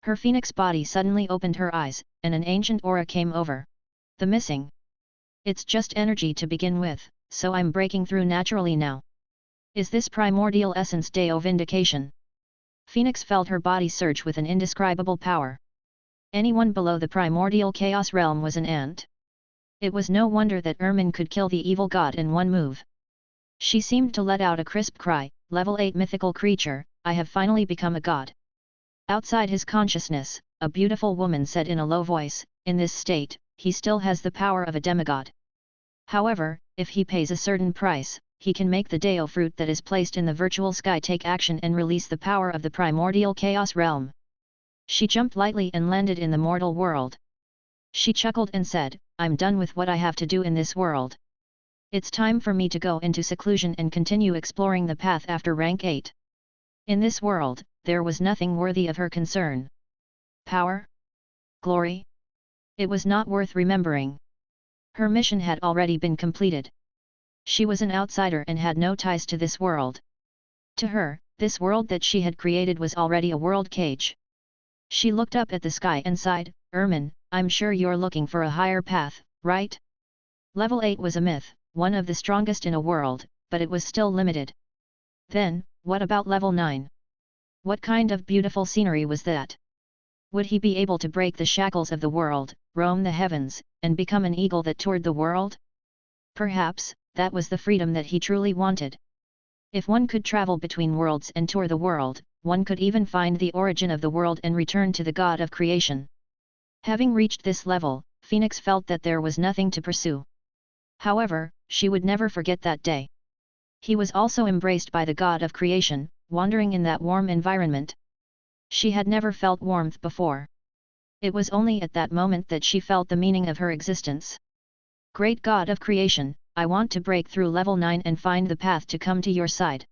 Her phoenix body suddenly opened her eyes, and an ancient aura came over. The missing. It's just energy to begin with, so I'm breaking through naturally now. Is this primordial essence Dao vindication? Phoenix felt her body surge with an indescribable power. Anyone below the primordial chaos realm was an ant. It was no wonder that Ermin could kill the evil god in one move. She seemed to let out a crisp cry, level 8 mythical creature, I have finally become a god. Outside his consciousness, a beautiful woman said in a low voice, in this state, he still has the power of a demigod. However, if he pays a certain price, he can make the Deo fruit that is placed in the virtual sky take action and release the power of the primordial chaos realm. She jumped lightly and landed in the mortal world. She chuckled and said, I'm done with what I have to do in this world. It's time for me to go into seclusion and continue exploring the path after rank 8. In this world, there was nothing worthy of her concern. Power? Glory? It was not worth remembering. Her mission had already been completed. She was an outsider and had no ties to this world. To her, this world that she had created was already a world cage. She looked up at the sky and sighed, Ermin, I'm sure you're looking for a higher path, right? Level 8 was a myth, one of the strongest in a world, but it was still limited. Then, what about level 9? What kind of beautiful scenery was that? Would he be able to break the shackles of the world, roam the heavens, and become an eagle that toured the world? Perhaps, that was the freedom that he truly wanted. If one could travel between worlds and tour the world, one could even find the origin of the world and return to the god of creation. Having reached this level, Phoenix felt that there was nothing to pursue. However, she would never forget that day. He was also embraced by the god of creation, wandering in that warm environment. She had never felt warmth before. It was only at that moment that she felt the meaning of her existence. Great God of creation, I want to break through level 9 and find the path to come to your side.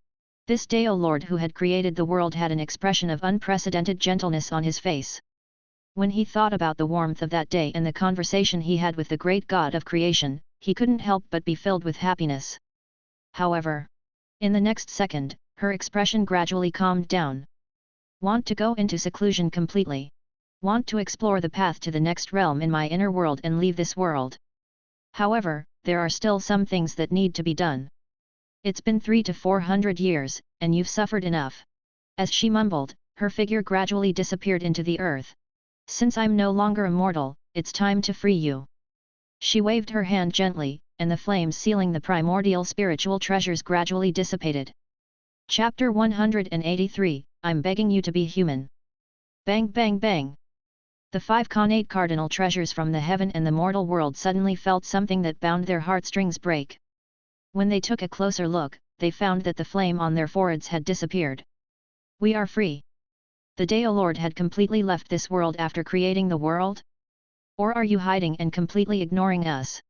This Deo Lord who had created the world had an expression of unprecedented gentleness on his face. When he thought about the warmth of that day and the conversation he had with the great God of creation, he couldn't help but be filled with happiness. However, in the next second, her expression gradually calmed down. Want to go into seclusion completely. Want to explore the path to the next realm in my inner world and leave this world. However, there are still some things that need to be done. It's been 300 to 400 years, and you've suffered enough. As she mumbled, her figure gradually disappeared into the earth. Since I'm no longer immortal, it's time to free you. She waved her hand gently, and the flames sealing the primordial spiritual treasures gradually dissipated. Chapter 183, I'm begging you to be human. Bang bang bang. The 5 connate cardinal treasures from the heaven and the mortal world suddenly felt something that bound their heartstrings break. When they took a closer look, they found that the flame on their foreheads had disappeared. We are free. The Deo Lord had completely left this world after creating the world? Or are you hiding and completely ignoring us?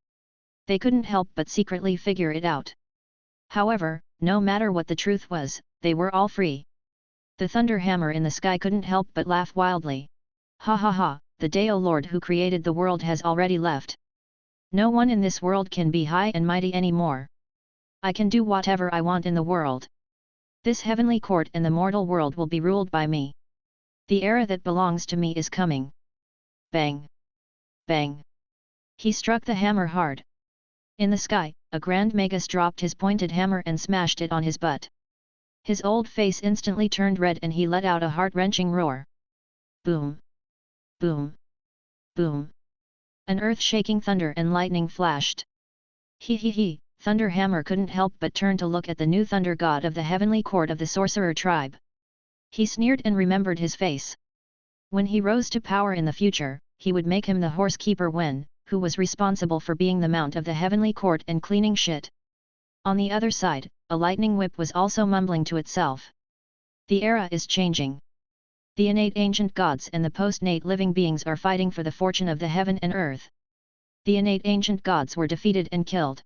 They couldn't help but secretly figure it out. However, no matter what the truth was, they were all free. The thunder hammer in the sky couldn't help but laugh wildly. Ha ha ha, the Deo Lord who created the world has already left. No one in this world can be high and mighty anymore. I can do whatever I want in the world. This heavenly court and the mortal world will be ruled by me. The era that belongs to me is coming. Bang! Bang! He struck the hammer hard. In the sky, a grand magus dropped his pointed hammer and smashed it on his butt. His old face instantly turned red and he let out a heart-wrenching roar. Boom! Boom! Boom! An earth-shaking thunder and lightning flashed. He, Thunder Hammer couldn't help but turn to look at the new thunder god of the heavenly court of the sorcerer tribe. He sneered and remembered his face. When he rose to power in the future, he would make him the horse keeper who was responsible for being the mount of the heavenly court and cleaning shit. On the other side, a lightning whip was also mumbling to itself. The era is changing. The innate ancient gods and the post-nate living beings are fighting for the fortune of the heaven and earth. The innate ancient gods were defeated and killed.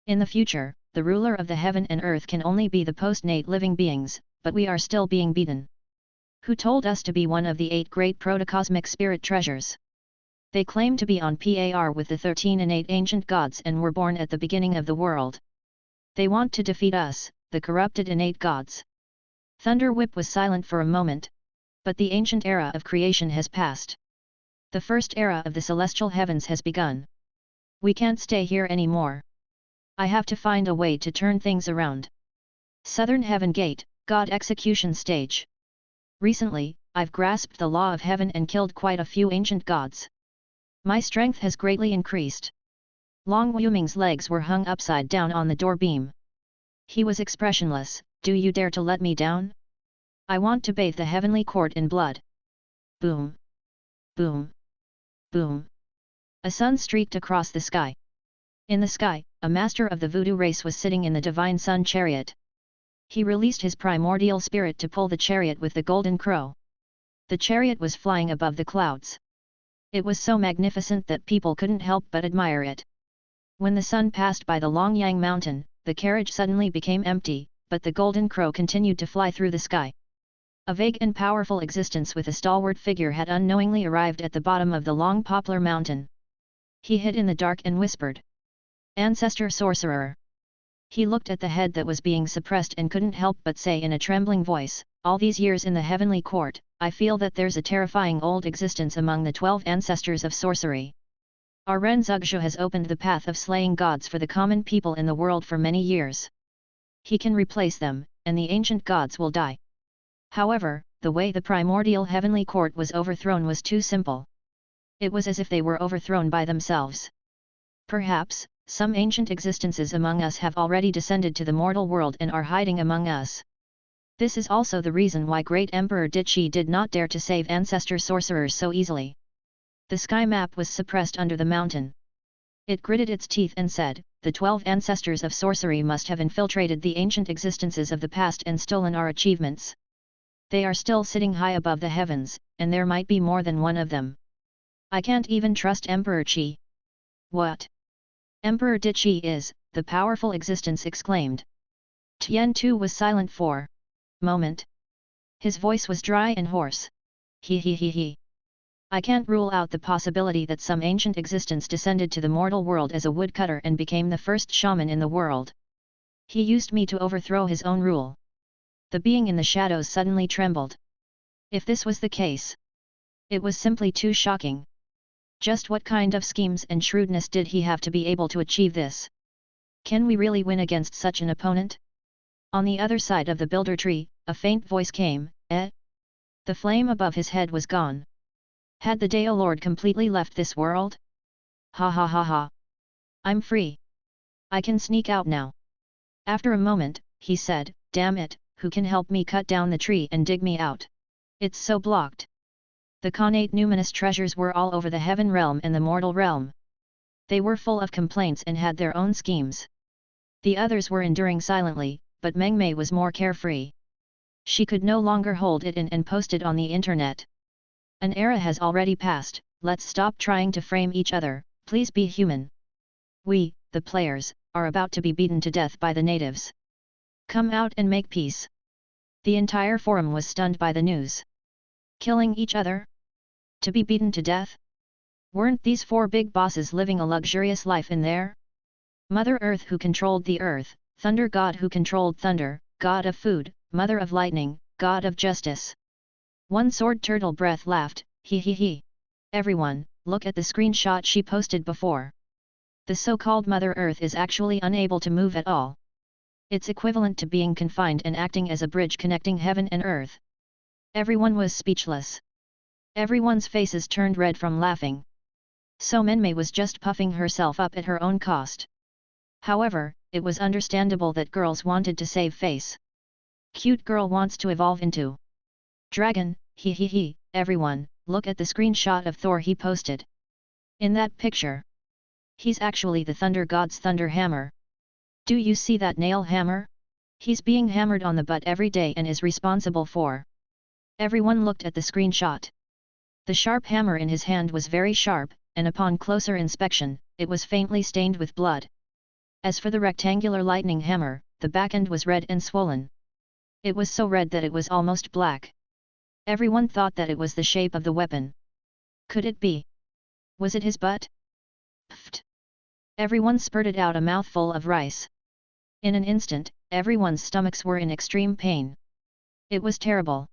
In the future, the ruler of the heaven and earth can only be the post-nate living beings, but we are still being beaten. Who told us to be one of the 8 great protocosmic spirit treasures? They claim to be on par with the 13 innate ancient gods and were born at the beginning of the world. They want to defeat us, the corrupted innate gods. Thunder Whip was silent for a moment. But the ancient era of creation has passed. The first era of the celestial heavens has begun. We can't stay here anymore. I have to find a way to turn things around. Southern Heaven Gate, God Execution Stage. Recently, I've grasped the law of heaven and killed quite a few ancient gods. My strength has greatly increased. Long Wuming's legs were hung upside down on the door beam. He was expressionless. Do you dare to let me down? I want to bathe the heavenly court in blood. Boom. Boom. Boom. A sun streaked across the sky. In the sky, a master of the voodoo race was sitting in the divine sun chariot. He released his primordial spirit to pull the chariot with the golden crow. The chariot was flying above the clouds. It was so magnificent that people couldn't help but admire it. When the sun passed by the Long Yang mountain, the carriage suddenly became empty, but the golden crow continued to fly through the sky. A vague and powerful existence with a stalwart figure had unknowingly arrived at the bottom of the long poplar mountain. He hid in the dark and whispered, "Ancestor sorcerer." He looked at the head that was being suppressed and couldn't help but say in a trembling voice, "All these years in the heavenly court, I feel that there's a terrifying old existence among the 12 ancestors of sorcery. Our Ren Zugzhu has opened the path of slaying gods for the common people in the world for many years. He can replace them, and the ancient gods will die." However, the way the primordial heavenly court was overthrown was too simple. It was as if they were overthrown by themselves. Perhaps, some ancient existences among us have already descended to the mortal world and are hiding among us. This is also the reason why Great Emperor Dichi did not dare to save ancestor sorcerers so easily. The sky map was suppressed under the mountain. It gritted its teeth and said, "The 12 ancestors of sorcery must have infiltrated the ancient existences of the past and stolen our achievements. They are still sitting high above the heavens, and there might be more than one of them. I can't even trust Emperor Qi." "What? Emperor Dichi is," the powerful existence exclaimed. Tian Tu was silent for a moment. His voice was dry and hoarse. He. I can't rule out the possibility that some ancient existence descended to the mortal world as a woodcutter and became the first shaman in the world. He used me to overthrow his own rule." The being in the shadows suddenly trembled. If this was the case, it was simply too shocking. Just what kind of schemes and shrewdness did he have to be able to achieve this? Can we really win against such an opponent? On the other side of the builder tree, a faint voice came, "Eh?" The flame above his head was gone. Had the Dao Lord completely left this world? Ha ha ha ha. I'm free. I can sneak out now. After a moment, he said, "Damn it, who can help me cut down the tree and dig me out? It's so blocked." The Khanate numinous treasures were all over the heaven realm and the mortal realm. They were full of complaints and had their own schemes. The others were enduring silently, but Meng Mei was more carefree. She could no longer hold it in and post it on the internet. An era has already passed, let's stop trying to frame each other, please be human. We, the players, are about to be beaten to death by the natives. Come out and make peace. The entire forum was stunned by the news. Killing each other? To be beaten to death? Weren't these 4 big bosses living a luxurious life in there? Mother Earth who controlled the earth, Thunder God who controlled thunder, God of food, Mother of lightning, God of justice. One sword turtle breath laughed, he. Everyone, look at the screenshot she posted before. The so-called Mother Earth is actually unable to move at all. It's equivalent to being confined and acting as a bridge connecting heaven and earth. Everyone was speechless. Everyone's faces turned red from laughing. So Menmei was just puffing herself up at her own cost. However, it was understandable that girls wanted to save face. Cute girl wants to evolve into dragon, he. Everyone, look at the screenshot of Thor he posted. In that picture, he's actually the thunder god's thunder hammer. Do you see that nail hammer? He's being hammered on the butt every day and is responsible for. Everyone looked at the screenshot. The sharp hammer in his hand was very sharp, and upon closer inspection, it was faintly stained with blood. As for the rectangular lightning hammer, the back end was red and swollen. It was so red that it was almost black. Everyone thought that it was the shape of the weapon. Could it be? Was it his butt? Pfft! Everyone spurted out a mouthful of rice. In an instant, everyone's stomachs were in extreme pain. It was terrible.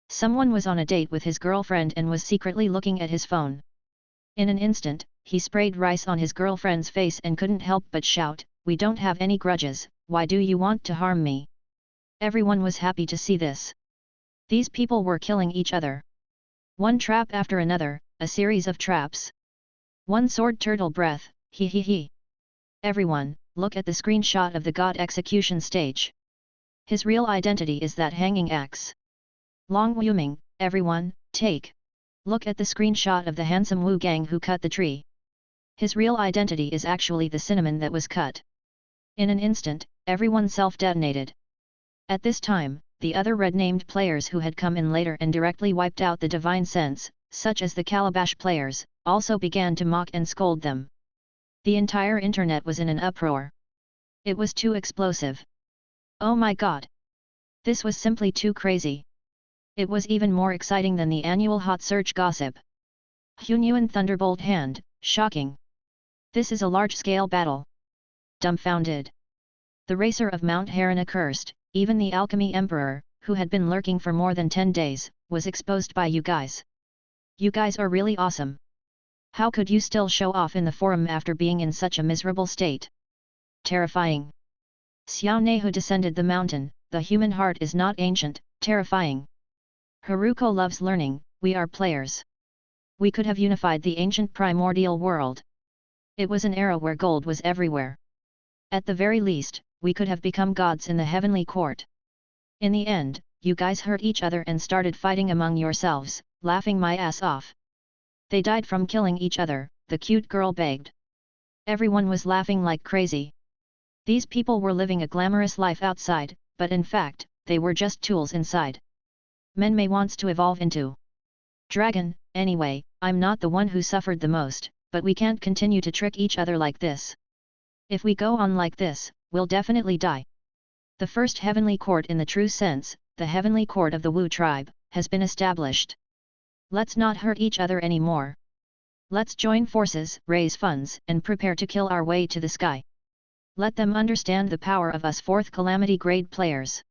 Someone was on a date with his girlfriend and was secretly looking at his phone. In an instant, he sprayed rice on his girlfriend's face and couldn't help but shout, "We don't have any grudges, why do you want to harm me?" Everyone was happy to see this. These people were killing each other. One trap after another, a series of traps. One sword turtle breath, he he he. Everyone, look at the screenshot of the god execution stage. His real identity is that hanging axe. Long Wu Ming, everyone, take. Look at the screenshot of the handsome Wu Gang who cut the tree. His real identity is actually the cinnamon that was cut. In an instant, everyone self-detonated. At this time, the other red-named players who had come in later and directly wiped out the divine sense, such as the Calabash players, also began to mock and scold them. The entire internet was in an uproar. It was too explosive. Oh my god! This was simply too crazy. It was even more exciting than the annual hot search gossip. Hunyuan Thunderbolt Hand, shocking. This is a large-scale battle. Dumbfounded. The racer of Mount Harana cursed, even the Alchemy Emperor, who had been lurking for more than 10 days, was exposed by you guys. You guys are really awesome. How could you still show off in the forum after being in such a miserable state? Terrifying. Xiao Nehu descended the mountain, the human heart is not ancient, terrifying. Haruko loves learning, we are players. We could have unified the ancient primordial world. It was an era where gold was everywhere. At the very least, we could have become gods in the heavenly court. In the end, you guys hurt each other and started fighting among yourselves, laughing my ass off. They died from killing each other, the cute girl begged. Everyone was laughing like crazy. These people were living a glamorous life outside, but in fact, they were just tools inside. Menmei wants to evolve into dragon. Anyway, I'm not the one who suffered the most, but we can't continue to trick each other like this. If we go on like this, we'll definitely die. The first heavenly court in the true sense, the heavenly court of the Wu tribe, has been established. Let's not hurt each other anymore. Let's join forces, raise funds, and prepare to kill our way to the sky. Let them understand the power of us fourth calamity grade players.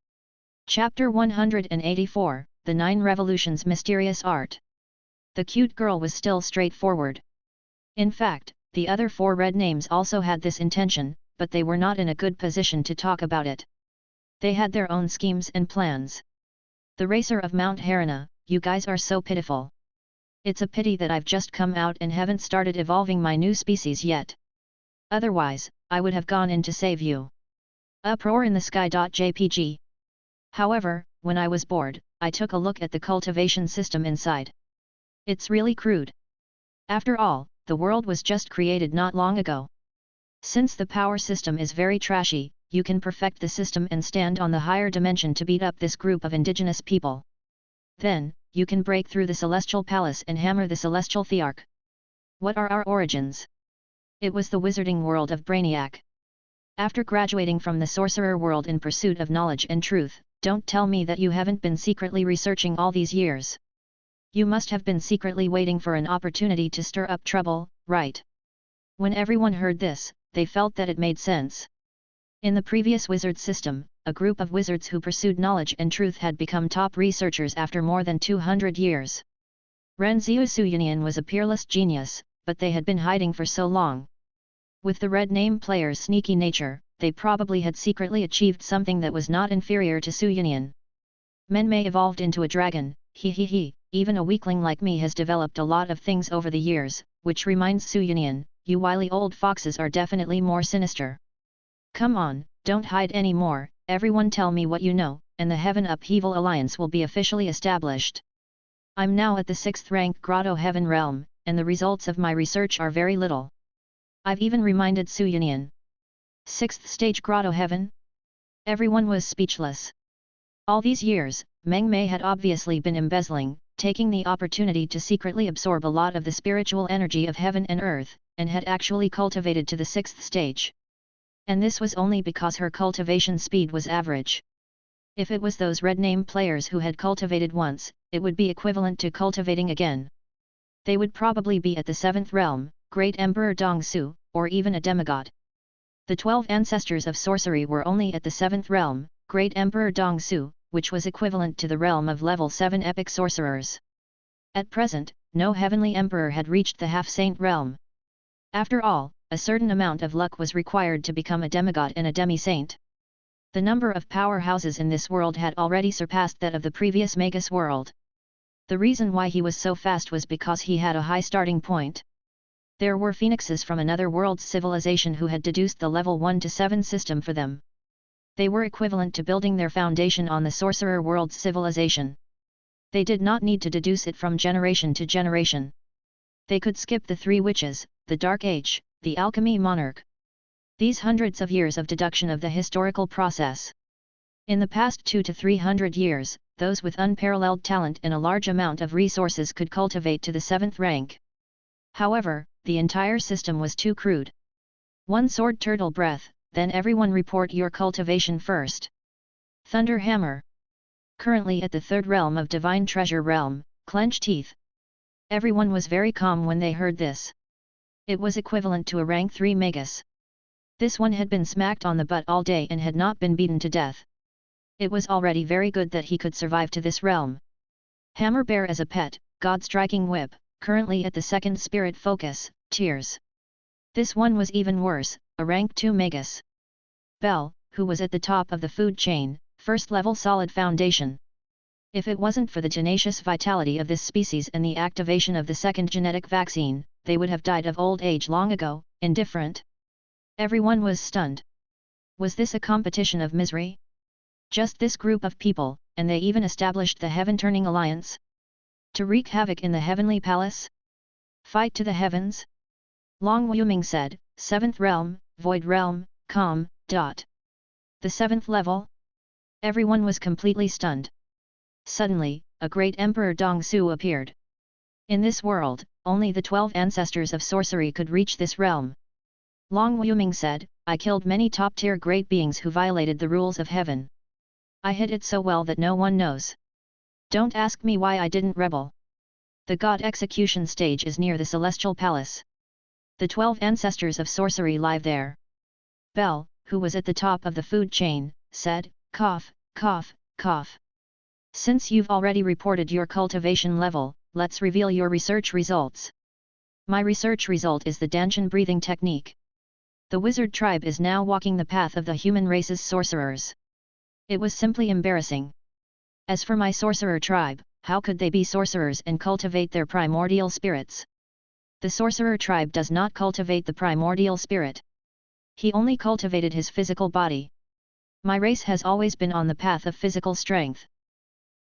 Chapter 184, The 9 Revolutions Mysterious Art. The cute girl was still straightforward. In fact, the other 4 red names also had this intention, but they were not in a good position to talk about it. They had their own schemes and plans. The racer of Mount Harana, you guys are so pitiful. It's a pity that I've just come out and haven't started evolving my new species yet. Otherwise, I would have gone in to save you. Uproar in the sky.jpg. However, when I was bored, I took a look at the cultivation system inside. It's really crude. After all, the world was just created not long ago. Since the power system is very trashy, you can perfect the system and stand on the higher dimension to beat up this group of indigenous people. Then, you can break through the celestial palace and hammer the celestial thearch. What are our origins? It was the wizarding world of Brainiac. After graduating from the sorcerer world in pursuit of knowledge and truth, don't tell me that you haven't been secretly researching all these years. You must have been secretly waiting for an opportunity to stir up trouble, right? When everyone heard this, they felt that it made sense. In the previous wizard system, a group of wizards who pursued knowledge and truth had become top researchers after more than 200 years. Renziu Suyunian was a peerless genius, but they had been hiding for so long. With the red name player's sneaky nature, they probably had secretly achieved something that was not inferior to Suyunian. Menmei evolved into a dragon, he, even a weakling like me has developed a lot of things over the years, which reminds Suyunian, you wily old foxes are definitely more sinister. Come on, don't hide anymore, everyone tell me what you know, and the Heaven Upheaval Alliance will be officially established. I'm now at the 6th rank Grotto Heaven Realm, and the results of my research are very little. I've even reminded Suyunian. 6th stage Grotto Heaven? Everyone was speechless. All these years, Meng Mei had obviously been embezzling, taking the opportunity to secretly absorb a lot of the spiritual energy of heaven and earth, and had actually cultivated to the 6th stage. And this was only because her cultivation speed was average. If it was those red name players who had cultivated once, it would be equivalent to cultivating again. They would probably be at the 7th realm, Great Emperor Dongsu, or even a demigod. The 12 ancestors of sorcery were only at the 7th realm, Great Emperor Dongsu, which was equivalent to the realm of level 7 epic sorcerers. At present, no heavenly emperor had reached the half-saint realm. After all, a certain amount of luck was required to become a demigod and a demi-saint. The number of powerhouses in this world had already surpassed that of the previous Magus world. The reason why he was so fast was because he had a high starting point. There were phoenixes from another world's civilization who had deduced the level 1 to 7 system for them. They were equivalent to building their foundation on the sorcerer world's civilization. They did not need to deduce it from generation to generation. They could skip the 3 witches, the Dark Age, the alchemy monarch. These hundreds of years of deduction of the historical process. In the past 200 to 300 years, those with unparalleled talent and a large amount of resources could cultivate to the 7th rank. However, the entire system was too crude. One sword turtle breath, then everyone report your cultivation first. Thunder hammer. Currently at the 3rd realm of divine treasure realm, clench teeth. Everyone was very calm when they heard this. It was equivalent to a rank 3 magus. This one had been smacked on the butt all day and had not been beaten to death. It was already very good that he could survive to this realm. Hammer bear as a pet, god striking whip, currently at the 2nd spirit focus, tears. This one was even worse, a rank 2 magus. Bell, who was at the top of the food chain, 1st level solid foundation. If it wasn't for the tenacious vitality of this species and the activation of the 2nd genetic vaccine, they would have died of old age long ago, indifferent. Everyone was stunned. Was this a competition of misery? Just this group of people, and they even established the Heaven-Turning Alliance? To wreak havoc in the Heavenly Palace? Fight to the heavens? Long Wuming said, 7th realm, void realm, calm, dot. The 7th level? Everyone was completely stunned. Suddenly, a great Emperor Dongsu appeared. In this world, only the 12 ancestors of sorcery could reach this realm. Long Wuming said, I killed many top-tier great beings who violated the rules of heaven. I hid it so well that no one knows. Don't ask me why I didn't rebel. The god execution stage is near the celestial palace. The 12 ancestors of sorcery live there. Bell, who was at the top of the food chain, said, cough, cough, cough. Since you've already reported your cultivation level, let's reveal your research results. My research result is the Danshan breathing technique. The wizard tribe is now walking the path of the human race's sorcerers. It was simply embarrassing. As for my sorcerer tribe, how could they be sorcerers and cultivate their primordial spirits? The sorcerer tribe does not cultivate the primordial spirit. He only cultivated his physical body. My race has always been on the path of physical strength.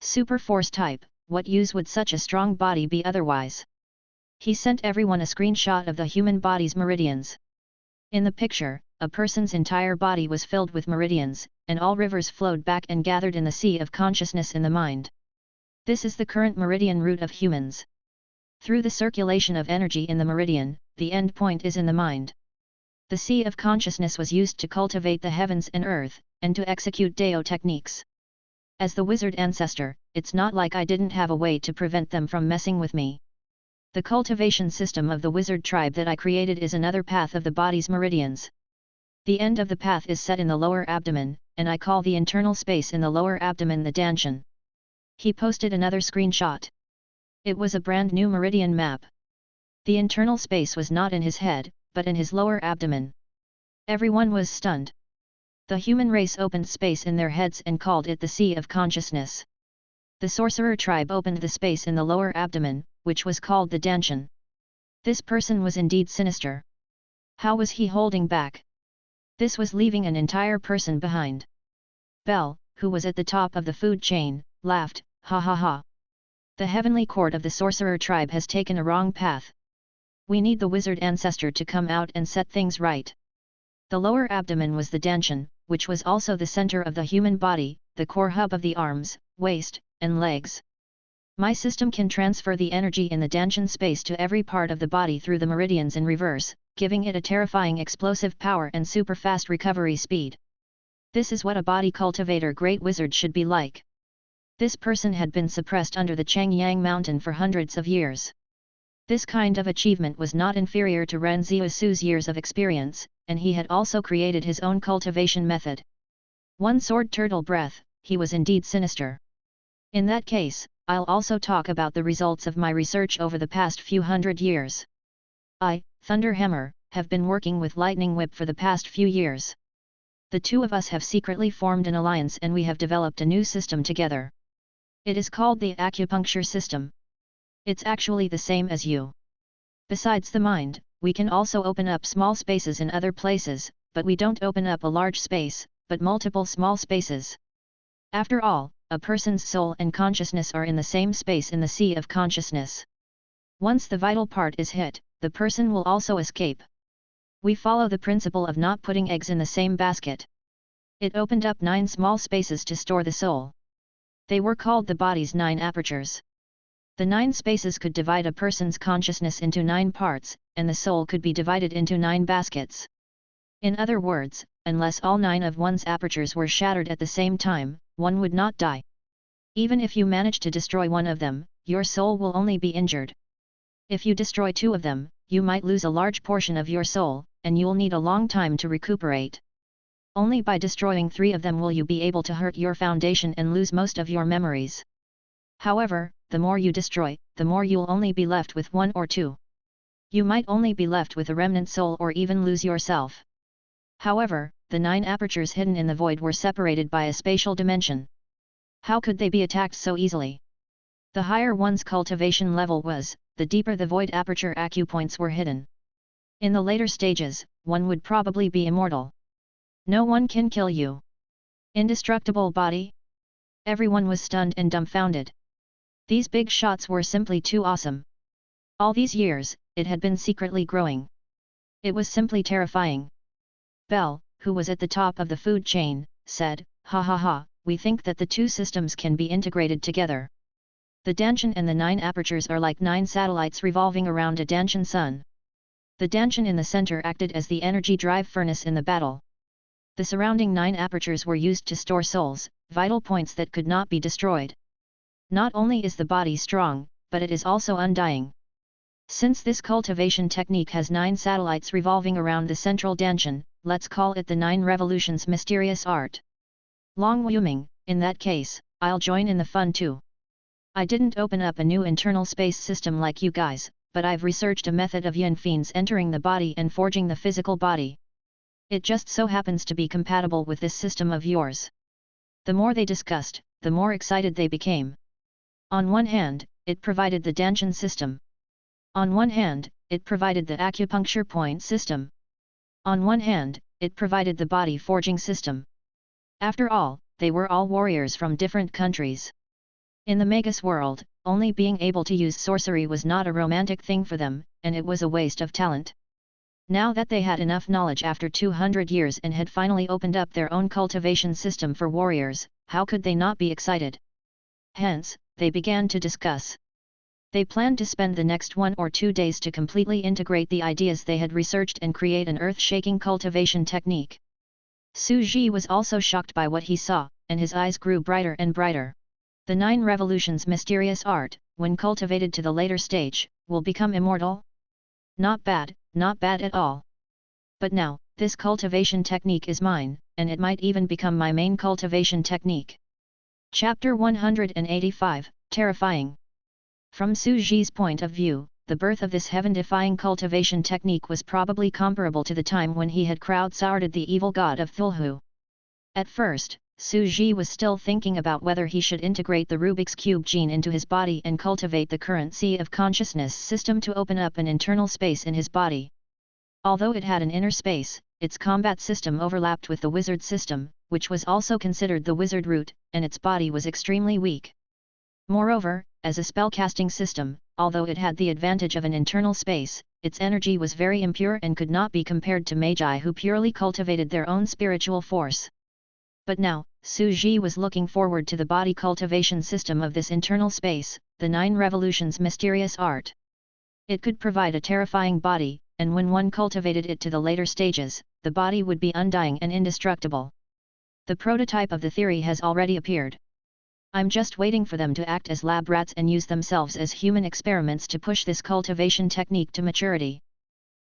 Super force type, what use would such a strong body be otherwise? He sent everyone a screenshot of the human body's meridians. In the picture, a person's entire body was filled with meridians, and all rivers flowed back and gathered in the sea of consciousness in the mind. This is the current meridian route of humans. Through the circulation of energy in the meridian, the end point is in the mind. The sea of consciousness was used to cultivate the heavens and earth, and to execute Deo techniques. As the wizard ancestor, it's not like I didn't have a way to prevent them from messing with me. The cultivation system of the wizard tribe that I created is another path of the body's meridians. The end of the path is set in the lower abdomen, and I call the internal space in the lower abdomen the Danshan. He posted another screenshot. It was a brand new meridian map. The internal space was not in his head, but in his lower abdomen. Everyone was stunned. The human race opened space in their heads and called it the Sea of Consciousness. The sorcerer tribe opened the space in the lower abdomen, which was called the Danshan. This person was indeed sinister. How was he holding back? This was leaving an entire person behind. Bell, who was at the top of the food chain, laughed, ha ha ha. The heavenly court of the sorcerer tribe has taken a wrong path. We need the wizard ancestor to come out and set things right. The lower abdomen was the Danshan, which was also the center of the human body, the core hub of the arms, waist, and legs. My system can transfer the energy in the Danshan space to every part of the body through the meridians in reverse, giving it a terrifying explosive power and super fast recovery speed. This is what a body cultivator great wizard should be like. This person had been suppressed under the Changyang mountain for hundreds of years. This kind of achievement was not inferior to Ren Zhuosu's years of experience, and he had also created his own cultivation method. One sword turtle breath, he was indeed sinister. In that case, I'll also talk about the results of my research over the past few hundred years. I, Thunder Hammer, have been working with Lightning Whip for the past few years. The two of us have secretly formed an alliance and we have developed a new system together. It is called the acupuncture system. It's actually the same as you. Besides the mind, we can also open up small spaces in other places, but we don't open up a large space, but multiple small spaces. After all, a person's soul and consciousness are in the same space in the sea of consciousness. Once the vital part is hit, the person will also escape. We follow the principle of not putting eggs in the same basket. It opened up 9 small spaces to store the soul. They were called the body's 9 apertures. The 9 spaces could divide a person's consciousness into 9 parts, and the soul could be divided into 9 baskets. In other words, unless all 9 of one's apertures were shattered at the same time, one would not die. Even if you manage to destroy one of them, your soul will only be injured. If you destroy 2 of them, you might lose a large portion of your soul, and you'll need a long time to recuperate. Only by destroying 3 of them will you be able to hurt your foundation and lose most of your memories. However, the more you destroy, the more you'll only be left with 1 or 2. You might only be left with a remnant soul or even lose yourself. However, the 9 apertures hidden in the void were separated by a spatial dimension. How could they be attacked so easily? The higher one's cultivation level was, the deeper the void aperture acupoints were hidden. In the later stages, one would probably be immortal. No one can kill you. Indestructible body? Everyone was stunned and dumbfounded. These big shots were simply too awesome. All these years, it had been secretly growing. It was simply terrifying. Bell, who was at the top of the food chain, said, "Ha ha ha, we think that the 2 systems can be integrated together. The Danshan and the 9 apertures are like 9 satellites revolving around a Danshan sun. The Danshan in the center acted as the energy drive furnace in the battle. The surrounding 9 apertures were used to store souls, vital points that could not be destroyed. Not only is the body strong, but it is also undying. Since this cultivation technique has 9 satellites revolving around the central Danshan, let's call it the 9 revolutions mysterious art." Long Wuming, in that case, I'll join in the fun too. I didn't open up a new internal space system like you guys, but I've researched a method of yin fiends entering the body and forging the physical body. It just so happens to be compatible with this system of yours. The more they discussed, the more excited they became. On one hand, it provided the Danshan system. On one hand, it provided the acupuncture point system. On one hand, it provided the body forging system. After all, they were all warriors from different countries. In the Magus world, only being able to use sorcery was not a romantic thing for them, and it was a waste of talent. Now that they had enough knowledge after 200 years and had finally opened up their own cultivation system for warriors, how could they not be excited? Hence, they began to discuss. They planned to spend the next 1 or 2 days to completely integrate the ideas they had researched and create an earth-shaking cultivation technique. Su Ji was also shocked by what he saw, and his eyes grew brighter and brighter. The 9 revolutions mysterious art, when cultivated to the later stage, will become immortal? Not bad at all. But now, this cultivation technique is mine, and it might even become my main cultivation technique. Chapter 185, Terrifying. From Su Ji's point of view, the birth of this heaven-defying cultivation technique was probably comparable to the time when he had crowd-sourced the evil god of Thulhu. At first, Su Ji was still thinking about whether he should integrate the Rubik's Cube gene into his body and cultivate the current sea of consciousness system to open up an internal space in his body. Although it had an inner space, its combat system overlapped with the wizard system, which was also considered the wizard root, and its body was extremely weak. Moreover, as a spellcasting system, although it had the advantage of an internal space, its energy was very impure and could not be compared to magi who purely cultivated their own spiritual force. But now, Su Ji was looking forward to the body cultivation system of this internal space, the 9 revolutions mysterious art. It could provide a terrifying body, and when one cultivated it to the later stages, the body would be undying and indestructible. The prototype of the theory has already appeared. I'm just waiting for them to act as lab rats and use themselves as human experiments to push this cultivation technique to maturity.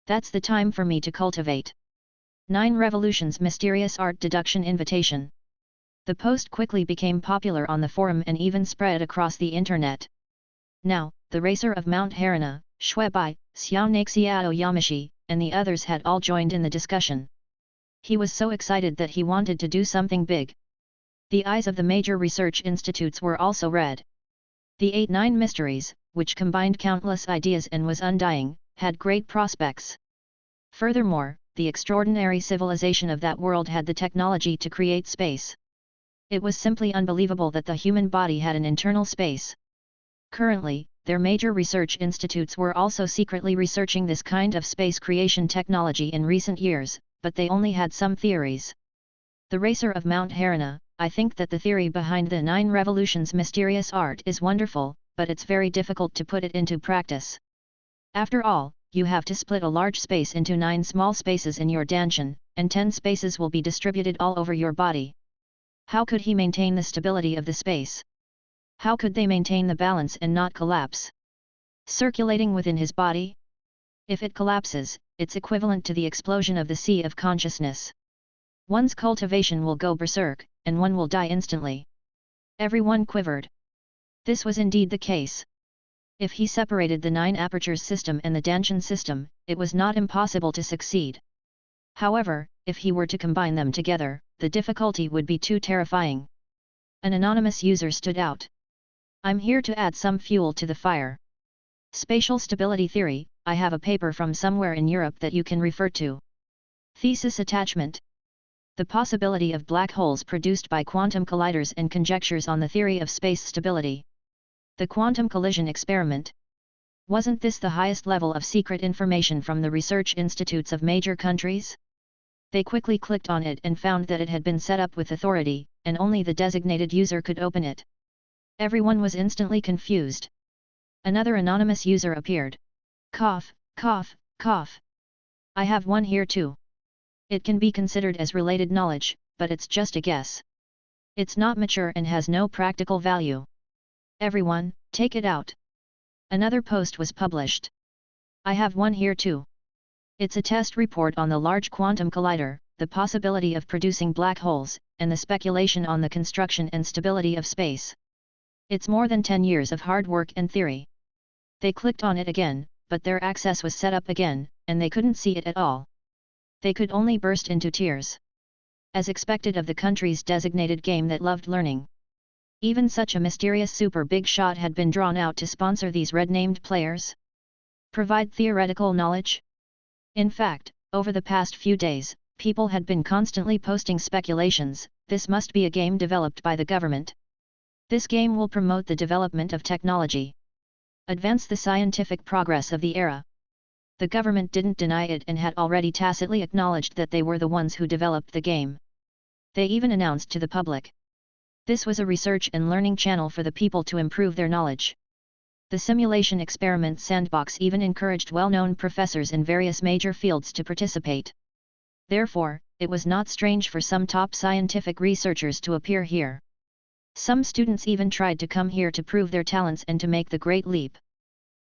That's the time for me to cultivate. 9 Revolutions Mysterious Art Deduction Invitation. The post quickly became popular on the forum and even spread across the internet. Now, the racer of Mount Harana, Shuebai, Xiao Naxiao Yamashi, and the others had all joined in the discussion. He was so excited that he wanted to do something big. The eyes of the major research institutes were also red. The 8-9 Mysteries, which combined countless ideas and was undying, had great prospects. Furthermore, the extraordinary civilization of that world had the technology to create space. It was simply unbelievable that the human body had an internal space. Currently, their major research institutes were also secretly researching this kind of space creation technology in recent years, but they only had some theories. The racer of Mount Harana, I think that the theory behind the 9 revolutions mysterious art is wonderful, but it's very difficult to put it into practice. After all, you have to split a large space into 9 small spaces in your dantian, and 10 spaces will be distributed all over your body. How could he maintain the stability of the space? How could they maintain the balance and not collapse? Circulating within his body? If it collapses, it's equivalent to the explosion of the sea of consciousness. One's cultivation will go berserk, and one will die instantly. Everyone quivered. This was indeed the case. If he separated the 9 apertures system and the dantian system, it was not impossible to succeed. However, if he were to combine them together, the difficulty would be too terrifying. An anonymous user stood out. I'm here to add some fuel to the fire. Spatial stability theory, I have a paper from somewhere in Europe that you can refer to. Thesis attachment. The possibility of black holes produced by quantum colliders and conjectures on the theory of space stability. The quantum collision experiment. Wasn't this the highest level of secret information from the research institutes of major countries? They quickly clicked on it and found that it had been set up with authority, and only the designated user could open it. Everyone was instantly confused. Another anonymous user appeared. Cough, cough, cough. I have one here too. It can be considered as related knowledge, but it's just a guess. It's not mature and has no practical value. Everyone, take it out. Another post was published. I have one here too. It's a test report on the Large Quantum Collider, the possibility of producing black holes, and the speculation on the construction and stability of space. It's more than 10 years of hard work and theory. They clicked on it again, but their access was set up again, and they couldn't see it at all. They could only burst into tears. As expected of the country's designated game that loved learning. Even such a mysterious super big shot had been drawn out to sponsor these red-named players? Provide theoretical knowledge? In fact, over the past few days, people had been constantly posting speculations, this must be a game developed by the government. This game will promote the development of technology. Advance the scientific progress of the era. The government didn't deny it and had already tacitly acknowledged that they were the ones who developed the game. They even announced to the public. This was a research and learning channel for the people to improve their knowledge. The simulation experiment sandbox even encouraged well-known professors in various major fields to participate. Therefore, it was not strange for some top scientific researchers to appear here. Some students even tried to come here to prove their talents and to make the great leap.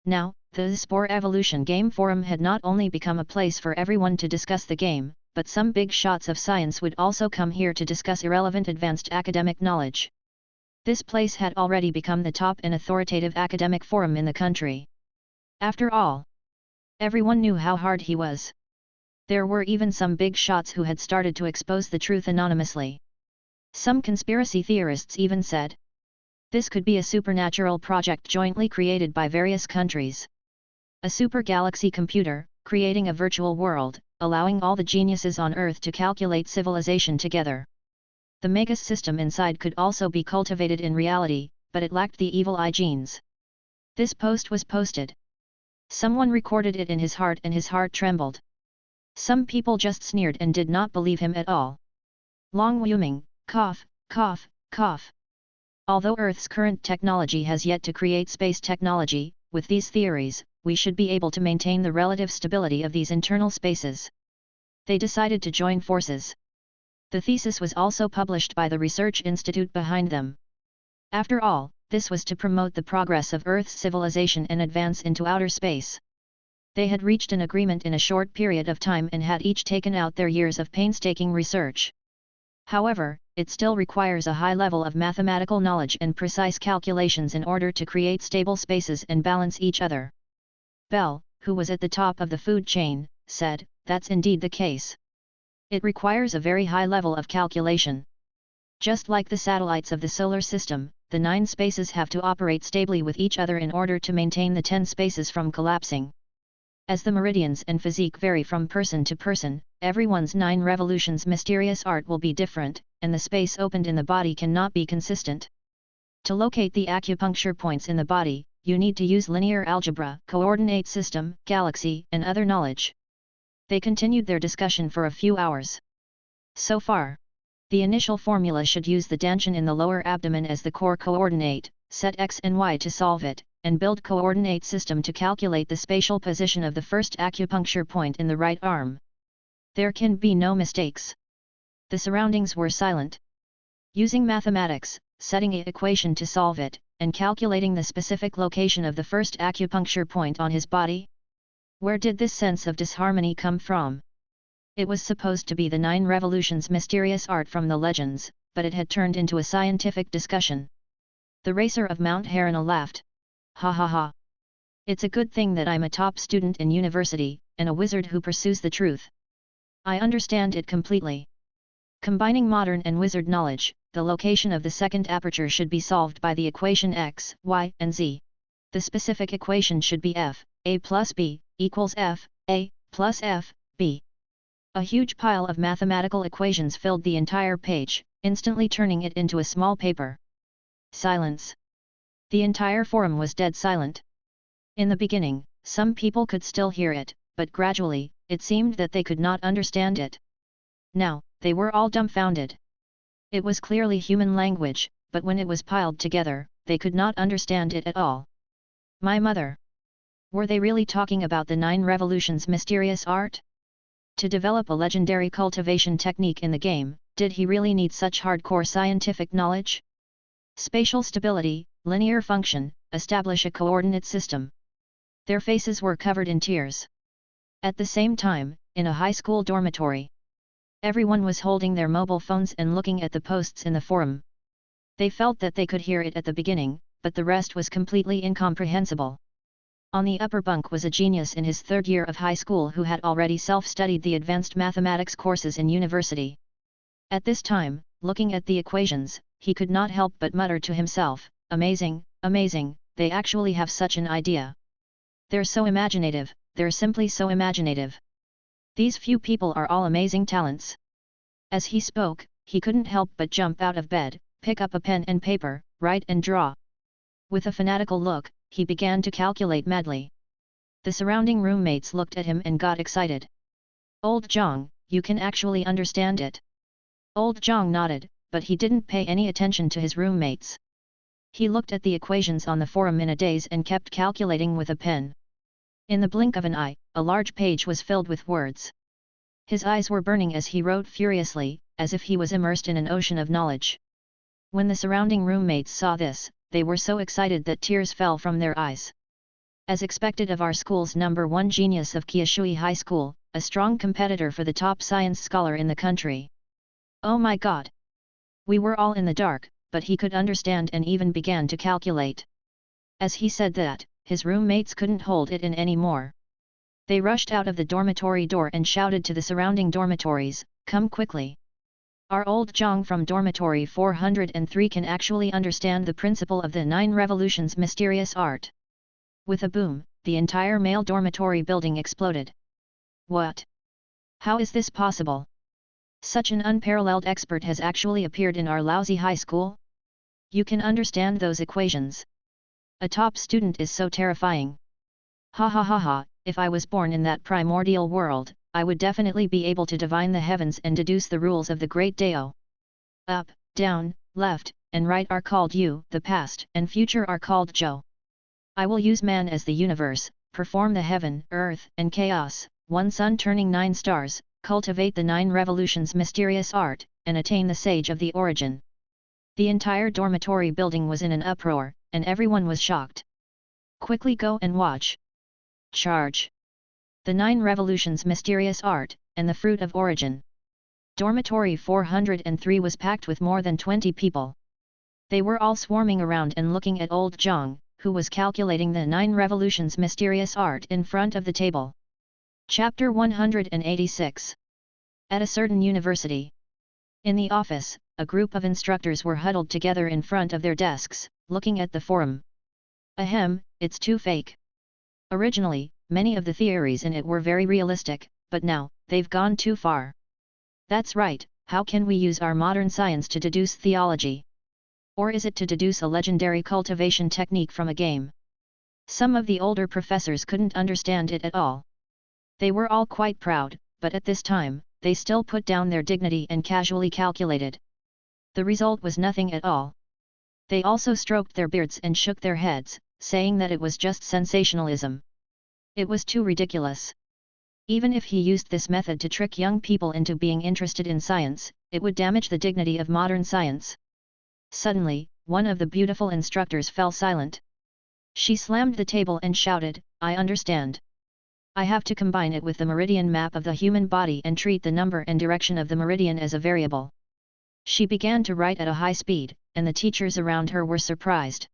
Now, the Spore Evolution Game Forum had not only become a place for everyone to discuss the game, but some big shots of science would also come here to discuss irrelevant advanced academic knowledge. This place had already become the top and authoritative academic forum in the country. After all, everyone knew how hard he was. There were even some big shots who had started to expose the truth anonymously. Some conspiracy theorists even said, this could be a supernatural project jointly created by various countries. A super galaxy computer, creating a virtual world, allowing all the geniuses on Earth to calculate civilization together. The Magus system inside could also be cultivated in reality, but it lacked the evil eye genes. This post was posted. Someone recorded it in his heart and his heart trembled. Some people just sneered and did not believe him at all. Long Wuming, cough, cough, cough. Although Earth's current technology has yet to create space technology, with these theories, we should be able to maintain the relative stability of these internal spaces. They decided to join forces. The thesis was also published by the research institute behind them. After all, this was to promote the progress of Earth's civilization and advance into outer space. They had reached an agreement in a short period of time and had each taken out their years of painstaking research. However, it still requires a high level of mathematical knowledge and precise calculations in order to create stable spaces and balance each other. Bell, who was at the top of the food chain, said, "That's indeed the case. It requires a very high level of calculation. Just like the satellites of the solar system, the 9 spaces have to operate stably with each other in order to maintain the 10 spaces from collapsing. As the meridians and physique vary from person to person, everyone's 9 revolutions mysterious art will be different, and the space opened in the body cannot be consistent. To locate the acupuncture points in the body, you need to use linear algebra, coordinate system, galaxy, and other knowledge. They continued their discussion for a few hours. So far, the initial formula should use the descension in the lower abdomen as the core coordinate, set x and y to solve it, and build coordinate system to calculate the spatial position of the first acupuncture point in the right arm. There can be no mistakes. The surroundings were silent. Using mathematics, setting an equation to solve it, and calculating the specific location of the first acupuncture point on his body? Where did this sense of disharmony come from? It was supposed to be the 9 revolutions mysterious art from the legends, but it had turned into a scientific discussion. The racer of Mount Harana laughed. Ha ha ha. It's a good thing that I'm a top student in university, and a wizard who pursues the truth. I understand it completely. Combining modern and wizard knowledge, the location of the second aperture should be solved by the equation x, y, and z. The specific equation should be f, a plus b, equals f, a, plus f, b. A huge pile of mathematical equations filled the entire page, instantly turning it into a small paper. Silence. The entire forum was dead silent. In the beginning, some people could still hear it, but gradually, it seemed that they could not understand it. Now, they were all dumbfounded. It was clearly human language, but when it was piled together, they could not understand it at all. My mother! Were they really talking about the 9 revolutions mysterious art? To develop a legendary cultivation technique in the game, did he really need such hardcore scientific knowledge? Spatial stability, linear function, establish a coordinate system. Their faces were covered in tears. At the same time, in a high school dormitory, everyone was holding their mobile phones and looking at the posts in the forum. They felt that they could hear it at the beginning, but the rest was completely incomprehensible. On the upper bunk was a genius in his 3rd year of high school who had already self-studied the advanced mathematics courses in university. At this time, looking at the equations, he could not help but mutter to himself, "Amazing, amazing, they actually have such an idea. They're so imaginative, they're simply so imaginative. These few people are all amazing talents." As he spoke, he couldn't help but jump out of bed, pick up a pen and paper, write and draw. With a fanatical look, he began to calculate madly. The surrounding roommates looked at him and got excited. "Old Zhang, you can actually understand it." Old Zhang nodded, but he didn't pay any attention to his roommates. He looked at the equations on the forum in a daze and kept calculating with a pen. In the blink of an eye, a large page was filled with words. His eyes were burning as he wrote furiously, as if he was immersed in an ocean of knowledge. When the surrounding roommates saw this, they were so excited that tears fell from their eyes. As expected of our school's #1 genius of Kyushui High School, a strong competitor for the top science scholar in the country. Oh my God! We were all in the dark, but he could understand and even began to calculate. As he said that, his roommates couldn't hold it in anymore. They rushed out of the dormitory door and shouted to the surrounding dormitories, "Come quickly! Our old Zhang from dormitory 403 can actually understand the principle of the 9 revolutions mysterious art." With a boom, the entire male dormitory building exploded. What? How is this possible? Such an unparalleled expert has actually appeared in our lousy high school? You can understand those equations. A top student is so terrifying. Ha ha ha ha, if I was born in that primordial world, I would definitely be able to divine the heavens and deduce the rules of the great Dao. Up, down, left, and right are called you, the past and future are called Zhou. I will use man as the universe, perform the heaven, earth, and chaos, one sun turning 9 stars, cultivate the 9 revolutions mysterious art, and attain the sage of the origin. The entire dormitory building was in an uproar, and everyone was shocked. Quickly go and watch. Charge! The 9 revolutions mysterious art, and the fruit of origin. Dormitory 403 was packed with more than 20 people. They were all swarming around and looking at old Zhang, who was calculating the 9 revolutions mysterious art in front of the table. Chapter 186. At a certain university. In the office, a group of instructors were huddled together in front of their desks, looking at the forum. Ahem, it's too fake. Originally, many of the theories in it were very realistic, but now, they've gone too far. That's right, how can we use our modern science to deduce theology? Or is it to deduce a legendary cultivation technique from a game? Some of the older professors couldn't understand it at all. They were all quite proud, but at this time, they still put down their dignity and casually calculated. The result was nothing at all. They also stroked their beards and shook their heads, saying that it was just sensationalism. It was too ridiculous. Even if he used this method to trick young people into being interested in science, it would damage the dignity of modern science. Suddenly, one of the beautiful instructors fell silent. She slammed the table and shouted, "I understand. I have to combine it with the meridian map of the human body and treat the number and direction of the meridian as a variable." She began to write at a high speed, and the teachers around her were surprised.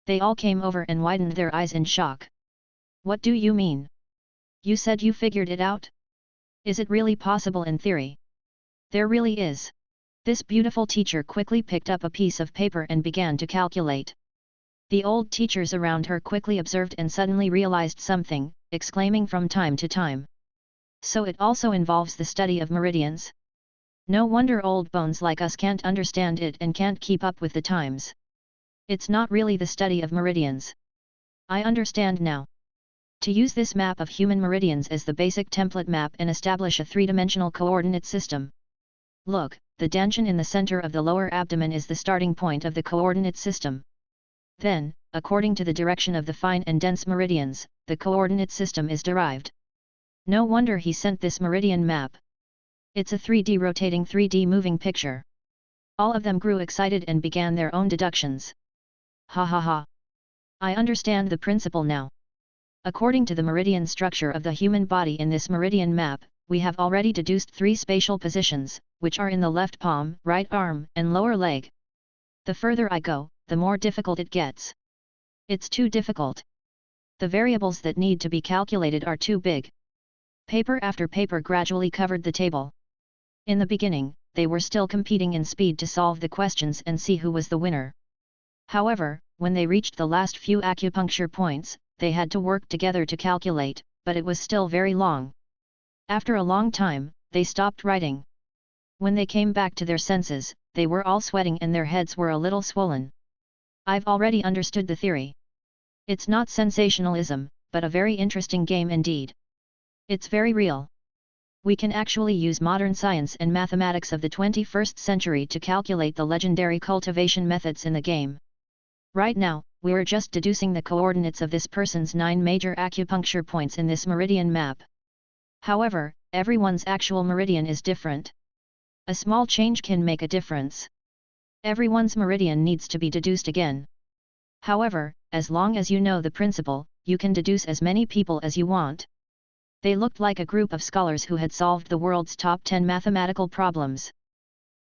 They all came over and widened their eyes in shock. "What do you mean? You said you figured it out? Is it really possible in theory?" "There really is." This beautiful teacher quickly picked up a piece of paper and began to calculate. The old teachers around her quickly observed and suddenly realized something, exclaiming from time to time. "So it also involves the study of meridians? No wonder old bones like us can't understand it and can't keep up with the times. It's not really the study of meridians. I understand now. To use this map of human meridians as the basic template map and establish a three-dimensional coordinate system. Look, the dension in the center of the lower abdomen is the starting point of the coordinate system. Then, according to the direction of the fine and dense meridians, the coordinate system is derived. No wonder he sent this meridian map. It's a 3D rotating 3D moving picture." All of them grew excited and began their own deductions. "Ha ha ha! I understand the principle now. According to the meridian structure of the human body in this meridian map, we have already deduced 3 spatial positions, which are in the left palm, right arm, and lower leg. The further I go, the more difficult it gets. It's too difficult. The variables that need to be calculated are too big." Paper after paper gradually covered the table. In the beginning, they were still competing in speed to solve the questions and see who was the winner. However, when they reached the last few acupuncture points, they had to work together to calculate, but it was still very long. After a long time, they stopped writing. When they came back to their senses, they were all sweating and their heads were a little swollen. "I've already understood the theory. It's not sensationalism, but a very interesting game indeed. It's very real. We can actually use modern science and mathematics of the 21st century to calculate the legendary cultivation methods in the game. Right now, we're just deducing the coordinates of this person's 9 major acupuncture points in this meridian map. However, everyone's actual meridian is different. A small change can make a difference. Everyone's meridian needs to be deduced again. However, as long as you know the principle, you can deduce as many people as you want." They looked like a group of scholars who had solved the world's top 10 mathematical problems.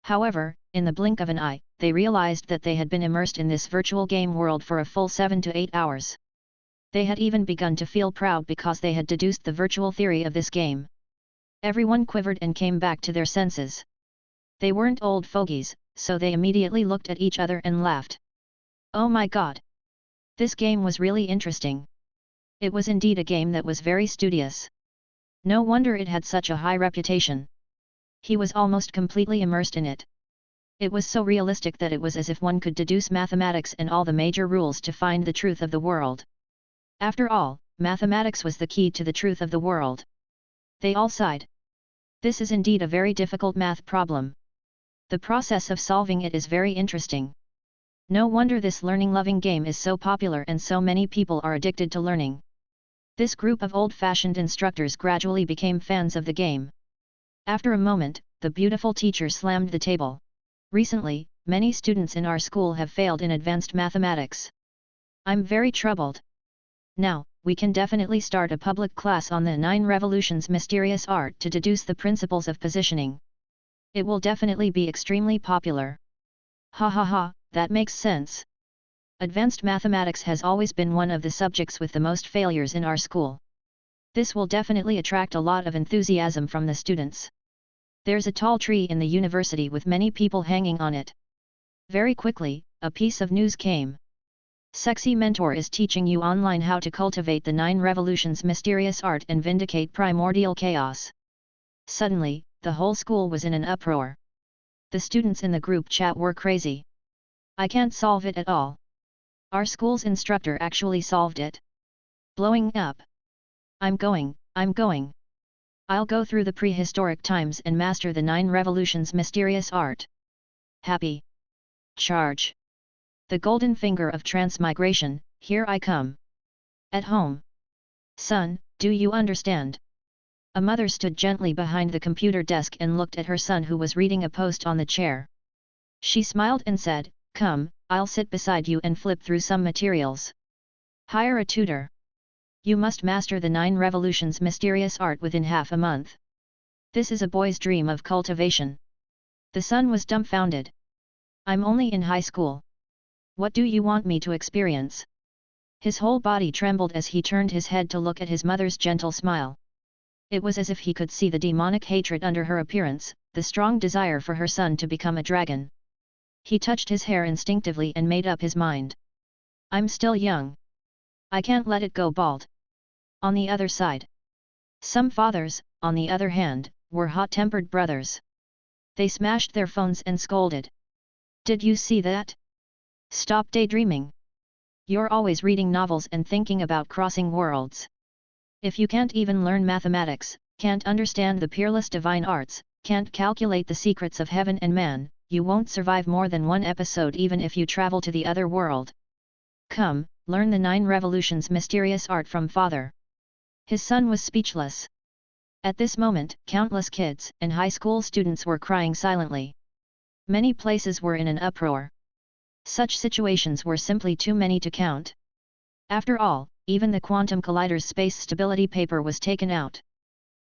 However, in the blink of an eye, they realized that they had been immersed in this virtual game world for a full 7 to 8 hours. They had even begun to feel proud because they had deduced the virtual theory of this game. Everyone quivered and came back to their senses. They weren't old fogies, so they immediately looked at each other and laughed. "Oh my god! This game was really interesting. It was indeed a game that was very studious. No wonder it had such a high reputation. He was almost completely immersed in it. It was so realistic that it was as if one could deduce mathematics and all the major rules to find the truth of the world. After all, mathematics was the key to the truth of the world." They all sighed. This is indeed a very difficult math problem. The process of solving it is very interesting. No wonder this learning-loving game is so popular and so many people are addicted to learning. This group of old-fashioned instructors gradually became fans of the game. After a moment, the beautiful teacher slammed the table. "Recently, many students in our school have failed in advanced mathematics. I'm very troubled. Now, we can definitely start a public class on the 9 revolutions mysterious art to deduce the principles of positioning. It will definitely be extremely popular." "Ha ha ha, that makes sense. Advanced mathematics has always been one of the subjects with the most failures in our school. This will definitely attract a lot of enthusiasm from the students. There's a tall tree in the university with many people hanging on it. Very quickly, a piece of news came. Sexy mentor is teaching you online how to cultivate the 9 revolutions mysterious art and vindicate primordial chaos. Suddenly, the whole school was in an uproar. The students in the group chat were crazy. I can't solve it at all. Our school's instructor actually solved it. Blowing up. I'm going. I'll go through the prehistoric times and master the 9 revolutions mysterious art. Happy. Charge. The golden finger of transmigration, here I come. At home. Son, do you understand? A mother stood gently behind the computer desk and looked at her son who was reading a post on the chair. She smiled and said, "Come, I'll sit beside you and flip through some materials. Hire a tutor. You must master the 9 revolutions mysterious art within half a month. This is a boy's dream of cultivation." The son was dumbfounded. "I'm only in high school. What do you want me to experience?" His whole body trembled as he turned his head to look at his mother's gentle smile. It was as if he could see the demonic hatred under her appearance, the strong desire for her son to become a dragon. He touched his hair instinctively and made up his mind. "I'm still young. I can't let it go bald." On the other side. Some fathers, on the other hand, were hot-tempered brothers. They smashed their phones and scolded. "Did you see that? Stop daydreaming. You're always reading novels and thinking about crossing worlds. If you can't even learn mathematics, can't understand the peerless divine arts, can't calculate the secrets of heaven and man, you won't survive more than one episode even if you travel to the other world. Come, learn the 9 revolutions mysterious art from father." His son was speechless. At this moment, countless kids and high school students were crying silently. Many places were in an uproar. Such situations were simply too many to count. After all, even the quantum collider's space stability paper was taken out.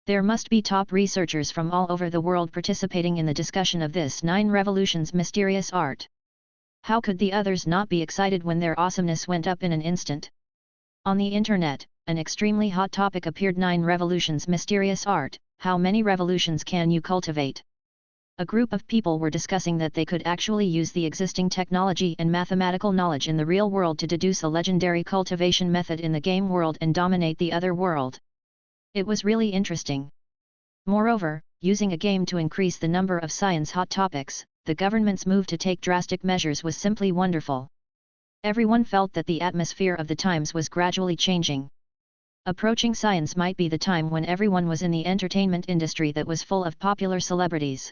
There must be top researchers from all over the world participating in the discussion of this 9 revolutions mysterious art. How could the others not be excited when their awesomeness went up in an instant? On the internet, an extremely hot topic appeared: 9 revolutions mysterious art, how many revolutions can you cultivate? A group of people were discussing that they could actually use the existing technology and mathematical knowledge in the real world to deduce a legendary cultivation method in the game world and dominate the other world. It was really interesting. Moreover, using a game to increase the number of science hot topics, the government's move to take drastic measures was simply wonderful. Everyone felt that the atmosphere of the times was gradually changing. Approaching science might be the time when everyone was in the entertainment industry that was full of popular celebrities.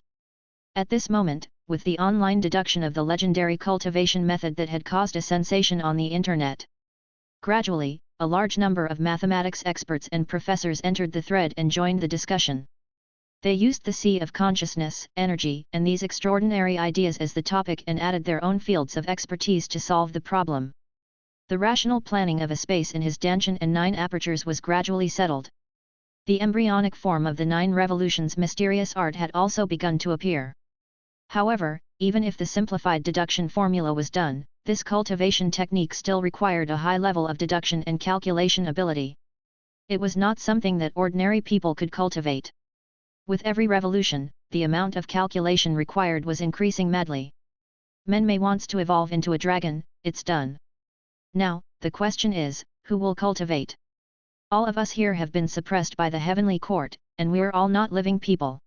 At this moment, with the online deduction of the legendary cultivation method that had caused a sensation on the internet. Gradually, a large number of mathematics experts and professors entered the thread and joined the discussion. They used the sea of consciousness, energy, and these extraordinary ideas as the topic and added their own fields of expertise to solve the problem. The rational planning of a space in his Danshan and 9 apertures was gradually settled. The embryonic form of the 9 revolutions mysterious art had also begun to appear. However, even if the simplified deduction formula was done, this cultivation technique still required a high level of deduction and calculation ability. It was not something that ordinary people could cultivate. With every revolution, the amount of calculation required was increasing madly. Men may wants to evolve into a dragon, it's done. Now, the question is, who will cultivate? All of us here have been suppressed by the heavenly court, and we're all not living people.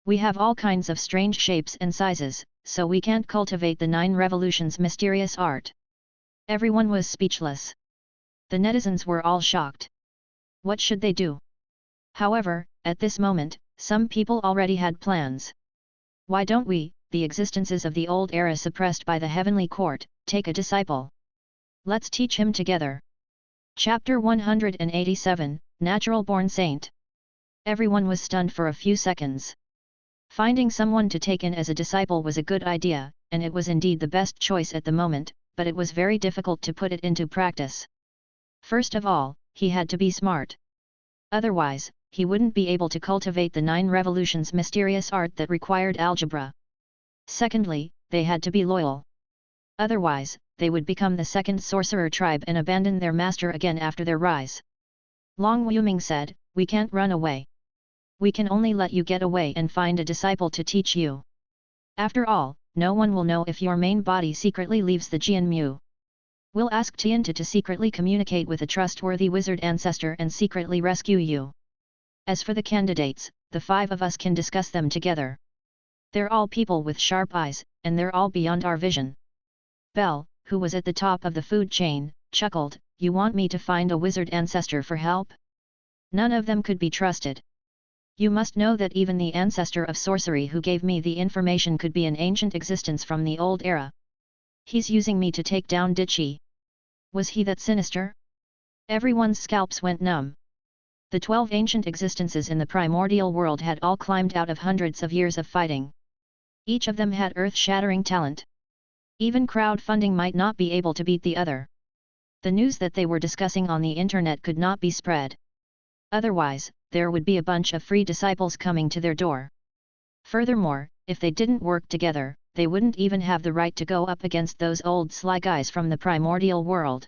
We have all kinds of strange shapes and sizes, so we can't cultivate the 9 revolutions mysterious art. Everyone was speechless. The netizens were all shocked. What should they do? However, at this moment, some people already had plans. Why don't we, the existences of the old era suppressed by the heavenly court, take a disciple? Let's teach him together. Chapter 187, Natural-born Saint. Everyone was stunned for a few seconds. Finding someone to take in as a disciple was a good idea, and it was indeed the best choice at the moment, but it was very difficult to put it into practice. First of all, he had to be smart. Otherwise, he wouldn't be able to cultivate the 9 revolutions mysterious art that required algebra. Secondly, they had to be loyal. Otherwise, they would become the second sorcerer tribe and abandon their master again after their rise. Long Wuming said, "We can't run away. We can only let you get away and find a disciple to teach you. After all, no one will know if your main body secretly leaves the Jianmu. We'll ask Tianta to secretly communicate with a trustworthy wizard ancestor and secretly rescue you. As for the candidates, the 5 of us can discuss them together. They're all people with sharp eyes, and they're all beyond our vision. Bell, who was at the top of the food chain, chuckled, "You want me to find a wizard ancestor for help? None of them could be trusted. You must know that even the ancestor of sorcery who gave me the information could be an ancient existence from the old era. He's using me to take down Dichi. Was he that sinister?" Everyone's scalps went numb. The 12 ancient existences in the primordial world had all climbed out of hundreds of years of fighting. Each of them had earth-shattering talent. Even crowdfunding might not be able to beat the other. The news that they were discussing on the internet could not be spread. Otherwise, there would be a bunch of free disciples coming to their door. Furthermore, if they didn't work together, they wouldn't even have the right to go up against those old sly guys from the primordial world.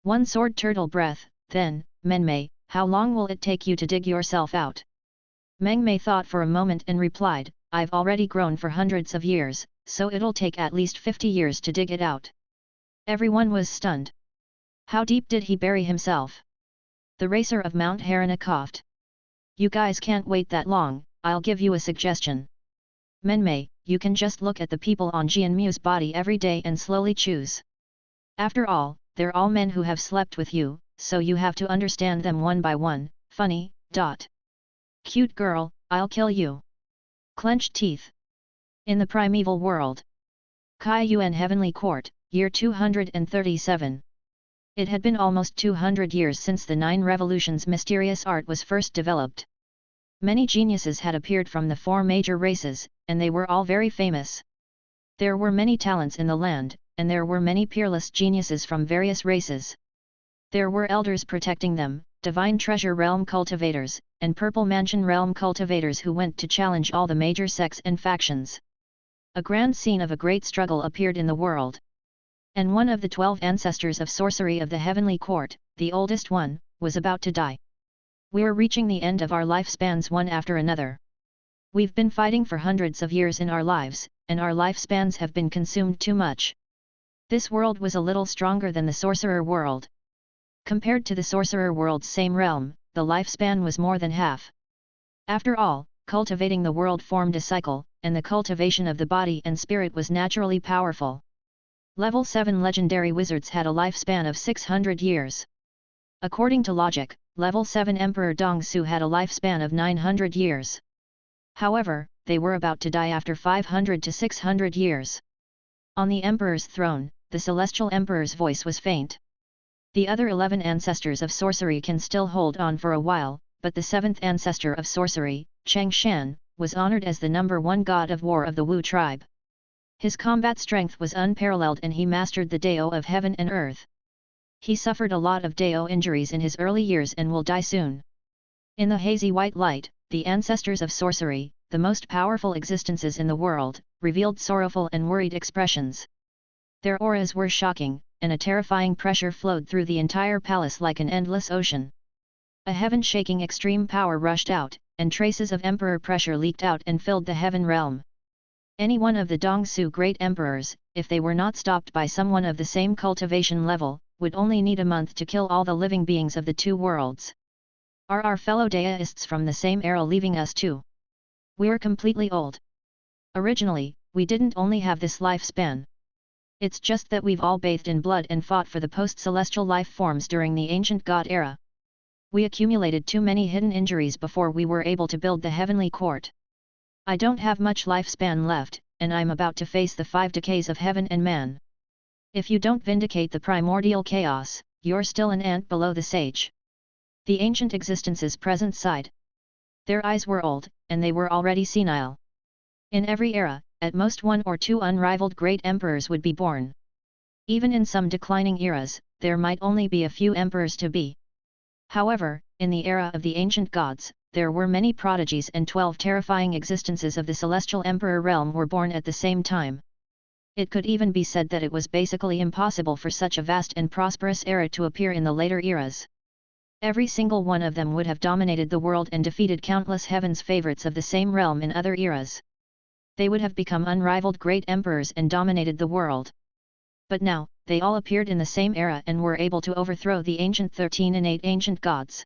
One sword turtle breath, then, "Menmei, how long will it take you to dig yourself out?" Mengmei thought for a moment and replied, "I've already grown for hundreds of years, so it'll take at least 50 years to dig it out." Everyone was stunned. How deep did he bury himself? The racer of Mount Harana coughed. "You guys can't wait that long, I'll give you a suggestion. Menmei, you can just look at the people on Jianmu's body every day and slowly choose. After all, they're all men who have slept with you, so you have to understand them one by one. Funny, dot. Cute girl, I'll kill you." Clenched teeth. In the primeval world. Kai Yuan Heavenly Court, year 237. It had been almost 200 years since the 9 Revolutions mysterious art was first developed. Many geniuses had appeared from the 4 major races, and they were all very famous. There were many talents in the land, and there were many peerless geniuses from various races. There were elders protecting them, divine treasure realm cultivators, and purple mansion realm cultivators who went to challenge all the major sects and factions. A grand scene of a great struggle appeared in the world. And one of the 12 ancestors of sorcery of the heavenly court, the oldest one, was about to die. "We're reaching the end of our lifespans one after another. We've been fighting for hundreds of years in our lives, and our lifespans have been consumed too much." This world was a little stronger than the sorcerer world. Compared to the sorcerer world's same realm, the lifespan was more than half. After all, cultivating the world formed a cycle, and the cultivation of the body and spirit was naturally powerful. Level 7 legendary wizards had a lifespan of 600 years. According to logic, Level 7 Emperor Dongsu had a lifespan of 900 years. However, they were about to die after 500 to 600 years. On the Emperor's throne, the Celestial Emperor's voice was faint. The other 11 ancestors of sorcery can still hold on for a while, but the 7th ancestor of sorcery, Cheng Shan, was honored as the #1 god of war of the Wu tribe. His combat strength was unparalleled and he mastered the Dao of heaven and earth. He suffered a lot of Dao injuries in his early years and will die soon. In the hazy white light, the ancestors of sorcery, the most powerful existences in the world, revealed sorrowful and worried expressions. Their auras were shocking, and a terrifying pressure flowed through the entire palace like an endless ocean. A heaven-shaking extreme power rushed out, and traces of emperor pressure leaked out and filled the heaven realm. Any one of the Dongsu great emperors, if they were not stopped by someone of the same cultivation level, would only need a month to kill all the living beings of the 2 worlds. Are our fellow deists from the same era leaving us too? We're completely old. Originally, we didn't only have this lifespan. It's just that we've all bathed in blood and fought for the post-celestial life forms during the ancient god era. We accumulated too many hidden injuries before we were able to build the heavenly court. I don't have much lifespan left, and I'm about to face the 5 decays of heaven and man. If you don't vindicate the primordial chaos, you're still an ant below the sage." The ancient existence's present sighed. Their eyes were old, and they were already senile. In every era, at most 1 or 2 unrivaled great emperors would be born. Even in some declining eras, there might only be a few emperors to be. However, in the era of the ancient gods, there were many prodigies and 12 terrifying existences of the celestial emperor realm were born at the same time. It could even be said that it was basically impossible for such a vast and prosperous era to appear in the later eras. Every single one of them would have dominated the world and defeated countless heaven's favorites of the same realm in other eras. They would have become unrivaled great emperors and dominated the world. But now, they all appeared in the same era and were able to overthrow the ancient 13 innate ancient gods.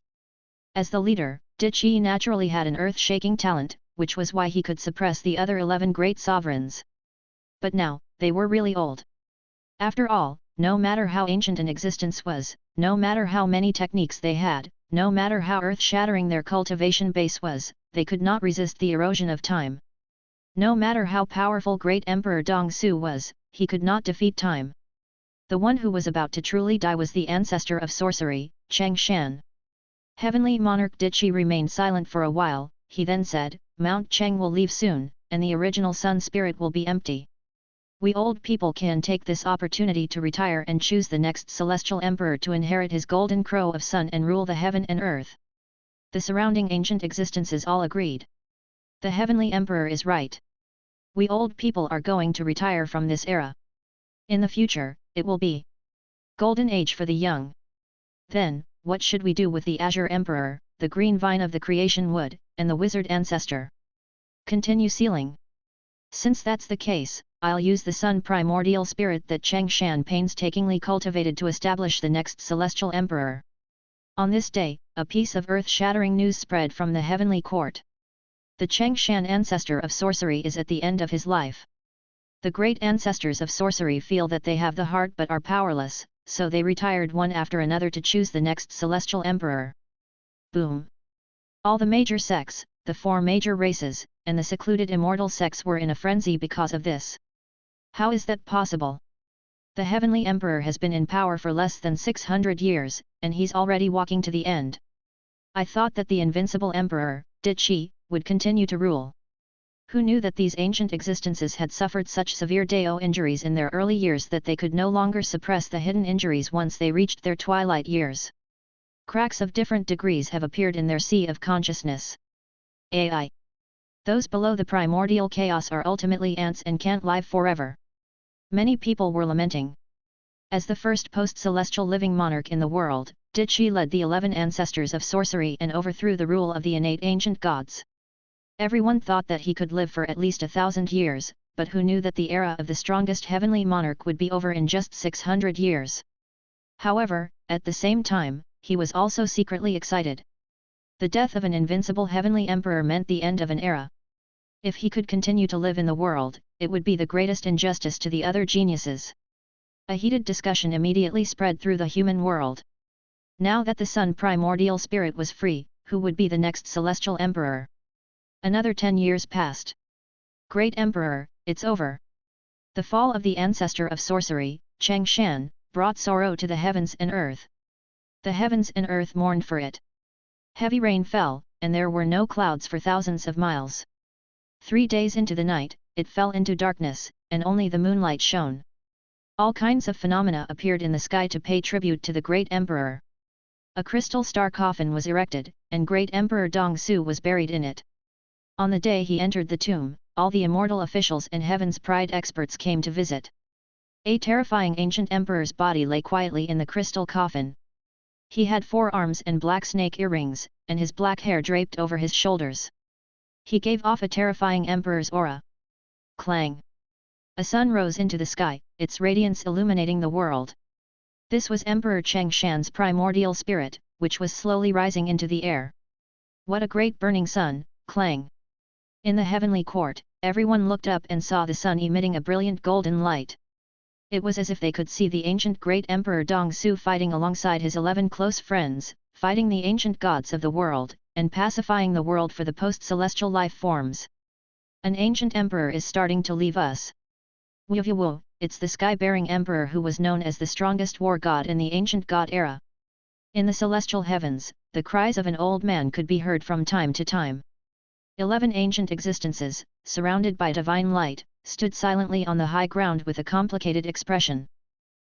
As the leader, Dichi naturally had an earth-shaking talent, which was why he could suppress the other 11 great sovereigns. But now, they were really old. After all, no matter how ancient an existence was, no matter how many techniques they had, no matter how earth-shattering their cultivation base was, they could not resist the erosion of time. No matter how powerful great Emperor Dongsu was, he could not defeat time. The one who was about to truly die was the ancestor of sorcery, Cheng Shan. Heavenly monarch Dichi remained silent for a while. He then said, "Mount Cheng will leave soon, and the original sun spirit will be empty. We old people can take this opportunity to retire and choose the next celestial emperor to inherit his golden crow of sun and rule the heaven and earth." The surrounding ancient existences all agreed. The heavenly emperor is right. We old people are going to retire from this era. In the future, it will be golden age for the young. Then, what should we do with the azure emperor, the green vine of the creation wood, and the wizard ancestor? Continue sealing. Since that's the case, I'll use the sun primordial spirit that Cheng Shan painstakingly cultivated to establish the next celestial emperor. On this day, a piece of earth-shattering news spread from the heavenly court. The Cheng Shan ancestor of sorcery is at the end of his life. The great ancestors of sorcery feel that they have the heart but are powerless, so they retired one after another to choose the next celestial emperor. Boom! All the major sects, the 4 major races, and the secluded immortal sects were in a frenzy because of this. How is that possible? The heavenly emperor has been in power for less than 600 years, and he's already walking to the end. I thought that the invincible emperor, Dichi, would continue to rule. Who knew that these ancient existences had suffered such severe Dao injuries in their early years that they could no longer suppress the hidden injuries once they reached their twilight years? Cracks of different degrees have appeared in their sea of consciousness. AI. Those below the primordial chaos are ultimately ants and can't live forever. Many people were lamenting. As the first post-celestial living monarch in the world, Dichi led the 11 ancestors of sorcery and overthrew the rule of the innate ancient gods. Everyone thought that he could live for at least 1,000 years, but who knew that the era of the strongest heavenly monarch would be over in just 600 years? However, at the same time, he was also secretly excited. The death of an invincible heavenly emperor meant the end of an era. If he could continue to live in the world, it would be the greatest injustice to the other geniuses. A heated discussion immediately spread through the human world. Now that the sun primordial spirit was free, who would be the next celestial emperor? Another 10 years passed. Great Emperor, it's over. The fall of the ancestor of sorcery, Cheng Shan, brought sorrow to the heavens and earth. The heavens and earth mourned for it. Heavy rain fell, and there were no clouds for thousands of miles. 3 days into the night, it fell into darkness, and only the moonlight shone. All kinds of phenomena appeared in the sky to pay tribute to the great emperor. A crystal star coffin was erected, and great Emperor Dongsu was buried in it. On the day he entered the tomb, all the immortal officials and Heaven's Pride experts came to visit. A terrifying ancient emperor's body lay quietly in the crystal coffin. He had 4 arms and black snake earrings, and his black hair draped over his shoulders. He gave off a terrifying emperor's aura. Clang! A sun rose into the sky, its radiance illuminating the world. This was Emperor Cheng Shan's primordial spirit, which was slowly rising into the air. What a great burning sun! Clang! In the heavenly court, everyone looked up and saw the sun emitting a brilliant golden light. It was as if they could see the ancient great Emperor Dongsu fighting alongside his 11 close friends, fighting the ancient gods of the world, and pacifying the world for the post-celestial life forms. An ancient emperor is starting to leave us. Woo, it's the sky-bearing emperor who was known as the strongest war god in the ancient god era. In the celestial heavens, the cries of an old man could be heard from time to time. 11 ancient existences, surrounded by divine light, stood silently on the high ground with a complicated expression.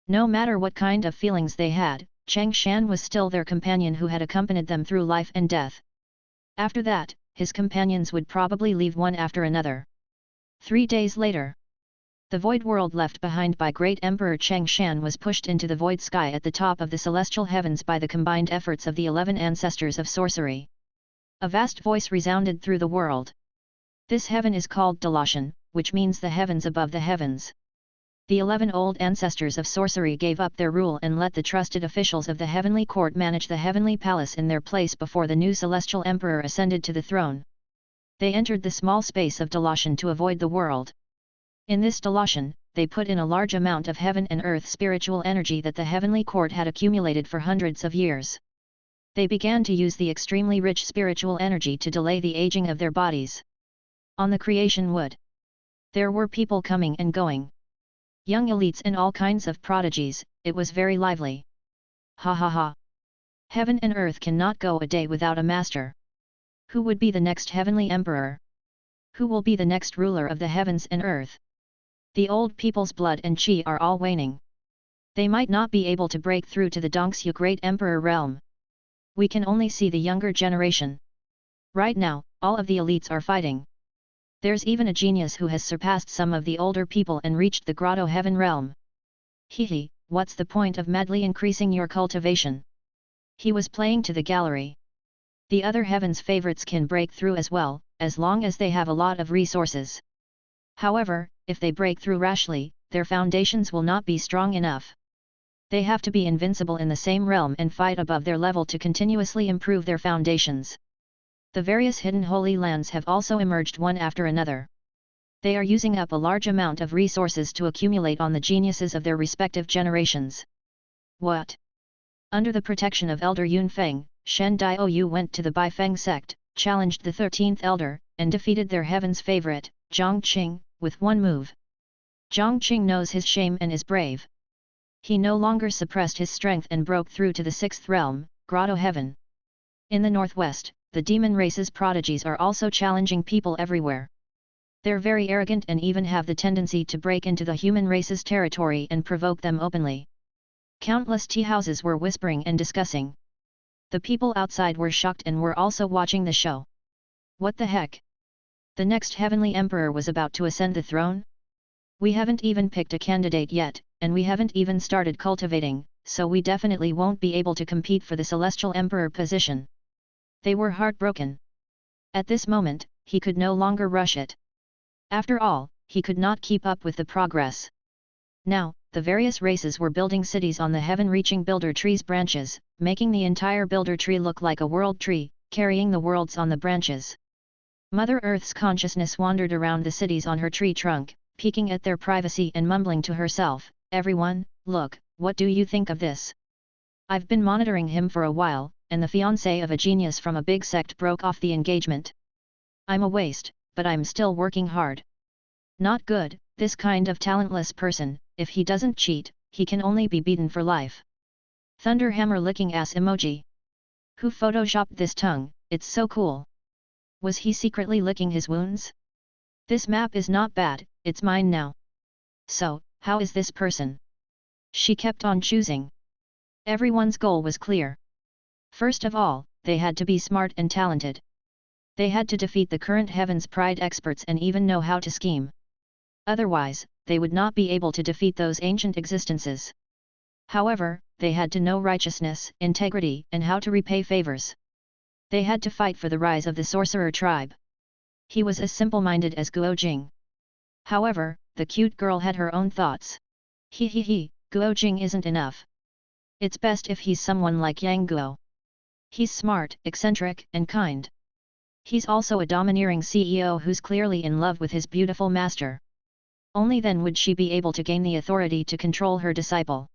No matter what kind of feelings they had, Cheng Shan was still their companion who had accompanied them through life and death. After that, his companions would probably leave one after another. 3 days later. The void world left behind by great Emperor Cheng Shan was pushed into the void sky at the top of the celestial heavens by the combined efforts of the 11 ancestors of sorcery. A vast voice resounded through the world. This heaven is called Dalashan, which means the heavens above the heavens. The 11 old ancestors of sorcery gave up their rule and let the trusted officials of the heavenly court manage the heavenly palace in their place before the new celestial emperor ascended to the throne. They entered the small space of Dalashan to avoid the world. In this Dalashan, they put in a large amount of heaven and earth spiritual energy that the heavenly court had accumulated for hundreds of years. They began to use the extremely rich spiritual energy to delay the aging of their bodies. On the creation wood, there were people coming and going. Young elites and all kinds of prodigies, it was very lively. Ha ha ha! Heaven and earth cannot go a day without a master. Who would be the next heavenly emperor? Who will be the next ruler of the heavens and earth? The old people's blood and chi are all waning. They might not be able to break through to the Dongxue Great Emperor realm. We can only see the younger generation. Right now, all of the elites are fighting. There's even a genius who has surpassed some of the older people and reached the Grotto Heaven realm. Hehe, what's the point of madly increasing your cultivation? He was playing to the gallery. The other heaven's favorites can break through as well, as long as they have a lot of resources. However, if they break through rashly, their foundations will not be strong enough. They have to be invincible in the same realm and fight above their level to continuously improve their foundations. The various hidden holy lands have also emerged one after another. They are using up a large amount of resources to accumulate on the geniuses of their respective generations. What? Under the protection of Elder Yun Feng, Shen Diou went to the Baifeng sect, challenged the 13th elder, and defeated their heaven's favorite, Zhang Qing, with one move. Zhang Qing knows his shame and is brave. He no longer suppressed his strength and broke through to the 6th realm, Grotto Heaven. In the northwest, the demon race's prodigies are also challenging people everywhere. They're very arrogant and even have the tendency to break into the human race's territory and provoke them openly. Countless tea houses were whispering and discussing. The people outside were shocked and were also watching the show. What the heck? The next heavenly emperor was about to ascend the throne? We haven't even picked a candidate yet, and we haven't even started cultivating, so we definitely won't be able to compete for the celestial emperor position. They were heartbroken. At this moment, he could no longer rush it. After all, he could not keep up with the progress. Now, the various races were building cities on the heaven-reaching builder tree's branches, making the entire builder tree look like a world tree, carrying the worlds on the branches. Mother Earth's consciousness wandered around the cities on her tree trunk, peeking at their privacy and mumbling to herself, "Everyone, look, what do you think of this? I've been monitoring him for a while," and the fiancé of a genius from a big sect broke off the engagement. "I'm a waste, but I'm still working hard." Not good, this kind of talentless person, if he doesn't cheat, he can only be beaten for life. Thunder hammer licking ass emoji. Who photoshopped this tongue? It's so cool. Was he secretly licking his wounds? This map is not bad, it's mine now. So, how is this person? She kept on choosing. Everyone's goal was clear. First of all, they had to be smart and talented. They had to defeat the current Heaven's Pride experts and even know how to scheme. Otherwise, they would not be able to defeat those ancient existences. However, they had to know righteousness, integrity, and how to repay favors. They had to fight for the rise of the sorcerer tribe. He was as simple-minded as Guo Jing. However, the cute girl had her own thoughts. Guo Jing isn't enough. It's best if he's someone like Yang Guo. He's smart, eccentric, and kind. He's also a domineering CEO who's clearly in love with his beautiful master. Only then would she be able to gain the authority to control her disciple.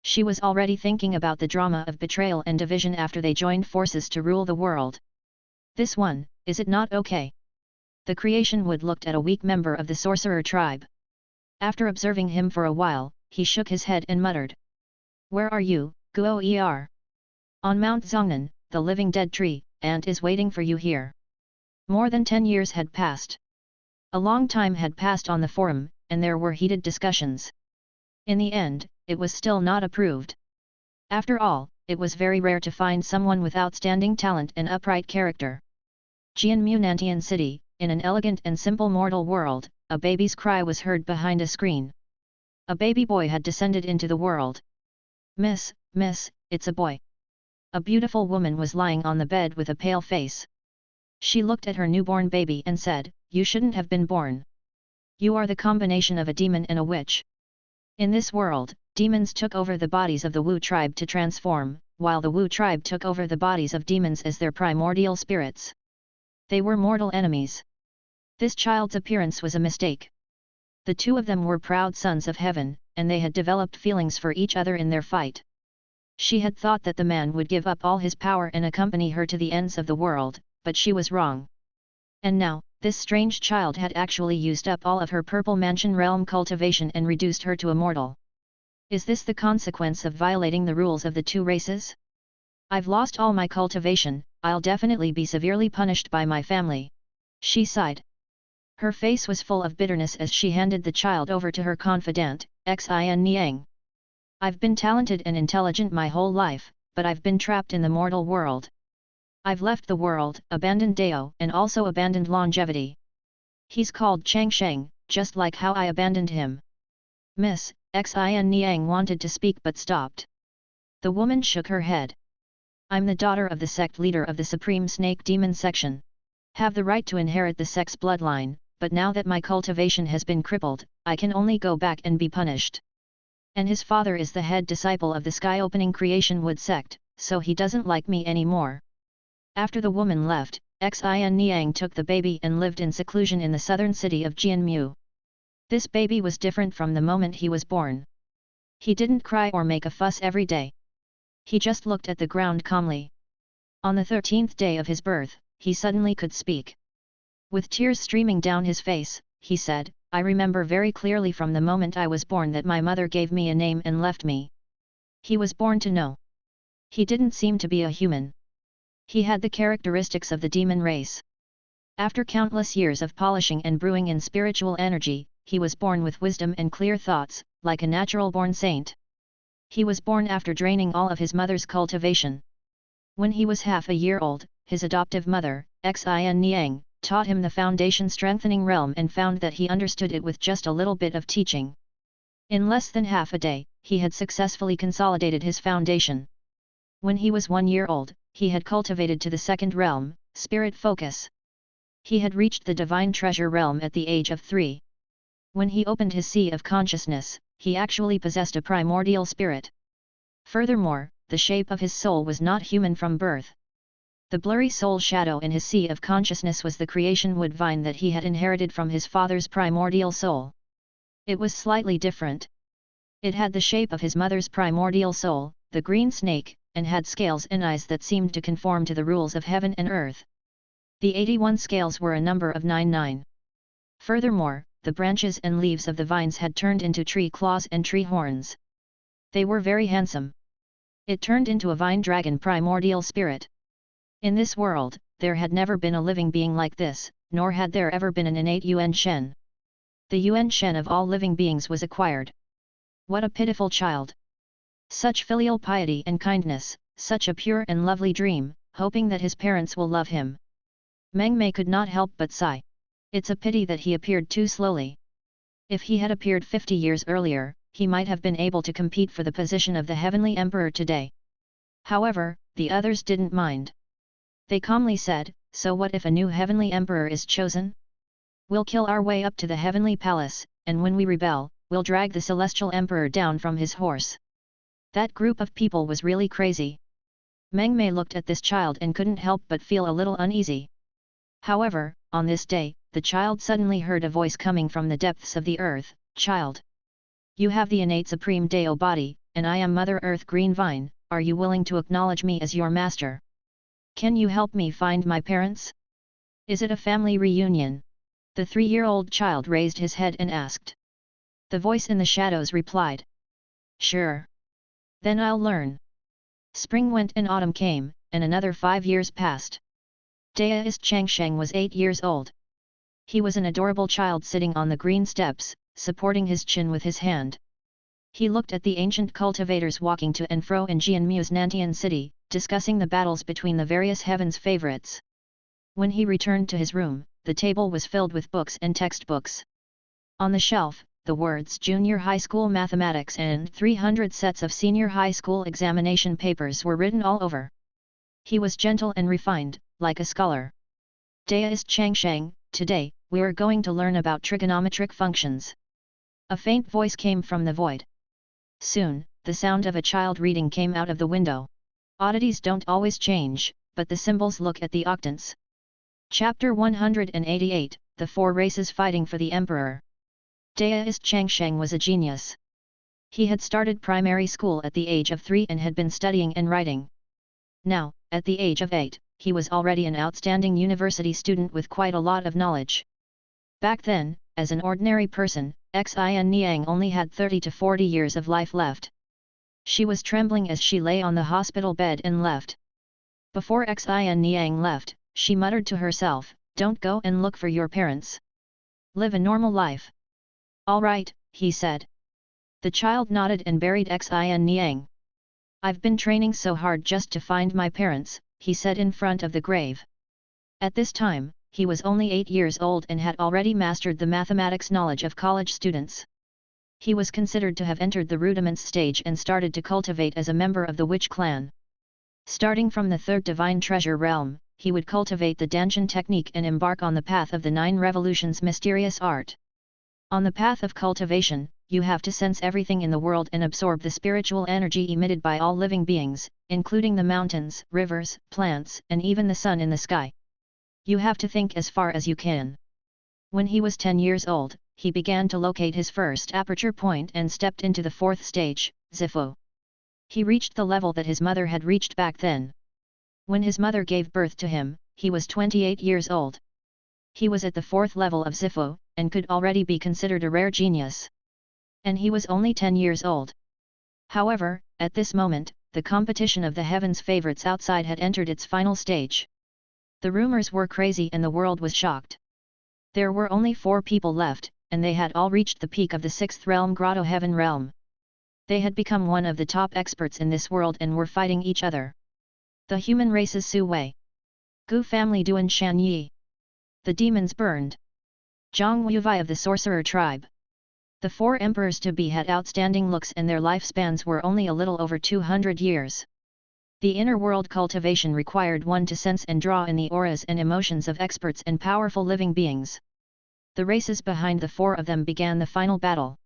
She was already thinking about the drama of betrayal and division after they joined forces to rule the world. This one, is it not okay? The creation wood looked at a weak member of the sorcerer tribe. After observing him for a while, he shook his head and muttered. "Where are you, Guo Er? On Mount Zongnan, the living dead tree, and is waiting for you here." More than 10 years had passed. A long time had passed on the forum, and there were heated discussions. In the end, it was still not approved. After all, it was very rare to find someone with outstanding talent and upright character. Jianmu Nantian City, in an elegant and simple mortal world, a baby's cry was heard behind a screen. A baby boy had descended into the world. Miss, it's a boy. A beautiful woman was lying on the bed with a pale face. She looked at her newborn baby and said, "You shouldn't have been born. You are the combination of a demon and a witch." In this world, demons took over the bodies of the Wu tribe to transform, while the Wu tribe took over the bodies of demons as their primordial spirits. They were mortal enemies. This child's appearance was a mistake. The two of them were proud sons of heaven, and they had developed feelings for each other in their fight. She had thought that the man would give up all his power and accompany her to the ends of the world, but she was wrong. And now, this strange child had actually used up all of her purple mansion realm cultivation and reduced her to a mortal. Is this the consequence of violating the rules of the two races? I've lost all my cultivation, I'll definitely be severely punished by my family. She sighed. Her face was full of bitterness as she handed the child over to her confidant, Xin Niang. I've been talented and intelligent my whole life, but I've been trapped in the mortal world. I've left the world, abandoned Dao, and also abandoned longevity. He's called Changsheng, just like how I abandoned him. Miss, Xin Niang wanted to speak but stopped. The woman shook her head. I'm the daughter of the sect leader of the Supreme Snake Demon Section. Have the right to inherit the sect's bloodline, but now that my cultivation has been crippled, I can only go back and be punished. And his father is the head disciple of the Sky-Opening Creation Wood sect, so he doesn't like me anymore. After the woman left, Xin Niang took the baby and lived in seclusion in the southern city of Jianmu. This baby was different from the moment he was born. He didn't cry or make a fuss every day. He just looked at the ground calmly. On the 13th day of his birth, he suddenly could speak. With tears streaming down his face, he said, "I remember very clearly from the moment I was born that my mother gave me a name and left me." He was born to know. He didn't seem to be a human. He had the characteristics of the demon race. After countless years of polishing and brewing in spiritual energy, he was born with wisdom and clear thoughts, like a natural-born saint. He was born after draining all of his mother's cultivation. When he was half a year old, his adoptive mother, Xin Niang, taught him the foundation-strengthening realm and found that he understood it with just a little bit of teaching. In less than half a day, he had successfully consolidated his foundation. When he was 1 year old, he had cultivated to the second realm, spirit focus. He had reached the divine treasure realm at the age of 3. When he opened his sea of consciousness, he actually possessed a primordial spirit. Furthermore, the shape of his soul was not human from birth. The blurry soul shadow in his sea of consciousness was the creation wood vine that he had inherited from his father's primordial soul. It was slightly different. It had the shape of his mother's primordial soul, the green snake, and had scales and eyes that seemed to conform to the rules of heaven and earth. The 81 scales were a number of 99. Furthermore, the branches and leaves of the vines had turned into tree claws and tree horns. They were very handsome. It turned into a vine dragon primordial spirit. In this world, there had never been a living being like this, nor had there ever been an innate Yuan Shen. The Yuan Shen of all living beings was acquired. What a pitiful child! Such filial piety and kindness, such a pure and lovely dream, hoping that his parents will love him. Meng Mei could not help but sigh. It's a pity that he appeared too slowly. If he had appeared 50 years earlier, he might have been able to compete for the position of the Heavenly Emperor today. However, the others didn't mind. They calmly said, "So what if a new Heavenly Emperor is chosen? We'll kill our way up to the Heavenly Palace, and when we rebel, we'll drag the Celestial Emperor down from his horse." That group of people was really crazy. Meng Mei looked at this child and couldn't help but feel a little uneasy. However, on this day, the child suddenly heard a voice coming from the depths of the earth, "Child, you have the innate Supreme Dao body, and I am Mother Earth Green Vine, are you willing to acknowledge me as your master? Can you help me find my parents? Is it a family reunion?" The 3-year-old child raised his head and asked. The voice in the shadows replied, "Sure. Then I'll learn." Spring went and autumn came, and another 5 years passed. Daoist Changsheng was 8 years old. He was an adorable child sitting on the green steps, supporting his chin with his hand. He looked at the ancient cultivators walking to and fro in Jianmu's Nantian city, discussing the battles between the various heavens' favorites. When he returned to his room, the table was filled with books and textbooks. On the shelf, the words Junior High School Mathematics and 300 sets of Senior High School examination papers were written all over. He was gentle and refined, like a scholar. Deist Changsheng, today, we're going to learn about trigonometric functions. A faint voice came from the void. Soon, the sound of a child reading came out of the window. Oddities don't always change, but the symbols look at the octants. Chapter 188, The Four Races Fighting for the Emperor. Deist Changsheng was a genius. He had started primary school at the age of 3 and had been studying and writing. Now, at the age of 8, he was already an outstanding university student with quite a lot of knowledge. Back then, as an ordinary person, Xin Niang only had 30 to 40 years of life left. She was trembling as she lay on the hospital bed and left. Before Xin Niang left, she muttered to herself, "Don't go and look for your parents. Live a normal life." "All right," he said. The child nodded and buried Xin Niang. "I've been training so hard just to find my parents," he said in front of the grave. At this time, he was only 8 years old and had already mastered the mathematics knowledge of college students. He was considered to have entered the rudiments stage and started to cultivate as a member of the witch clan. Starting from the third divine treasure realm, he would cultivate the Danshan technique and embark on the path of the 9 revolutions mysterious art. On the path of cultivation, you have to sense everything in the world and absorb the spiritual energy emitted by all living beings, including the mountains, rivers, plants, and even the sun in the sky. You have to think as far as you can. When he was 10 years old, he began to locate his first aperture point and stepped into the 4th stage, Zifu. He reached the level that his mother had reached back then. When his mother gave birth to him, he was 28 years old. He was at the 4th level of Zifu, and could already be considered a rare genius. And he was only 10 years old. However, at this moment, the competition of the heavens' favorites outside had entered its final stage. The rumors were crazy and the world was shocked. There were only 4 people left, and they had all reached the peak of the 6th realm Grotto Heaven realm. They had become one of the top experts in this world and were fighting each other. The human races Su Wei. Gu family Duan Shan Yi. The demons burned. Zhang Wuvai of the sorcerer tribe. The 4 emperors-to-be had outstanding looks and their lifespans were only a little over 200 years. The inner world cultivation required one to sense and draw in the auras and emotions of experts and powerful living beings. The races behind the 4 of them began the final battle.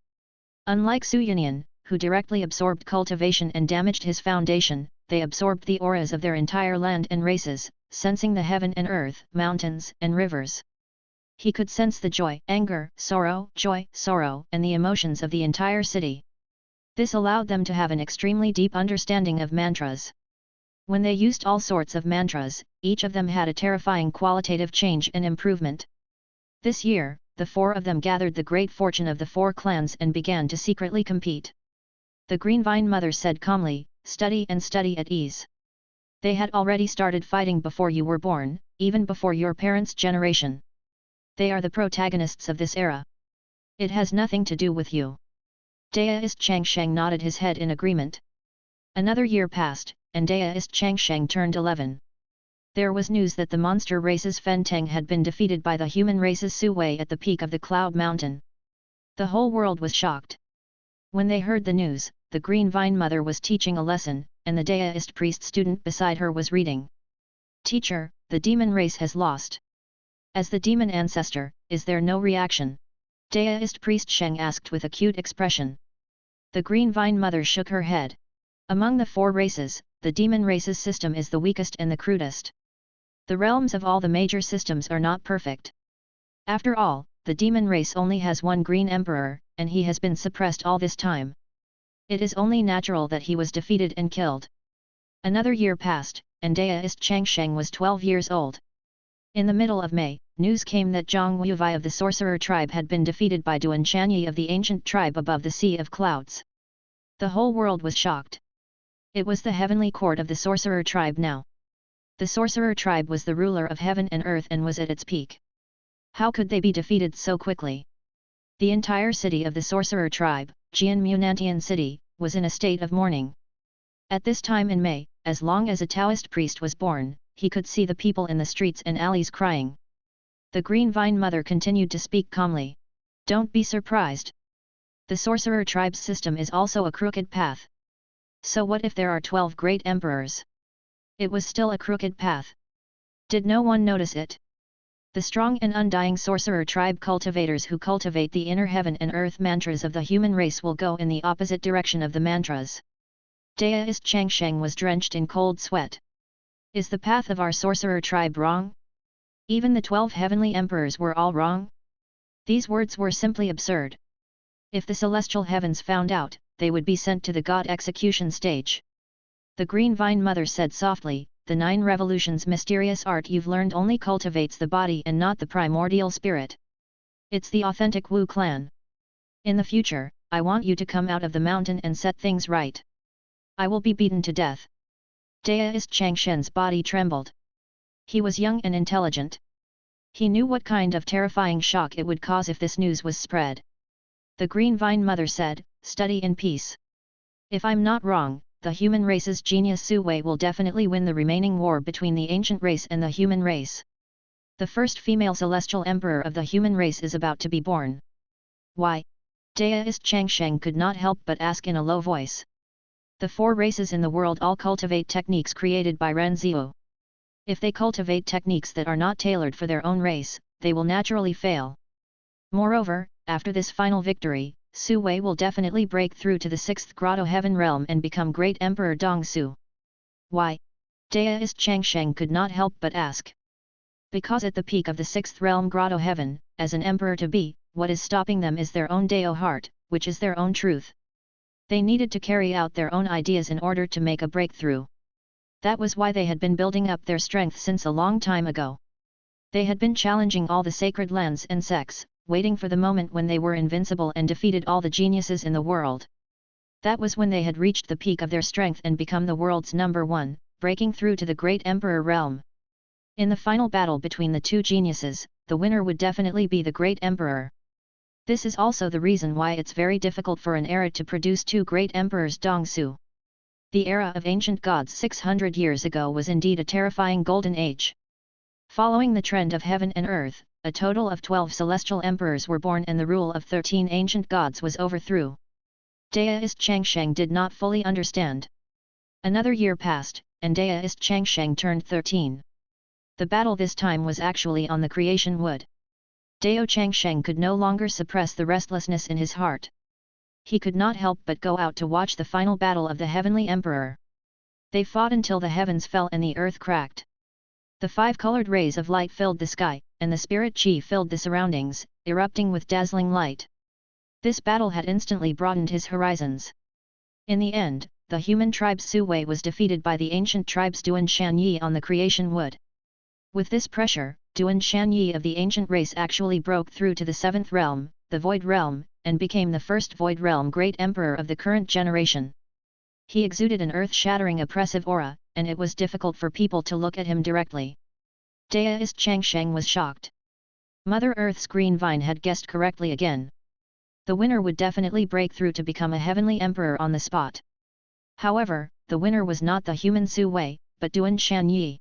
Unlike Su Yunyan, who directly absorbed cultivation and damaged his foundation, they absorbed the auras of their entire land and races, sensing the heaven and earth, mountains and rivers. He could sense the joy, anger, sorrow, and the emotions of the entire city. This allowed them to have an extremely deep understanding of mantras. When they used all sorts of mantras, each of them had a terrifying qualitative change and improvement. This year, the 4 of them gathered the great fortune of the 4 clans and began to secretly compete. The Green Vine Mother said calmly, "Study and study at ease. They had already started fighting before you were born, even before your parents' generation. They are the protagonists of this era. It has nothing to do with you." Deist Changsheng nodded his head in agreement. Another year passed, and Deist Changsheng turned 11. There was news that the monster race's Fenteng had been defeated by the human race's Su Wei at the peak of the Cloud Mountain. The whole world was shocked. When they heard the news, the Green Vine Mother was teaching a lesson, and the Deist priest student beside her was reading. "Teacher, the demon race has lost. As the demon ancestor, is there no reaction?" Deist priest Sheng asked with a cute expression. The Green Vine Mother shook her head. "Among the 4 races, the demon race's system is the weakest and the crudest. The realms of all the major systems are not perfect. After all, the demon race only has 1 green emperor, and he has been suppressed all this time. It is only natural that he was defeated and killed." Another year passed, and Deist Changsheng was 12 years old. In the middle of May, news came that Zhang Wuvai of the sorcerer tribe had been defeated by Duan Shanyi of the ancient tribe above the Sea of Clouds. The whole world was shocked. It was the heavenly court of the sorcerer tribe now. The sorcerer tribe was the ruler of heaven and earth and was at its peak. How could they be defeated so quickly? The entire city of the sorcerer tribe, Jian Munantian City, was in a state of mourning. At this time in May, as long as a Taoist priest was born, he could see the people in the streets and alleys crying. The Green Vine Mother continued to speak calmly. Don't be surprised. The sorcerer tribe's system is also a crooked path. So what if there are 12 great emperors? It was still a crooked path. Did no one notice it? The strong and undying sorcerer tribe cultivators who cultivate the inner heaven and earth mantras of the human race will go in the opposite direction of the mantras. Deist Changsheng was drenched in cold sweat. Is the path of our sorcerer tribe wrong? Even the 12 heavenly emperors were all wrong? These words were simply absurd. If the celestial heavens found out, they would be sent to the god execution stage. The Green Vine Mother said softly, the 9 revolutions mysterious art you've learned only cultivates the body and not the primordial spirit. It's the authentic Wu clan. In the future, I want you to come out of the mountain and set things right. I will be beaten to death. Deist Changshen's body trembled. He was young and intelligent. He knew what kind of terrifying shock it would cause if this news was spread. The Green Vine Mother said, study in peace. If I'm not wrong, the human race's genius Su Wei will definitely win the remaining war between the ancient race and the human race. The first female celestial emperor of the human race is about to be born. Why? Deist Changsheng could not help but ask in a low voice. The 4 races in the world all cultivate techniques created by Ren Zhou. If they cultivate techniques that are not tailored for their own race, they will naturally fail. Moreover, after this final victory, Su Wei will definitely break through to the 6th Grotto Heaven realm and become Great Emperor Dongsu. Why? Deist Changsheng could not help but ask. Because at the peak of the 6th realm Grotto Heaven, as an emperor-to-be, what is stopping them is their own Dao heart, which is their own truth. They needed to carry out their own ideas in order to make a breakthrough. That was why they had been building up their strength since a long time ago. They had been challenging all the sacred lands and sects, waiting for the moment when they were invincible and defeated all the geniuses in the world. That was when they had reached the peak of their strength and become the world's #1, breaking through to the Great Emperor realm. In the final battle between the 2 geniuses, the winner would definitely be the Great Emperor. This is also the reason why it's very difficult for an era to produce 2 great emperors Dongsu. The era of ancient gods 600 years ago was indeed a terrifying golden age. Following the trend of heaven and earth, a total of 12 celestial emperors were born and the rule of 13 ancient gods was overthrew. Deist Changsheng did not fully understand. Another year passed, and Deist Changsheng turned 13. The battle this time was actually on the creation wood. Dao Changsheng could no longer suppress the restlessness in his heart. He could not help but go out to watch the final battle of the heavenly emperor. They fought until the heavens fell and the earth cracked. The 5-colored rays of light filled the sky, and the spirit chi filled the surroundings, erupting with dazzling light. This battle had instantly broadened his horizons. In the end, the human tribe Su Wei was defeated by the ancient tribes Duan Shanyi on the creation wood. With this pressure, Duan Shanyi of the ancient race actually broke through to the 7th realm, the Void Realm, and became the first Void Realm Great Emperor of the current generation. He exuded an earth-shattering oppressive aura, and it was difficult for people to look at him directly. Deist Changsheng was shocked. Mother Earth's green vine had guessed correctly again. The winner would definitely break through to become a heavenly emperor on the spot. However, the winner was not the human Su Wei, but Duan Shanyi.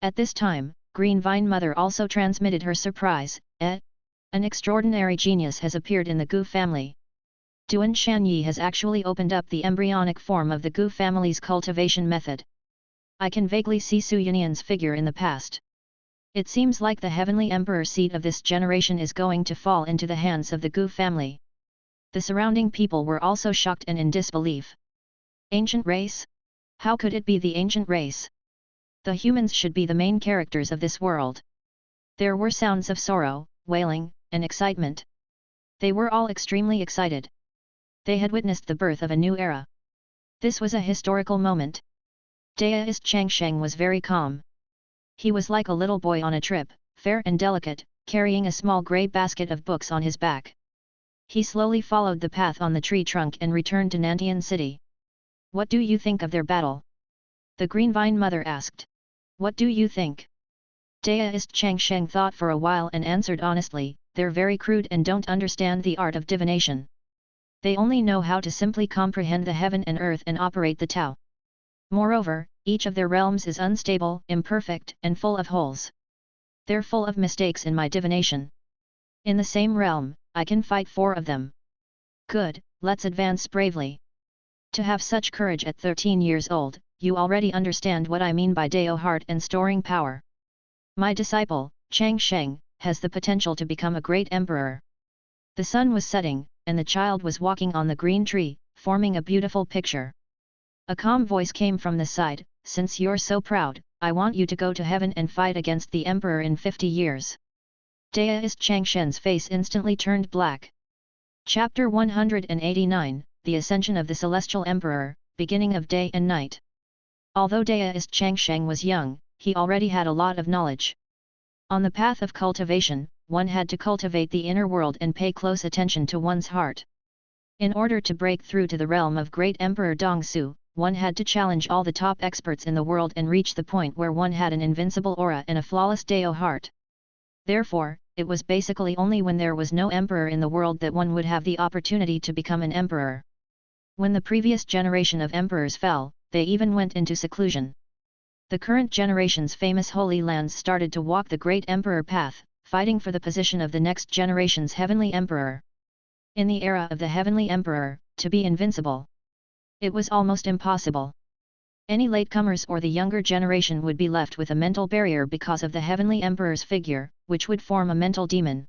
At this time, Green Vine Mother also transmitted her surprise. An extraordinary genius has appeared in the Gu family. Duan Shanyi has actually opened up the embryonic form of the Gu family's cultivation method. I can vaguely see Su Yunyan's figure in the past. It seems like the heavenly emperor seat of this generation is going to fall into the hands of the Gu family. The surrounding people were also shocked and in disbelief. Ancient race? How could it be the ancient race? The humans should be the main characters of this world. There were sounds of sorrow, wailing, and excitement. They were all extremely excited. They had witnessed the birth of a new era. This was a historical moment. Deist Changsheng was very calm. He was like a little boy on a trip, fair and delicate, carrying a small grey basket of books on his back. He slowly followed the path on the tree trunk and returned to Nantian City. What do you think of their battle? The Green Vine Mother asked. What do you think? Deist Changsheng thought for a while and answered honestly, they're very crude and don't understand the art of divination. They only know how to simply comprehend the heaven and earth and operate the Tao. Moreover, each of their realms is unstable, imperfect, and full of holes. They're full of mistakes in my divination. In the same realm, I can fight 4 of them. Good, let's advance bravely. To have such courage at 13 years old, you already understand what I mean by Dao heart and storing power. My disciple, Chang Sheng, has the potential to become a great emperor. The sun was setting, and the child was walking on the green tree, forming a beautiful picture. A calm voice came from the side, since you're so proud, I want you to go to heaven and fight against the emperor in 50 years. Daoist Chang Shen's face instantly turned black. Chapter 189, The Ascension of the Celestial Emperor, Beginning of Day and Night. Although Daoist Chang Sheng was young, he already had a lot of knowledge. On the path of cultivation, one had to cultivate the inner world and pay close attention to one's heart. In order to break through to the realm of Great Emperor Dongsu, one had to challenge all the top experts in the world and reach the point where one had an invincible aura and a flawless Dao heart. Therefore, it was basically only when there was no emperor in the world that one would have the opportunity to become an emperor. When the previous generation of emperors fell, they even went into seclusion. The current generation's famous Holy Lands started to walk the Great Emperor path, fighting for the position of the next generation's Heavenly Emperor. In the era of the Heavenly Emperor, to be invincible, it was almost impossible. Any latecomers or the younger generation would be left with a mental barrier because of the Heavenly Emperor's figure, which would form a mental demon.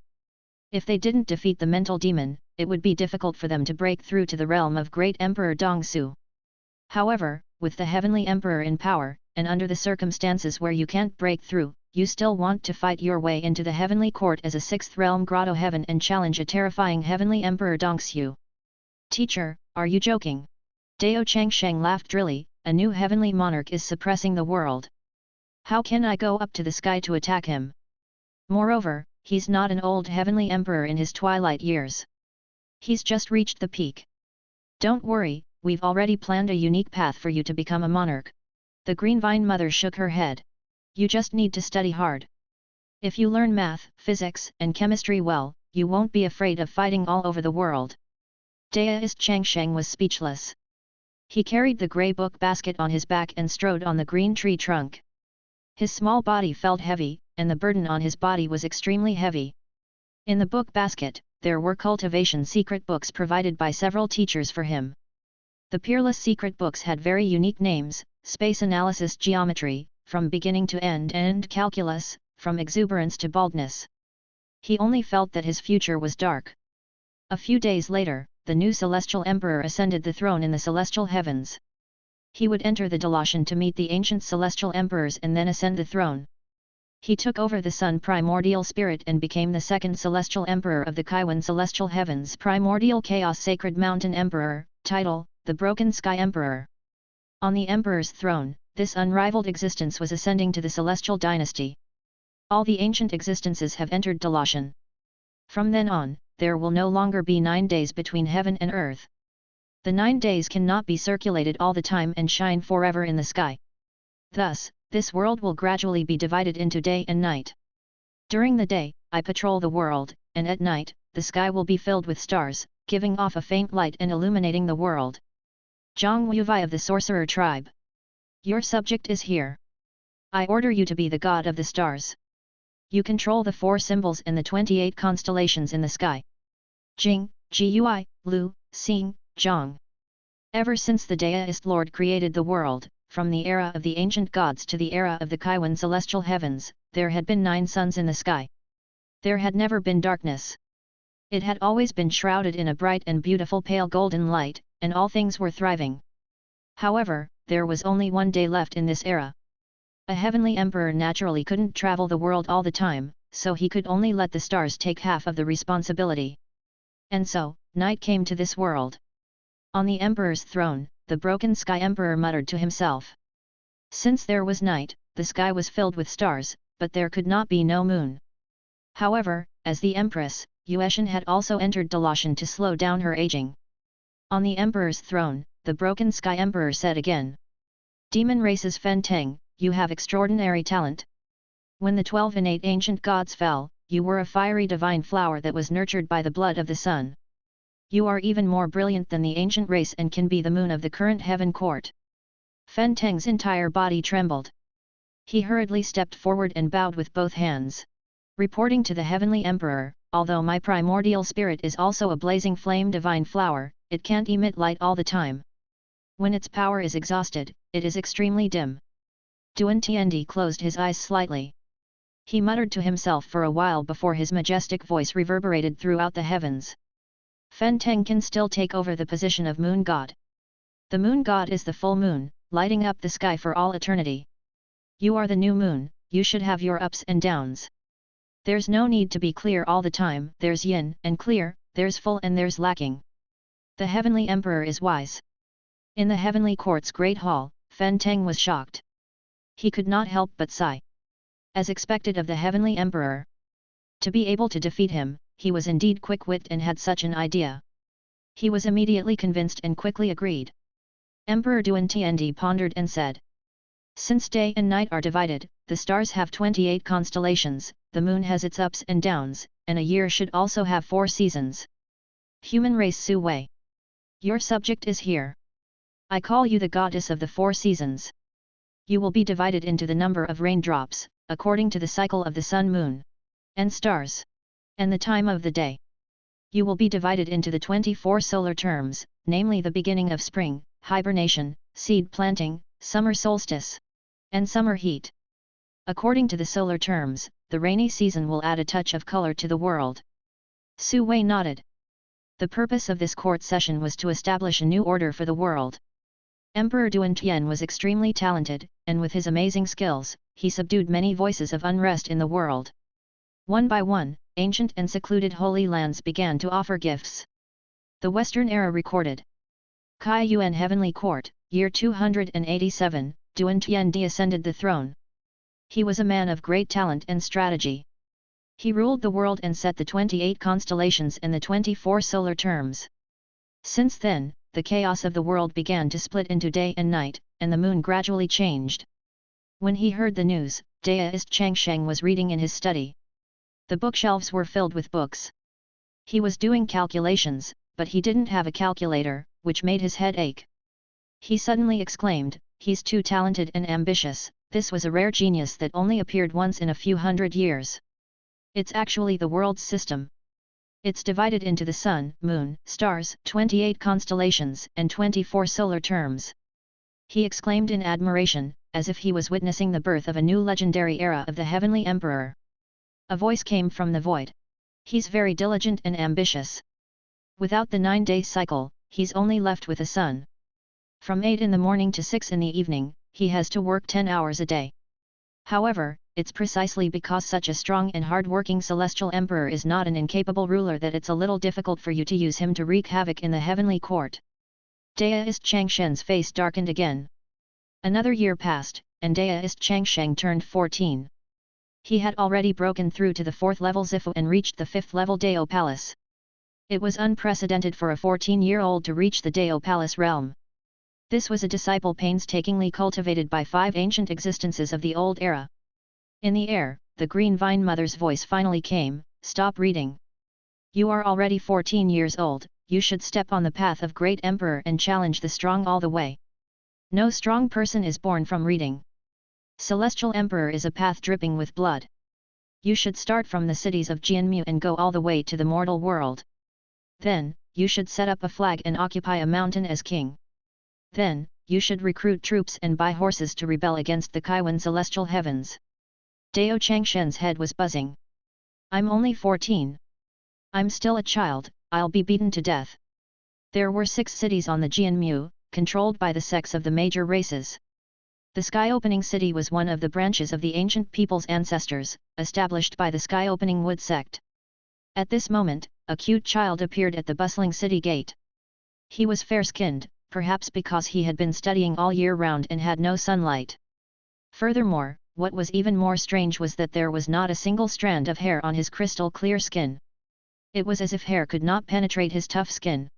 If they didn't defeat the mental demon, it would be difficult for them to break through to the realm of Great Emperor Dongsu. However, with the Heavenly Emperor in power, and under the circumstances where you can't break through, you still want to fight your way into the Heavenly Court as a 6th realm grotto heaven and challenge a terrifying Heavenly Emperor Dongsu. Teacher, are you joking? Dao Chang Sheng laughed drily, a new heavenly monarch is suppressing the world. How can I go up to the sky to attack him? Moreover, he's not an old heavenly emperor in his twilight years. He's just reached the peak. Don't worry, we've already planned a unique path for you to become a monarch. The Green Vine Mother shook her head. You just need to study hard. If you learn math, physics, and chemistry well, you won't be afraid of fighting all over the world. Daoist Chang Sheng was speechless. He carried the grey book basket on his back and strode on the green tree trunk. His small body felt heavy, and the burden on his body was extremely heavy. In the book basket, there were cultivation secret books provided by several teachers for him. The peerless secret books had very unique names: space analysis, geometry, from beginning to end, and calculus, from exuberance to baldness. He only felt that his future was dark. A few days later, the new celestial emperor ascended the throne in the celestial heavens. He would enter the Deloshan to meet the ancient celestial emperors and then ascend the throne. He took over the sun primordial spirit and became the 2nd celestial emperor of the Kaiwan celestial heavens, primordial chaos sacred mountain emperor, title, the broken sky emperor. On the emperor's throne, this unrivaled existence was ascending to the celestial dynasty. All the ancient existences have entered Deloshan. From then on, there will no longer be 9 days between heaven and earth. The 9 days cannot be circulated all the time and shine forever in the sky. Thus, this world will gradually be divided into day and night. During the day, I patrol the world, and at night, the sky will be filled with stars, giving off a faint light and illuminating the world. Zhang Wuvai of the Sorcerer Tribe. Your subject is here. I order you to be the god of the stars. You control the 4 symbols and the 28 constellations in the sky. Jing, Gui, Lu, Xing, Zhang. Ever since the Daoist Lord created the world, from the era of the ancient gods to the era of the Kaiwan celestial heavens, there had been 9 suns in the sky. There had never been darkness. It had always been shrouded in a bright and beautiful pale golden light, and all things were thriving. However, there was only 1 day left in this era. A heavenly emperor naturally couldn't travel the world all the time, so he could only let the stars take half of the responsibility. And so, night came to this world. On the emperor's throne, the broken sky emperor muttered to himself. Since there was night, the sky was filled with stars, but there could not be no moon. However, as the empress, Yueshan had also entered Deloshan to slow down her aging. On the emperor's throne, the broken sky emperor said again. Demon races Fen Teng, you have extraordinary talent. When the 12 innate ancient gods fell, you were a fiery divine flower that was nurtured by the blood of the sun. You are even more brilliant than the ancient race and can be the moon of the current heaven court. Fen Teng's entire body trembled. He hurriedly stepped forward and bowed with both hands. Reporting to the heavenly emperor, although my primordial spirit is also a blazing flame divine flower, it can't emit light all the time. When its power is exhausted, it is extremely dim. Duan Tiandi closed his eyes slightly. He muttered to himself for a while before his majestic voice reverberated throughout the heavens. Fen Teng can still take over the position of moon god. The moon god is the full moon, lighting up the sky for all eternity. You are the new moon, you should have your ups and downs. There's no need to be clear all the time, there's yin and clear, there's full and there's lacking. The heavenly emperor is wise. In the heavenly court's great hall, Fen Teng was shocked. He could not help but sigh. As expected of the heavenly emperor. To be able to defeat him, he was indeed quick-witted and had such an idea. He was immediately convinced and quickly agreed. Emperor Duan Tiandi pondered and said, "Since day and night are divided, the stars have 28 constellations, the moon has its ups and downs, and a year should also have 4 seasons. Human race Su Wei. Your subject is here. I call you the goddess of the 4 seasons. You will be divided into the number of raindrops, according to the cycle of the sun, moon, and stars, and the time of the day. You will be divided into the 24 solar terms, namely the beginning of spring, hibernation, seed planting, summer solstice, and summer heat. According to the solar terms, the rainy season will add a touch of color to the world." Su Wei nodded. The purpose of this court session was to establish a new order for the world. Emperor Duan Tian was extremely talented, and with his amazing skills, he subdued many voices of unrest in the world. One by one, ancient and secluded holy lands began to offer gifts. The Western era recorded. Kai Yuan Heavenly Court, year 287, Duan Tiandi ascended the throne. He was a man of great talent and strategy. He ruled the world and set the 28 constellations and the 24 solar terms. Since then, the chaos of the world began to split into day and night, and the moon gradually changed. When he heard the news, Daoist Changsheng was reading in his study. The bookshelves were filled with books. He was doing calculations, but he didn't have a calculator, which made his head ache. He suddenly exclaimed, "He's too talented and ambitious, this was a rare genius that only appeared once in a few hundred years. It's actually the world's system. It's divided into the sun, moon, stars, 28 constellations, and 24 solar terms." He exclaimed in admiration, as if he was witnessing the birth of a new legendary era of the heavenly emperor. A voice came from the void. "He's very diligent and ambitious. Without the 9-day cycle, he's only left with the sun. From 8 in the morning to 6 in the evening, he has to work 10 hours a day. However, it's precisely because such a strong and hard-working celestial emperor is not an incapable ruler that it's a little difficult for you to use him to wreak havoc in the heavenly court." Daoist Changshen's face darkened again. Another year passed, and Daoist Changsheng turned 14. He had already broken through to the 4th level Zifu and reached the 5th level Dao Palace. It was unprecedented for a 14-year-old to reach the Dao Palace realm. This was a disciple painstakingly cultivated by 5 ancient existences of the old era. In the air, the Green Vine Mother's voice finally came, "Stop reading. You are already 14 years old, you should step on the path of great emperor and challenge the strong all the way. No strong person is born from reading. Celestial emperor is a path dripping with blood. You should start from the cities of Jianmu and go all the way to the mortal world. Then, you should set up a flag and occupy a mountain as king. Then, you should recruit troops and buy horses to rebel against the Kaiwan celestial heavens." Dao Changshen's head was buzzing. "I'm only 14. I'm still a child, I'll be beaten to death." There were 6 cities on the Jianmu, controlled by the sects of the major races. The Sky-Opening City was one of the branches of the ancient people's ancestors, established by the Sky-Opening Wood sect. At this moment, a cute child appeared at the bustling city gate. He was fair-skinned, perhaps because he had been studying all year round and had no sunlight. Furthermore, what was even more strange was that there was not a single strand of hair on his crystal-clear skin. It was as if hair could not penetrate his tough skin.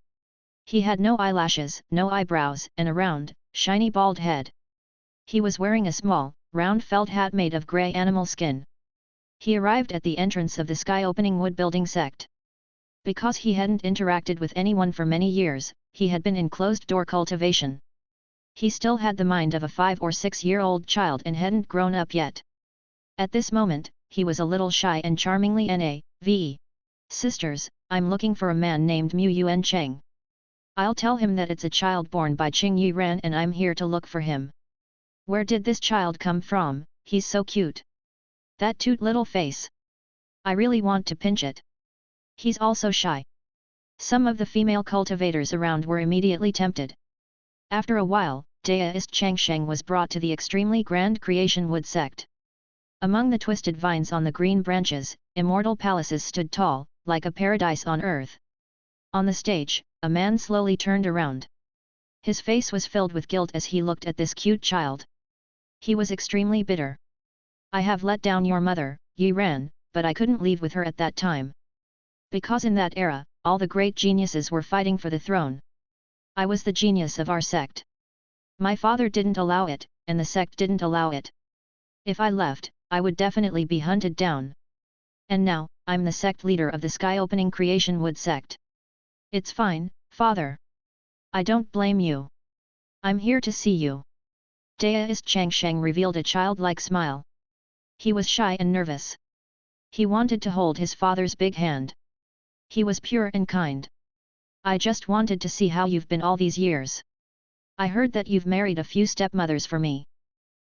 He had no eyelashes, no eyebrows, and a round, shiny bald head. He was wearing a small, round felt hat made of grey animal skin. He arrived at the entrance of the Sky-Opening Wood Building sect. Because he hadn't interacted with anyone for many years, he had been in closed-door cultivation. He still had the mind of a 5 or 6-year-old child and hadn't grown up yet. At this moment, he was a little shy and charmingly NAVE. Sisters, I'm looking for a man named Mu Yuan Cheng. I'll tell him that it's a child born by Qing Yi Ran and I'm here to look for him. Where did this child come from? He's so cute. That cute little face. I really want to pinch it. He's also shy. Some of the female cultivators around were immediately tempted. After a while, Daoist Changsheng was brought to the extremely grand Creation Wood sect. Among the twisted vines on the green branches, immortal palaces stood tall, like a paradise on earth. On the stage, a man slowly turned around. His face was filled with guilt as he looked at this cute child. He was extremely bitter. I have let down your mother, Yi Ran, but I couldn't leave with her at that time. Because in that era, all the great geniuses were fighting for the throne. I was the genius of our sect. My father didn't allow it, and the sect didn't allow it. If I left, I would definitely be hunted down. And now, I'm the sect leader of the sky-opening Creation Wood sect. It's fine, father. I don't blame you. I'm here to see you. Daoist Changsheng revealed a childlike smile. He was shy and nervous. He wanted to hold his father's big hand. He was pure and kind. I just wanted to see how you've been all these years. I heard that you've married a few stepmothers for me.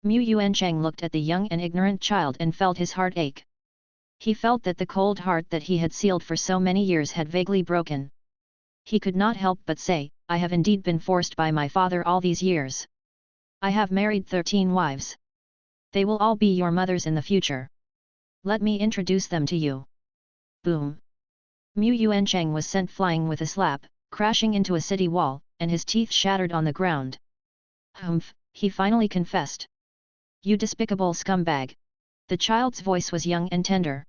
Mu Yuancheng looked at the young and ignorant child and felt his heart ache. He felt that the cold heart that he had sealed for so many years had vaguely broken. He could not help but say, I have indeed been forced by my father all these years. I have married 13 wives. They will all be your mothers in the future. Let me introduce them to you. Boom! Mu Yuancheng was sent flying with a slap, crashing into a city wall, and his teeth shattered on the ground. Humph, he finally confessed. You despicable scumbag! The child's voice was young and tender.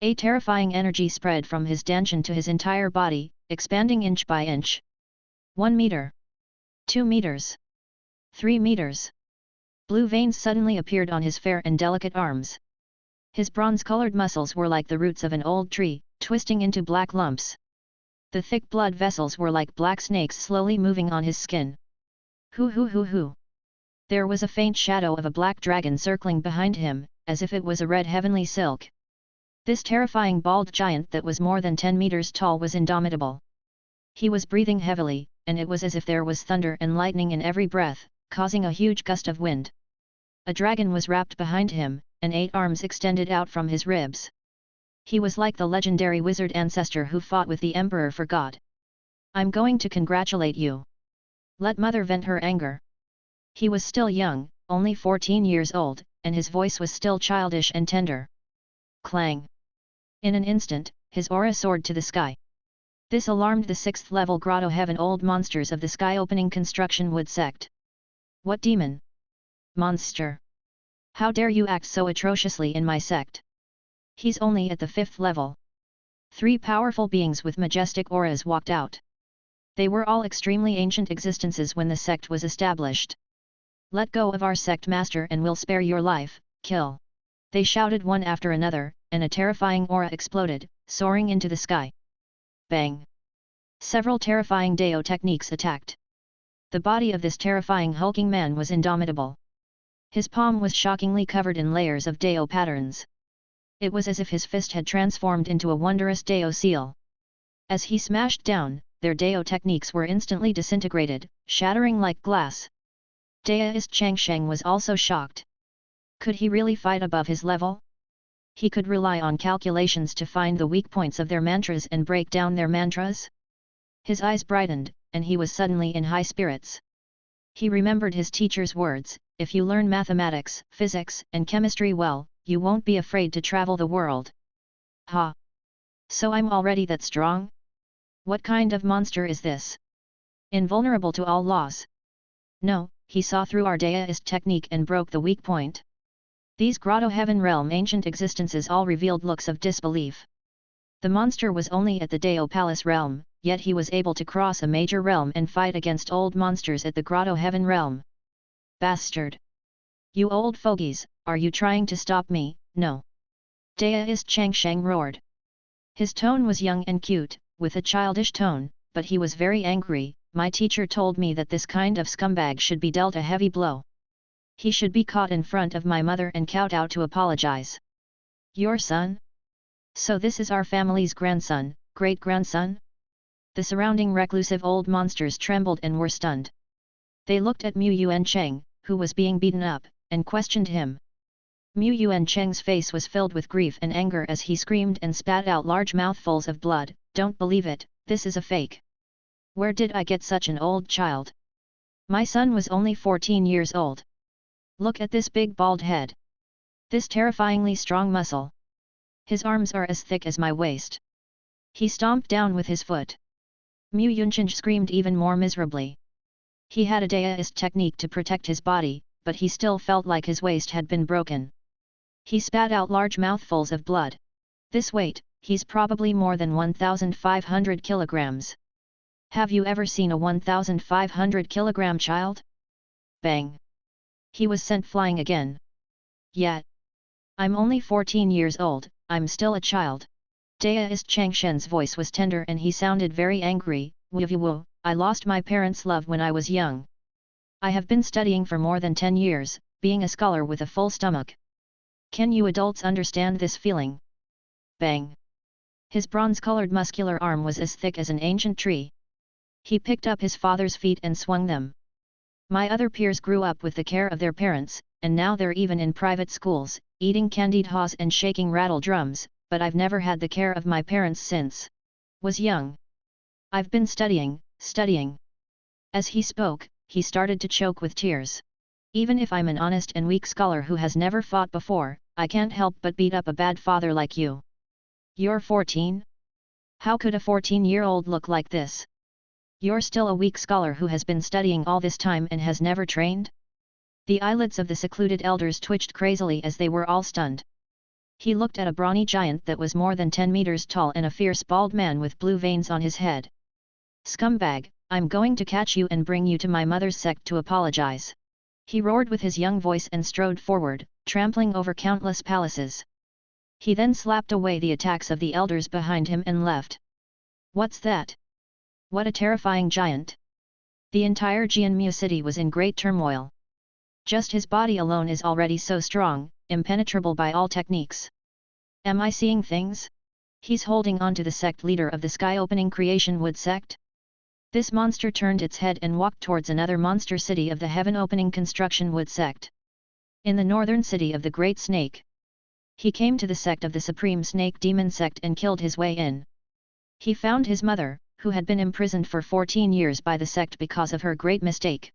A terrifying energy spread from his danshan to his entire body, expanding inch by inch. 1 meter. 2 meters. 3 meters. Blue veins suddenly appeared on his fair and delicate arms. His bronze-colored muscles were like the roots of an old tree, twisting into black lumps. The thick blood vessels were like black snakes slowly moving on his skin. Hoo! There was a faint shadow of a black dragon circling behind him, as if it was a red heavenly silk. This terrifying bald giant that was more than 10 meters tall was indomitable. He was breathing heavily, and it was as if there was thunder and lightning in every breath, causing a huge gust of wind. A dragon was wrapped behind him, and 8 arms extended out from his ribs. He was like the legendary wizard ancestor who fought with the emperor for God. I'm going to congratulate you. Let mother vent her anger. He was still young, only 14 years old, and his voice was still childish and tender. Clang! In an instant, his aura soared to the sky. This alarmed the 6th-level Grotto Heaven old monsters of the sky-opening Construction Wood sect. What demon? Monster! How dare you act so atrociously in my sect? He's only at the 5th level. 3 powerful beings with majestic auras walked out. They were all extremely ancient existences when the sect was established. Let go of our sect master and we'll spare your life, kill! They shouted one after another, and a terrifying aura exploded, soaring into the sky. Bang! Several terrifying Dao techniques attacked. The body of this terrifying hulking man was indomitable. His palm was shockingly covered in layers of Dao patterns. It was as if his fist had transformed into a wondrous Dao seal. As he smashed down, their Dao techniques were instantly disintegrated, shattering like glass. Daoist Changsheng was also shocked. Could he really fight above his level? He could rely on calculations to find the weak points of their mantras and break down their mantras? His eyes brightened, and he was suddenly in high spirits. He remembered his teacher's words, if you learn mathematics, physics, and chemistry well, you won't be afraid to travel the world. Ha! So I'm already that strong? What kind of monster is this? Invulnerable to all laws? No, he saw through our Daoist technique and broke the weak point. These Grotto Heaven realm ancient existences all revealed looks of disbelief. The monster was only at the Dao Palace realm, yet he was able to cross a major realm and fight against old monsters at the Grotto Heaven realm. Bastard! You old fogies, are you trying to stop me? No! Daoist Changsheng roared. His tone was young and cute, with a childish tone, but he was very angry. My teacher told me that this kind of scumbag should be dealt a heavy blow. He should be caught in front of my mother and kowtowed to apologize. Your son? So this is our family's grandson, great-grandson? The surrounding reclusive old monsters trembled and were stunned. They looked at Mu Yuan Cheng, who was being beaten up, and questioned him. Mu Yuan Cheng's face was filled with grief and anger as he screamed and spat out large mouthfuls of blood, "Don't believe it, this is a fake. Where did I get such an old child? My son was only 14 years old. Look at this big bald head. This terrifyingly strong muscle. His arms are as thick as my waist." He stomped down with his foot. Mu Yunchen screamed even more miserably. He had a Daoist technique to protect his body, but he still felt like his waist had been broken. He spat out large mouthfuls of blood. "This weight, he's probably more than 1,500 kilograms. Have you ever seen a 1,500 kilogram child?" Bang! He was sent flying again. "Yet! I'm only 14 years old, I'm still a child." Daoist Chang Shen's voice was tender and he sounded very angry. "Wu, I lost my parents' love when I was young. I have been studying for more than 10 years, being a scholar with a full stomach. Can you adults understand this feeling?" Bang! His bronze-colored muscular arm was as thick as an ancient tree. He picked up his father's feet and swung them. "My other peers grew up with the care of their parents, and now they're even in private schools, eating candied haws and shaking rattle drums, but I've never had the care of my parents since was young. I've been studying. As he spoke, he started to choke with tears. "Even if I'm an honest and weak scholar who has never fought before, I can't help but beat up a bad father like you. You're 14? How could a 14-year-old look like this? You're still a weak scholar who has been studying all this time and has never trained?" The eyelids of the secluded elders twitched crazily as they were all stunned. He looked at a brawny giant that was more than 10 meters tall and a fierce bald man with blue veins on his head. "Scumbag, I'm going to catch you and bring you to my mother's sect to apologize." He roared with his young voice and strode forward, trampling over countless palaces. He then slapped away the attacks of the elders behind him and left. "What's that? What a terrifying giant!" The entire Jianmu city was in great turmoil. Just his body alone is already so strong, impenetrable by all techniques. Am I seeing things? He's holding on to the sect leader of the sky-opening creation wood sect? This monster turned its head and walked towards another monster city of the heaven-opening construction wood sect. In the northern city of the Great Snake. He came to the sect of the Supreme Snake Demon sect and killed his way in. He found his mother, who had been imprisoned for 14 years by the sect because of her great mistake.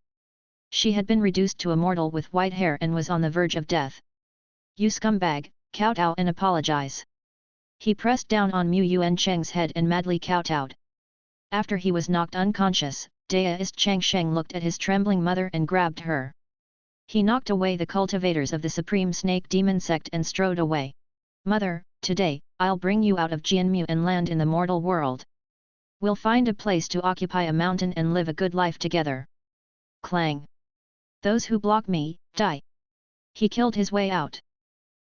She had been reduced to a mortal with white hair and was on the verge of death. "You scumbag, kowtow and apologize." He pressed down on Mu Yuan Cheng's head and madly kowtowed. After he was knocked unconscious, Daoist Chang Sheng looked at his trembling mother and grabbed her. He knocked away the cultivators of the Supreme Snake Demon sect and strode away. "Mother, today, I'll bring you out of Jianmu and land in the mortal world. We'll find a place to occupy a mountain and live a good life together." Clang! "Those who block me, die!" He killed his way out.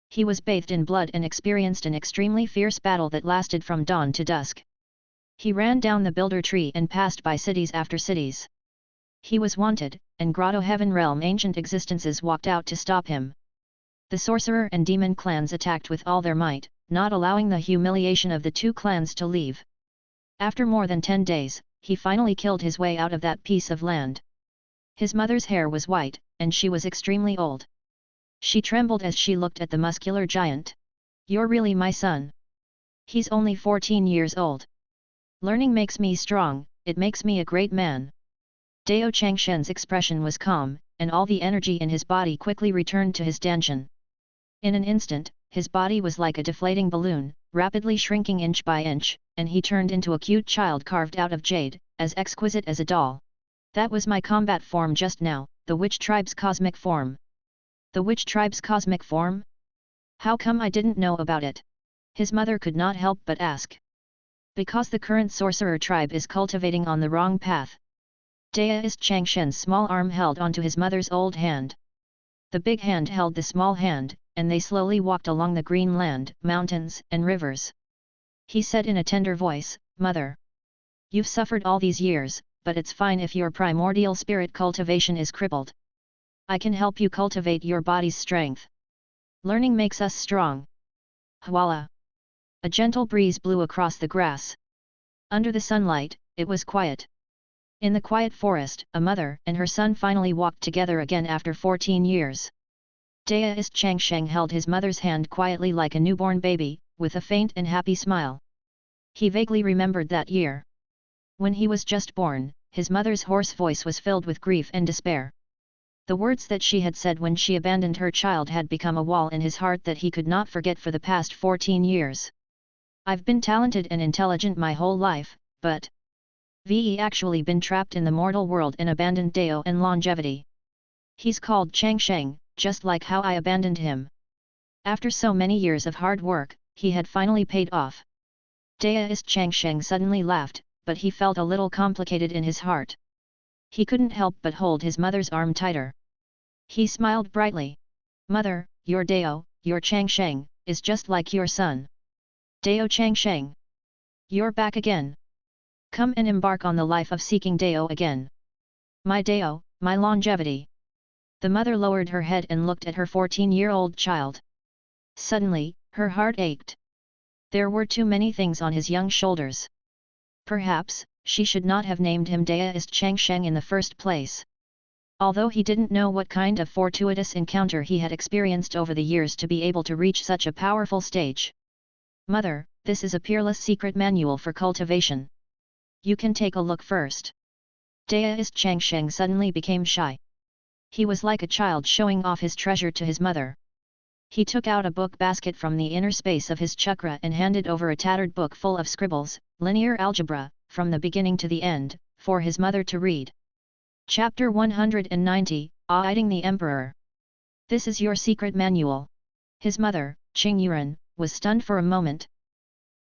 He was bathed in blood and experienced an extremely fierce battle that lasted from dawn to dusk. He ran down the builder tree and passed by cities after cities. He was wanted, and Grotto Heaven Realm ancient existences walked out to stop him. The sorcerer and demon clans attacked with all their might, not allowing the humiliation of the two clans to leave. After more than 10 days, he finally killed his way out of that piece of land. His mother's hair was white, and she was extremely old. She trembled as she looked at the muscular giant. "You're really my son. He's only 14 years old. Learning makes me strong, it makes me a great man." Dao Changshen's expression was calm, and all the energy in his body quickly returned to his dantian. In an instant, his body was like a deflating balloon, rapidly shrinking inch by inch, and he turned into a cute child carved out of jade, as exquisite as a doll. "That was my combat form just now, the witch tribe's cosmic form." "The witch tribe's cosmic form? How come I didn't know about it?" His mother could not help but ask. "Because the current sorcerer tribe is cultivating on the wrong path." Daoist Changshen's small arm held onto his mother's old hand. The big hand held the small hand, and they slowly walked along the green land, mountains, and rivers. He said in a tender voice, "Mother, you've suffered all these years, but it's fine if your primordial spirit cultivation is crippled. I can help you cultivate your body's strength. Learning makes us strong. Voila! A gentle breeze blew across the grass. Under the sunlight, it was quiet. In the quiet forest, a mother and her son finally walked together again after 14 years. Daoist Changsheng held his mother's hand quietly like a newborn baby, with a faint and happy smile. He vaguely remembered that year. When he was just born, his mother's hoarse voice was filled with grief and despair. The words that she had said when she abandoned her child had become a wall in his heart that he could not forget for the past 14 years. I've been talented and intelligent my whole life, but Ve actually been trapped in the mortal world and abandoned Dao and longevity. He's called Changsheng, just like how I abandoned him. After so many years of hard work, he had finally paid off. Daoist Changsheng suddenly laughed, but he felt a little complicated in his heart. He couldn't help but hold his mother's arm tighter. He smiled brightly. Mother, your Dao, your Changsheng, is just like your son. Dao Changsheng. You're back again. Come and embark on the life of seeking Dao again. My Dao, my longevity. The mother lowered her head and looked at her 14-year-old child. Suddenly, her heart ached. There were too many things on his young shoulders. Perhaps, she should not have named him Daoist Changsheng in the first place. Although he didn't know what kind of fortuitous encounter he had experienced over the years to be able to reach such a powerful stage. Mother, this is a peerless secret manual for cultivation. You can take a look first. Daoist Changsheng suddenly became shy. He was like a child showing off his treasure to his mother. He took out a book basket from the inner space of his chakra and handed over a tattered book full of scribbles, linear algebra, from the beginning to the end, for his mother to read. Chapter 190, Awaiting the Emperor. This is your secret manual. His mother, Qing Yuran, was stunned for a moment.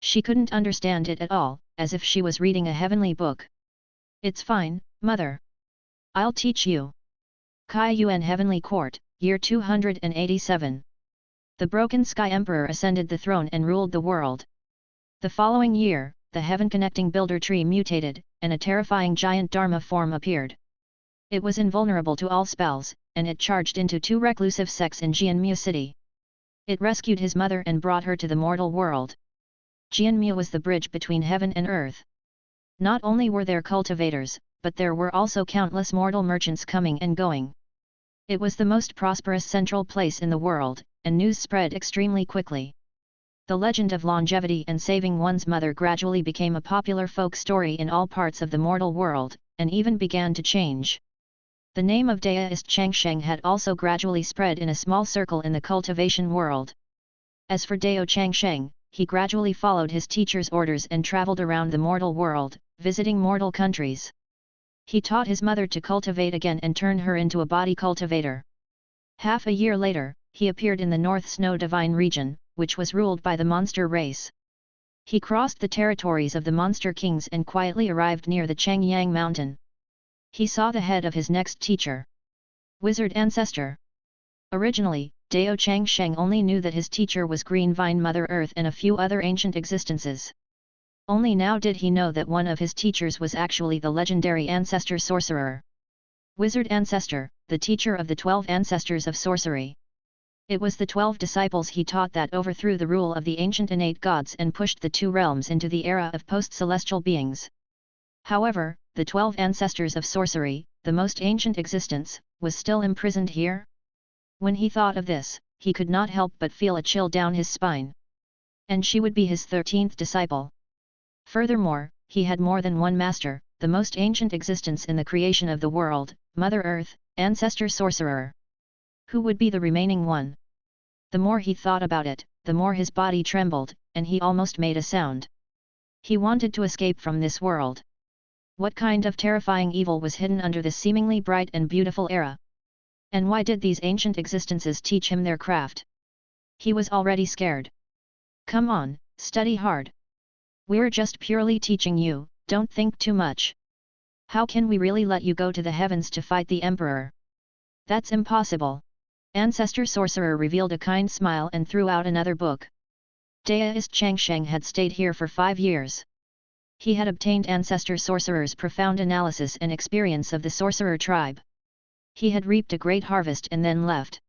She couldn't understand it at all, as if she was reading a heavenly book. It's fine, mother. I'll teach you. Kai Yuan Heavenly Court, year 287. The Broken Sky Emperor ascended the throne and ruled the world. The following year, the heaven-connecting builder tree mutated, and a terrifying giant Dharma form appeared. It was invulnerable to all spells, and it charged into 2 reclusive sects in Jianmu city. It rescued his mother and brought her to the mortal world. Jianmu was the bridge between heaven and earth. Not only were there cultivators, but there were also countless mortal merchants coming and going. It was the most prosperous central place in the world, and news spread extremely quickly. The legend of longevity and saving one's mother gradually became a popular folk story in all parts of the mortal world, and even began to change. The name of Daoist Changsheng had also gradually spread in a small circle in the cultivation world. As for Dao Changsheng, he gradually followed his teacher's orders and traveled around the mortal world, visiting mortal countries. He taught his mother to cultivate again and turn her into a body cultivator. Half a year later, he appeared in the North Snow Divine region, which was ruled by the monster race. He crossed the territories of the monster kings and quietly arrived near the Changyang mountain. He saw the head of his next teacher. Wizard Ancestor. Originally, Dao Changsheng only knew that his teacher was Green Vine Mother Earth and a few other ancient existences. Only now did he know that one of his teachers was actually the legendary Ancestor Sorcerer. Wizard Ancestor, the teacher of the 12 ancestors of sorcery. It was the 12 disciples he taught that overthrew the rule of the ancient innate gods and pushed the 2 realms into the era of post-celestial beings. However, the 12 ancestors of sorcery, the most ancient existence, was still imprisoned here? When he thought of this, he could not help but feel a chill down his spine. And she would be his 13th disciple. Furthermore, he had more than one master, the most ancient existence in the creation of the world, Mother Earth, Ancestor Sorcerer. Who would be the remaining one? The more he thought about it, the more his body trembled, and he almost made a sound. He wanted to escape from this world. What kind of terrifying evil was hidden under this seemingly bright and beautiful era? And why did these ancient existences teach him their craft? He was already scared. Come on, study hard. We're just purely teaching you, don't think too much. How can we really let you go to the heavens to fight the Emperor? That's impossible. Ancestor Sorcerer revealed a kind smile and threw out another book. Daoist Changsheng had stayed here for 5 years. He had obtained Ancestor Sorcerer's profound analysis and experience of the sorcerer tribe. He had reaped a great harvest and then left.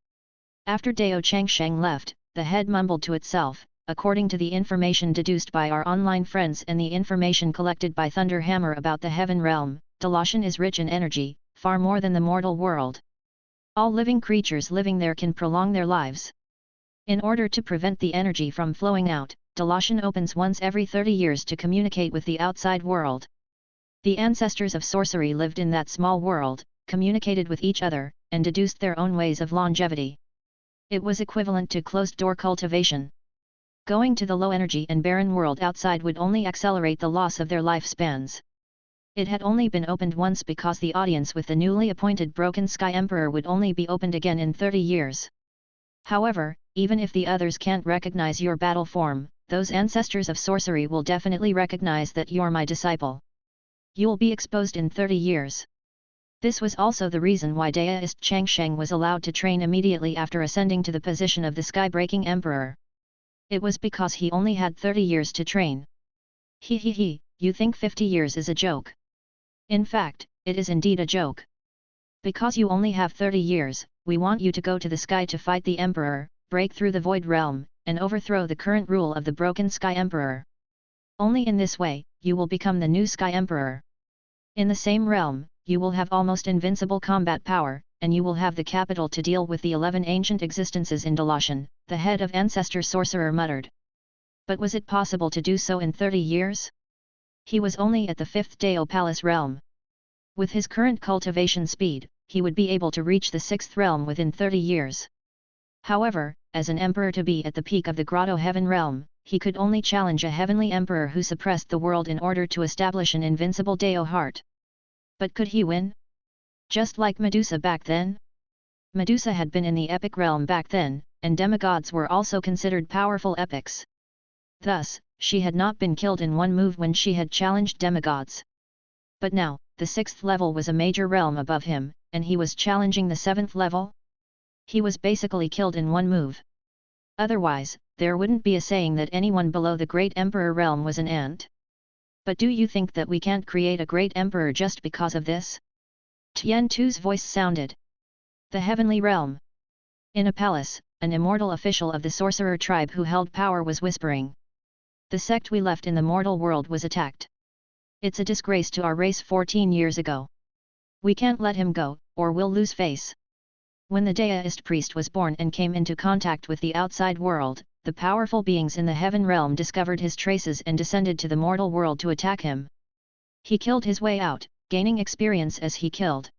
After Dao Changsheng left, the head mumbled to itself, according to the information deduced by our online friends and the information collected by Thunderhammer about the Heaven Realm, Descension is rich in energy, far more than the mortal world. All living creatures living there can prolong their lives. In order to prevent the energy from flowing out, Descension opens once every 30 years to communicate with the outside world. The ancestors of sorcery lived in that small world, communicated with each other, and deduced their own ways of longevity. It was equivalent to closed-door cultivation. Going to the low-energy and barren world outside would only accelerate the loss of their lifespans. It had only been opened once because the audience with the newly appointed Broken Sky Emperor would only be opened again in 30 years. However, even if the others can't recognize your battle form, those ancestors of sorcery will definitely recognize that you're my disciple. You'll be exposed in 30 years. This was also the reason why Deist Changsheng was allowed to train immediately after ascending to the position of the Sky-breaking Emperor. It was because he only had 30 years to train. You think 50 years is a joke? In fact, it is indeed a joke. Because you only have 30 years, we want you to go to the sky to fight the Emperor, break through the Void Realm, and overthrow the current rule of the Broken Sky Emperor. Only in this way, you will become the new Sky Emperor. In the same realm, you will have almost invincible combat power, and you will have the capital to deal with the 11 ancient existences in Descension, the head of Ancestor Sorcerer muttered. But was it possible to do so in 30 years? He was only at the 5th Deo Palace realm. With his current cultivation speed, he would be able to reach the 6th realm within 30 years. However, as an emperor to be at the peak of the Grotto Heaven realm, he could only challenge a heavenly emperor who suppressed the world in order to establish an invincible Deo heart. But could he win? Just like Medusa back then? Medusa had been in the epic realm back then, and demigods were also considered powerful epics. Thus, she had not been killed in one move when she had challenged demigods. But now, the 6th level was a major realm above him, and he was challenging the 7th level? He was basically killed in one move. Otherwise, there wouldn't be a saying that anyone below the Great Emperor realm was an ant. But do you think that we can't create a great emperor just because of this? Tian Tu's voice sounded. The heavenly realm. In a palace, an immortal official of the sorcerer tribe who held power was whispering. The sect we left in the mortal world was attacked. It's a disgrace to our race 14 years ago. We can't let him go, or we'll lose face. When the Deist priest was born and came into contact with the outside world, the powerful beings in the heaven realm discovered his traces and descended to the mortal world to attack him. He killed his way out, gaining experience as he killed.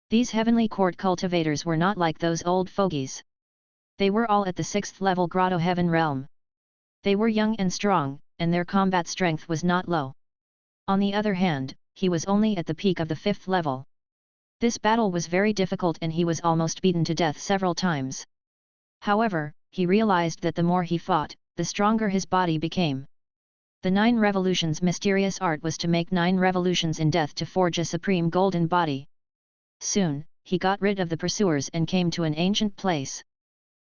These heavenly court cultivators were not like those old fogies. They were all at the 6th level Grotto Heaven realm. They were young and strong, and their combat strength was not low. On the other hand, he was only at the peak of the 5th level. This battle was very difficult and he was almost beaten to death several times. However, he realized that the more he fought, the stronger his body became. The 9 revolutions mysterious art was to make 9 revolutions in death to forge a supreme golden body. Soon, he got rid of the pursuers and came to an ancient place.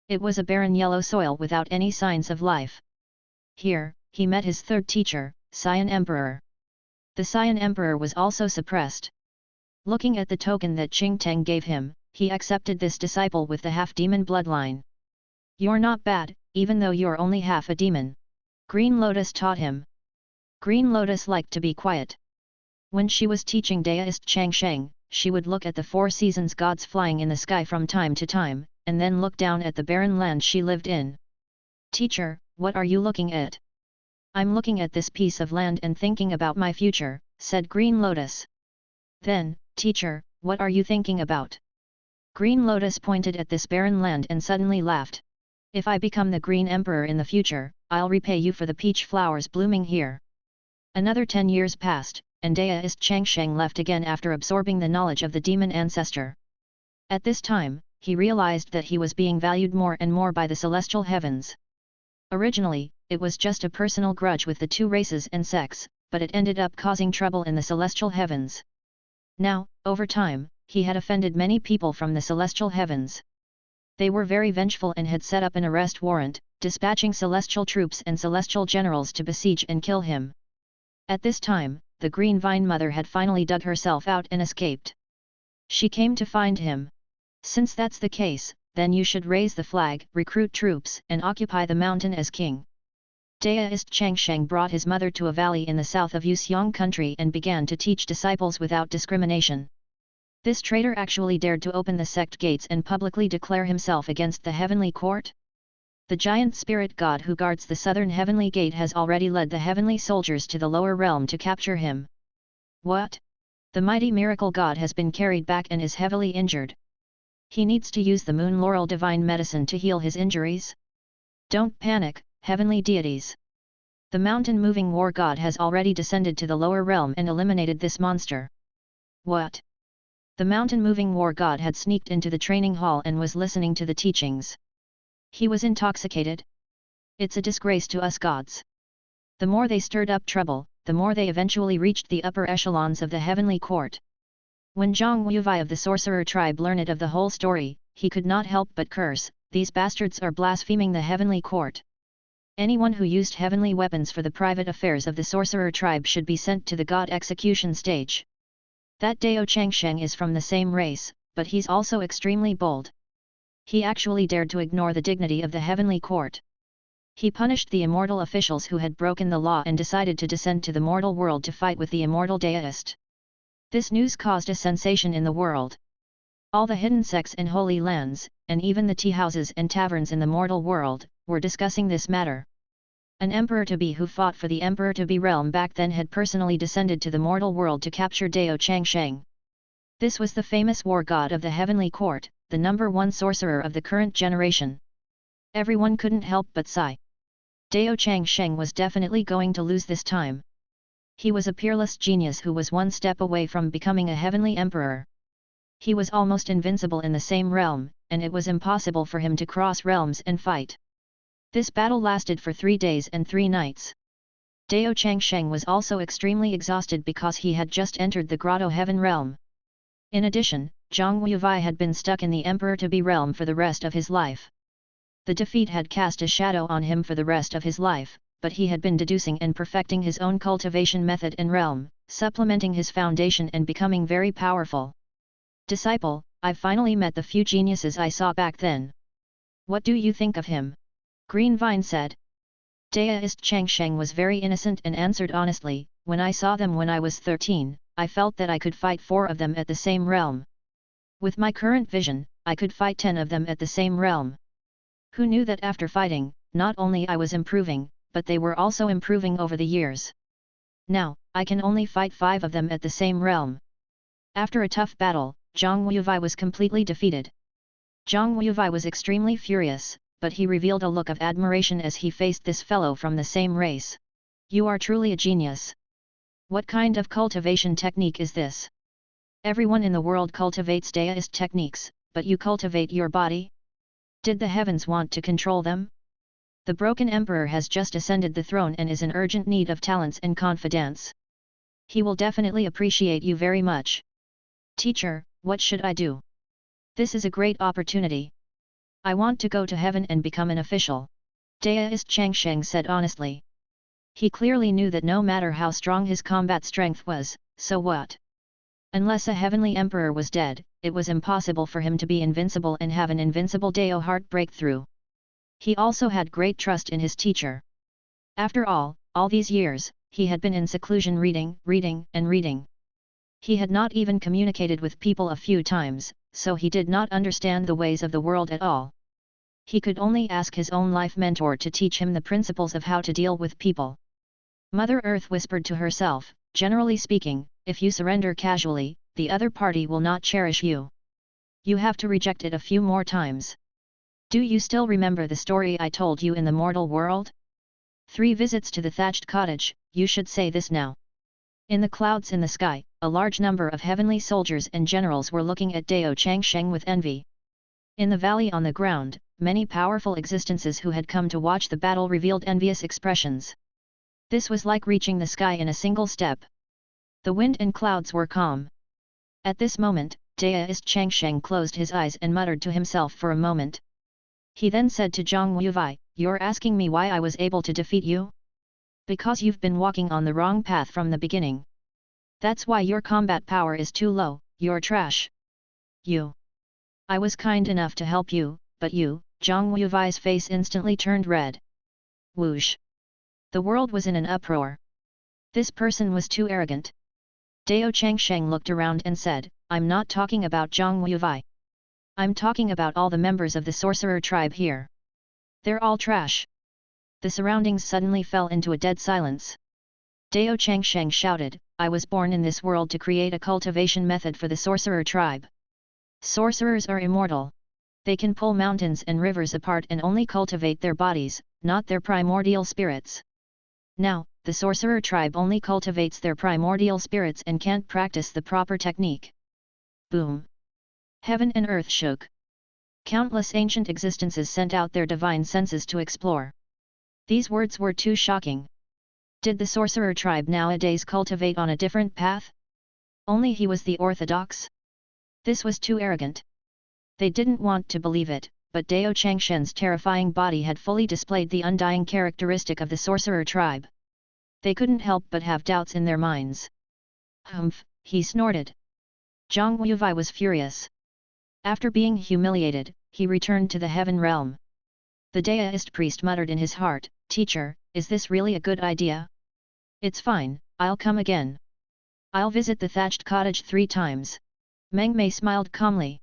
It was a barren yellow soil without any signs of life. Here, he met his 3rd teacher, Cyan Emperor. The Cyan Emperor was also suppressed. Looking at the token that Qing Teng gave him, he accepted this disciple with the half-demon bloodline. You're not bad, even though you're only half a demon. Green Lotus taught him. Green Lotus liked to be quiet. When she was teaching Deist Changsheng, she would look at the 4 seasons gods flying in the sky from time to time, and then look down at the barren land she lived in. Teacher, what are you looking at? I'm looking at this piece of land and thinking about my future, said Green Lotus. Then, teacher, what are you thinking about? Green Lotus pointed at this barren land and suddenly laughed. If I become the Green Emperor in the future, I'll repay you for the peach flowers blooming here. Another 10 years passed, and Deist Changsheng left again after absorbing the knowledge of the demon ancestor. At this time, he realized that he was being valued more and more by the celestial heavens. Originally, it was just a personal grudge with the 2 races and sects, but it ended up causing trouble in the celestial heavens. Now, over time, he had offended many people from the celestial heavens. They were very vengeful and had set up an arrest warrant, dispatching celestial troops and celestial generals to besiege and kill him. At this time, the Green Vine Mother had finally dug herself out and escaped. She came to find him. Since that's the case, then you should raise the flag, recruit troops, and occupy the mountain as king. Daoist Changsheng brought his mother to a valley in the south of Yuxiang country and began to teach disciples without discrimination. This traitor actually dared to open the sect gates and publicly declare himself against the heavenly court? The giant spirit god who guards the southern heavenly gate has already led the heavenly soldiers to the lower realm to capture him. What? The mighty miracle god has been carried back and is heavily injured. He needs to use the moon laurel divine medicine to heal his injuries? Don't panic, heavenly deities. The mountain-moving war god has already descended to the lower realm and eliminated this monster. What? The mountain-moving war god had sneaked into the training hall and was listening to the teachings. He was intoxicated. It's a disgrace to us gods. The more they stirred up trouble, the more they eventually reached the upper echelons of the heavenly court. When Zhang Yuvai of the sorcerer tribe learned of the whole story, he could not help but curse, "These bastards are blaspheming the heavenly court. Anyone who used heavenly weapons for the private affairs of the sorcerer tribe should be sent to the god execution stage." That Dao Changsheng is from the same race, but he's also extremely bold. He actually dared to ignore the dignity of the heavenly court. He punished the immortal officials who had broken the law and decided to descend to the mortal world to fight with the immortal Daoist. This news caused a sensation in the world. All the hidden sects and holy lands, and even the tea houses and taverns in the mortal world, were discussing this matter. An emperor-to-be who fought for the emperor-to-be realm back then had personally descended to the mortal world to capture Dao Changsheng. This was the famous war god of the heavenly court, the #1 sorcerer of the current generation. Everyone couldn't help but sigh. Dao Changsheng was definitely going to lose this time. He was a peerless genius who was one step away from becoming a heavenly emperor. He was almost invincible in the same realm, and it was impossible for him to cross realms and fight. This battle lasted for 3 days and 3 nights. Dao Changsheng was also extremely exhausted because he had just entered the Grotto Heaven realm. In addition, Zhang Yuvai had been stuck in the emperor-to-be realm for the rest of his life. The defeat had cast a shadow on him for the rest of his life, but he had been deducing and perfecting his own cultivation method and realm, supplementing his foundation and becoming very powerful. "Disciple, I've finally met the few geniuses I saw back then. What do you think of him?" Green Vine said. Daoist Changsheng was very innocent and answered honestly, "When I saw them when I was 13, I felt that I could fight 4 of them at the same realm. With my current vision, I could fight 10 of them at the same realm. Who knew that after fighting, not only I was improving, but they were also improving over the years. Now, I can only fight 5 of them at the same realm." After a tough battle, Zhang Yuvai was completely defeated. Zhang Yuvai was extremely furious, but he revealed a look of admiration as he faced this fellow from the same race. "You are truly a genius. What kind of cultivation technique is this? Everyone in the world cultivates Daoist techniques, but you cultivate your body? Did the heavens want to control them? The broken emperor has just ascended the throne and is in urgent need of talents and confidence. He will definitely appreciate you very much. Teacher, what should I do? This is a great opportunity. I want to go to heaven and become an official." Daoist Changsheng said honestly. He clearly knew that no matter how strong his combat strength was, so what? Unless a heavenly emperor was dead, it was impossible for him to be invincible and have an invincible Dao heart breakthrough. He also had great trust in his teacher. After all these years, he had been in seclusion reading, and reading. He had not even communicated with people a few times, so he did not understand the ways of the world at all. He could only ask his own life mentor to teach him the principles of how to deal with people. Mother Earth whispered to herself, "Generally speaking, if you surrender casually, the other party will not cherish you. You have to reject it a few more times. Do you still remember the story I told you in the mortal world? 3 visits to the thatched cottage, you should say this now." In the clouds in the sky, a large number of heavenly soldiers and generals were looking at Dao Changsheng with envy. In the valley on the ground, many powerful existences who had come to watch the battle revealed envious expressions. This was like reaching the sky in a single step. The wind and clouds were calm. At this moment, Daoist Changsheng closed his eyes and muttered to himself for a moment. He then said to Zhang Yuvai, "You're asking me why I was able to defeat you? Because you've been walking on the wrong path from the beginning. That's why your combat power is too low, you're trash. I was kind enough to help you, but you..." Zhang Yuvai's face instantly turned red. Whoosh! The world was in an uproar. This person was too arrogant. Dao Changsheng looked around and said, I'm not talking about Zhang Wuyuwei. I'm talking about all the members of the sorcerer tribe here. They're all trash. The surroundings suddenly fell into a dead silence. Dao Changsheng shouted, I was born in this world to create a cultivation method for the sorcerer tribe. Sorcerers are immortal. They can pull mountains and rivers apart and only cultivate their bodies, not their primordial spirits. Now, the sorcerer tribe only cultivates their primordial spirits and can't practice the proper technique. Boom! Heaven and earth shook. Countless ancient existences sent out their divine senses to explore. These words were too shocking. Did the sorcerer tribe nowadays cultivate on a different path? Only he was the orthodox? This was too arrogant. They didn't want to believe it, but Dao Changshen's terrifying body had fully displayed the undying characteristic of the sorcerer tribe. They couldn't help but have doubts in their minds. Humph, he snorted. Zhang Wuyuwei was furious. After being humiliated, he returned to the heaven realm. The Daoist priest muttered in his heart, Teacher, is this really a good idea? It's fine, I'll come again. I'll visit the thatched cottage 3 times. Meng Mei smiled calmly.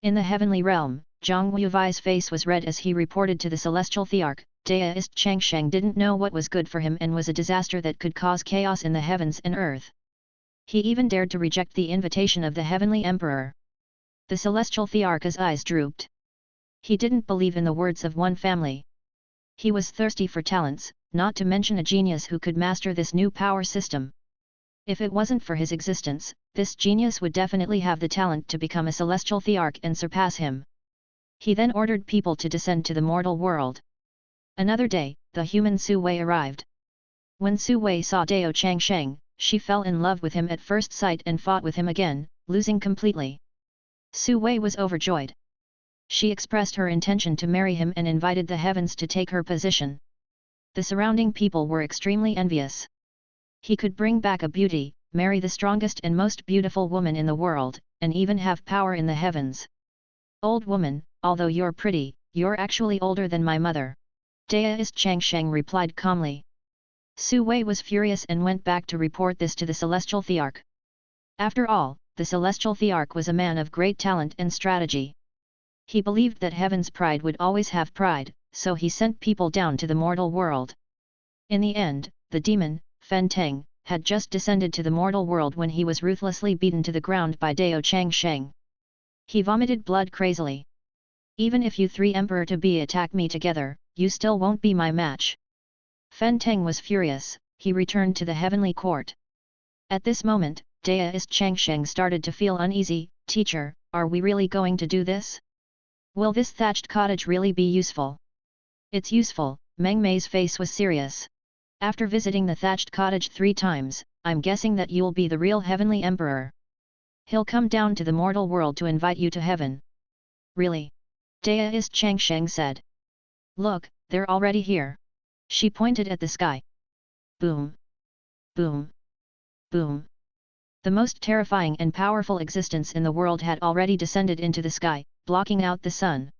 In the heavenly realm, Zhang Wuyuwei's face was red as he reported to the celestial thearch, Daoist Changsheng didn't know what was good for him and was a disaster that could cause chaos in the heavens and earth. He even dared to reject the invitation of the heavenly emperor. The celestial thearch's eyes drooped. He didn't believe in the words of one family. He was thirsty for talents, not to mention a genius who could master this new power system. If it wasn't for his existence, this genius would definitely have the talent to become a celestial thearch and surpass him. He then ordered people to descend to the mortal world. Another day, the human Su Wei arrived. When Su Wei saw Dao Changsheng, she fell in love with him at first sight and fought with him again, losing completely. Su Wei was overjoyed. She expressed her intention to marry him and invited the heavens to take her position. The surrounding people were extremely envious. He could bring back a beauty, marry the strongest and most beautiful woman in the world, and even have power in the heavens. Old woman, although you're pretty, you're actually older than my mother. Daoist Changsheng replied calmly. Su Wei was furious and went back to report this to the celestial thearch. After all, the celestial thearch was a man of great talent and strategy. He believed that heaven's pride would always have pride, so he sent people down to the mortal world. In the end, the demon, Fen Teng, had just descended to the mortal world when he was ruthlessly beaten to the ground by Dao Changsheng. He vomited blood crazily. Even if you 3 Emperor to be attack me together, you still won't be my match. Fen Teng was furious, he returned to the heavenly court. At this moment, Daoist Changsheng started to feel uneasy. Teacher, are we really going to do this? Will this thatched cottage really be useful? It's useful, Meng Mei's face was serious. After visiting the thatched cottage 3 times, I'm guessing that you'll be the real heavenly emperor. He'll come down to the mortal world to invite you to heaven. Really? Daoist Changsheng said. Look, they're already here. She pointed at the sky. Boom! Boom! Boom! The most terrifying and powerful existence in the world had already descended into the sky, blocking out the sun.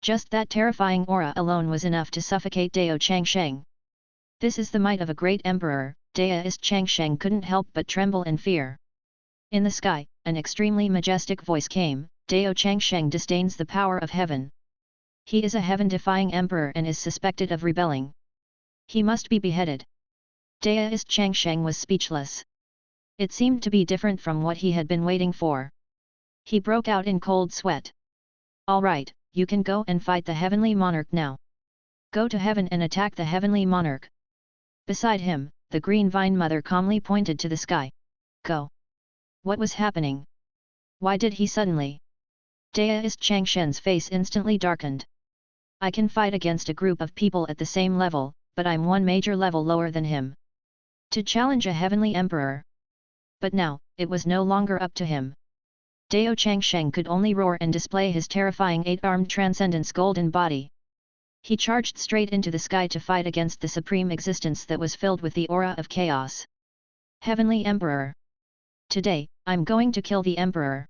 Just that terrifying aura alone was enough to suffocate Dao Changsheng. This is the might of a great emperor. Daoist Changsheng couldn't help but tremble in fear. In the sky, an extremely majestic voice came, Dao Changsheng disdains the power of heaven. He is a heaven-defying emperor and is suspected of rebelling. He must be beheaded. Daoist Changsheng was speechless. It seemed to be different from what he had been waiting for. He broke out in cold sweat. All right, you can go and fight the heavenly monarch now. Go to heaven and attack the heavenly monarch. Beside him, the green vine mother calmly pointed to the sky. Go. What was happening? Why did he suddenly? Daoist Changshen's face instantly darkened. I can fight against a group of people at the same level, but I'm 1 major level lower than him. To challenge a heavenly emperor. But now, it was no longer up to him. Dao Changsheng could only roar and display his terrifying 8-armed transcendence golden body. He charged straight into the sky to fight against the supreme existence that was filled with the aura of chaos. Heavenly Emperor. Today, I'm going to kill the Emperor.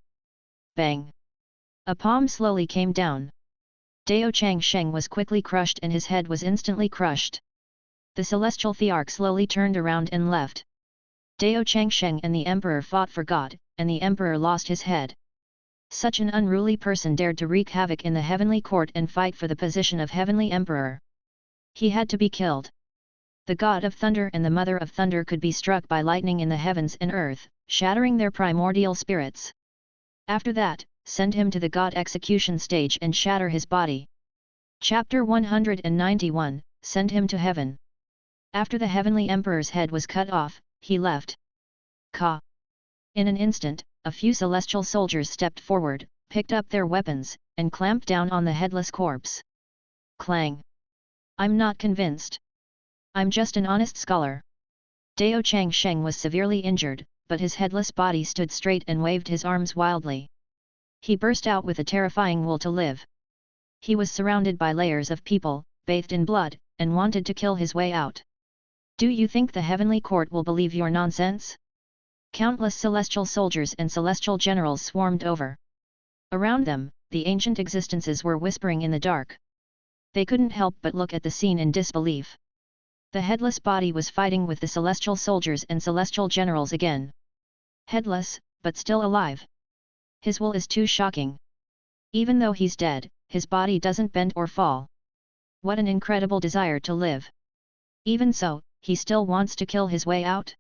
Bang! A palm slowly came down. Dao Changsheng was quickly crushed and his head was instantly crushed. The celestial thearch slowly turned around and left. Dao Changsheng and the emperor fought for God, and the emperor lost his head. Such an unruly person dared to wreak havoc in the heavenly court and fight for the position of heavenly emperor. He had to be killed. The god of thunder and the mother of thunder could be struck by lightning in the heavens and earth, shattering their primordial spirits. After that, send him to the god execution stage and shatter his body. Chapter 191, Send him to heaven. After the heavenly emperor's head was cut off, he left. Ka. In an instant, a few celestial soldiers stepped forward, picked up their weapons, and clamped down on the headless corpse. Clang. I'm not convinced. I'm just an honest scholar. Dao Changsheng was severely injured, but his headless body stood straight and waved his arms wildly. He burst out with a terrifying will to live. He was surrounded by layers of people, bathed in blood, and wanted to kill his way out. Do you think the heavenly court will believe your nonsense? Countless celestial soldiers and celestial generals swarmed over. Around them, the ancient existences were whispering in the dark. They couldn't help but look at the scene in disbelief. The headless body was fighting with the celestial soldiers and celestial generals again. Headless, but still alive. His will is too shocking. Even though he's dead, his body doesn't bend or fall. What an incredible desire to live. Even so, he still wants to kill his way out?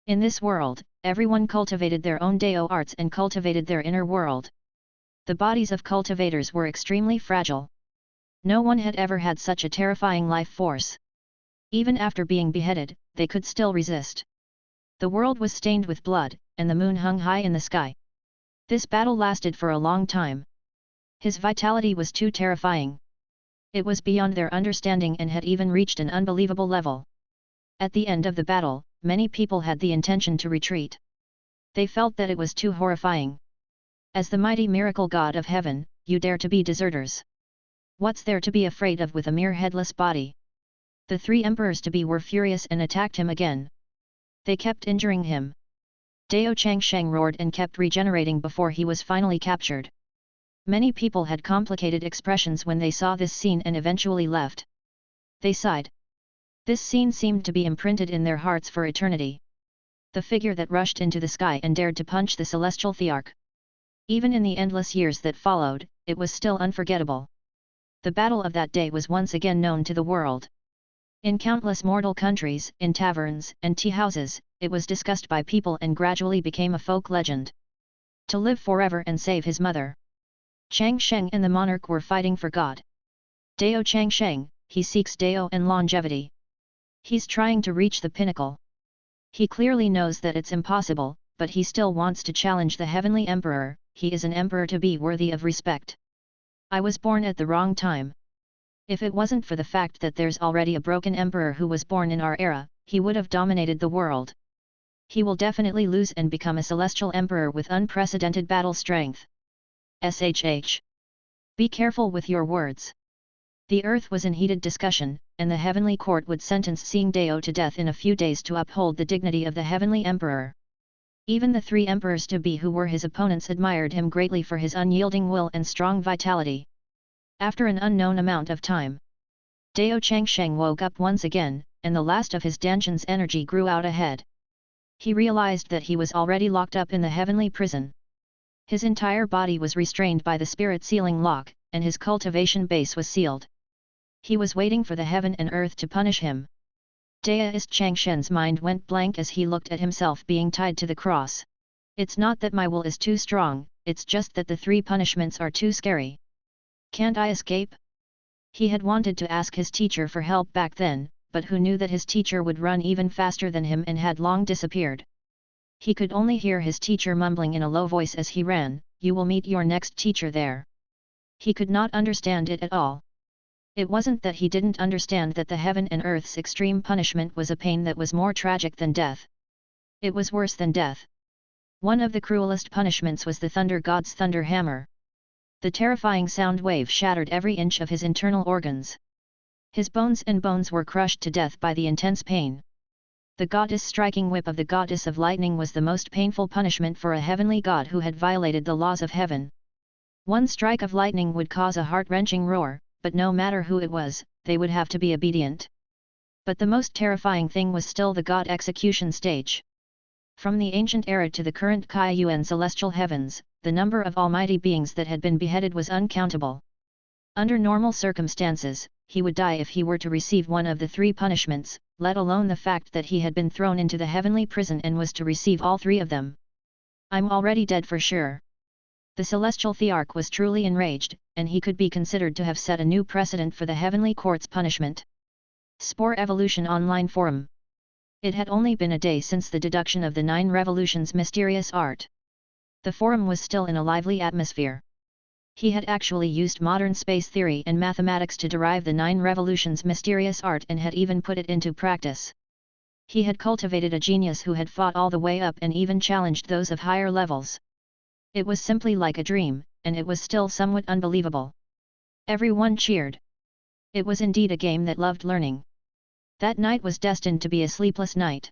In this world, everyone cultivated their own Dao arts and cultivated their inner world. The bodies of cultivators were extremely fragile. No one had ever had such a terrifying life force. Even after being beheaded, they could still resist. The world was stained with blood, and the moon hung high in the sky. This battle lasted for a long time. His vitality was too terrifying. It was beyond their understanding and had even reached an unbelievable level. At the end of the battle, many people had the intention to retreat. They felt that it was too horrifying. As the mighty miracle god of heaven, you dare to be deserters. What's there to be afraid of with a mere headless body? The three emperors-to-be were furious and attacked him again. They kept injuring him. Dao Changsheng roared and kept regenerating before he was finally captured. Many people had complicated expressions when they saw this scene and eventually left. They sighed. This scene seemed to be imprinted in their hearts for eternity. The figure that rushed into the sky and dared to punch the celestial thearch. Even in the endless years that followed, it was still unforgettable. The battle of that day was once again known to the world. In countless mortal countries, in taverns and tea-houses, it was discussed by people and gradually became a folk legend. To live forever and save his mother. Changsheng and the monarch were fighting for God. Dao Changsheng, he seeks Dao and longevity. He's trying to reach the pinnacle. He clearly knows that it's impossible, but he still wants to challenge the heavenly emperor. He is an emperor to be worthy of respect. I was born at the wrong time. If it wasn't for the fact that there's already a broken emperor who was born in our era, he would have dominated the world. He will definitely lose and become a celestial emperor with unprecedented battle strength. SHH. Be careful with your words. The earth was in heated discussion, and the heavenly court would sentence Seeing Dao to death in a few days to uphold the dignity of the heavenly emperor. Even the three emperors-to-be who were his opponents admired him greatly for his unyielding will and strong vitality. After an unknown amount of time, Dao Changsheng woke up once again, and the last of his Danshan's energy grew out ahead. He realized that he was already locked up in the heavenly prison. His entire body was restrained by the spirit sealing lock, and his cultivation base was sealed. He was waiting for the heaven and earth to punish him. Daoist Changshen's mind went blank as he looked at himself being tied to the cross. It's not that my will is too strong, it's just that the three punishments are too scary. Can't I escape? He had wanted to ask his teacher for help back then, but who knew that his teacher would run even faster than him and had long disappeared. He could only hear his teacher mumbling in a low voice as he ran, "You will meet your next teacher there." He could not understand it at all. It wasn't that he didn't understand that the heaven and earth's extreme punishment was a pain that was more tragic than death. It was worse than death. One of the cruelest punishments was the thunder god's thunder hammer. The terrifying sound wave shattered every inch of his internal organs. His bones were crushed to death by the intense pain. The goddess striking whip of the goddess of lightning was the most painful punishment for a heavenly god who had violated the laws of heaven. One strike of lightning would cause a heart-wrenching roar, but no matter who it was, they would have to be obedient. But the most terrifying thing was still the god execution stage. From the ancient era to the current Kaiyuan celestial heavens, the number of almighty beings that had been beheaded was uncountable. Under normal circumstances, he would die if he were to receive one of the three punishments, let alone the fact that he had been thrown into the heavenly prison and was to receive all three of them. I'm already dead for sure. The celestial thearch was truly enraged, and he could be considered to have set a new precedent for the heavenly court's punishment. Spore Evolution Online Forum. It had only been a day since the deduction of the 9 revolutions mysterious art. The forum was still in a lively atmosphere. He had actually used modern space theory and mathematics to derive the 9 revolutions mysterious art and had even put it into practice. He had cultivated a genius who had fought all the way up and even challenged those of higher levels. It was simply like a dream, and it was still somewhat unbelievable. Everyone cheered. It was indeed a game that loved learning. That night was destined to be a sleepless night.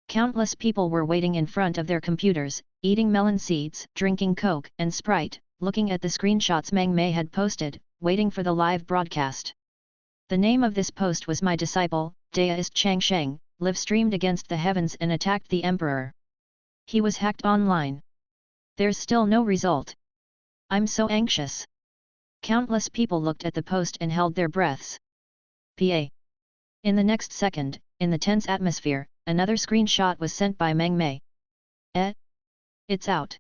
Countless people were waiting in front of their computers, eating melon seeds, drinking Coke and Sprite, looking at the screenshots Meng Mei had posted, waiting for the live broadcast. The name of this post was My Disciple, Deist Chang Sheng, live-streamed against the heavens and attacked the Emperor. He was hacked online. There's still no result. I'm so anxious. Countless people looked at the post and held their breaths. PA. In the next second, in the tense atmosphere, another screenshot was sent by Meng Mei. It's out.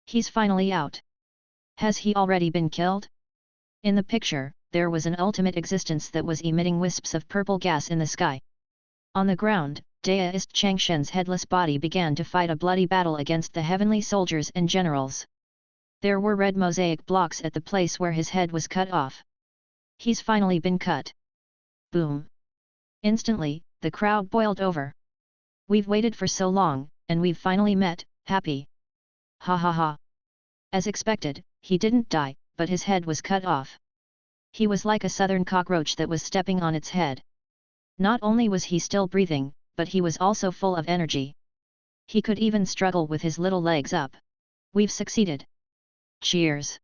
He's finally out. Has he already been killed? In the picture, there was an ultimate existence that was emitting wisps of purple gas in the sky. On the ground, Deist Changshen's headless body began to fight a bloody battle against the heavenly soldiers and generals. There were red mosaic blocks at the place where his head was cut off. He's finally been cut. Boom. Instantly, the crowd boiled over. We've waited for so long, and we've finally met, happy. Ha ha ha. As expected, he didn't die, but his head was cut off. He was like a southern cockroach that was stepping on its head. Not only was he still breathing, but he was also full of energy. He could even struggle with his little legs up. We've succeeded. Cheers.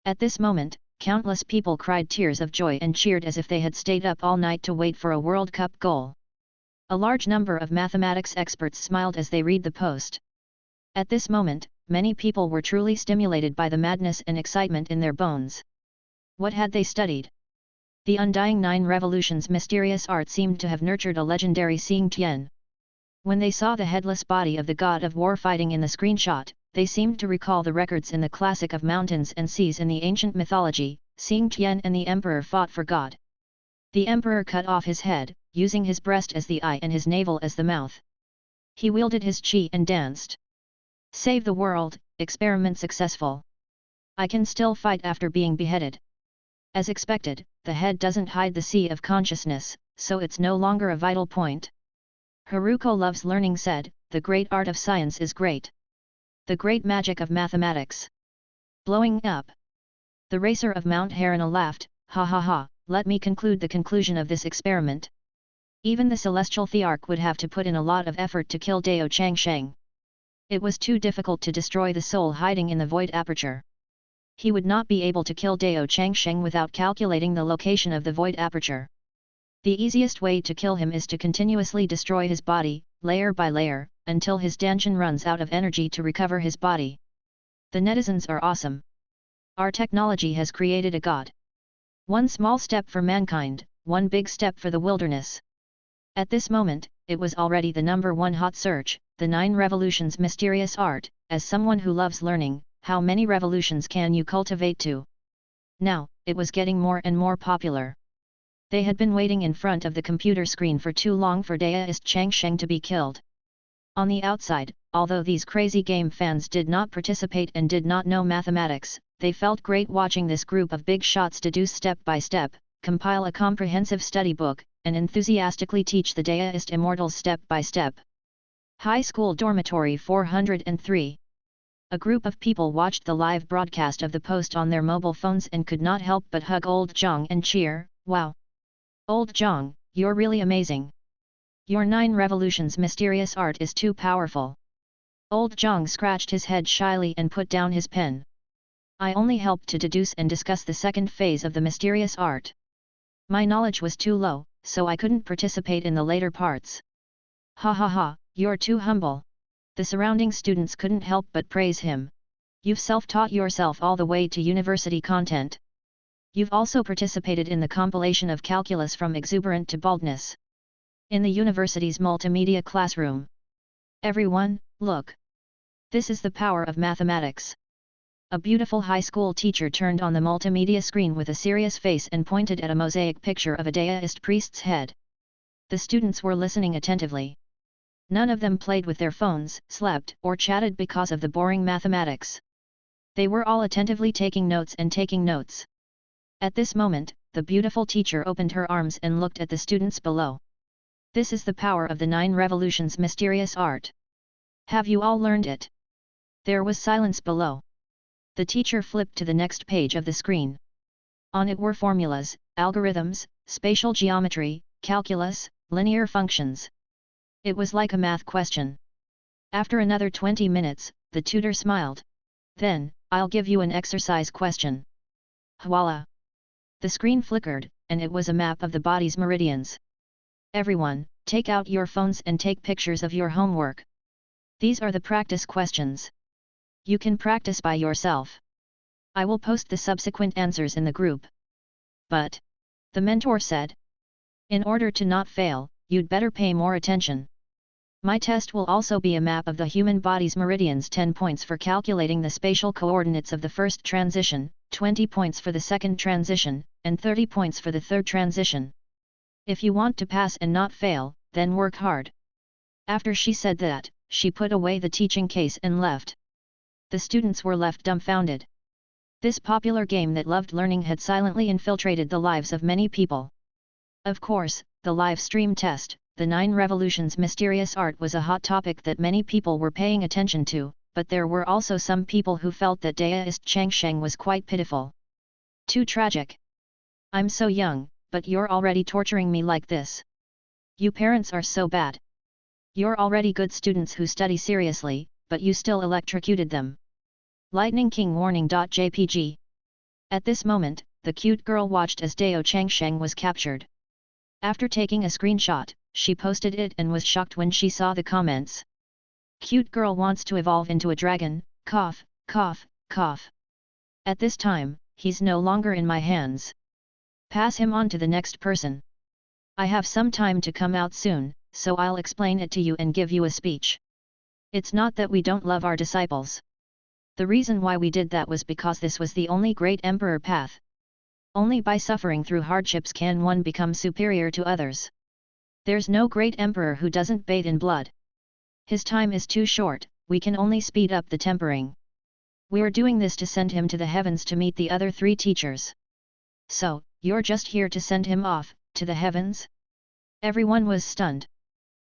At this moment, countless people cried tears of joy and cheered as if they had stayed up all night to wait for a World Cup goal. A large number of mathematics experts smiled as they read the post. At this moment, many people were truly stimulated by the madness and excitement in their bones. What had they studied? The undying 9 revolutions mysterious art seemed to have nurtured a legendary Xing Tian. When they saw the headless body of the god of war fighting in the screenshot, they seemed to recall the records in the classic of mountains and seas in the ancient mythology. Xing Tian and the emperor fought for God. The emperor cut off his head, using his breast as the eye and his navel as the mouth. He wielded his qi and danced. Save the world, experiment successful. I can still fight after being beheaded. As expected, the head doesn't hide the sea of consciousness, so it's no longer a vital point. Haruko Loves Learning said, the great art of science is great. The great magic of mathematics. Blowing up. The racer of Mount Harana laughed, ha ha ha, let me conclude the conclusion of this experiment. Even the celestial thearch would have to put in a lot of effort to kill Dao Changsheng. It was too difficult to destroy the soul hiding in the void aperture. He would not be able to kill Dao Changsheng without calculating the location of the void aperture. The easiest way to kill him is to continuously destroy his body, layer by layer, until his Danshan runs out of energy to recover his body. The netizens are awesome. Our technology has created a god. One small step for mankind, one big step for the wilderness. At this moment, it was already the #1 hot search, the 9 revolutions mysterious art. As someone who loves learning, how many revolutions can you cultivate to? Now, it was getting more and more popular. They had been waiting in front of the computer screen for too long for Deist Changsheng to be killed. On the outside, although these crazy game fans did not participate and did not know mathematics, they felt great watching this group of big shots deduce step by step, compile a comprehensive study book, and enthusiastically teach the Deist immortals step by step. High School Dormitory 403. A group of people watched the live broadcast of the post on their mobile phones and could not help but hug Old Zhang and cheer, wow! Old Zhang, you're really amazing! Your 9 revolutions mysterious art is too powerful. Old Zhang scratched his head shyly and put down his pen. I only helped to deduce and discuss the second phase of the mysterious art. My knowledge was too low, so I couldn't participate in the later parts. Ha ha ha, you're too humble. The surrounding students couldn't help but praise him. You've self-taught yourself all the way to university content. You've also participated in the compilation of calculus from exuberant to baldness. In the university's multimedia classroom. Everyone, look. This is the power of mathematics. A beautiful high school teacher turned on the multimedia screen with a serious face and pointed at a mosaic picture of a Daoist priest's head. The students were listening attentively. None of them played with their phones, slept, or chatted because of the boring mathematics. They were all attentively taking notes and taking notes. At this moment, the beautiful teacher opened her arms and looked at the students below. This is the power of the 9 revolutions mysterious art. Have you all learned it? There was silence below. The teacher flipped to the next page of the screen. On it were formulas, algorithms, spatial geometry, calculus, linear functions. It was like a math question. After another 20 minutes, the tutor smiled. Then, I'll give you an exercise question. Voila! The screen flickered, and it was a map of the body's meridians. Everyone, take out your phones and take pictures of your homework. These are the practice questions. You can practice by yourself. I will post the subsequent answers in the group. But, the mentor said, in order to not fail, you'd better pay more attention. My test will also be a map of the human body's meridians, 10 points for calculating the spatial coordinates of the first transition, 20 points for the second transition, and 30 points for the third transition. If you want to pass and not fail, then work hard. After she said that, she put away the teaching case and left. The students were left dumbfounded. This popular game that loved learning had silently infiltrated the lives of many people. Of course, the live stream test, the 9 revolutions mysterious art, was a hot topic that many people were paying attention to, but there were also some people who felt that Daoist Changsheng was quite pitiful. Too tragic. I'm so young, but you're already torturing me like this. You parents are so bad. You're already good students who study seriously, but you still electrocuted them. Lightning King warning.jpg. At this moment, the cute girl watched as Dao Changsheng was captured. After taking a screenshot, she posted it and was shocked when she saw the comments. Cute girl wants to evolve into a dragon, cough, cough, cough. At this time, he's no longer in my hands. Pass him on to the next person. I have some time to come out soon, so I'll explain it to you and give you a speech. It's not that we don't love our disciples. The reason why we did that was because this was the only great emperor path. Only by suffering through hardships can one become superior to others. There's no great emperor who doesn't bathe in blood. His time is too short, we can only speed up the tempering. We're doing this to send him to the heavens to meet the other 3 teachers. So, you're just here to send him off, to the heavens? Everyone was stunned.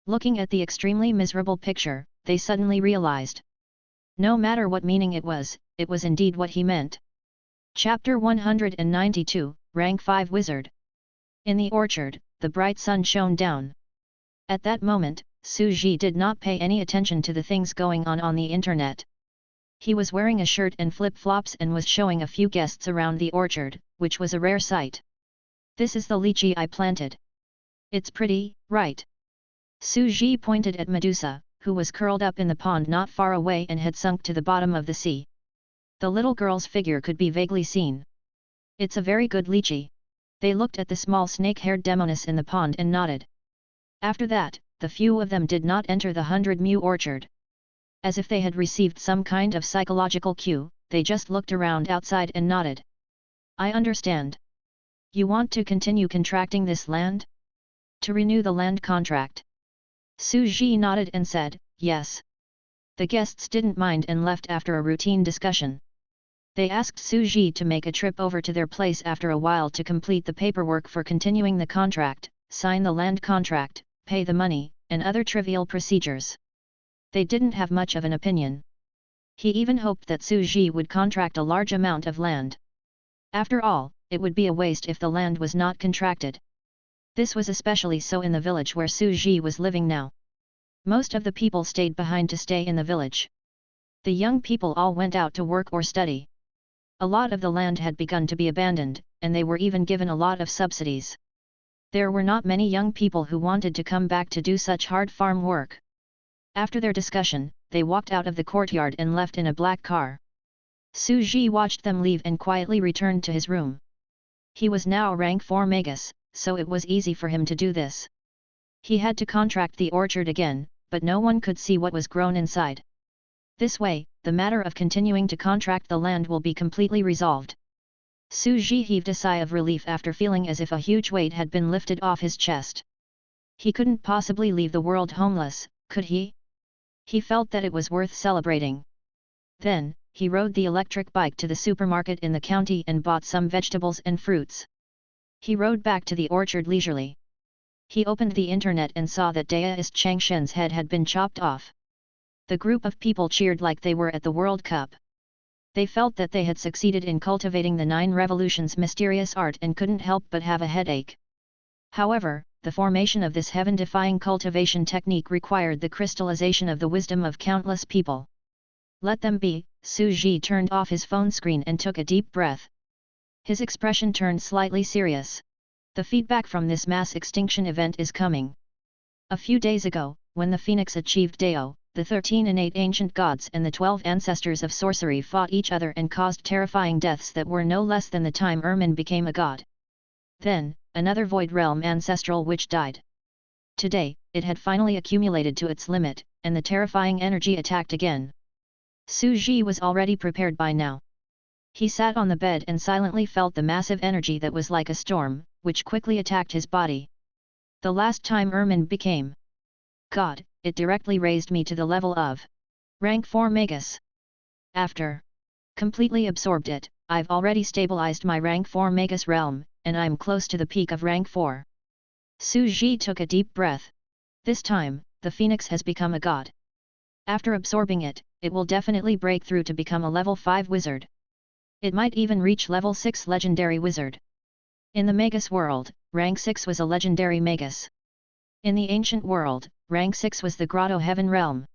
Looking at the extremely miserable picture, they suddenly realized. No matter what meaning it was indeed what he meant. Chapter 192, Rank 5 Wizard. In the orchard, the bright sun shone down. At that moment, Su Ji did not pay any attention to the things going on the internet. He was wearing a shirt and flip-flops and was showing a few guests around the orchard, which was a rare sight. This is the lychee I planted. It's pretty, right? Su Ji pointed at Medusa, who was curled up in the pond not far away and had sunk to the bottom of the sea. The little girl's figure could be vaguely seen. It's a very good lychee. They looked at the small snake-haired demoness in the pond and nodded. After that, the few of them did not enter the 100 Mu orchard. As if they had received some kind of psychological cue, they just looked around outside and nodded. I understand. You want to continue contracting this land? To renew the land contract. Su Ji nodded and said, yes. The guests didn't mind and left after a routine discussion. They asked Su Ji to make a trip over to their place after a while to complete the paperwork for continuing the contract, sign the land contract, pay the money, and other trivial procedures. They didn't have much of an opinion. He even hoped that Su Ji would contract a large amount of land. After all, it would be a waste if the land was not contracted. This was especially so in the village where Su Ji was living now. Most of the people stayed behind to stay in the village. The young people all went out to work or study. A lot of the land had begun to be abandoned, and they were even given a lot of subsidies. There were not many young people who wanted to come back to do such hard farm work. After their discussion, they walked out of the courtyard and left in a black car. Su Ji watched them leave and quietly returned to his room. He was now rank 4 magus, so it was easy for him to do this. He had to contract the orchard again, but no one could see what was grown inside. This way, the matter of continuing to contract the land will be completely resolved. Su Ji heaved a sigh of relief after feeling as if a huge weight had been lifted off his chest. He couldn't possibly leave the world homeless, could he? He felt that it was worth celebrating. Then, he rode the electric bike to the supermarket in the county and bought some vegetables and fruits. He rode back to the orchard leisurely. He opened the internet and saw that Daoist Changshen's head had been chopped off. The group of people cheered like they were at the World Cup. They felt that they had succeeded in cultivating the 9 revolutions' mysterious art and couldn't help but have a headache. However, the formation of this heaven-defying cultivation technique required the crystallization of the wisdom of countless people. Let them be. Su Ji turned off his phone screen and took a deep breath. His expression turned slightly serious. The feedback from this mass extinction event is coming. A few days ago, when the Phoenix achieved Dao, the 13 innate ancient gods and the 12 ancestors of sorcery fought each other and caused terrifying deaths that were no less than the time Ermin became a god. Then, another void realm ancestral witch died. Today, it had finally accumulated to its limit, and the terrifying energy attacked again. Su Ji was already prepared by now. He sat on the bed and silently felt the massive energy that was like a storm, which quickly attacked his body. The last time Ermin became God, it directly raised me to the level of rank 4 magus. After completely absorbed it, I've already stabilized my rank 4 magus realm, and I'm close to the peak of rank 4. Su Ji took a deep breath. This time, the Phoenix has become a god. After absorbing it, it will definitely break through to become a level 5 wizard. It might even reach level 6 legendary wizard. In the Magus world, rank 6 was a legendary Magus. In the ancient world, rank 6 was the Grotto Heaven realm.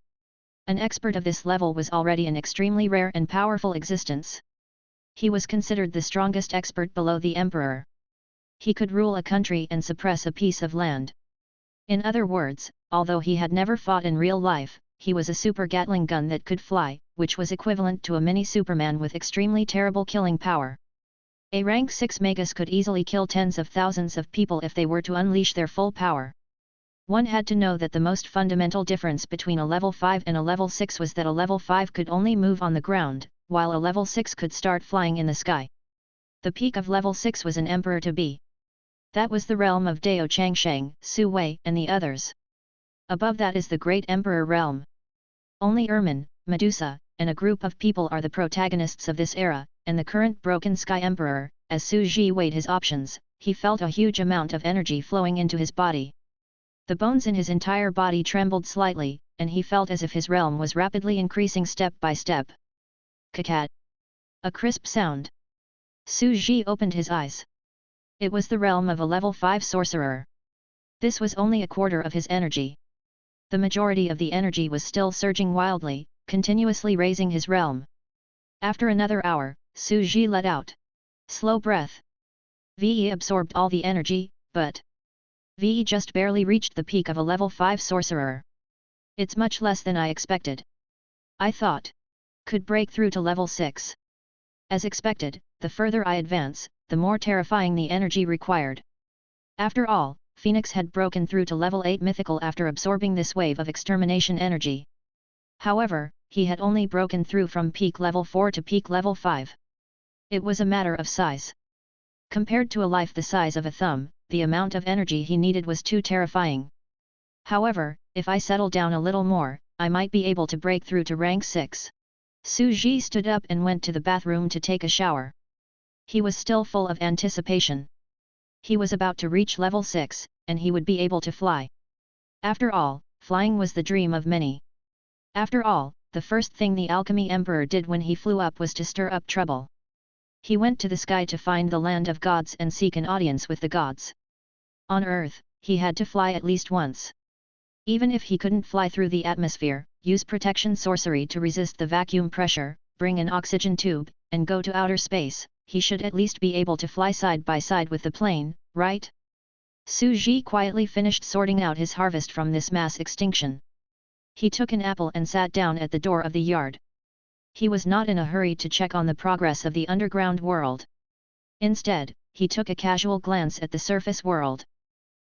An expert of this level was already an extremely rare and powerful existence. He was considered the strongest expert below the emperor. He could rule a country and suppress a piece of land. In other words, although he had never fought in real life, he was a super Gatling gun that could fly, which was equivalent to a mini Superman with extremely terrible killing power. A rank 6 Magus could easily kill tens of thousands of people if they were to unleash their full power. One had to know that the most fundamental difference between a level 5 and a level 6 was that a level 5 could only move on the ground, while a level 6 could start flying in the sky. The peak of level 6 was an emperor to be. That was the realm of Dao Changsheng, Su Wei and the others. Above that is the Great Emperor realm. Only Ermin, Medusa, and a group of people are the protagonists of this era, and the current Broken Sky Emperor. As Su Ji weighed his options, he felt a huge amount of energy flowing into his body. The bones in his entire body trembled slightly, and he felt as if his realm was rapidly increasing step by step. Kakat! A crisp sound. Su Ji opened his eyes. It was the realm of a level 5 sorcerer. This was only a quarter of his energy. The majority of the energy was still surging wildly, continuously raising his realm. After another hour, Su Ji let out slow breath. VE absorbed all the energy, but VE just barely reached the peak of a level 5 sorcerer. It's much less than I expected. I thought could break through to level 6. As expected, the further I advance, the more terrifying the energy required. After all, Phoenix had broken through to level 8 mythical after absorbing this wave of extermination energy. However, he had only broken through from peak level 4 to peak level 5. It was a matter of size. Compared to a life the size of a thumb, the amount of energy he needed was too terrifying. However, if I settle down a little more, I might be able to break through to rank 6. Su Ji stood up and went to the bathroom to take a shower. He was still full of anticipation. He was about to reach level 6, and he would be able to fly. After all, flying was the dream of many. After all, the first thing the Alchemy Emperor did when he flew up was to stir up trouble. He went to the sky to find the land of gods and seek an audience with the gods. On Earth, he had to fly at least once. Even if he couldn't fly through the atmosphere, use protection sorcery to resist the vacuum pressure, bring an oxygen tube, and go to outer space, he should at least be able to fly side by side with the plane, right? Su Ji quietly finished sorting out his harvest from this mass extinction. He took an apple and sat down at the door of the yard. He was not in a hurry to check on the progress of the underground world. Instead, he took a casual glance at the surface world.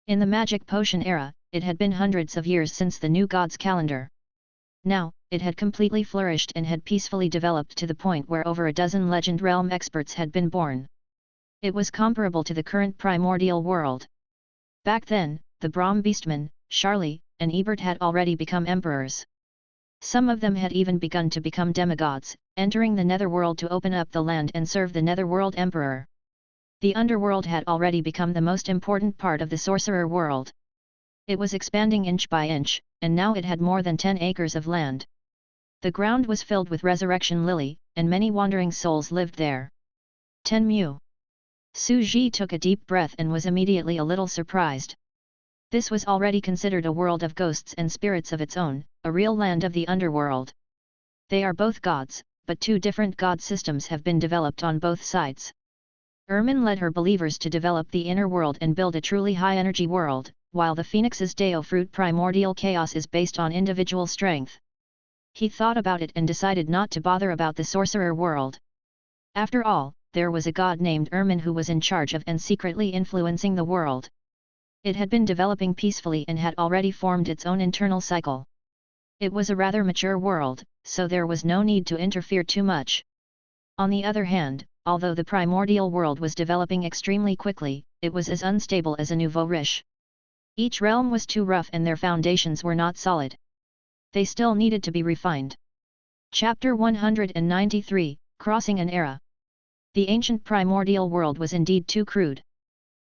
In the magic potion era, it had been hundreds of years since the new god's calendar. Now, it had completely flourished and had peacefully developed to the point where over a dozen legend realm experts had been born. It was comparable to the current primordial world. Back then, the Brahm Beastmen, Charlie, and Ebert had already become emperors. Some of them had even begun to become demigods, entering the netherworld to open up the land and serve the netherworld emperor. The underworld had already become the most important part of the sorcerer world. It was expanding inch by inch, and now it had more than 10 acres of land. The ground was filled with resurrection lily, and many wandering souls lived there. Tenmu. Su Ji took a deep breath and was immediately a little surprised. This was already considered a world of ghosts and spirits of its own, a real land of the underworld. They are both gods, but two different god systems have been developed on both sides. Ermin led her believers to develop the inner world and build a truly high-energy world, while the Phoenix's Deo fruit primordial chaos is based on individual strength. He thought about it and decided not to bother about the sorcerer world. After all, there was a god named Ermin who was in charge of and secretly influencing the world. It had been developing peacefully and had already formed its own internal cycle. It was a rather mature world, so there was no need to interfere too much. On the other hand, although the primordial world was developing extremely quickly, it was as unstable as a nouveau riche. Each realm was too rough and their foundations were not solid. They still needed to be refined. Chapter 193, Crossing an Era. The ancient primordial world was indeed too crude.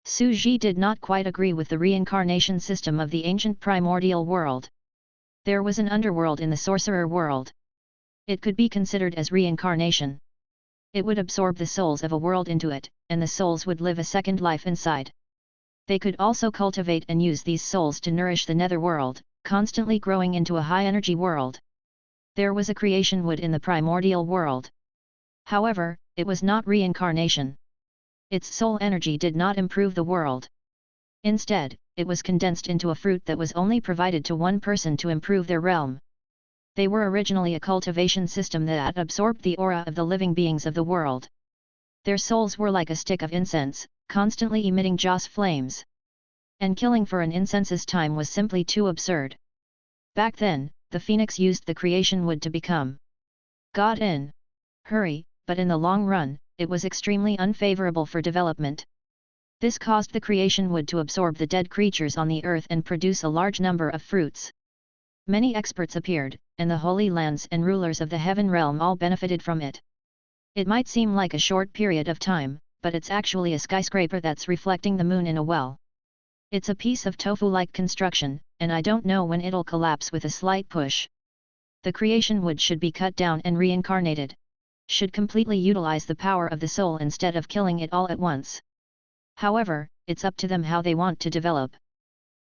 Su Ji did not quite agree with the reincarnation system of the ancient primordial world. There was an underworld in the sorcerer world. It could be considered as reincarnation. It would absorb the souls of a world into it, and the souls would live a second life inside. They could also cultivate and use these souls to nourish the netherworld, constantly growing into a high-energy world. There was a creation wood in the primordial world. However, it was not reincarnation. Its soul energy did not improve the world. Instead, it was condensed into a fruit that was only provided to one person to improve their realm. They were originally a cultivation system that absorbed the aura of the living beings of the world. Their souls were like a stick of incense, constantly emitting joss flames. And killing for an incense's time was simply too absurd. Back then, the phoenix used the creation wood to become God in hurry, but in the long run, it was extremely unfavorable for development. This caused the creation wood to absorb the dead creatures on the earth and produce a large number of fruits. Many experts appeared, and the holy lands and rulers of the heaven realm all benefited from it. It might seem like a short period of time, but it's actually a skyscraper that's reflecting the moon in a well. It's a piece of tofu-like construction, and I don't know when it'll collapse with a slight push. The creation wood should be cut down and reincarnated. Should completely utilize the power of the soul instead of killing it all at once. However, it's up to them how they want to develop.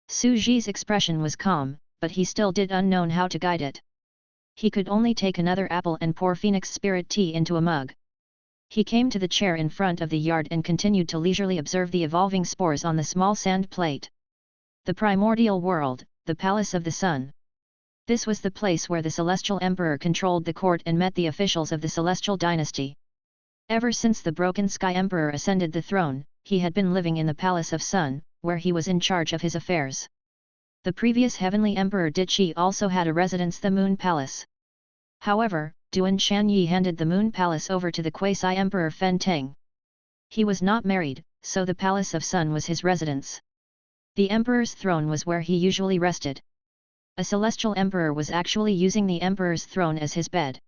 Su Ji's expression was calm, but he still did unknown how to guide it. He could only take another apple and pour phoenix spirit tea into a mug. He came to the chair in front of the yard and continued to leisurely observe the evolving spores on the small sand plate. The primordial world, the palace of the sun. This was the place where the celestial emperor controlled the court and met the officials of the celestial dynasty. Ever since the broken sky emperor ascended the throne, he had been living in the palace of sun, where he was in charge of his affairs. The previous heavenly emperor Dichi also had a residence, the moon palace. However, Duan Shanyi handed the moon palace over to the quasi-emperor Fen Teng. He was not married, so the palace of sun was his residence. The emperor's throne was where he usually rested. A celestial emperor was actually using the emperor's throne as his bed.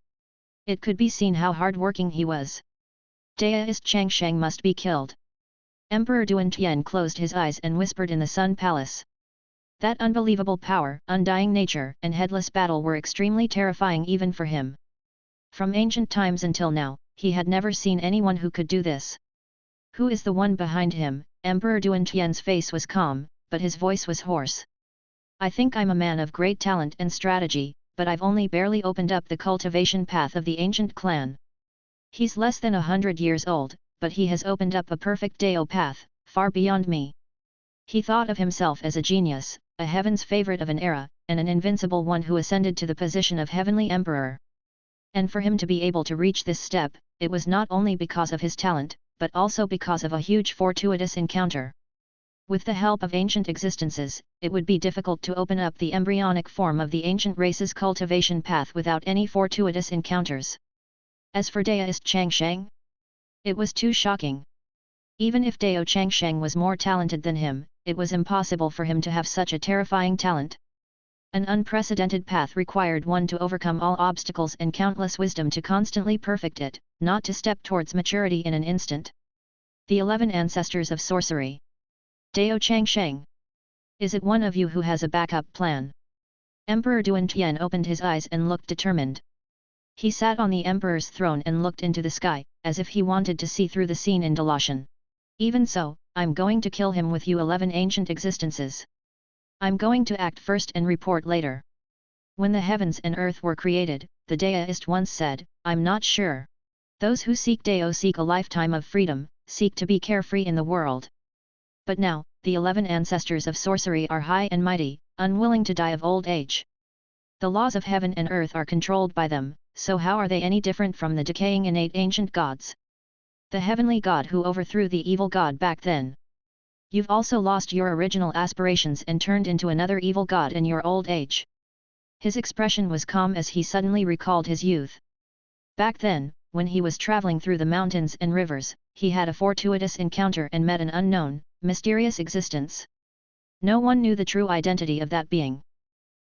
It could be seen how hard-working he was. Deist Changsheng must be killed. Emperor Duan Tian closed his eyes and whispered in the Sun Palace. That unbelievable power, undying nature, and headless battle were extremely terrifying even for him. From ancient times until now, he had never seen anyone who could do this. Who is the one behind him? Emperor Duan Tian's face was calm, but his voice was hoarse. I think I'm a man of great talent and strategy, but I've only barely opened up the cultivation path of the ancient clan. He's less than 100 years old, but he has opened up a perfect Deo path, far beyond me. He thought of himself as a genius, a heaven's favorite of an era, and an invincible one who ascended to the position of heavenly emperor. And for him to be able to reach this step, it was not only because of his talent, but also because of a huge fortuitous encounter. With the help of ancient existences, it would be difficult to open up the embryonic form of the ancient race's cultivation path without any fortuitous encounters. As for Daoist Changsheng, it was too shocking. Even if Dao Changsheng was more talented than him, it was impossible for him to have such a terrifying talent. An unprecedented path required one to overcome all obstacles and countless wisdom to constantly perfect it, not to step towards maturity in an instant. The 11 Ancestors of Sorcery. Dao Changsheng. Is it one of you who has a backup plan? Emperor Duan Tian opened his eyes and looked determined. He sat on the emperor's throne and looked into the sky, as if he wanted to see through the scene in Dalashan. Even so, I'm going to kill him with you 11 ancient existences. I'm going to act first and report later. When the heavens and earth were created, the Daoist once said, I'm not sure. Those who seek Dao seek a lifetime of freedom, seek to be carefree in the world. But now, the 11 ancestors of sorcery are high and mighty, unwilling to die of old age. The laws of heaven and earth are controlled by them, so how are they any different from the decaying innate ancient gods? The heavenly god who overthrew the evil god back then. You've also lost your original aspirations and turned into another evil god in your old age. His expression was calm as he suddenly recalled his youth. Back then, when he was traveling through the mountains and rivers, he had a fortuitous encounter and met an unknown, mysterious existence. No one knew the true identity of that being.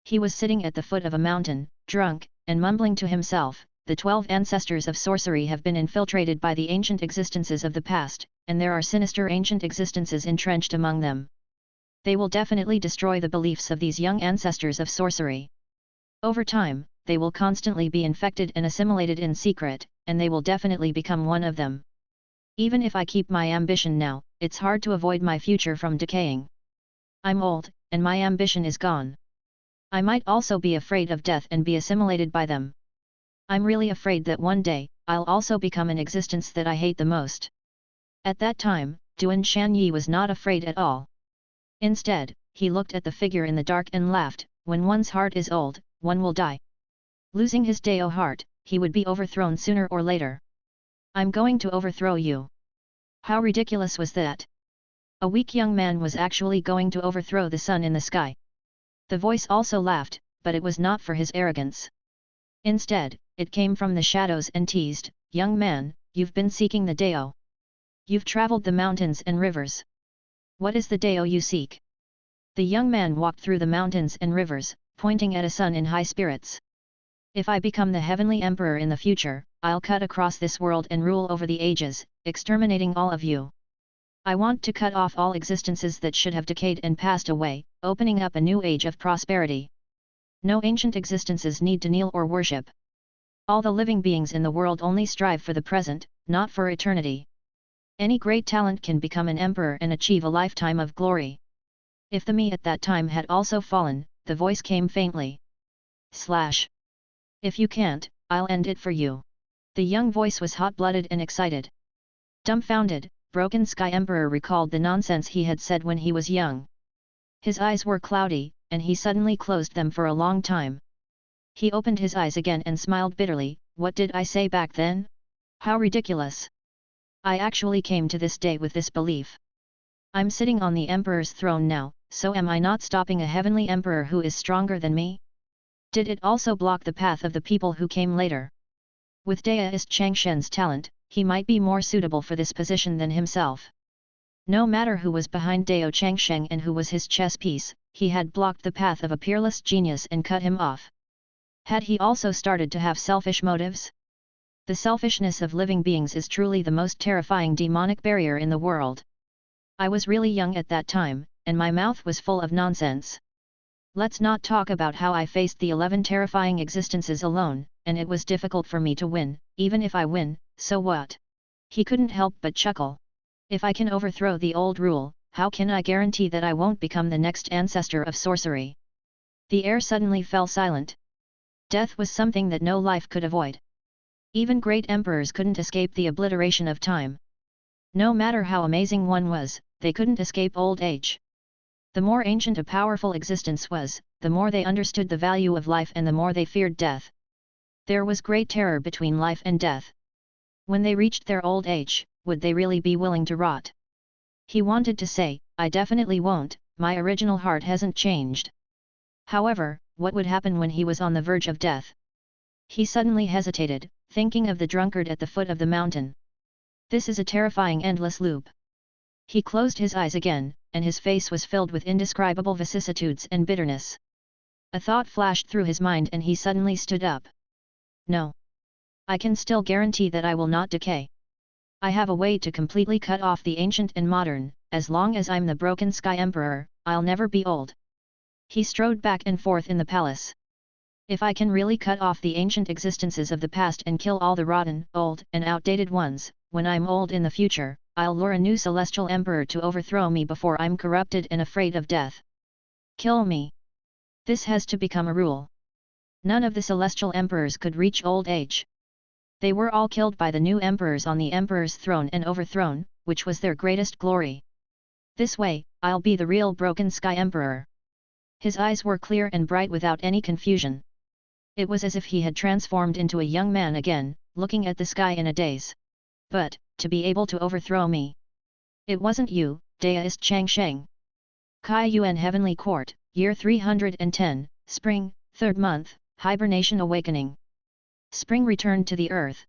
He was sitting at the foot of a mountain, drunk, and mumbling to himself, the 12 ancestors of sorcery have been infiltrated by the ancient existences of the past, and there are sinister ancient existences entrenched among them. They will definitely destroy the beliefs of these young ancestors of sorcery. Over time, they will constantly be infected and assimilated in secret, and they will definitely become one of them. Even if I keep my ambition now, it's hard to avoid my future from decaying. I'm old, and my ambition is gone. I might also be afraid of death and be assimilated by them. I'm really afraid that one day, I'll also become an existence that I hate the most. At that time, Duan Shanyi was not afraid at all. Instead, he looked at the figure in the dark and laughed, when one's heart is old, one will die. Losing his Dao heart, he would be overthrown sooner or later. I'm going to overthrow you. How ridiculous was that? A weak young man was actually going to overthrow the sun in the sky. The voice also laughed, but it was not for his arrogance. Instead, it came from the shadows and teased, young man, you've been seeking the Dao. You've traveled the mountains and rivers. What is the Dao you seek? The young man walked through the mountains and rivers, pointing at a sun in high spirits. If I become the heavenly emperor in the future, I'll cut across this world and rule over the ages, exterminating all of you. I want to cut off all existences that should have decayed and passed away, opening up a new age of prosperity. No ancient existences need to kneel or worship. All the living beings in the world only strive for the present, not for eternity. Any great talent can become an emperor and achieve a lifetime of glory. If the me at that time had also fallen, the voice came faintly. If you can't, I'll end it for you. The young voice was hot-blooded and excited. Dumbfounded, Broken Sky Emperor recalled the nonsense he had said when he was young. His eyes were cloudy, and he suddenly closed them for a long time. He opened his eyes again and smiled bitterly. What did I say back then? How ridiculous! I actually came to this day with this belief. I'm sitting on the emperor's throne now, so am I not stopping a heavenly emperor who is stronger than me? Did it also block the path of the people who came later? With Daoist Changshen's talent, he might be more suitable for this position than himself. No matter who was behind Dao Changsheng and who was his chess piece, he had blocked the path of a peerless genius and cut him off. Had he also started to have selfish motives? The selfishness of living beings is truly the most terrifying demonic barrier in the world. I was really young at that time, and my mouth was full of nonsense. Let's not talk about how I faced the 11 terrifying existences alone, and it was difficult for me to win. Even if I win, so what? He couldn't help but chuckle. If I can overthrow the old rule, how can I guarantee that I won't become the next ancestor of sorcery? The air suddenly fell silent. Death was something that no life could avoid. Even great emperors couldn't escape the obliteration of time. No matter how amazing one was, they couldn't escape old age. The more ancient a powerful existence was, the more they understood the value of life and the more they feared death. There was great terror between life and death. When they reached their old age, would they really be willing to rot? He wanted to say, I definitely won't, my original heart hasn't changed. However, what would happen when he was on the verge of death? He suddenly hesitated, thinking of the drunkard at the foot of the mountain. This is a terrifying endless loop. He closed his eyes again, and his face was filled with indescribable vicissitudes and bitterness. A thought flashed through his mind and he suddenly stood up. No. I can still guarantee that I will not decay. I have a way to completely cut off the ancient and modern, as long as I'm the broken sky emperor, I'll never be old. He strode back and forth in the palace. If I can really cut off the ancient existences of the past and kill all the rotten, old, and outdated ones, when I'm old in the future, I'll lure a new celestial emperor to overthrow me before I'm corrupted and afraid of death. Kill me. This has to become a rule. None of the celestial emperors could reach old age. They were all killed by the new emperors on the emperor's throne and overthrown, which was their greatest glory. This way, I'll be the real broken sky emperor. His eyes were clear and bright without any confusion. It was as if he had transformed into a young man again, looking at the sky in a daze. But, to be able to overthrow me. It wasn't you, deist Changsheng. Kai Yuan Heavenly Court, Year 310, Spring, 3rd month, Hibernation Awakening. Spring returned to the earth.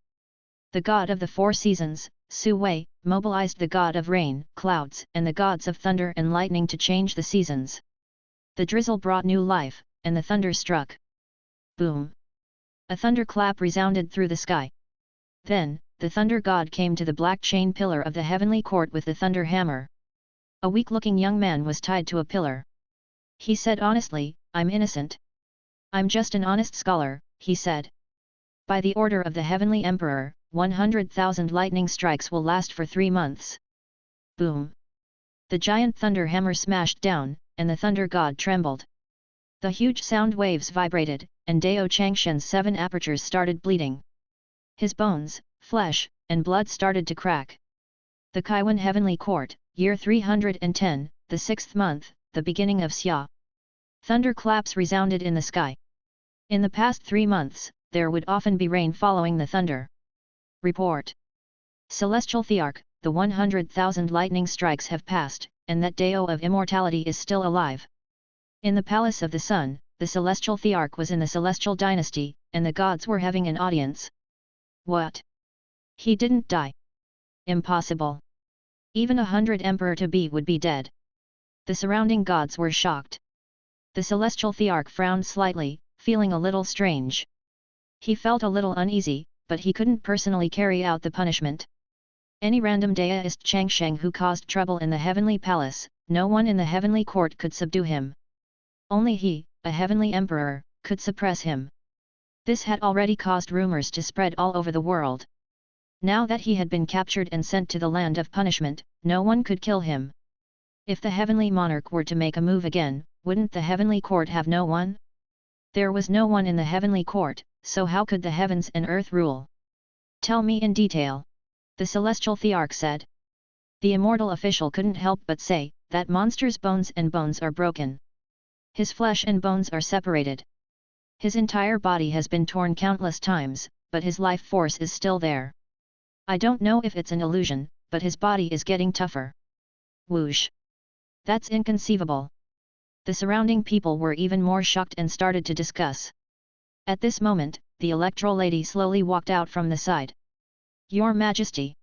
The god of the four seasons, Su Wei, mobilized the god of rain, clouds, and the gods of thunder and lightning to change the seasons. The drizzle brought new life, and the thunder struck. Boom! A thunderclap resounded through the sky. Then, the thunder god came to the black chain pillar of the heavenly court with the thunder hammer. A weak-looking young man was tied to a pillar. He said honestly, I'm innocent. I'm just an honest scholar, he said. By the order of the heavenly emperor, 100,000 lightning strikes will last for 3 months. Boom! The giant thunder hammer smashed down, and the thunder god trembled. The huge sound waves vibrated, and Dao Changshen's 7 apertures started bleeding. His bones, flesh, and blood started to crack. The Kaiwan Heavenly Court, Year 310, the 6th month, the beginning of Xia. Thunderclaps resounded in the sky. In the past 3 months, there would often be rain following the thunder. Report. Celestial Thearch, the 100,000 lightning strikes have passed, and that Dao of immortality is still alive. In the Palace of the Sun, the Celestial Thearch was in the Celestial Dynasty, and the gods were having an audience. What? He didn't die. Impossible. Even 100 Emperor to be would be dead. The surrounding gods were shocked. The Celestial Thearch frowned slightly, feeling a little strange. He felt a little uneasy, but he couldn't personally carry out the punishment. Any random deist Changsheng who caused trouble in the heavenly palace, no one in the heavenly court could subdue him. Only he, a heavenly emperor, could suppress him. This had already caused rumors to spread all over the world. Now that he had been captured and sent to the land of punishment, no one could kill him. If the heavenly monarch were to make a move again, wouldn't the heavenly court have no one? There was no one in the heavenly court, so how could the heavens and earth rule? Tell me in detail. The Celestial Thearch said. The immortal official couldn't help but say, that monster's bones and bones are broken. His flesh and bones are separated. His entire body has been torn countless times, but his life force is still there. I don't know if it's an illusion, but his body is getting tougher. Whoosh! That's inconceivable. The surrounding people were even more shocked and started to discuss. At this moment, the electoral lady slowly walked out from the side. Your Majesty!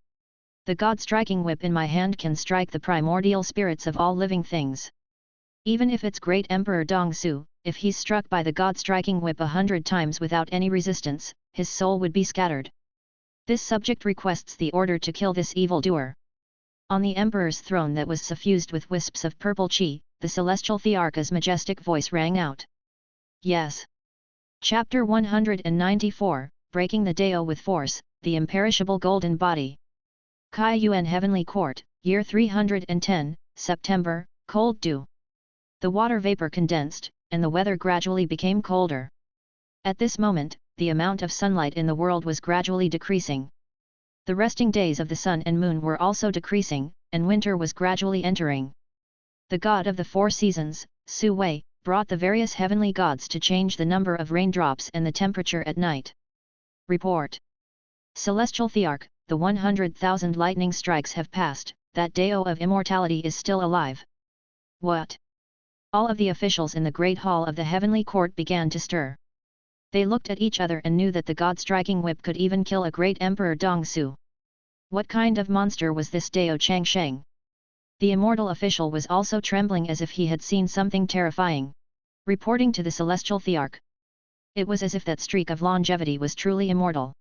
The god-striking whip in my hand can strike the primordial spirits of all living things. Even if it's Great Emperor Dongsu, if he's struck by the god-striking whip 100 times without any resistance, his soul would be scattered. This subject requests the order to kill this evildoer. On the emperor's throne that was suffused with wisps of purple chi, the Celestial Thearch's majestic voice rang out. Yes. Chapter 194, Breaking the Dao with Force, the Imperishable Golden Body. Kai Yuan Heavenly Court, Year 310, September, Cold Dew. The water vapor condensed, and the weather gradually became colder. At this moment, the amount of sunlight in the world was gradually decreasing. The resting days of the sun and moon were also decreasing, and winter was gradually entering. The god of the four seasons, Su Wei, brought the various heavenly gods to change the number of raindrops and the temperature at night. Report. Celestial Thearch, the 100,000 lightning strikes have passed, that Deo of immortality is still alive. What? All of the officials in the great hall of the heavenly court began to stir. They looked at each other and knew that the god-striking whip could even kill a great emperor Dong Su. What kind of monster was this Dao Changsheng? The immortal official was also trembling as if he had seen something terrifying. Reporting to the Celestial Thearch. It was as if that streak of longevity was truly immortal.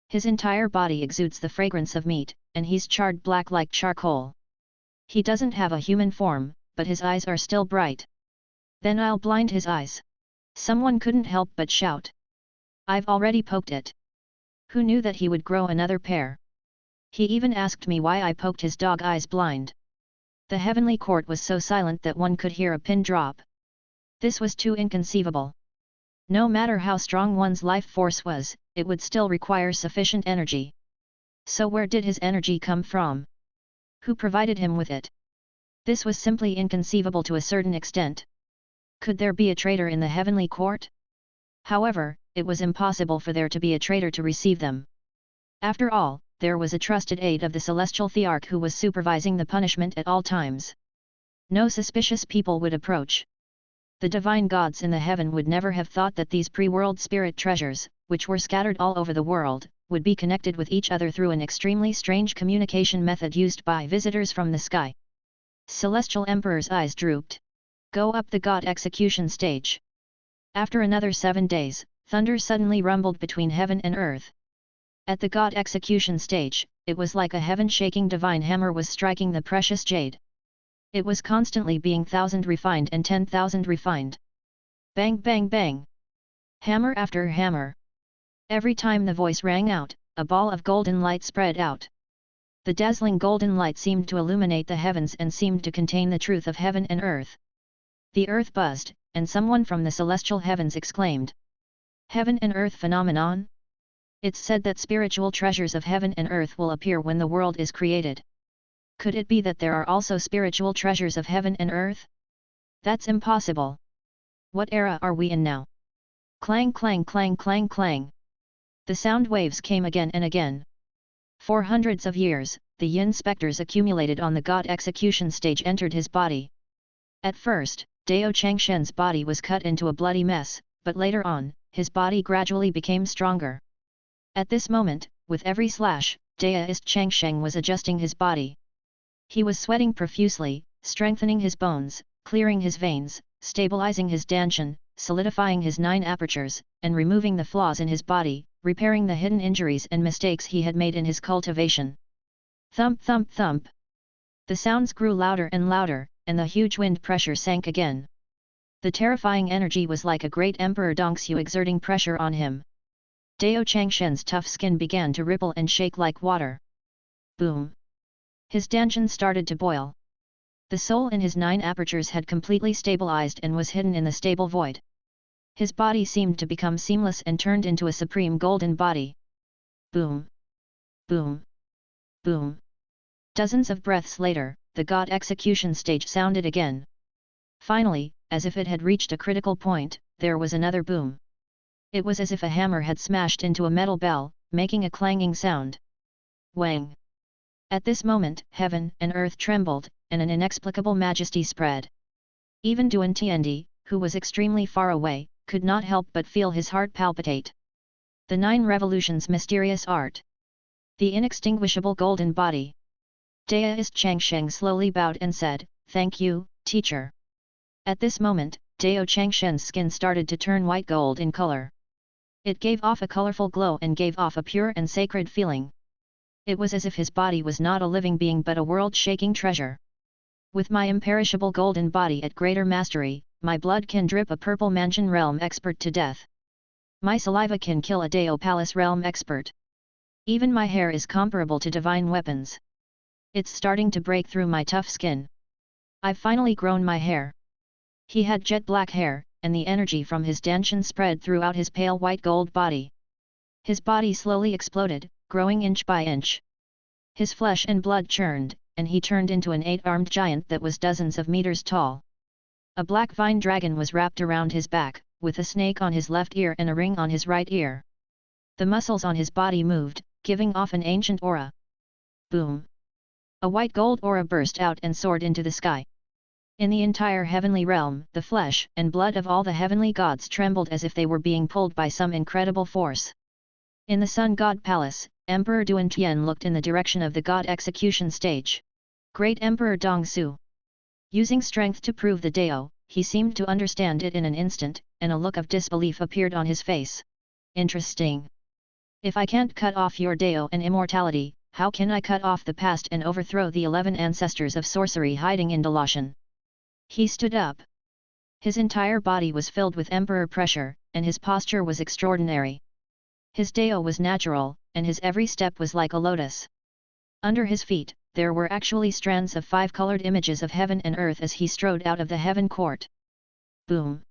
His entire body exudes the fragrance of meat, and he's charred black like charcoal. He doesn't have a human form, but his eyes are still bright. Then I'll blind his eyes. Someone couldn't help but shout. I've already poked it. Who knew that he would grow another pair? He even asked me why I poked his dog eyes blind. The heavenly court was so silent that one could hear a pin drop. This was too inconceivable. No matter how strong one's life force was, it would still require sufficient energy. So where did his energy come from? Who provided him with it? This was simply inconceivable to a certain extent. Could there be a traitor in the heavenly court? However, it was impossible for there to be a traitor to receive them. After all, there was a trusted aide of the Celestial Thearch who was supervising the punishment at all times. No suspicious people would approach. The divine gods in the heaven would never have thought that these pre-world spirit treasures, which were scattered all over the world, would be connected with each other through an extremely strange communication method used by visitors from the sky. Celestial Emperor's eyes drooped. Go up the god execution stage. After another 7 days, thunder suddenly rumbled between heaven and earth. At the god execution stage, it was like a heaven-shaking divine hammer was striking the precious jade. It was constantly being 1,000 refined and 10,000 refined. Bang bang bang. Hammer after hammer. Every time the voice rang out, a ball of golden light spread out. The dazzling golden light seemed to illuminate the heavens and seemed to contain the truth of heaven and earth. The earth buzzed, and someone from the celestial heavens exclaimed. Heaven and earth phenomenon? It's said that spiritual treasures of heaven and earth will appear when the world is created. Could it be that there are also spiritual treasures of heaven and earth? That's impossible. What era are we in now? Clang clang clang clang clang. The sound waves came again and again. For hundreds of years, the yin specters accumulated on the god execution stage entered his body. At first, Dao Changshen's body was cut into a bloody mess, but later on, his body gradually became stronger. At this moment, with every slash, Daoist Changsheng was adjusting his body. He was sweating profusely, strengthening his bones, clearing his veins, stabilizing his danshan, solidifying his 9 apertures, and removing the flaws in his body, repairing the hidden injuries and mistakes he had made in his cultivation. Thump thump thump. The sounds grew louder and louder, and the huge wind pressure sank again. The terrifying energy was like a great Emperor Dongsu exerting pressure on him. Dao Changshen's tough skin began to ripple and shake like water. Boom! His danshan started to boil. The soul in his 9 apertures had completely stabilized and was hidden in the stable void. His body seemed to become seamless and turned into a supreme golden body. Boom! Boom! Boom! Dozens of breaths later, the god execution stage sounded again. Finally, as if it had reached a critical point, there was another boom. It was as if a hammer had smashed into a metal bell, making a clanging sound. Wang! At this moment, heaven and earth trembled, and an inexplicable majesty spread. Even Duan Tiandi, who was extremely far away, could not help but feel his heart palpitate. The 9 revolutions mysterious art. The inextinguishable golden body. Daoist Changsheng slowly bowed and said, "Thank you, teacher." At this moment, Dao Changshen's skin started to turn white gold in color. It gave off a colorful glow and gave off a pure and sacred feeling. It was as if his body was not a living being but a world-shaking treasure. With my imperishable golden body at greater mastery, my blood can drip a purple mansion realm expert to death. My saliva can kill a Dao Palace realm expert. Even my hair is comparable to divine weapons. It's starting to break through my tough skin. I've finally grown my hair. He had jet black hair, and the energy from his danshan spread throughout his pale white gold body. His body slowly exploded, growing inch by inch. His flesh and blood churned, and he turned into an 8-armed giant that was dozens of meters tall. A black vine dragon was wrapped around his back, with a snake on his left ear and a ring on his right ear. The muscles on his body moved, giving off an ancient aura. Boom! A white gold aura burst out and soared into the sky. In the entire heavenly realm, the flesh and blood of all the heavenly gods trembled as if they were being pulled by some incredible force. In the Sun God Palace, Emperor Duantian looked in the direction of the god execution stage. Great Emperor Dongsu. Using strength to prove the Dao, he seemed to understand it in an instant, and a look of disbelief appeared on his face. Interesting. If I can't cut off your Dao and immortality, how can I cut off the past and overthrow the 11 ancestors of sorcery hiding in Dalashan? He stood up. His entire body was filled with emperor pressure, and his posture was extraordinary. His Dao was natural, and his every step was like a lotus. Under his feet, there were actually strands of 5-colored images of heaven and earth as he strode out of the heaven court. Boom!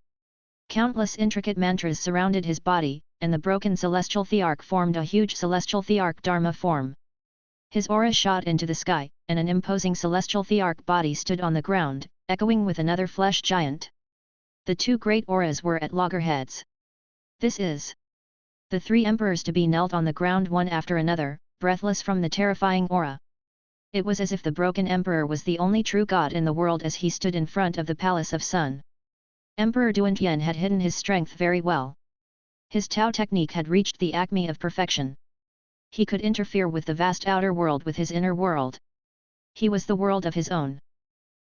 Countless intricate mantras surrounded his body, and the broken celestial thearch formed a huge celestial thearch dharma form. His aura shot into the sky, and an imposing celestial thearch body stood on the ground, echoing with another flesh giant. The 2 great auras were at loggerheads. This is. The 3 emperors to be knelt on the ground one after another, breathless from the terrifying aura. It was as if the broken emperor was the only true god in the world as he stood in front of the Palace of Sun. Emperor Duantian had hidden his strength very well. His Tao technique had reached the acme of perfection. He could interfere with the vast outer world with his inner world. He was the world of his own.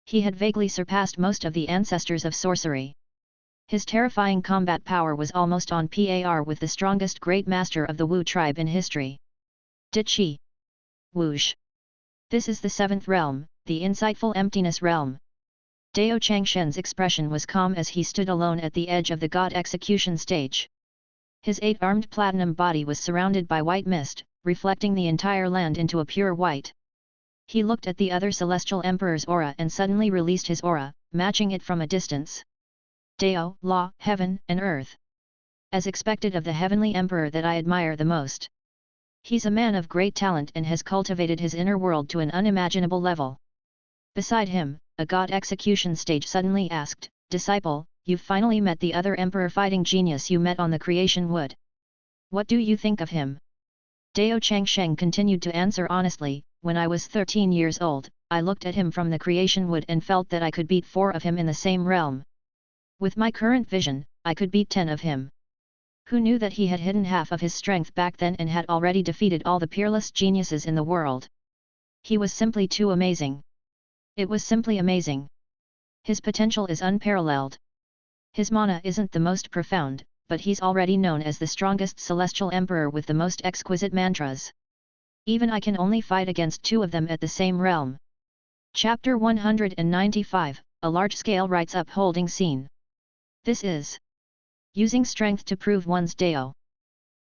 He had vaguely surpassed most of the ancestors of sorcery. His terrifying combat power was almost on par with the strongest great master of the Wu tribe in history. Dichi. Whoosh. This is the 7th realm, the insightful emptiness realm. Dao Changshen's expression was calm as he stood alone at the edge of the god execution stage. His 8-armed platinum body was surrounded by white mist, reflecting the entire land into a pure white. He looked at the other celestial emperor's aura and suddenly released his aura, matching it from a distance. Dao, law, heaven, and earth. As expected of the heavenly emperor that I admire the most. He's a man of great talent and has cultivated his inner world to an unimaginable level. Beside him, a god execution stage suddenly asked, "Disciple, you've finally met the other emperor fighting genius you met on the creation wood. What do you think of him?" Dao Changsheng continued to answer honestly, "When I was 13 years old, I looked at him from the creation wood and felt that I could beat 4 of him in the same realm. With my current vision, I could beat 10 of him. Who knew that he had hidden half of his strength back then and had already defeated all the peerless geniuses in the world? He was simply too amazing. It was simply amazing. His potential is unparalleled. His mana isn't the most profound, but he's already known as the strongest celestial emperor with the most exquisite mantras. Even I can only fight against 2 of them at the same realm." Chapter 195, A large-scale rites upholding scene. This is using strength to prove one's Dao.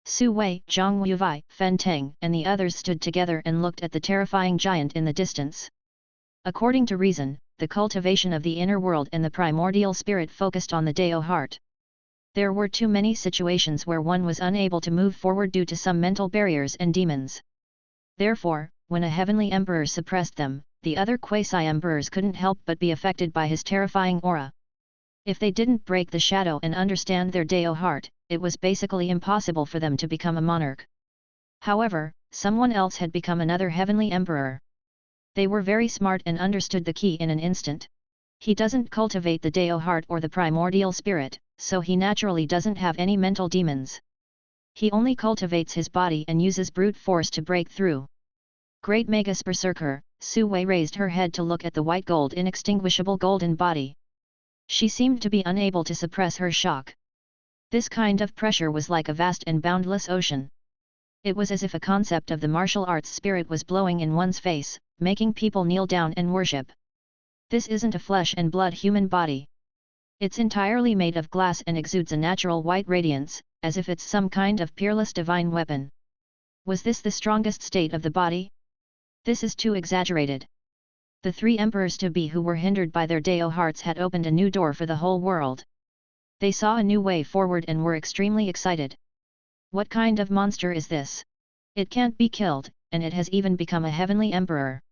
Su Wei, Zhang Yuvai, Fen Teng, and the others stood together and looked at the terrifying giant in the distance. According to reason, the cultivation of the inner world and the primordial spirit focused on the Dao heart. There were too many situations where one was unable to move forward due to some mental barriers and demons. Therefore, when a heavenly emperor suppressed them, the other quasi-emperors couldn't help but be affected by his terrifying aura. If they didn't break the shadow and understand their Dao heart, it was basically impossible for them to become a monarch. However, someone else had become another heavenly emperor. They were very smart and understood the key in an instant. He doesn't cultivate the Dao heart or the primordial spirit, so he naturally doesn't have any mental demons. He only cultivates his body and uses brute force to break through. Great Magus Berserker, Su Wei raised her head to look at the white gold inextinguishable golden body. She seemed to be unable to suppress her shock. This kind of pressure was like a vast and boundless ocean. It was as if a concept of the martial arts spirit was blowing in one's face, making people kneel down and worship. This isn't a flesh and blood human body. It's entirely made of glass and exudes a natural white radiance, as if it's some kind of peerless divine weapon. Was this the strongest state of the body? This is too exaggerated. The 3 emperors-to-be who were hindered by their Dao hearts had opened a new door for the whole world. They saw a new way forward and were extremely excited. What kind of monster is this? It can't be killed, and it has even become a heavenly emperor.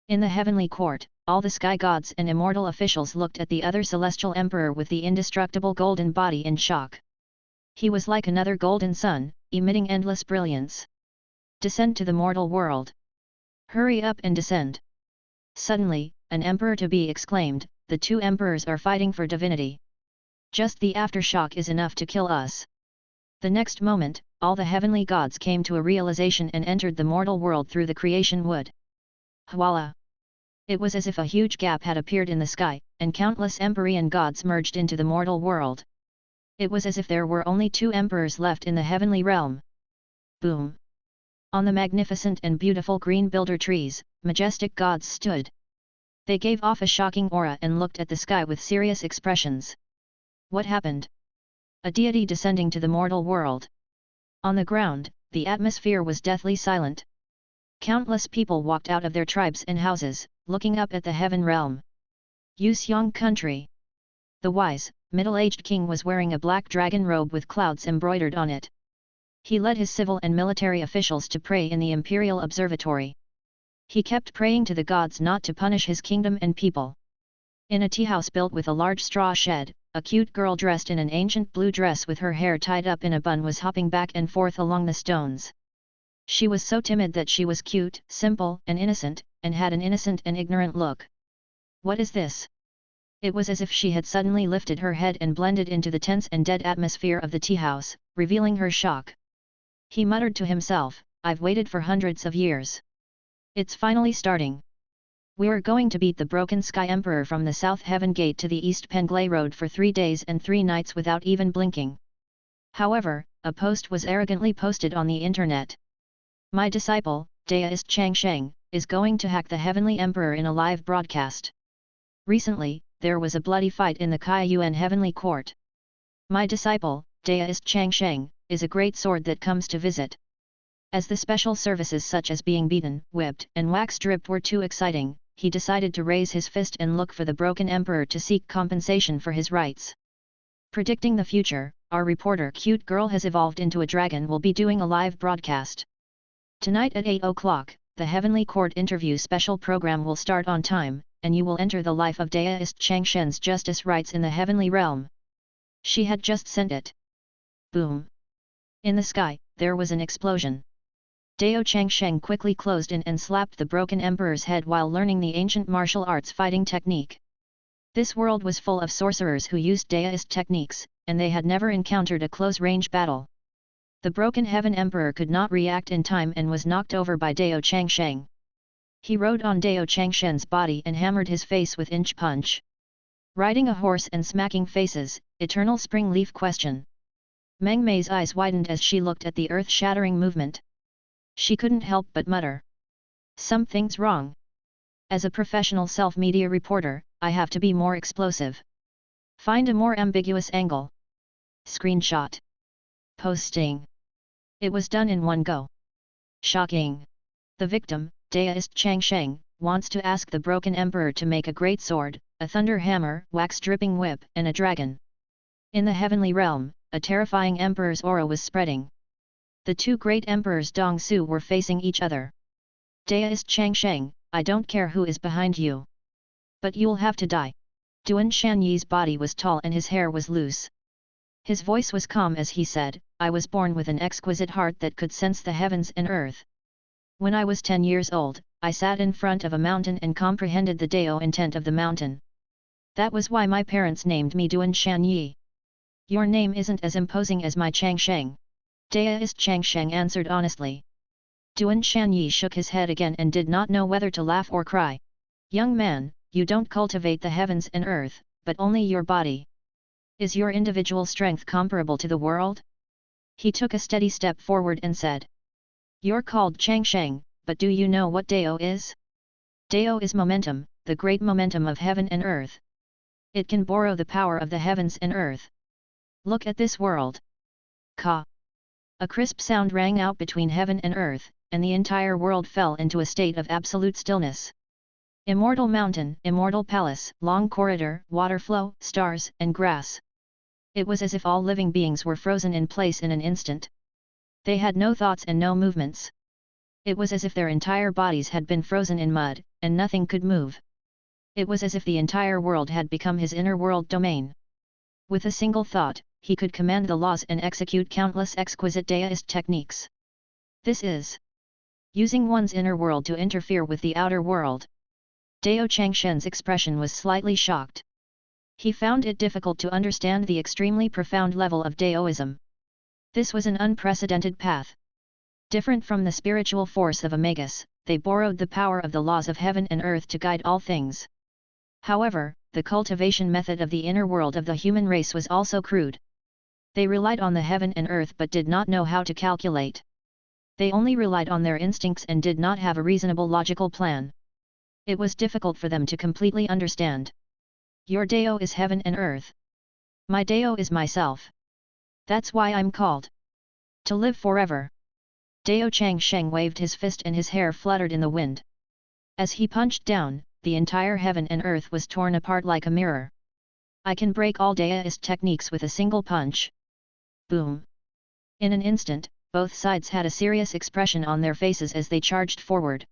In the heavenly court, all the sky gods and immortal officials looked at the other celestial emperor with the indestructible golden body in shock. He was like another golden sun, emitting endless brilliance. Descend to the mortal world. Hurry up and descend. Suddenly, an emperor-to-be exclaimed, the two emperors are fighting for divinity. Just the aftershock is enough to kill us. The next moment, all the heavenly gods came to a realization and entered the mortal world through the creation wood. Voila! It was as if a huge gap had appeared in the sky, and countless empyrean gods merged into the mortal world. It was as if there were only two emperors left in the heavenly realm. Boom! On the magnificent and beautiful green builder trees, majestic gods stood. They gave off a shocking aura and looked at the sky with serious expressions. What happened? A deity descending to the mortal world. On the ground, the atmosphere was deathly silent. Countless people walked out of their tribes and houses, looking up at the heaven realm. Yuseong country. The wise, middle-aged king was wearing a black dragon robe with clouds embroidered on it. He led his civil and military officials to pray in the imperial observatory. He kept praying to the gods not to punish his kingdom and people. In a tea-house built with a large straw shed, a cute girl dressed in an ancient blue dress with her hair tied up in a bun was hopping back and forth along the stones. She was so timid that she was cute, simple, and innocent, and had an innocent and ignorant look. What is this? It was as if she had suddenly lifted her head and blended into the tense and dead atmosphere of the tea-house, revealing her shock. He muttered to himself, I've waited for hundreds of years. It's finally starting. We're going to beat the broken Sky Emperor from the South Heaven Gate to the East Penglay Road for 3 days and 3 nights without even blinking. However, a post was arrogantly posted on the internet. My disciple, deist Chang Sheng, is going to hack the Heavenly Emperor in a live broadcast. Recently, there was a bloody fight in the Kaiyuan Heavenly Court. My disciple, deist Chang Sheng, is a great sword that comes to visit. As the special services such as being beaten, whipped, and wax-dripped were too exciting, he decided to raise his fist and look for the broken emperor to seek compensation for his rights. Predicting the future, our reporter Cute Girl has evolved into a dragon will be doing a live broadcast. Tonight at 8 o'clock, the Heavenly Court interview special program will start on time, and you will enter the life of deist Chang Shen's justice rights in the heavenly realm. She had just sent it. Boom! In the sky, there was an explosion. Dao Changsheng quickly closed in and slapped the broken emperor's head while learning the ancient martial arts fighting technique. This world was full of sorcerers who used deist techniques, and they had never encountered a close-range battle. The broken heaven emperor could not react in time and was knocked over by Dao Changsheng. He rode on Dao Changshen's body and hammered his face with inch punch. Riding a horse and smacking faces, eternal spring leaf question. Meng Mei's eyes widened as she looked at the earth-shattering movement. She couldn't help but mutter. Something's wrong. As a professional self-media reporter, I have to be more explosive. Find a more ambiguous angle. Screenshot. Posting. It was done in one go. Shocking. The victim, deist Chang Sheng, wants to ask the broken emperor to make a great sword, a thunder hammer, wax-dripping whip, and a dragon. In the heavenly realm, a terrifying emperor's aura was spreading. The two great emperors Dong Su were facing each other. Deist Chang Sheng, I don't care who is behind you. But you'll have to die. Duan Shanyi's body was tall and his hair was loose. His voice was calm as he said, I was born with an exquisite heart that could sense the heavens and earth. When I was 10 years old, I sat in front of a mountain and comprehended the Dao intent of the mountain. That was why my parents named me Duan Shanyi. Your name isn't as imposing as my Chang Sheng. Deist Chang Sheng answered honestly. Duan Shanyi shook his head again and did not know whether to laugh or cry. Young man, you don't cultivate the heavens and earth, but only your body. Is your individual strength comparable to the world? He took a steady step forward and said. You're called Chang Sheng, but do you know what Dao is? Dao is momentum, the great momentum of heaven and earth. It can borrow the power of the heavens and earth. Look at this world. Ka. A crisp sound rang out between heaven and earth, and the entire world fell into a state of absolute stillness. Immortal mountain, immortal palace, long corridor, water flow, stars, and grass. It was as if all living beings were frozen in place in an instant. They had no thoughts and no movements. It was as if their entire bodies had been frozen in mud, and nothing could move. It was as if the entire world had become his inner world domain. With a single thought, he could command the laws and execute countless exquisite deist techniques. This is using one's inner world to interfere with the outer world. Dao Changshen's expression was slightly shocked. He found it difficult to understand the extremely profound level of Daoism. This was an unprecedented path. Different from the spiritual force of a magus, they borrowed the power of the laws of heaven and earth to guide all things. However, the cultivation method of the inner world of the human race was also crude. They relied on the heaven and earth but did not know how to calculate. They only relied on their instincts and did not have a reasonable logical plan. It was difficult for them to completely understand. Your Dao is heaven and earth. My Dao is myself. That's why I'm called to live forever. Dao Changsheng waved his fist and his hair fluttered in the wind. As he punched down, the entire heaven and earth was torn apart like a mirror. I can break all Daoist techniques with a single punch. Boom! In an instant, both sides had a serious expression on their faces as they charged forward.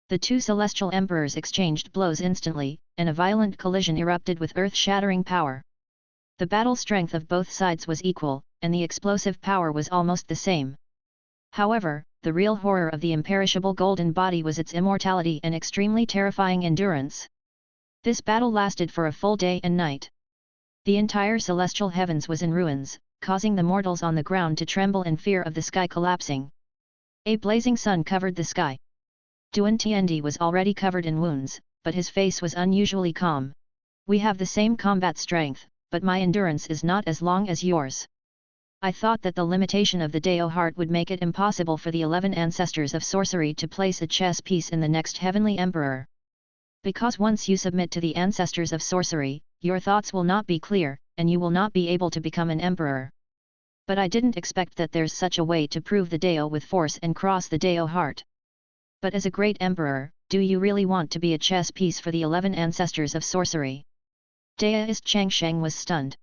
The two celestial emperors exchanged blows instantly, and a violent collision erupted with earth-shattering power. The battle strength of both sides was equal, and the explosive power was almost the same. However, the real horror of the imperishable golden body was its immortality and extremely terrifying endurance. This battle lasted for a full day and night. The entire celestial heavens was in ruins, causing the mortals on the ground to tremble in fear of the sky collapsing. A blazing sun covered the sky. Duan Tiandi was already covered in wounds, but his face was unusually calm. We have the same combat strength, but my endurance is not as long as yours. I thought that the limitation of the Dao heart would make it impossible for the 11 ancestors of sorcery to place a chess piece in the next heavenly emperor. Because once you submit to the ancestors of sorcery, your thoughts will not be clear, and you will not be able to become an emperor. But I didn't expect that there's such a way to prove the Dao with force and cross the Dao heart. But as a great emperor, do you really want to be a chess piece for the 11 ancestors of sorcery? Daoist Changsheng was stunned.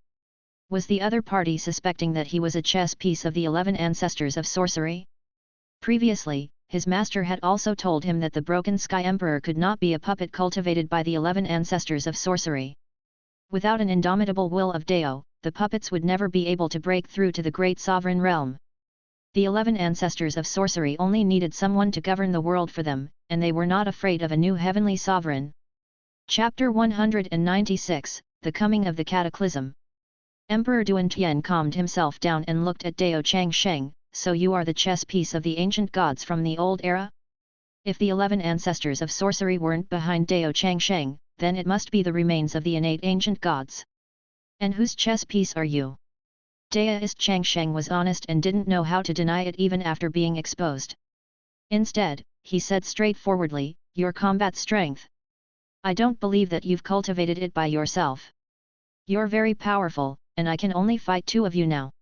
Was the other party suspecting that he was a chess piece of the 11 ancestors of sorcery? Previously, his master had also told him that the broken Sky Emperor could not be a puppet cultivated by the 11 ancestors of sorcery. Without an indomitable will of Dao, the puppets would never be able to break through to the great sovereign realm. The 11 ancestors of sorcery only needed someone to govern the world for them, and they were not afraid of a new heavenly sovereign. Chapter 196, The Coming of the Cataclysm. Emperor Duantian calmed himself down and looked at Dao Changsheng. So you are the chess piece of the ancient gods from the old era? If the 11 ancestors of sorcery weren't behind Dao Changsheng, then it must be the remains of the innate ancient gods. And whose chess piece are you? Daoist Changsheng was honest and didn't know how to deny it even after being exposed. Instead, he said straightforwardly, your combat strength. I don't believe that you've cultivated it by yourself. You're very powerful, and I can only fight 2 of you now.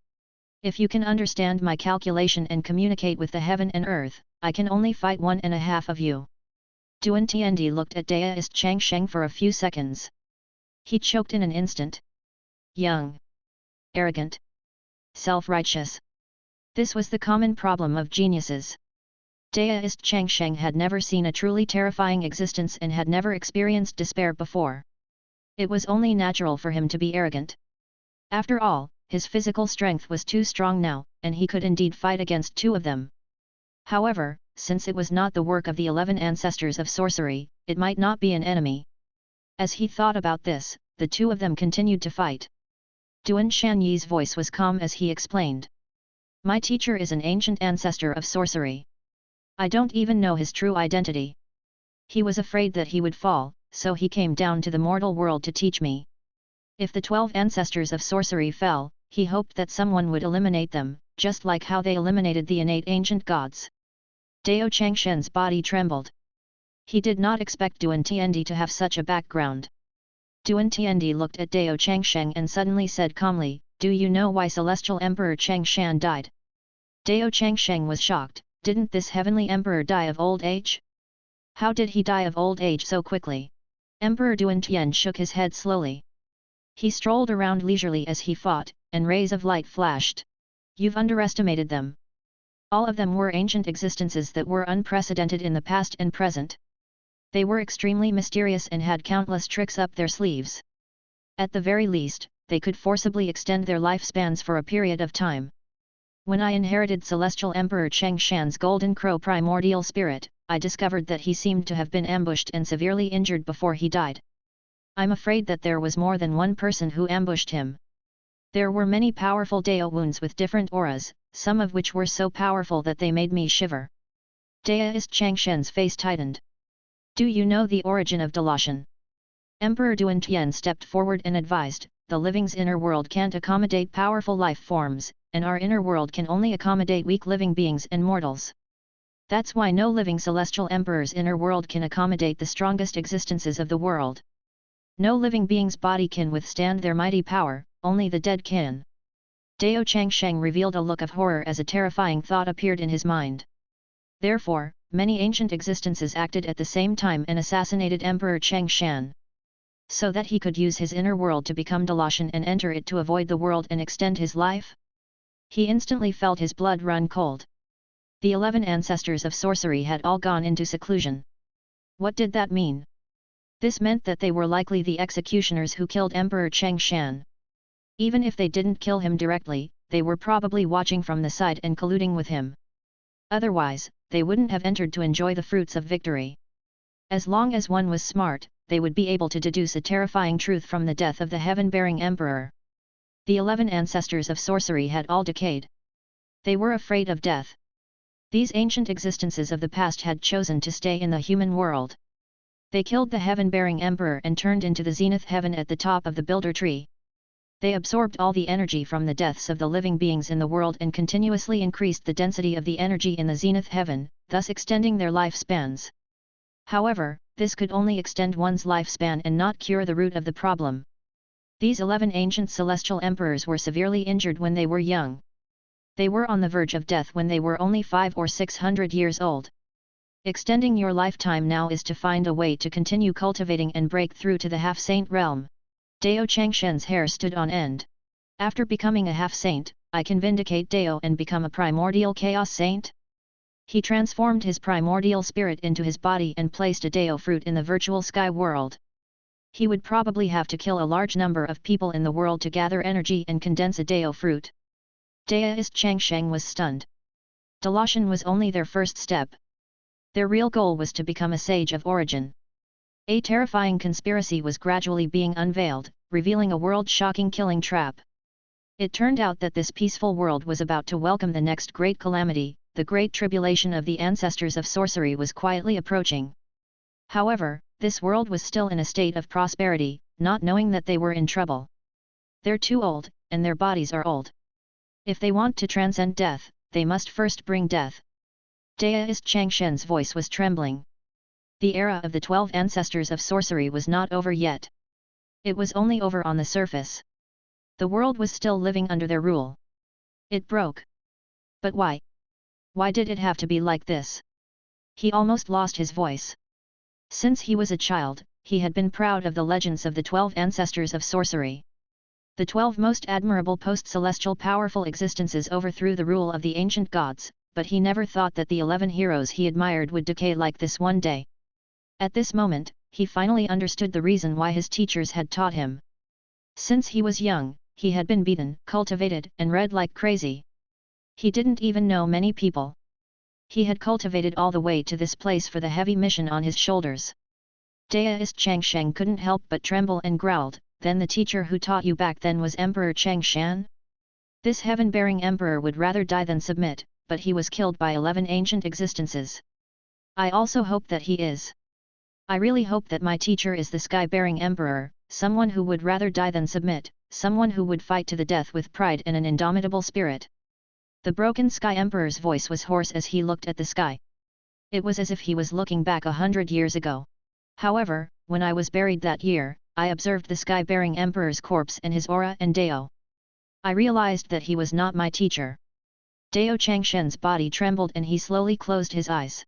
If you can understand my calculation and communicate with the heaven and earth, I can only fight 1.5 of you. Duan Tiandi looked at Daoist Changsheng for a few seconds. He choked in an instant. Young. Arrogant. Self-righteous. This was the common problem of geniuses. Daoist Changsheng had never seen a truly terrifying existence and had never experienced despair before. It was only natural for him to be arrogant. After all, his physical strength was too strong now, and he could indeed fight against 2 of them. However, since it was not the work of the 11 ancestors of sorcery, it might not be an enemy. As he thought about this, the 2 of them continued to fight. Duan Shanyi's voice was calm as he explained. My teacher is an ancient ancestor of sorcery. I don't even know his true identity. He was afraid that he would fall, so he came down to the mortal world to teach me. If the 12 ancestors of sorcery fell, he hoped that someone would eliminate them, just like how they eliminated the innate ancient gods. Dao Changshen's body trembled. He did not expect Duan Tiandi to have such a background. Duan Tiandi looked at Dao Changsheng and suddenly said calmly, do you know why Celestial Emperor Changshan died? Dao Changsheng was shocked, didn't this heavenly emperor die of old age? How did he die of old age so quickly? Emperor Duantian shook his head slowly. He strolled around leisurely as he fought, and rays of light flashed. You've underestimated them. All of them were ancient existences that were unprecedented in the past and present. They were extremely mysterious and had countless tricks up their sleeves. At the very least, they could forcibly extend their lifespans for a period of time. When I inherited Celestial Emperor Cheng Shan's Golden Crow primordial spirit, I discovered that he seemed to have been ambushed and severely injured before he died. I'm afraid that there was more than one person who ambushed him. There were many powerful Dao wounds with different auras, some of which were so powerful that they made me shiver. Daoist Cheng Shen's face tightened. Do you know the origin of Delashan? Emperor Duan Tian stepped forward and advised, the living's inner world can't accommodate powerful life forms, and our inner world can only accommodate weak living beings and mortals. That's why no living celestial emperor's inner world can accommodate the strongest existences of the world. No living being's body can withstand their mighty power, only the dead can. Dao Changsheng revealed a look of horror as a terrifying thought appeared in his mind. Therefore, many ancient existences acted at the same time and assassinated Emperor Cheng Shan, so that he could use his inner world to become Delashan and enter it to avoid the world and extend his life. He instantly felt his blood run cold. The 11 ancestors of sorcery had all gone into seclusion. What did that mean? This meant that they were likely the executioners who killed Emperor Cheng Shan. Even if they didn't kill him directly, they were probably watching from the side and colluding with him. Otherwise, they wouldn't have entered to enjoy the fruits of victory. As long as one was smart, they would be able to deduce a terrifying truth from the death of the heaven-bearing emperor. The 11 ancestors of sorcery had all decayed. They were afraid of death. These ancient existences of the past had chosen to stay in the human world. They killed the heaven-bearing emperor and turned into the zenith heaven at the top of the builder tree. They absorbed all the energy from the deaths of the living beings in the world and continuously increased the density of the energy in the zenith heaven, thus extending their lifespans. However, this could only extend one's lifespan and not cure the root of the problem. These 11 ancient celestial emperors were severely injured when they were young. They were on the verge of death when they were only 500 or 600 years old. Extending your lifetime now is to find a way to continue cultivating and break through to the half-saint realm. Dao Changshen's hair stood on end. After becoming a half-saint, I can vindicate Dao and become a primordial chaos saint? He transformed his primordial spirit into his body and placed a Dao fruit in the virtual sky world. He would probably have to kill a large number of people in the world to gather energy and condense a Dao fruit. Daoist Changsheng was stunned. Delashan was only their first step. Their real goal was to become a sage of origin. A terrifying conspiracy was gradually being unveiled, revealing a world-shocking killing trap. It turned out that this peaceful world was about to welcome the next great calamity. The great tribulation of the ancestors of sorcery was quietly approaching. However, this world was still in a state of prosperity, not knowing that they were in trouble. They're too old, and their bodies are old. If they want to transcend death, they must first bring death. Daoist Changshen's voice was trembling. The era of the 12 ancestors of sorcery was not over yet. It was only over on the surface. The world was still living under their rule. It broke. But why? Why did it have to be like this? He almost lost his voice. Since he was a child, he had been proud of the legends of the 12 ancestors of sorcery. The 12 most admirable post-celestial powerful existences overthrew the rule of the ancient gods, but he never thought that the 11 heroes he admired would decay like this one day. At this moment, he finally understood the reason why his teachers had taught him. Since he was young, he had been beaten, cultivated, and read like crazy. He didn't even know many people. He had cultivated all the way to this place for the heavy mission on his shoulders. Daoist Changsheng couldn't help but tremble and growled, "Then the teacher who taught you back then was Emperor Cheng Shan? This heaven-bearing emperor would rather die than submit, but he was killed by 11 ancient existences. I also hope that he is. I really hope that my teacher is the sky-bearing emperor, someone who would rather die than submit, someone who would fight to the death with pride and an indomitable spirit." The broken Sky Emperor's voice was hoarse as he looked at the sky. It was as if he was looking back 100 years ago. However, when I was buried that year, I observed the sky-bearing emperor's corpse and his aura and Dao. I realized that he was not my teacher. Dao Changshen's body trembled and he slowly closed his eyes.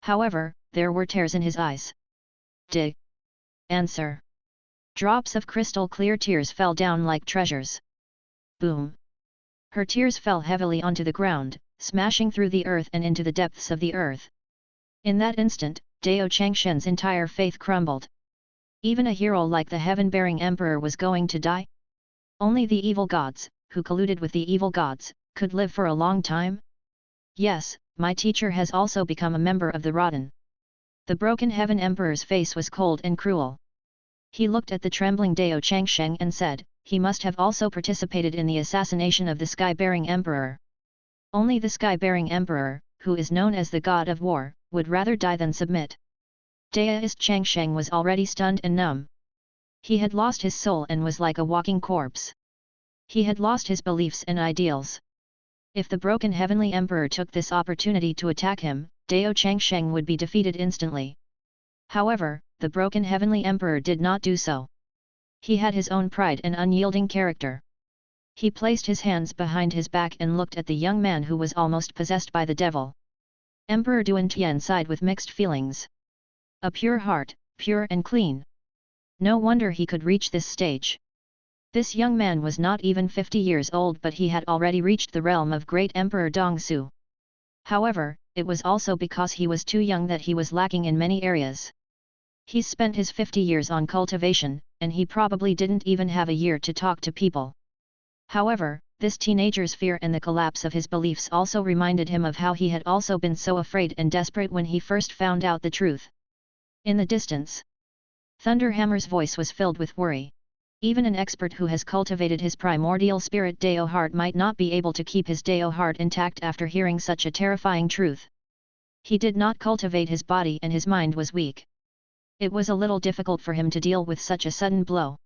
However, there were tears in his eyes. Answer. Drops of crystal clear tears fell down like treasures. Boom. Her tears fell heavily onto the ground, smashing through the earth and into the depths of the earth. In that instant, Dao Changshen's entire faith crumbled. Even a hero like the heaven-bearing emperor was going to die? Only the evil gods, who colluded with the evil gods, could live for a long time? Yes, my teacher has also become a member of the Rotten. The broken heaven emperor's face was cold and cruel. He looked at the trembling Dao Changsheng and said, he must have also participated in the assassination of the sky-bearing emperor. Only the sky-bearing emperor, who is known as the god of war, would rather die than submit. Daoist Changsheng was already stunned and numb. He had lost his soul and was like a walking corpse. He had lost his beliefs and ideals. If the broken heavenly emperor took this opportunity to attack him, Dao Changsheng would be defeated instantly. However, the broken heavenly emperor did not do so. He had his own pride and unyielding character. He placed his hands behind his back and looked at the young man who was almost possessed by the devil. Emperor Duantian sighed with mixed feelings. A pure heart, pure and clean. No wonder he could reach this stage. This young man was not even 50 years old, but he had already reached the realm of great Emperor Dongsu. However, it was also because he was too young that he was lacking in many areas. He spent his 50 years on cultivation, and he probably didn't even have a year to talk to people. However, this teenager's fear and the collapse of his beliefs also reminded him of how he had also been so afraid and desperate when he first found out the truth. In the distance, Thunderhammer's voice was filled with worry. Even an expert who has cultivated his primordial spirit Dao heart might not be able to keep his Dao heart intact after hearing such a terrifying truth. He did not cultivate his body and his mind was weak. It was a little difficult for him to deal with such a sudden blow.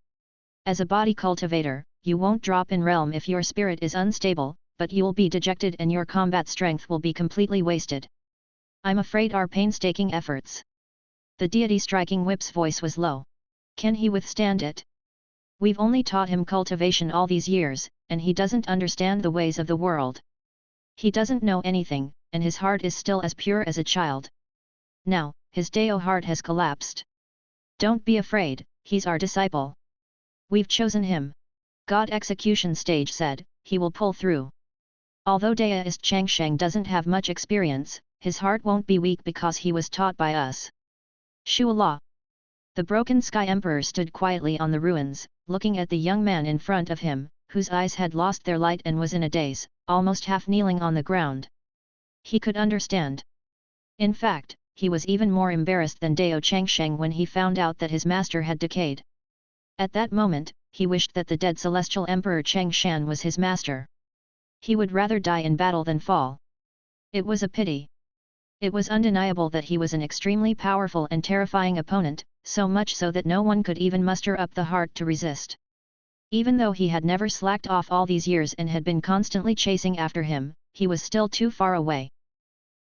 As a body cultivator, you won't drop in realm if your spirit is unstable, but you'll be dejected and your combat strength will be completely wasted. I'm afraid our painstaking efforts. The deity striking whip's voice was low. Can he withstand it? We've only taught him cultivation all these years, and he doesn't understand the ways of the world. He doesn't know anything, and his heart is still as pure as a child. Now, his Dao heart has collapsed. Don't be afraid, he's our disciple. We've chosen him. God Execution Stage said, he will pull through. Although Daoist Changsheng doesn't have much experience, his heart won't be weak because he was taught by us. Shuala. The broken Sky Emperor stood quietly on the ruins, looking at the young man in front of him, whose eyes had lost their light and was in a daze, almost half kneeling on the ground. He could understand. In fact, he was even more embarrassed than Dao Changsheng when he found out that his master had decayed. At that moment, he wished that the dead celestial Emperor Changshan was his master. He would rather die in battle than fall. It was a pity. It was undeniable that he was an extremely powerful and terrifying opponent, so much so that no one could even muster up the heart to resist. Even though he had never slacked off all these years and had been constantly chasing after him, he was still too far away.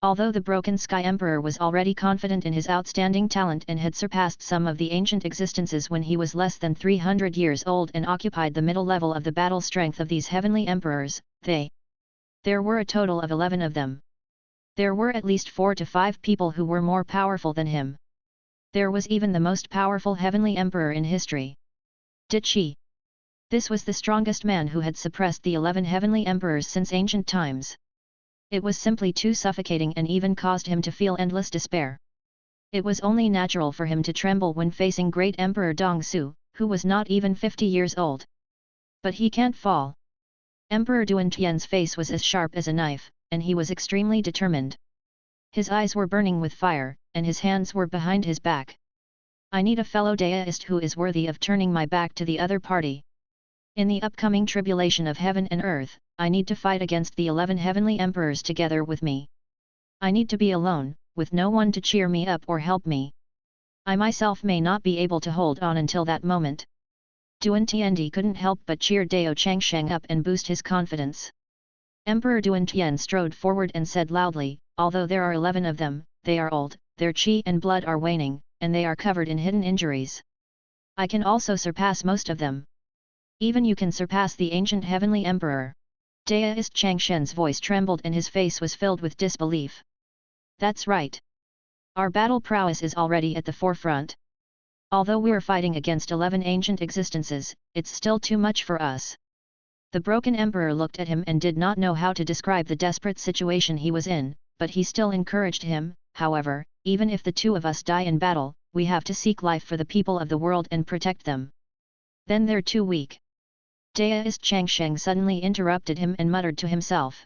Although the broken Sky Emperor was already confident in his outstanding talent and had surpassed some of the ancient existences when he was less than 300 years old and occupied the middle level of the battle strength of these heavenly emperors, there were a total of 11 of them. There were at least 4 to 5 people who were more powerful than him. There was even the most powerful heavenly emperor in history. Dichi. This was the strongest man who had suppressed the 11 heavenly emperors since ancient times. It was simply too suffocating and even caused him to feel endless despair. It was only natural for him to tremble when facing great Emperor Dongsu, who was not even 50 years old. But he can't fall. Emperor Duantian's face was as sharp as a knife, and he was extremely determined. His eyes were burning with fire, and his hands were behind his back. I need a fellow Daoist who is worthy of turning my back to the other party. In the upcoming tribulation of heaven and earth, I need to fight against the 11 heavenly emperors together with me. I need to be alone, with no one to cheer me up or help me. I myself may not be able to hold on until that moment. Duantian couldn't help but cheer Dao Changsheng up and boost his confidence. Emperor Duantian strode forward and said loudly, although there are 11 of them, they are old, their qi and blood are waning, and they are covered in hidden injuries. I can also surpass most of them. Even you can surpass the ancient heavenly emperor. Daoist Changshen's voice trembled and his face was filled with disbelief. That's right. Our battle prowess is already at the forefront. Although we're fighting against 11 ancient existences, it's still too much for us. The broken emperor looked at him and did not know how to describe the desperate situation he was in, but he still encouraged him. However, even if the two of us die in battle, we have to seek life for the people of the world and protect them. Then they're too weak. Deist Changsheng suddenly interrupted him and muttered to himself.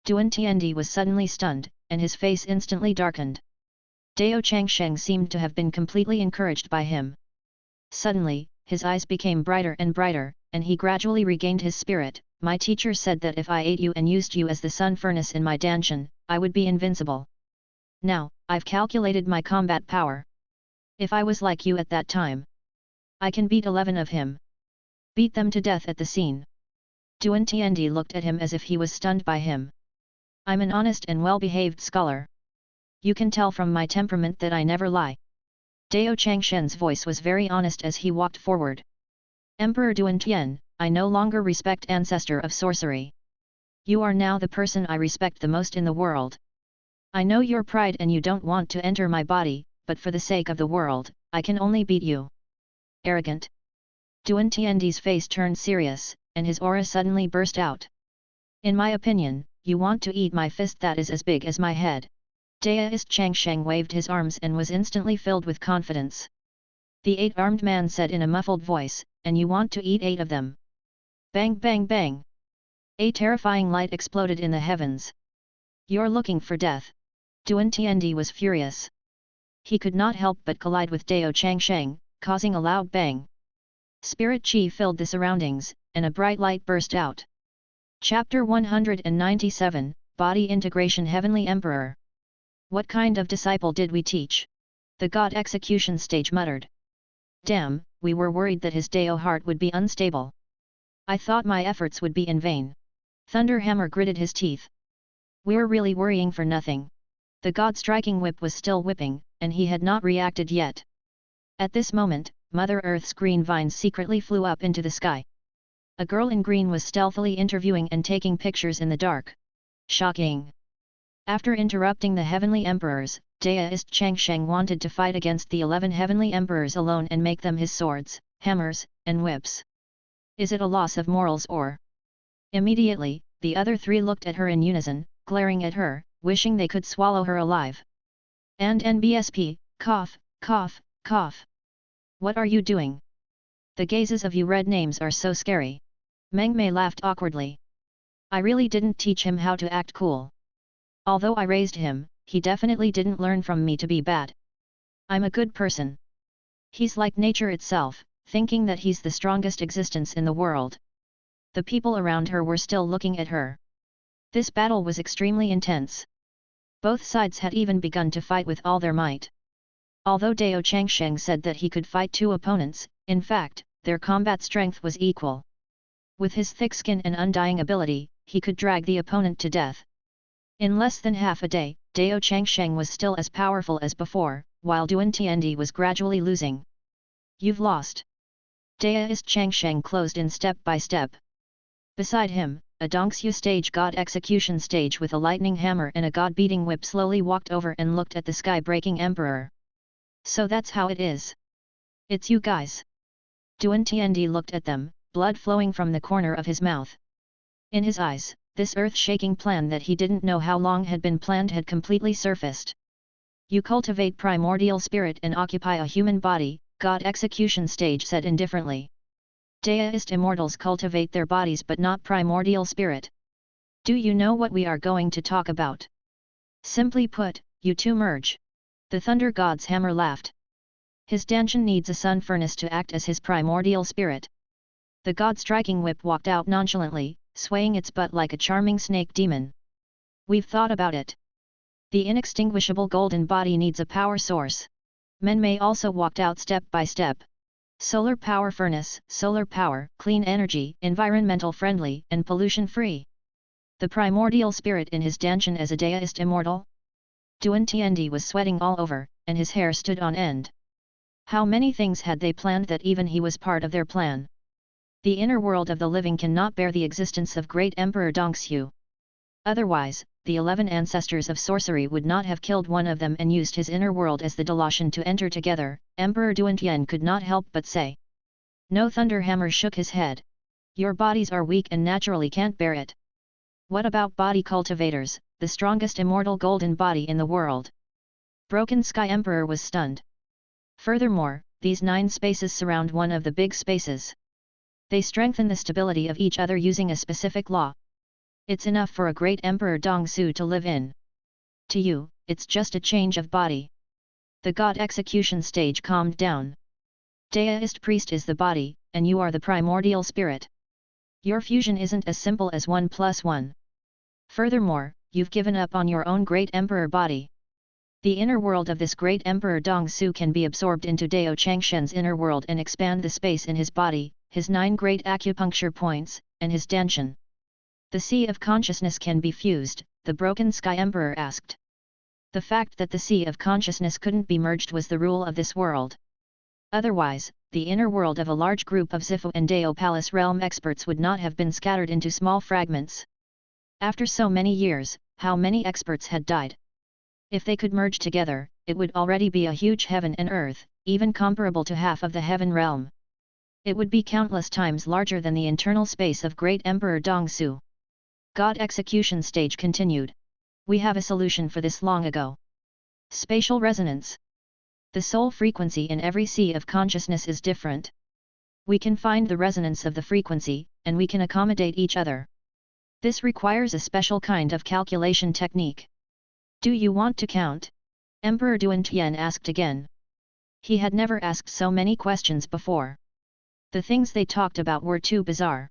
Duan Tiandi was suddenly stunned, and his face instantly darkened. Dao Changsheng seemed to have been completely encouraged by him. Suddenly, his eyes became brighter and brighter, and he gradually regained his spirit. My teacher said that if I ate you and used you as the sun furnace in my danshan, I would be invincible. Now, I've calculated my combat power. If I was like you at that time, I can beat 11 of him. Beat them to death at the scene. Duan Tiandi looked at him as if he was stunned by him. I'm an honest and well-behaved scholar. You can tell from my temperament that I never lie. Dao Changshen's voice was very honest as he walked forward. Emperor Duan Tian, I no longer respect ancestor of sorcery. You are now the person I respect the most in the world. I know your pride and you don't want to enter my body, but for the sake of the world, I can only beat you. Arrogant. Duan Tiandi's face turned serious, and his aura suddenly burst out. In my opinion, you want to eat my fist that is as big as my head. Deist Changsheng waved his arms and was instantly filled with confidence. The 8-armed man said in a muffled voice, and you want to eat 8 of them. Bang bang bang. A terrifying light exploded in the heavens. You're looking for death. Duan Tiandi was furious. He could not help but collide with Dao Changsheng, causing a loud bang. Spirit chi filled the surroundings, and a bright light burst out. Chapter 197, Body Integration. Heavenly Emperor. What kind of disciple did we teach? The God execution stage muttered. Damn, we were worried that his Dao heart would be unstable. I thought my efforts would be in vain. Thunderhammer gritted his teeth. We're really worrying for nothing. The God striking whip was still whipping, and he had not reacted yet. At this moment, Mother Earth's green vines secretly flew up into the sky. A girl in green was stealthily interviewing and taking pictures in the dark. Shocking! After interrupting the Heavenly Emperors, Deist Changsheng wanted to fight against the 11 Heavenly Emperors alone and make them his swords, hammers, and whips. Is it a loss of morals or? Immediately, the other 3 looked at her in unison, glaring at her, wishing they could swallow her alive. And NBSP, cough, cough, cough. What are you doing? The gazes of you red names are so scary. Meng Mei laughed awkwardly. I really didn't teach him how to act cool. Although I raised him, he definitely didn't learn from me to be bad. I'm a good person. He's like nature itself, thinking that he's the strongest existence in the world. The people around her were still looking at her. This battle was extremely intense. Both sides had even begun to fight with all their might. Although Dao Changsheng said that he could fight 2 opponents, in fact, their combat strength was equal. With his thick skin and undying ability, he could drag the opponent to death. In less than half a day, Dao Changsheng was still as powerful as before, while Duan Tiandi was gradually losing. You've lost. Deist Changsheng closed in step by step. Beside him, a Dongxue stage God execution stage with a lightning hammer and a God-beating whip slowly walked over and looked at the sky-breaking emperor. So that's how it is. It's you guys. Duan Tiandi looked at them, blood flowing from the corner of his mouth. In his eyes, this earth-shaking plan that he didn't know how long had been planned had completely surfaced. You cultivate primordial spirit and occupy a human body, God execution stage said indifferently. Deist immortals cultivate their bodies but not primordial spirit. Do you know what we are going to talk about? Simply put, you two merge. The Thunder God's hammer laughed. His danshan needs a sun furnace to act as his primordial spirit. The God striking whip walked out nonchalantly, swaying its butt like a charming snake demon. We've thought about it. The inextinguishable golden body needs a power source. Menmei also walked out step by step. Solar power furnace, solar power, clean energy, environmental friendly, and pollution free. The primordial spirit in his danshan as a deist immortal? Duan Tiandi was sweating all over, and his hair stood on end. How many things had they planned that even he was part of their plan? The inner world of the living cannot bear the existence of great Emperor Dongxue. Otherwise, the 11 ancestors of sorcery would not have killed one of them and used his inner world as the Dalatian to enter together. Emperor Duan Tian could not help but say. No. Thunderhammer shook his head. Your bodies are weak and naturally can't bear it. What about body cultivators, the strongest immortal golden body in the world? Broken Sky Emperor was stunned. Furthermore, these 9 spaces surround one of the big spaces. They strengthen the stability of each other using a specific law. It's enough for a great Emperor Dongsu to live in. To you, it's just a change of body. The god execution stage calmed down. Deist priest is the body, and you are the primordial spirit. Your fusion isn't as simple as 1 plus 1. Furthermore, you've given up on your own great emperor body. The inner world of this great emperor Dongsu can be absorbed into Dao Changshen's inner world and expand the space in his body, his 9 great acupuncture points, and his danshan. The sea of consciousness can be fused, the broken sky emperor asked. The fact that the sea of consciousness couldn't be merged was the rule of this world. Otherwise, the inner world of a large group of Zifu and Dao Palace realm experts would not have been scattered into small fragments. After so many years, how many experts had died? If they could merge together, it would already be a huge heaven and earth, even comparable to half of the heaven realm. It would be countless times larger than the internal space of Great Emperor Dongsu. God execution stage continued. We have a solution for this long ago. Spatial resonance. The soul frequency in every sea of consciousness is different. We can find the resonance of the frequency, and we can accommodate each other. This requires a special kind of calculation technique. Do you want to count? Emperor Duantian asked again. He had never asked so many questions before. The things they talked about were too bizarre.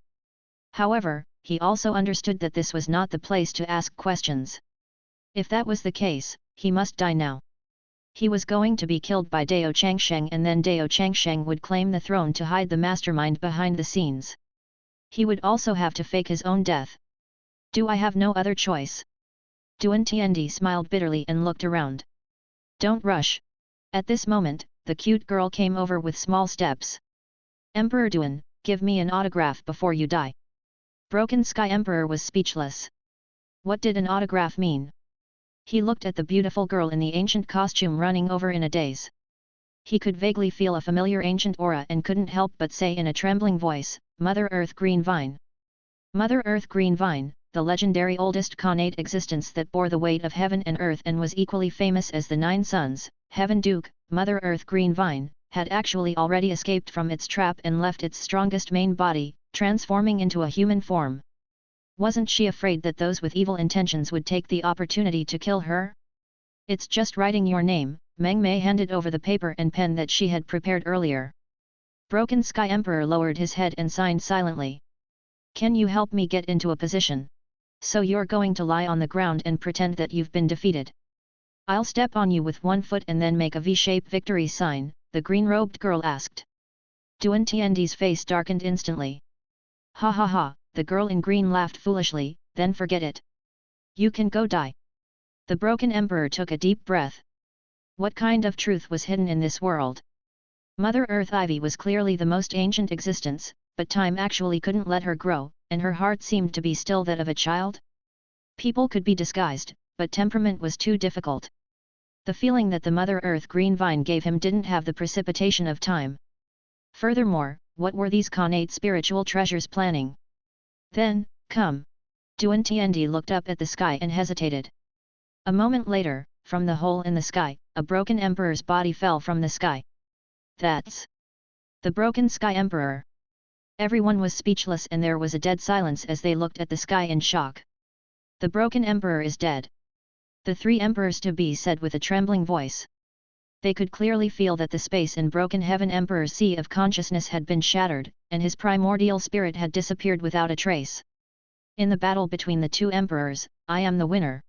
However, he also understood that this was not the place to ask questions. If that was the case, he must die now. He was going to be killed by Dao Changsheng, and then Dao Changsheng would claim the throne to hide the mastermind behind the scenes. He would also have to fake his own death. Do I have no other choice? Duan Tiandi smiled bitterly and looked around. Don't rush. At this moment, the cute girl came over with small steps. Emperor Duan, give me an autograph before you die. Broken Sky Emperor was speechless. What did an autograph mean? He looked at the beautiful girl in the ancient costume running over in a daze. He could vaguely feel a familiar ancient aura and couldn't help but say in a trembling voice, Mother Earth Green Vine. Mother Earth Green Vine, the legendary oldest Khanate existence that bore the weight of heaven and earth and was equally famous as the 9 suns, Heaven Duke, Mother Earth Green Vine, had actually already escaped from its trap and left its strongest main body, transforming into a human form. Wasn't she afraid that those with evil intentions would take the opportunity to kill her? It's just writing your name. Meng Mei handed over the paper and pen that she had prepared earlier. Broken Sky Emperor lowered his head and signed silently. Can you help me get into a position? So you're going to lie on the ground and pretend that you've been defeated. I'll step on you with 1 foot and then make a V-shaped victory sign, the green-robed girl asked. Duan Tiandi's face darkened instantly. Ha ha ha, the girl in green laughed foolishly, then forget it. You can go die. The broken emperor took a deep breath. What kind of truth was hidden in this world? Mother Earth Ivy was clearly the most ancient existence, but time actually couldn't let her grow, and her heart seemed to be still that of a child. People could be disguised, but temperament was too difficult. The feeling that the Mother Earth Green Vine gave him didn't have the precipitation of time. Furthermore, what were these Khanate spiritual treasures planning? Then, come. Duan Tiandi looked up at the sky and hesitated. A moment later, from the hole in the sky, a broken emperor's body fell from the sky. That's the broken Sky Emperor. Everyone was speechless and there was a dead silence as they looked at the sky in shock. The broken emperor is dead. The 3 emperors to be said with a trembling voice. They could clearly feel that the space in broken heaven emperor's sea of consciousness had been shattered, and his primordial spirit had disappeared without a trace. In the battle between the 2 emperors, I am the winner.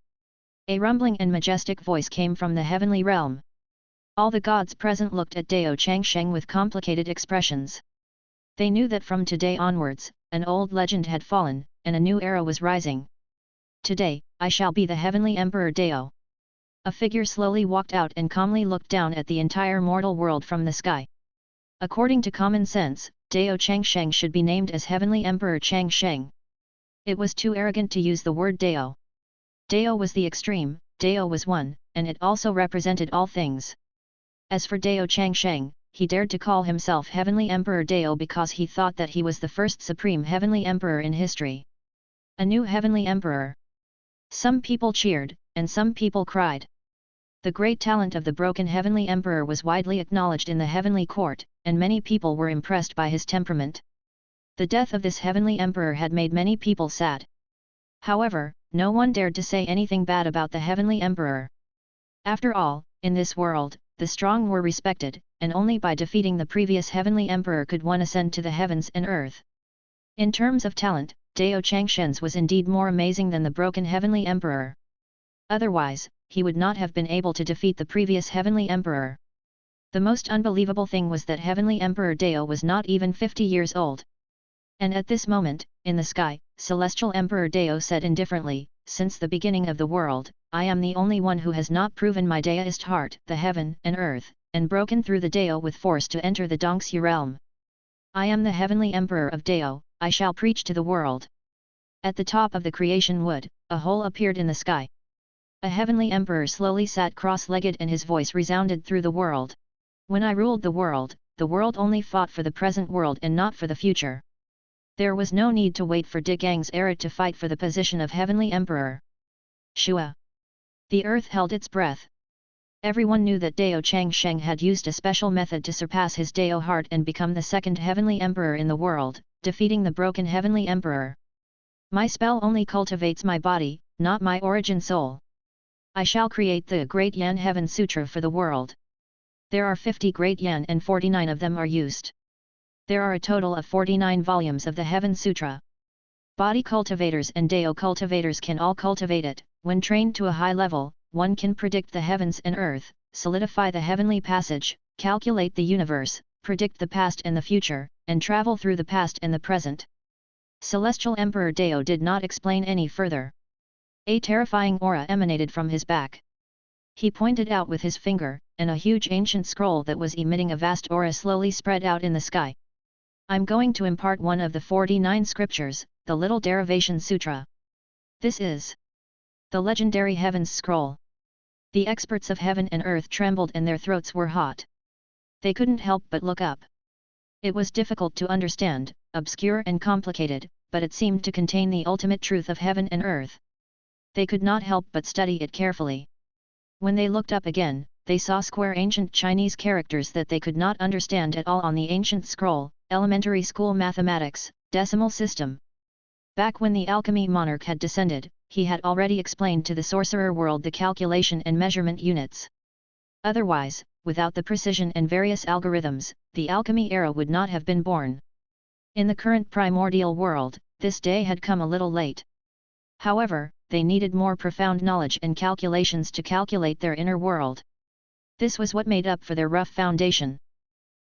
A rumbling and majestic voice came from the heavenly realm. All the gods present looked at Dao Changsheng with complicated expressions. They knew that from today onwards, an old legend had fallen, and a new era was rising. Today, I shall be the heavenly Emperor Dao. A figure slowly walked out and calmly looked down at the entire mortal world from the sky. According to common sense, Dao Changsheng should be named as Heavenly Emperor Changsheng. It was too arrogant to use the word Dao. Dao was the extreme, Dao was one, and it also represented all things. As for Dao Changsheng, he dared to call himself Heavenly Emperor Deo because he thought that he was the first supreme Heavenly Emperor in history. A new Heavenly Emperor. Some people cheered, and some people cried. The great talent of the broken Heavenly Emperor was widely acknowledged in the Heavenly Court, and many people were impressed by his temperament. The death of this Heavenly Emperor had made many people sad. However, no one dared to say anything bad about the Heavenly Emperor. After all, in this world, the strong were respected, and only by defeating the previous Heavenly Emperor could one ascend to the heavens and earth. In terms of talent, Dao Changshen's was indeed more amazing than the broken Heavenly Emperor. Otherwise, he would not have been able to defeat the previous Heavenly Emperor. The most unbelievable thing was that Heavenly Emperor Dao was not even 50 years old. And at this moment, in the sky, Celestial Emperor Dao said indifferently, "Since the beginning of the world, I am the only one who has not proven my Daoist heart, the heaven and earth, and broken through the Dao with force to enter the Dongxi realm. I am the Heavenly Emperor of Dao, I shall preach to the world." At the top of the creation wood, a hole appeared in the sky. A Heavenly Emperor slowly sat cross-legged and his voice resounded through the world. "When I ruled the world only fought for the present world and not for the future. There was no need to wait for Di Gang's era to fight for the position of Heavenly Emperor." Shua. The earth held its breath. Everyone knew that Dao Changsheng had used a special method to surpass his Dao heart and become the second Heavenly Emperor in the world, defeating the broken Heavenly Emperor. "My spell only cultivates my body, not my origin soul. I shall create the Great Yan Heaven Sutra for the world. There are 50 Great Yan and 49 of them are used. There are a total of 49 volumes of the Heaven Sutra. Body cultivators and Dao cultivators can all cultivate it. When trained to a high level, one can predict the heavens and earth, solidify the heavenly passage, calculate the universe, predict the past and the future, and travel through the past and the present." Celestial Emperor Dao did not explain any further. A terrifying aura emanated from his back. He pointed out with his finger, and a huge ancient scroll that was emitting a vast aura slowly spread out in the sky. "I'm going to impart one of the 49 scriptures, the Little Derivation Sutra. This is the legendary Heaven's Scroll." The experts of heaven and earth trembled and their throats were hot. They couldn't help but look up. It was difficult to understand, obscure and complicated, but it seemed to contain the ultimate truth of heaven and earth. They could not help but study it carefully. When they looked up again, they saw square ancient Chinese characters that they could not understand at all on the ancient scroll, elementary school mathematics, decimal system. Back when the alchemy monarch had descended, he had already explained to the sorcerer world the calculation and measurement units. Otherwise, without the precision and various algorithms, the alchemy era would not have been born. In the current primordial world, this day had come a little late. However, they needed more profound knowledge and calculations to calculate their inner world. This was what made up for their rough foundation.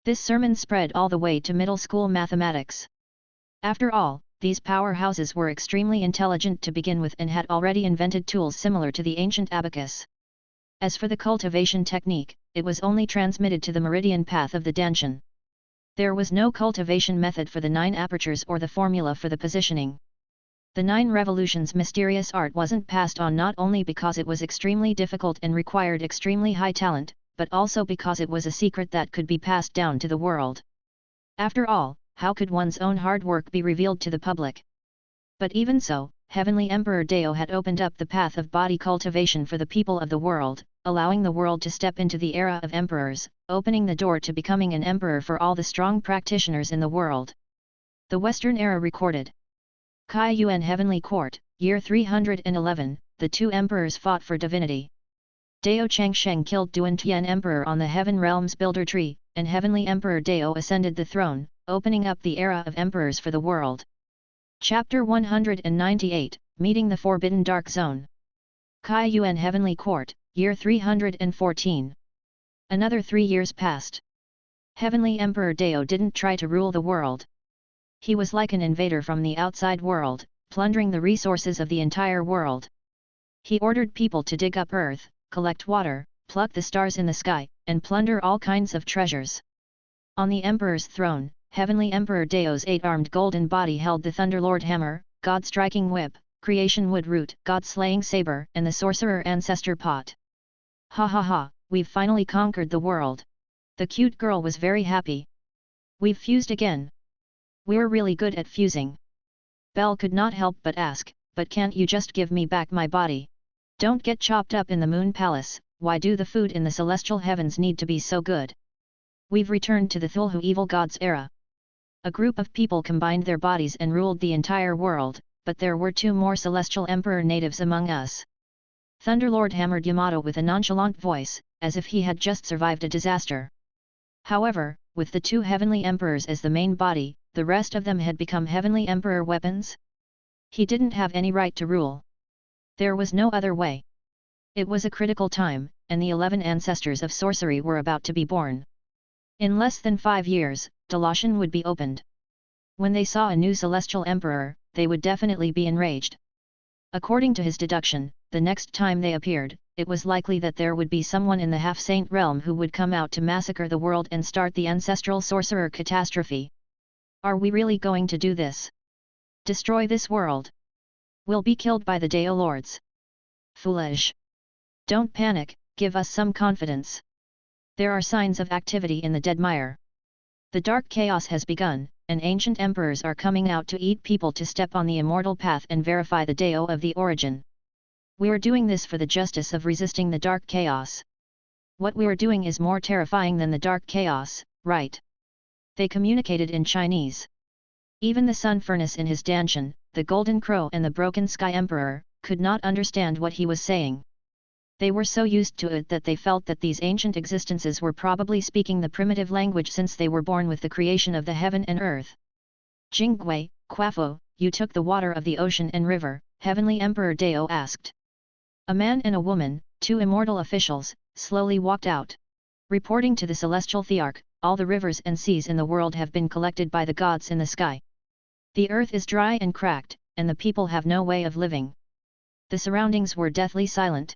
This sermon spread all the way to middle school mathematics. After all, these powerhouses were extremely intelligent to begin with and had already invented tools similar to the ancient abacus. As for the cultivation technique, it was only transmitted to the meridian path of the Danshan. There was no cultivation method for the 9 apertures or the formula for the positioning. The 9 revolutions mysterious art wasn't passed on not only because it was extremely difficult and required extremely high talent, but also because it was a secret that could be passed down to the world. After all, how could one's own hard work be revealed to the public? But even so, Heavenly Emperor Dao had opened up the path of body cultivation for the people of the world, allowing the world to step into the era of emperors, opening the door to becoming an emperor for all the strong practitioners in the world. The Western era recorded. Kai Yuan Heavenly Court, year 311, the 2 emperors fought for divinity. Dao Changsheng killed Duan Tian Emperor on the Heaven Realm's Builder Tree, and Heavenly Emperor Dao ascended the throne, opening up the era of emperors for the world. Chapter 198, Meeting the Forbidden Dark Zone. Kai Yuan Heavenly Court, year 314. Another 3 years passed. Heavenly Emperor Dao didn't try to rule the world. He was like an invader from the outside world, plundering the resources of the entire world. He ordered people to dig up earth, collect water, pluck the stars in the sky, and plunder all kinds of treasures. On the emperor's throne, Heavenly Emperor Dao's 8-armed golden body held the Thunderlord Hammer, God-striking whip, Creation Wood Root, God-slaying saber, and the Sorcerer Ancestor Pot. Ha ha ha, we've finally conquered the world. The cute girl was very happy. We've fused again. We're really good at fusing. Belle could not help but ask, but can't you just give me back my body? Don't get chopped up in the moon palace, why do the food in the celestial heavens need to be so good? We've returned to the Thulhu evil gods era. A group of people combined their bodies and ruled the entire world, but there were 2 more celestial emperor natives among us. Thunderlord hammered Yamato with a nonchalant voice, as if he had just survived a disaster. However, with the 2 heavenly emperors as the main body, the rest of them had become heavenly emperor weapons. He didn't have any right to rule. There was no other way. It was a critical time, and the 11 ancestors of sorcery were about to be born. In less than 5 years, Dalashan would be opened. When they saw a new celestial emperor, they would definitely be enraged. According to his deduction, the next time they appeared, it was likely that there would be someone in the half-saint realm who would come out to massacre the world and start the ancestral sorcerer catastrophe. Are we really going to do this? Destroy this world? We'll be killed by the Dao Lords. Foolish. Don't panic, give us some confidence. There are signs of activity in the dead mire. The dark chaos has begun, and ancient emperors are coming out to eat people to step on the immortal path and verify the Dao of the origin. We're doing this for the justice of resisting the dark chaos. What we're doing is more terrifying than the dark chaos, right? They communicated in Chinese. Even the Sun Furnace in his Danshan, the Golden Crow and the Broken Sky Emperor, could not understand what he was saying. They were so used to it that they felt that these ancient existences were probably speaking the primitive language since they were born with the creation of the heaven and earth. Jingui, Quafo, you took the water of the ocean and river, Heavenly Emperor Dao asked. A man and a woman, 2 immortal officials, slowly walked out. Reporting to the celestial thearch, all the rivers and seas in the world have been collected by the gods in the sky. The earth is dry and cracked, and the people have no way of living. The surroundings were deathly silent.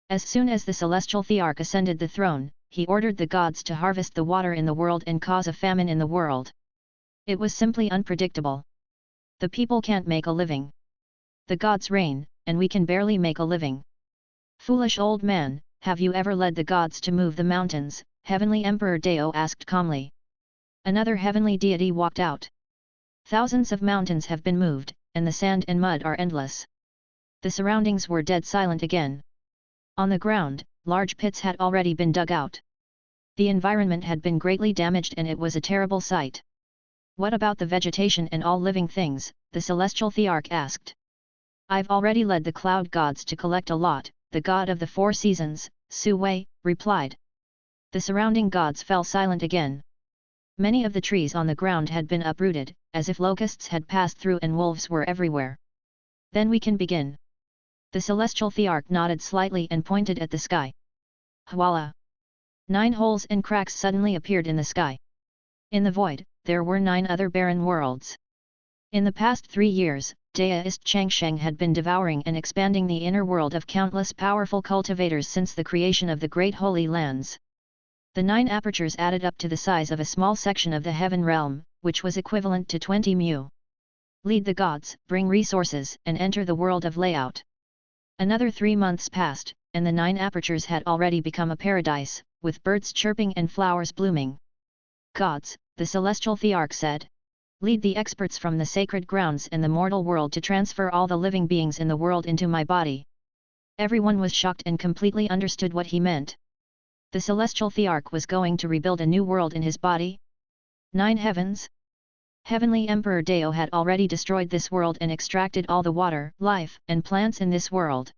As soon as the celestial thearch ascended the throne, he ordered the gods to harvest the water in the world and cause a famine in the world. It was simply unpredictable. The people can't make a living. The gods reign, and we can barely make a living. Foolish old man, have you ever led the gods to move the mountains? Heavenly Emperor Dao asked calmly. Another heavenly deity walked out. Thousands of mountains have been moved, and the sand and mud are endless. The surroundings were dead silent again. On the ground, large pits had already been dug out. The environment had been greatly damaged and it was a terrible sight. What about the vegetation and all living things? The celestial thearch asked. I've already led the cloud gods to collect a lot, the god of the 4 seasons, Su Wei, replied. The surrounding gods fell silent again. Many of the trees on the ground had been uprooted, as if locusts had passed through and wolves were everywhere. Then we can begin. The celestial thearch nodded slightly and pointed at the sky. Voila! 9 holes and cracks suddenly appeared in the sky. In the void, there were 9 other barren worlds. In the past 3 years, Daoist Changsheng had been devouring and expanding the inner world of countless powerful cultivators since the creation of the Great Holy Lands. The 9 apertures added up to the size of a small section of the heaven realm, which was equivalent to 20 mu. Lead the gods, bring resources, and enter the world of layout. Another 3 months passed, and the 9 apertures had already become a paradise, with birds chirping and flowers blooming. Gods, the celestial thearch said. Lead the experts from the sacred grounds and the mortal world to transfer all the living beings in the world into my body. Everyone was shocked and completely understood what he meant. The celestial thearch was going to rebuild a new world in his body? 9 heavens? Heavenly Emperor Dao had already destroyed this world and extracted all the water, life, and plants in this world.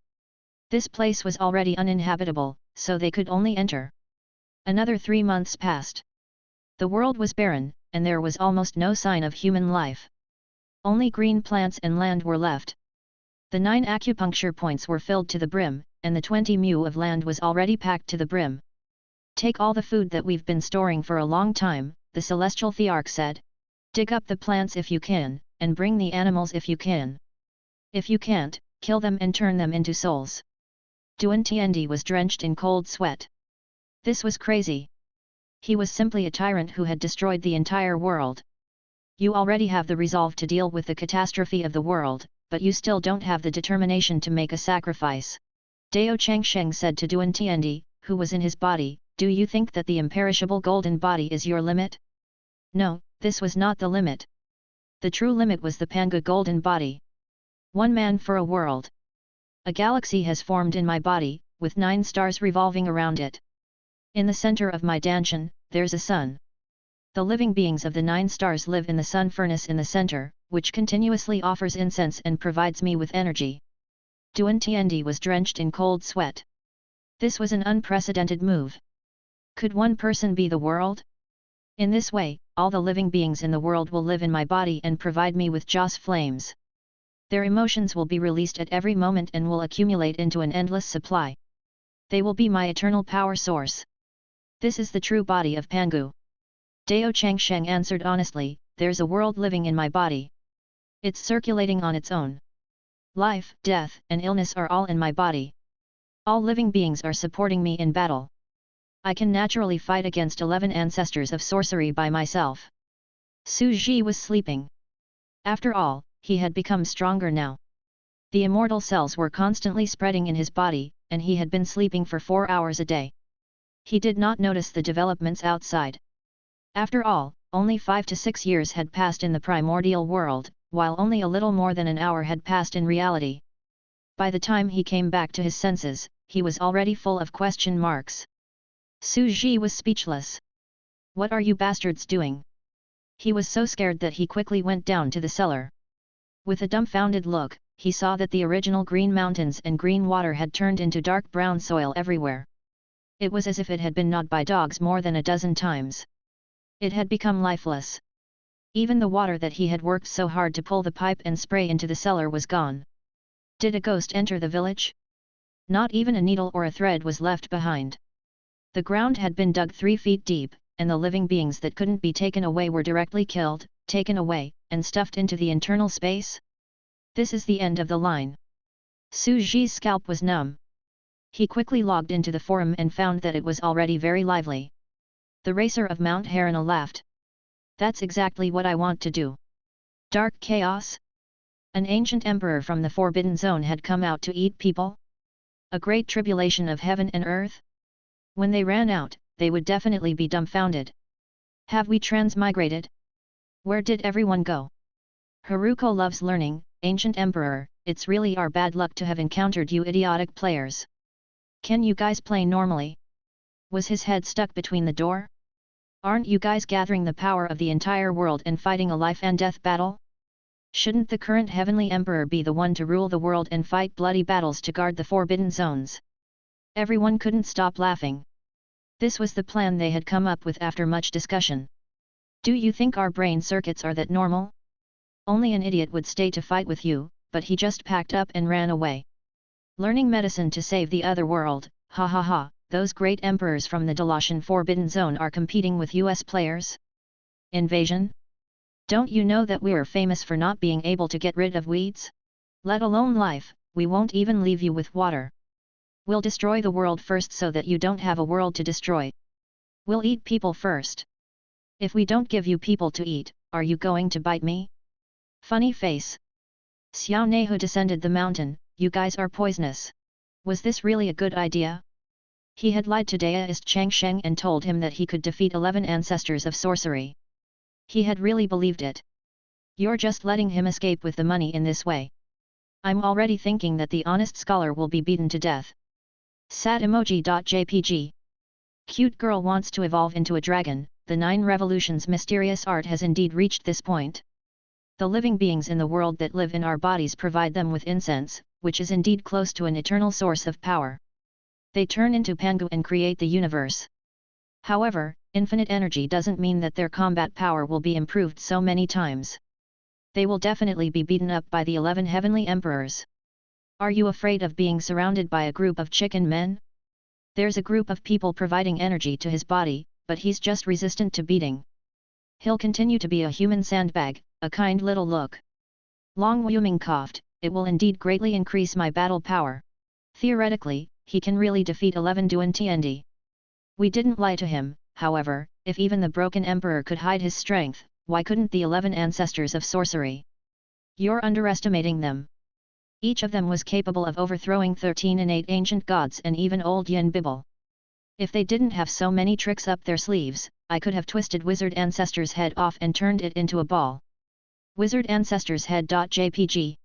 This place was already uninhabitable, so they could only enter. Another 3 months passed. The world was barren, and there was almost no sign of human life. Only green plants and land were left. The 9 acupuncture points were filled to the brim, and the 20 mu of land was already packed to the brim. Take all the food that we've been storing for a long time, the celestial thearch said. Dig up the plants if you can, and bring the animals if you can. If you can't, kill them and turn them into souls. Duan Tiandi was drenched in cold sweat. This was crazy. He was simply a tyrant who had destroyed the entire world. You already have the resolve to deal with the catastrophe of the world, but you still don't have the determination to make a sacrifice. Dao Changsheng said to Duan Tiandi, who was in his body, Do you think that the imperishable golden body is your limit? No, this was not the limit. The true limit was the Pangu golden body. One man for a world. A galaxy has formed in my body, with 9 stars revolving around it. In the center of my danshan, there's a sun. The living beings of the 9 stars live in the sun furnace in the center, which continuously offers incense and provides me with energy. Duan Tiandi was drenched in cold sweat. This was an unprecedented move. Could one person be the world? In this way, all the living beings in the world will live in my body and provide me with Joss flames. Their emotions will be released at every moment and will accumulate into an endless supply. They will be my eternal power source. This is the true body of Pangu. Dao Changsheng answered honestly, there's a world living in my body. It's circulating on its own. Life, death, and illness are all in my body. All living beings are supporting me in battle. I can naturally fight against 11 ancestors of sorcery by myself. Su Ji was sleeping. After all, he had become stronger now. The immortal cells were constantly spreading in his body, and he had been sleeping for 4 hours a day. He did not notice the developments outside. After all, only 5 to 6 years had passed in the primordial world, while only a little more than an hour had passed in reality. By the time he came back to his senses, he was already full of question marks. Su Ji was speechless. What are you bastards doing? He was so scared that he quickly went down to the cellar. With a dumbfounded look, he saw that the original green mountains and green water had turned into dark brown soil everywhere. It was as if it had been gnawed by dogs more than a dozen times. It had become lifeless. Even the water that he had worked so hard to pull the pipe and spray into the cellar was gone. Did a ghost enter the village? Not even a needle or a thread was left behind. The ground had been dug 3 feet deep, and the living beings that couldn't be taken away were directly killed, taken away, and stuffed into the internal space? This is the end of the line. Su Ji's scalp was numb. He quickly logged into the forum and found that it was already very lively. The racer of Mount Harana laughed. That's exactly what I want to do. Dark chaos? An ancient emperor from the Forbidden Zone had come out to eat people? A great tribulation of heaven and earth? When they ran out, they would definitely be dumbfounded. Have we transmigrated? Where did everyone go? Haruko loves learning, ancient emperor, it's really our bad luck to have encountered you idiotic players. Can you guys play normally? Was his head stuck between the door? Aren't you guys gathering the power of the entire world and fighting a life and death battle? Shouldn't the current heavenly emperor be the one to rule the world and fight bloody battles to guard the forbidden zones? Everyone couldn't stop laughing. This was the plan they had come up with after much discussion. Do you think our brain circuits are that normal? Only an idiot would stay to fight with you, but he just packed up and ran away. Learning medicine to save the other world, ha ha ha, those great emperors from the Dalashan Forbidden Zone are competing with US players? Invasion? Don't you know that we're famous for not being able to get rid of weeds? Let alone life, we won't even leave you with water. We'll destroy the world first so that you don't have a world to destroy. We'll eat people first. If we don't give you people to eat, are you going to bite me? Funny face. Xiao Nehu descended the mountain, you guys are poisonous. Was this really a good idea? He had lied to Daoist Changsheng and told him that he could defeat 11 ancestors of sorcery. He had really believed it. You're just letting him escape with the money in this way. I'm already thinking that the honest scholar will be beaten to death. Sad emoji.jpg. Cute girl wants to evolve into a dragon, the 9 revolutions mysterious art has indeed reached this point. The living beings in the world that live in our bodies provide them with incense, which is indeed close to an eternal source of power. They turn into Pangu and create the universe. However, infinite energy doesn't mean that their combat power will be improved so many times. They will definitely be beaten up by the 11 heavenly emperors. Are you afraid of being surrounded by a group of chicken men? There's a group of people providing energy to his body, but he's just resistant to beating. He'll continue to be a human sandbag, a kind little look. Long Wuming coughed, it will indeed greatly increase my battle power. Theoretically, he can really defeat 11 Duan Tiandi. We didn't lie to him, however, if even the broken emperor could hide his strength, why couldn't the 11 ancestors of sorcery? You're underestimating them. Each of them was capable of overthrowing 13 innate ancient gods and even old Yin Bible. If they didn't have so many tricks up their sleeves, I could have twisted Wizard Ancestor's head off and turned it into a ball. Wizard Ancestor's head.jpg.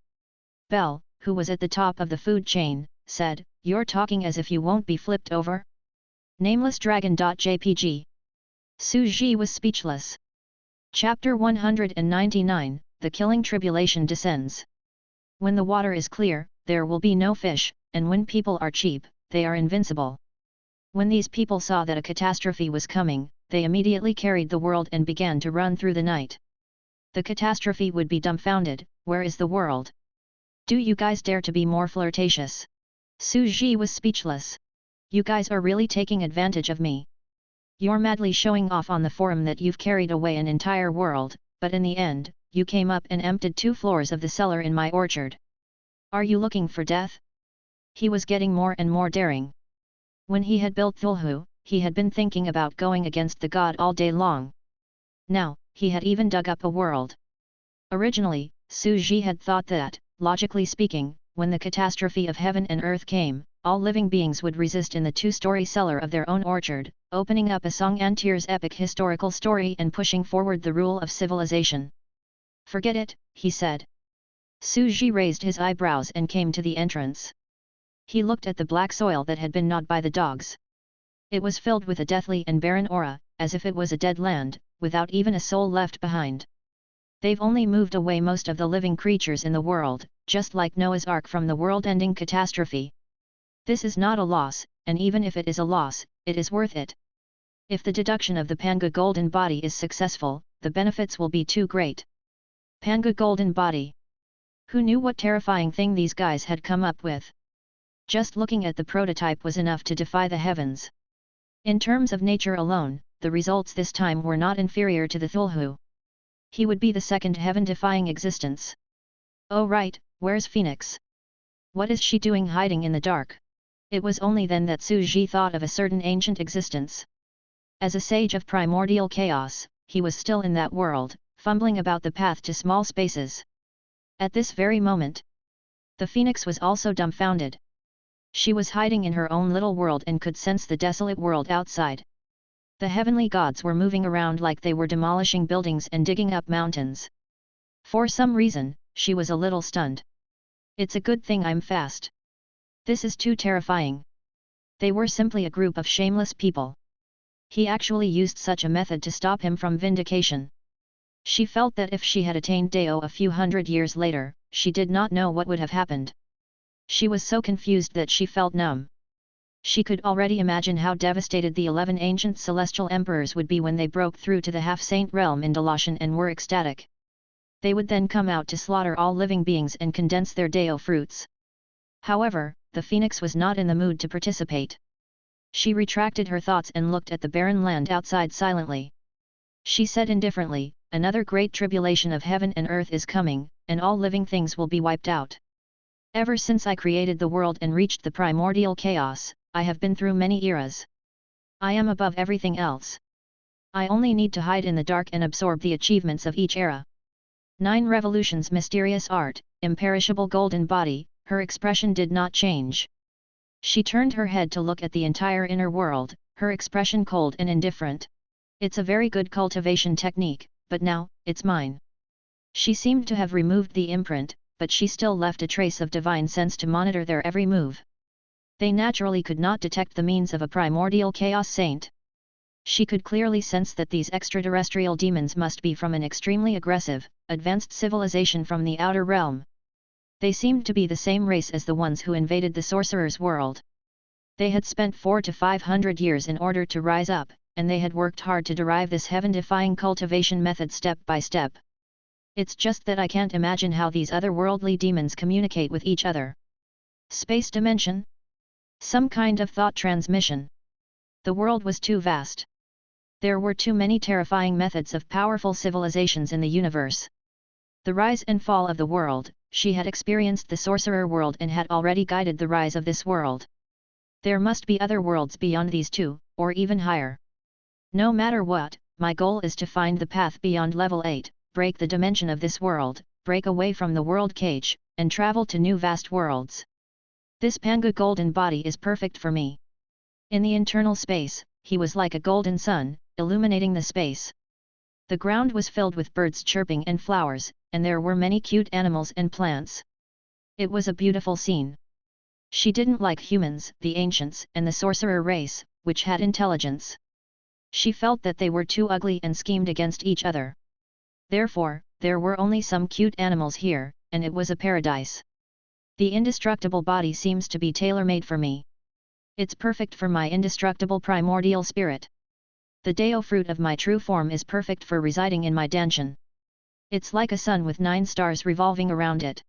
Bell, who was at the top of the food chain, said, "You're talking as if you won't be flipped over?" Nameless dragon.jpg. Su Ji was speechless. Chapter 199, The Killing Tribulation Descends. When the water is clear, there will be no fish, and when people are cheap, they are invincible. When these people saw that a catastrophe was coming, they immediately carried the world and began to run through the night. The catastrophe would be dumbfounded. Where is the world? Do you guys dare to be more flirtatious? Su Ji was speechless. You guys are really taking advantage of me. You're madly showing off on the forum that you've carried away an entire world, but in the end, you came up and emptied 2 floors of the cellar in my orchard. Are you looking for death? He was getting more and more daring. When he had built Thulhu, he had been thinking about going against the god all day long. Now, he had even dug up a world. Originally, Su Ji had thought that, logically speaking, when the catastrophe of heaven and earth came, all living beings would resist in the 2-story cellar of their own orchard, opening up a Song and Tears epic historical story and pushing forward the rule of civilization. Forget it, he said. Su Ji raised his eyebrows and came to the entrance. He looked at the black soil that had been gnawed by the dogs. It was filled with a deathly and barren aura, as if it was a dead land, without even a soul left behind. They've only moved away most of the living creatures in the world, just like Noah's Ark from the world-ending catastrophe. This is not a loss, and even if it is a loss, it is worth it. If the deduction of the Panga golden body is successful, the benefits will be too great. Panga golden body. Who knew what terrifying thing these guys had come up with? Just looking at the prototype was enough to defy the heavens. In terms of nature alone, the results this time were not inferior to the Thulhu. He would be the second heaven-defying existence. Oh right, where's Phoenix? What is she doing hiding in the dark? It was only then that Su Ji thought of a certain ancient existence. As a sage of primordial chaos, he was still in that world, fumbling about the path to small spaces. At this very moment, the Phoenix was also dumbfounded. She was hiding in her own little world and could sense the desolate world outside. The heavenly gods were moving around like they were demolishing buildings and digging up mountains. For some reason, she was a little stunned. It's a good thing I'm fast. This is too terrifying. They were simply a group of shameless people. He actually used such a method to stop him from vindication. She felt that if she had attained Dao a few hundred years later, she did not know what would have happened. She was so confused that she felt numb. She could already imagine how devastated the 11 ancient celestial emperors would be when they broke through to the half-saint realm in Dalashan and were ecstatic. They would then come out to slaughter all living beings and condense their Dao fruits. However, the Phoenix was not in the mood to participate. She retracted her thoughts and looked at the barren land outside silently. She said indifferently, "Another great tribulation of heaven and earth is coming, and all living things will be wiped out. Ever since I created the world and reached the primordial chaos, I have been through many eras. I am above everything else. I only need to hide in the dark and absorb the achievements of each era." 9 Revolutions Mysterious Art, Imperishable Golden Body. Her expression did not change. She turned her head to look at the entire inner world, her expression cold and indifferent. "It's a very good cultivation technique, but now, it's mine." She seemed to have removed the imprint, but she still left a trace of divine sense to monitor their every move. They naturally could not detect the means of a primordial chaos saint. She could clearly sense that these extraterrestrial demons must be from an extremely aggressive, advanced civilization from the outer realm. They seemed to be the same race as the ones who invaded the sorcerer's world. They had spent 400 to 500 years in order to rise up, and they had worked hard to derive this heaven-defying cultivation method step by step. It's just that I can't imagine how these otherworldly demons communicate with each other. Space dimension? Some kind of thought transmission. The world was too vast. There were too many terrifying methods of powerful civilizations in the universe. The rise and fall of the world. She had experienced the sorcerer world and had already guided the rise of this world. There must be other worlds beyond these 2, or even higher. No matter what, my goal is to find the path beyond level 8, break the dimension of this world, break away from the world cage, and travel to new vast worlds. This Panga golden body is perfect for me. In the internal space, he was like a golden sun, illuminating the space. The ground was filled with birds chirping and flowers, and there were many cute animals and plants. It was a beautiful scene. She didn't like humans, the ancients, and the sorcerer race, which had intelligence. She felt that they were too ugly and schemed against each other. Therefore, there were only some cute animals here, and it was a paradise. The indestructible body seems to be tailor-made for me. It's perfect for my indestructible primordial spirit. The Deo fruit of my true form is perfect for residing in my dantian. It's like a sun with 9 stars revolving around it.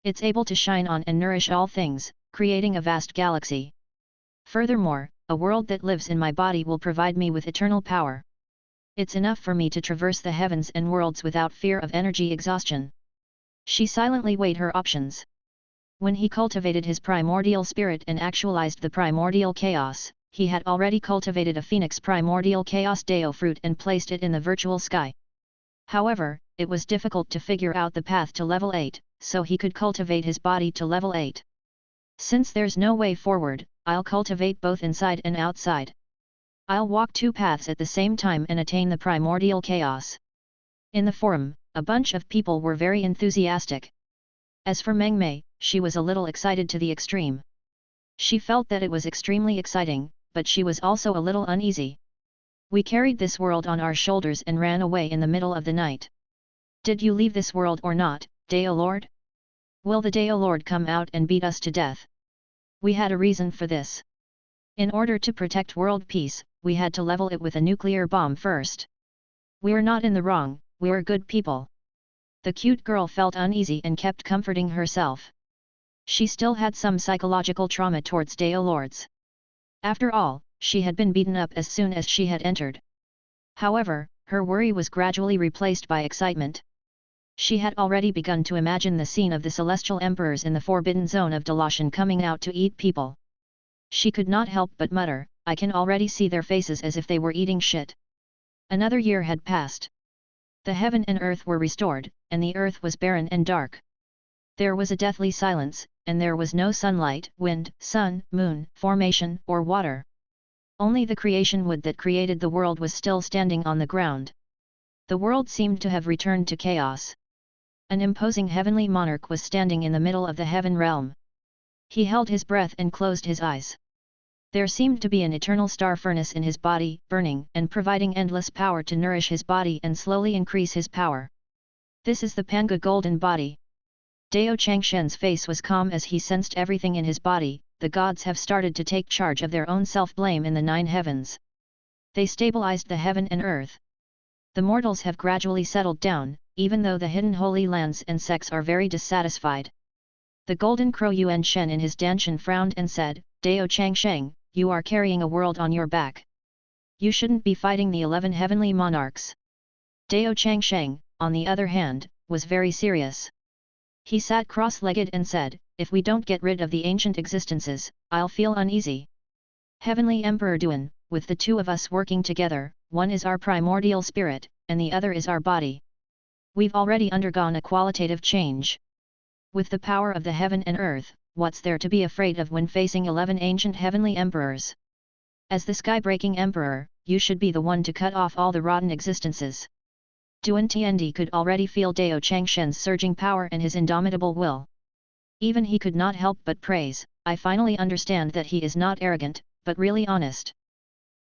It's able to shine on and nourish all things, creating a vast galaxy. Furthermore, a world that lives in my body will provide me with eternal power. It's enough for me to traverse the heavens and worlds without fear of energy exhaustion. She silently weighed her options. When he cultivated his primordial spirit and actualized the primordial chaos, he had already cultivated a phoenix primordial chaos Deo fruit and placed it in the virtual sky. However, it was difficult to figure out the path to level 8, so he could cultivate his body to level 8. Since there's no way forward, I'll cultivate both inside and outside. I'll walk 2 paths at the same time and attain the primordial chaos. In the forum, a bunch of people were very enthusiastic. As for Meng Mei, she was a little excited to the extreme. She felt that it was extremely exciting, but she was also a little uneasy. We carried this world on our shoulders and ran away in the middle of the night. Did you leave this world or not, Deo Lord? Will the Deo Lord come out and beat us to death? We had a reason for this. In order to protect world peace, we had to level it with a nuclear bomb first. We're not in the wrong, we're good people. The cute girl felt uneasy and kept comforting herself. She still had some psychological trauma towards Deo Lords. After all, she had been beaten up as soon as she had entered. However, her worry was gradually replaced by excitement. She had already begun to imagine the scene of the celestial emperors in the forbidden zone of Delashan coming out to eat people. She could not help but mutter, I can already see their faces as if they were eating shit. Another year had passed. The heaven and earth were restored, and the earth was barren and dark. There was a deathly silence, and there was no sunlight, wind, sun, moon, formation, or water. Only the creation wood that created the world was still standing on the ground. The world seemed to have returned to chaos. An imposing heavenly monarch was standing in the middle of the heaven realm. He held his breath and closed his eyes. There seemed to be an eternal star furnace in his body, burning and providing endless power to nourish his body and slowly increase his power. This is the Panga golden body. Dao Changshen's face was calm as he sensed everything in his body. The gods have started to take charge of their own self-blame in the 9 heavens. They stabilized the heaven and earth. The mortals have gradually settled down, even though the hidden holy lands and sects are very dissatisfied. The golden crow Yuan Shen in his dantian frowned and said, Dao Changsheng, you are carrying a world on your back. You shouldn't be fighting the 11 heavenly monarchs. Dao Changsheng, on the other hand, was very serious. He sat cross-legged and said, if we don't get rid of the ancient existences, I'll feel uneasy. Heavenly Emperor Duan, with the 2 of us working together, one is our primordial spirit, and the other is our body. We've already undergone a qualitative change. With the power of the heaven and earth, what's there to be afraid of when facing 11 ancient heavenly emperors? As the sky-breaking emperor, you should be the one to cut off all the rotten existences. Duan Tiandi could already feel Dao Changshen's surging power and his indomitable will. Even he could not help but praise, I finally understand that he is not arrogant, but really honest.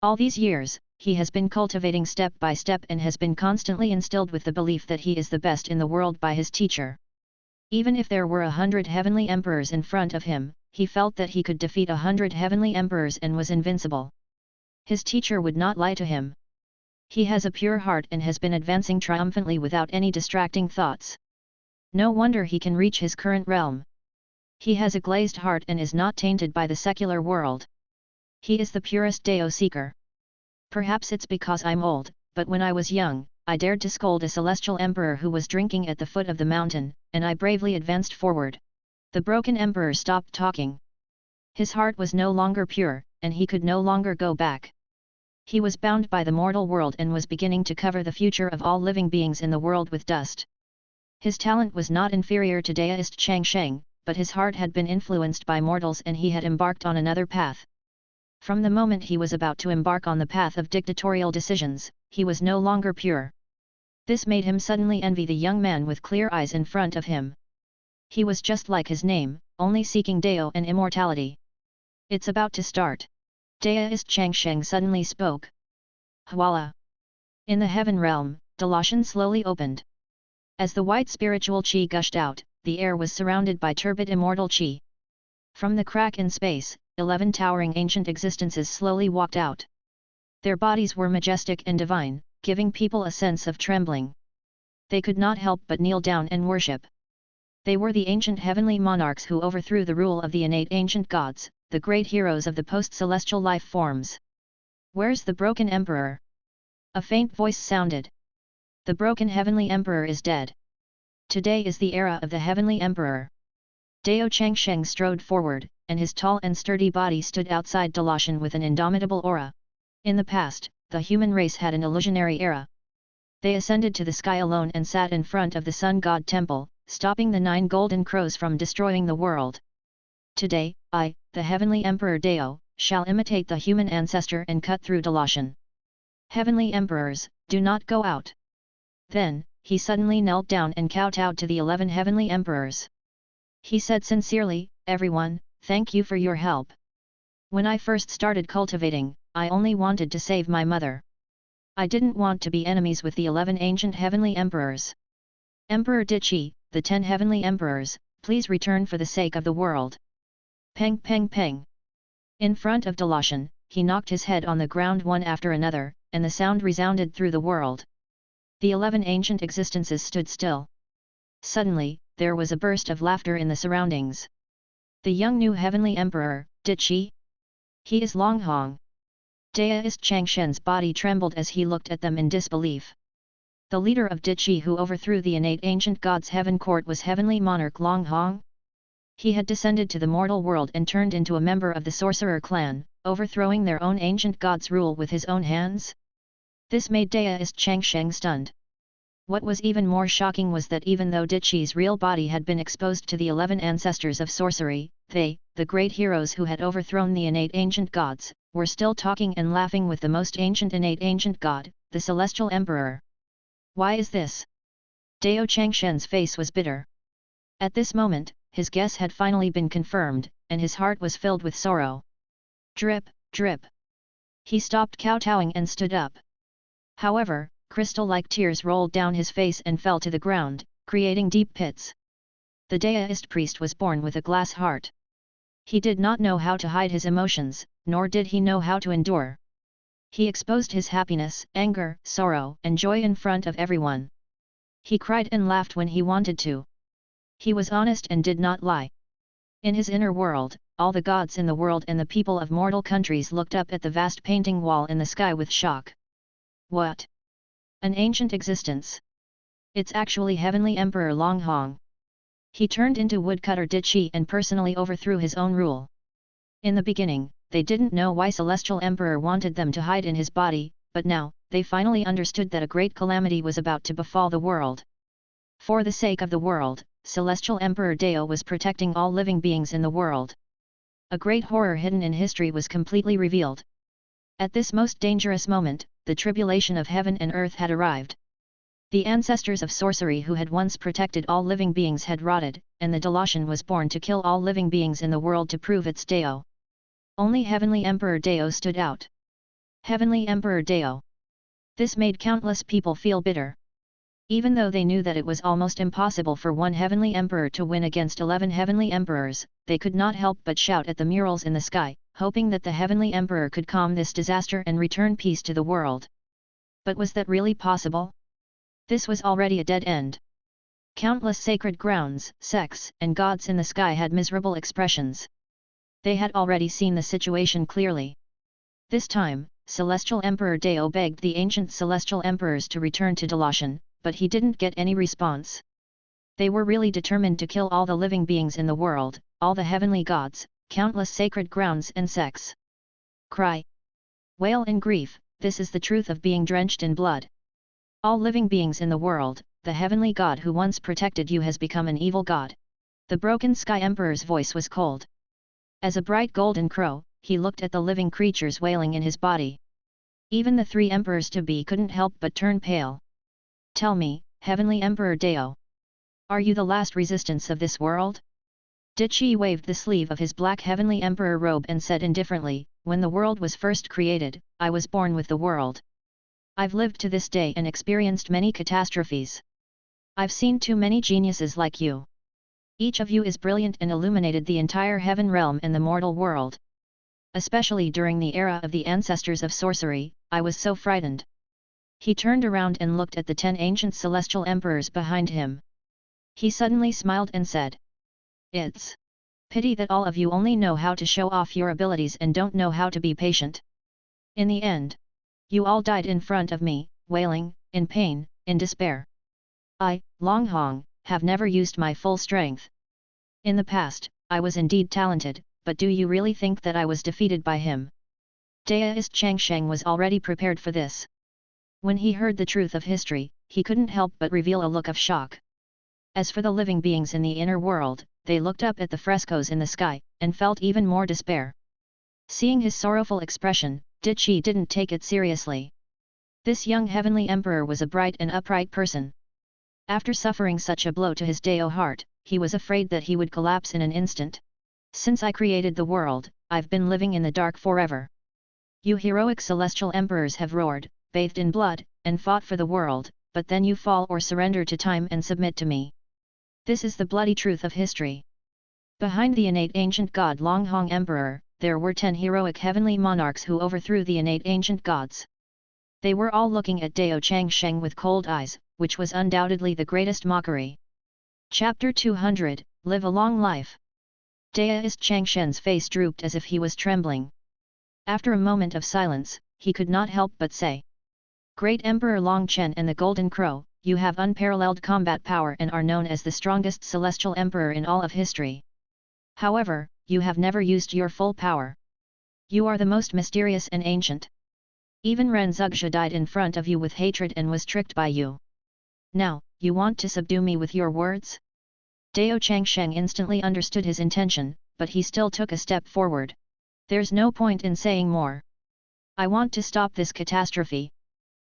All these years, he has been cultivating step by step and has been constantly instilled with the belief that he is the best in the world by his teacher. Even if there were 100 heavenly emperors in front of him, he felt that he could defeat 100 heavenly emperors and was invincible. His teacher would not lie to him. He has a pure heart and has been advancing triumphantly without any distracting thoughts. No wonder he can reach his current realm. He has a glazed heart and is not tainted by the secular world. He is the purest Dao seeker. Perhaps it's because I'm old, but when I was young, I dared to scold a celestial emperor who was drinking at the foot of the mountain, and I bravely advanced forward. The broken emperor stopped talking. His heart was no longer pure, and he could no longer go back. He was bound by the mortal world and was beginning to cover the future of all living beings in the world with dust. His talent was not inferior to Daoist Changsheng, but his heart had been influenced by mortals and he had embarked on another path. From the moment he was about to embark on the path of dictatorial decisions, he was no longer pure. This made him suddenly envy the young man with clear eyes in front of him. He was just like his name, only seeking Dao and immortality. It's about to start. Daoist Changsheng suddenly spoke. Huala! In the heaven realm, Dalashan slowly opened. As the white spiritual qi gushed out, the air was surrounded by turbid immortal qi. From the crack in space, 11 towering ancient existences slowly walked out. Their bodies were majestic and divine, giving people a sense of trembling. They could not help but kneel down and worship. They were the ancient heavenly monarchs who overthrew the rule of the innate ancient gods, the great heroes of the post-celestial life forms. Where's the broken emperor? A faint voice sounded. The broken heavenly emperor is dead. Today is the era of the heavenly emperor. Dao Changsheng strode forward, and his tall and sturdy body stood outside Dalashan with an indomitable aura. In the past, the human race had an illusionary era. They ascended to the sky alone and sat in front of the sun god temple, stopping the 9 golden crows from destroying the world. Today, I, the heavenly emperor Dao, shall imitate the human ancestor and cut through Dalashan. Heavenly emperors, do not go out. Then, he suddenly knelt down and kowtowed to the 11 heavenly emperors. He said sincerely, everyone, thank you for your help. When I first started cultivating, I only wanted to save my mother. I didn't want to be enemies with the 11 ancient heavenly emperors. Emperor Dichi, the 10 heavenly emperors, please return for the sake of the world. Peng peng peng. In front of Dalashan, he knocked his head on the ground one after another, and the sound resounded through the world. The 11 ancient existences stood still. Suddenly, there was a burst of laughter in the surroundings. The young new heavenly emperor, Dichi? He is Longhong. Daoist Changshen's body trembled as he looked at them in disbelief. The leader of Dichi who overthrew the innate ancient god's heaven court was heavenly monarch Longhong. He had descended to the mortal world and turned into a member of the sorcerer clan, overthrowing their own ancient god's rule with his own hands. This made Daoist Changsheng stunned. What was even more shocking was that even though Dichi's real body had been exposed to the 11 ancestors of sorcery, they, the great heroes who had overthrown the innate ancient gods, were still talking and laughing with the most ancient innate ancient god, the celestial emperor. Why is this? Dao Changshen's face was bitter. At this moment, his guess had finally been confirmed, and his heart was filled with sorrow. Drip, drip. He stopped kowtowing and stood up. However, crystal-like tears rolled down his face and fell to the ground, creating deep pits. The Daoist priest was born with a glass heart. He did not know how to hide his emotions, nor did he know how to endure. He exposed his happiness, anger, sorrow, and joy in front of everyone. He cried and laughed when he wanted to. He was honest and did not lie. In his inner world, all the gods in the world and the people of mortal countries looked up at the vast painting wall in the sky with shock. What? An ancient existence. It's actually Heavenly Emperor Longhong. He turned into woodcutter Dichi and personally overthrew his own rule. In the beginning, they didn't know why Celestial Emperor wanted them to hide in his body, but now, they finally understood that a great calamity was about to befall the world. For the sake of the world, Celestial Emperor Dao was protecting all living beings in the world. A great horror hidden in history was completely revealed. At this most dangerous moment, the tribulation of heaven and earth had arrived. The ancestors of sorcery who had once protected all living beings had rotted, and the Dalashan was born to kill all living beings in the world to prove its Dao. Only Heavenly Emperor Dao stood out. Heavenly Emperor Dao. This made countless people feel bitter. Even though they knew that it was almost impossible for one Heavenly Emperor to win against 11 Heavenly Emperors, they could not help but shout at the murals in the sky, hoping that the Heavenly Emperor could calm this disaster and return peace to the world. But was that really possible? This was already a dead end. Countless sacred grounds, sects, and gods in the sky had miserable expressions. They had already seen the situation clearly. This time, Celestial Emperor Dao begged the ancient Celestial Emperors to return to Dalashan, but he didn't get any response. They were really determined to kill all the living beings in the world, all the heavenly gods, countless sacred grounds and sects. Cry. Wail in grief, this is the truth of being drenched in blood. All living beings in the world, the heavenly god who once protected you has become an evil god. The broken Sky Emperor's voice was cold. As a bright golden crow, he looked at the living creatures wailing in his body. Even the 3 emperors-to-be couldn't help but turn pale. Tell me, Heavenly Emperor Dao. Are you the last resistance of this world? Dichi waved the sleeve of his black Heavenly Emperor robe and said indifferently, when the world was first created, I was born with the world. I've lived to this day and experienced many catastrophes. I've seen too many geniuses like you. Each of you is brilliant and illuminated the entire heaven realm and the mortal world. Especially during the era of the ancestors of sorcery, I was so frightened. He turned around and looked at the 10 ancient celestial emperors behind him. He suddenly smiled and said, It's pity that all of you only know how to show off your abilities and don't know how to be patient. In the end, you all died in front of me, wailing, in pain, in despair. I, Long Hong, have never used my full strength. In the past, I was indeed talented, but do you really think that I was defeated by him? Deist Changsheng was already prepared for this. When he heard the truth of history, he couldn't help but reveal a look of shock. As for the living beings in the inner world, they looked up at the frescoes in the sky, and felt even more despair. Seeing his sorrowful expression, Dichi didn't take it seriously. This young heavenly emperor was a bright and upright person. After suffering such a blow to his Dao heart, he was afraid that he would collapse in an instant. Since I created the world, I've been living in the dark forever. You heroic celestial emperors have roared, bathed in blood, and fought for the world, but then you fall or surrender to time and submit to me. This is the bloody truth of history. Behind the innate ancient god Long Hong Emperor, there were 10 heroic heavenly monarchs who overthrew the innate ancient gods. They were all looking at Dao Changsheng with cold eyes, which was undoubtedly the greatest mockery. Chapter 200, Live a Long Life. Daoist Changshen's face drooped as if he was trembling. After a moment of silence, he could not help but say, Great Emperor Long Chen and the Golden Crow, you have unparalleled combat power and are known as the strongest celestial emperor in all of history. However, you have never used your full power. You are the most mysterious and ancient. Even Ren Zugzha died in front of you with hatred and was tricked by you. Now, you want to subdue me with your words? Dao Changsheng instantly understood his intention, but he still took a step forward. There's no point in saying more. I want to stop this catastrophe.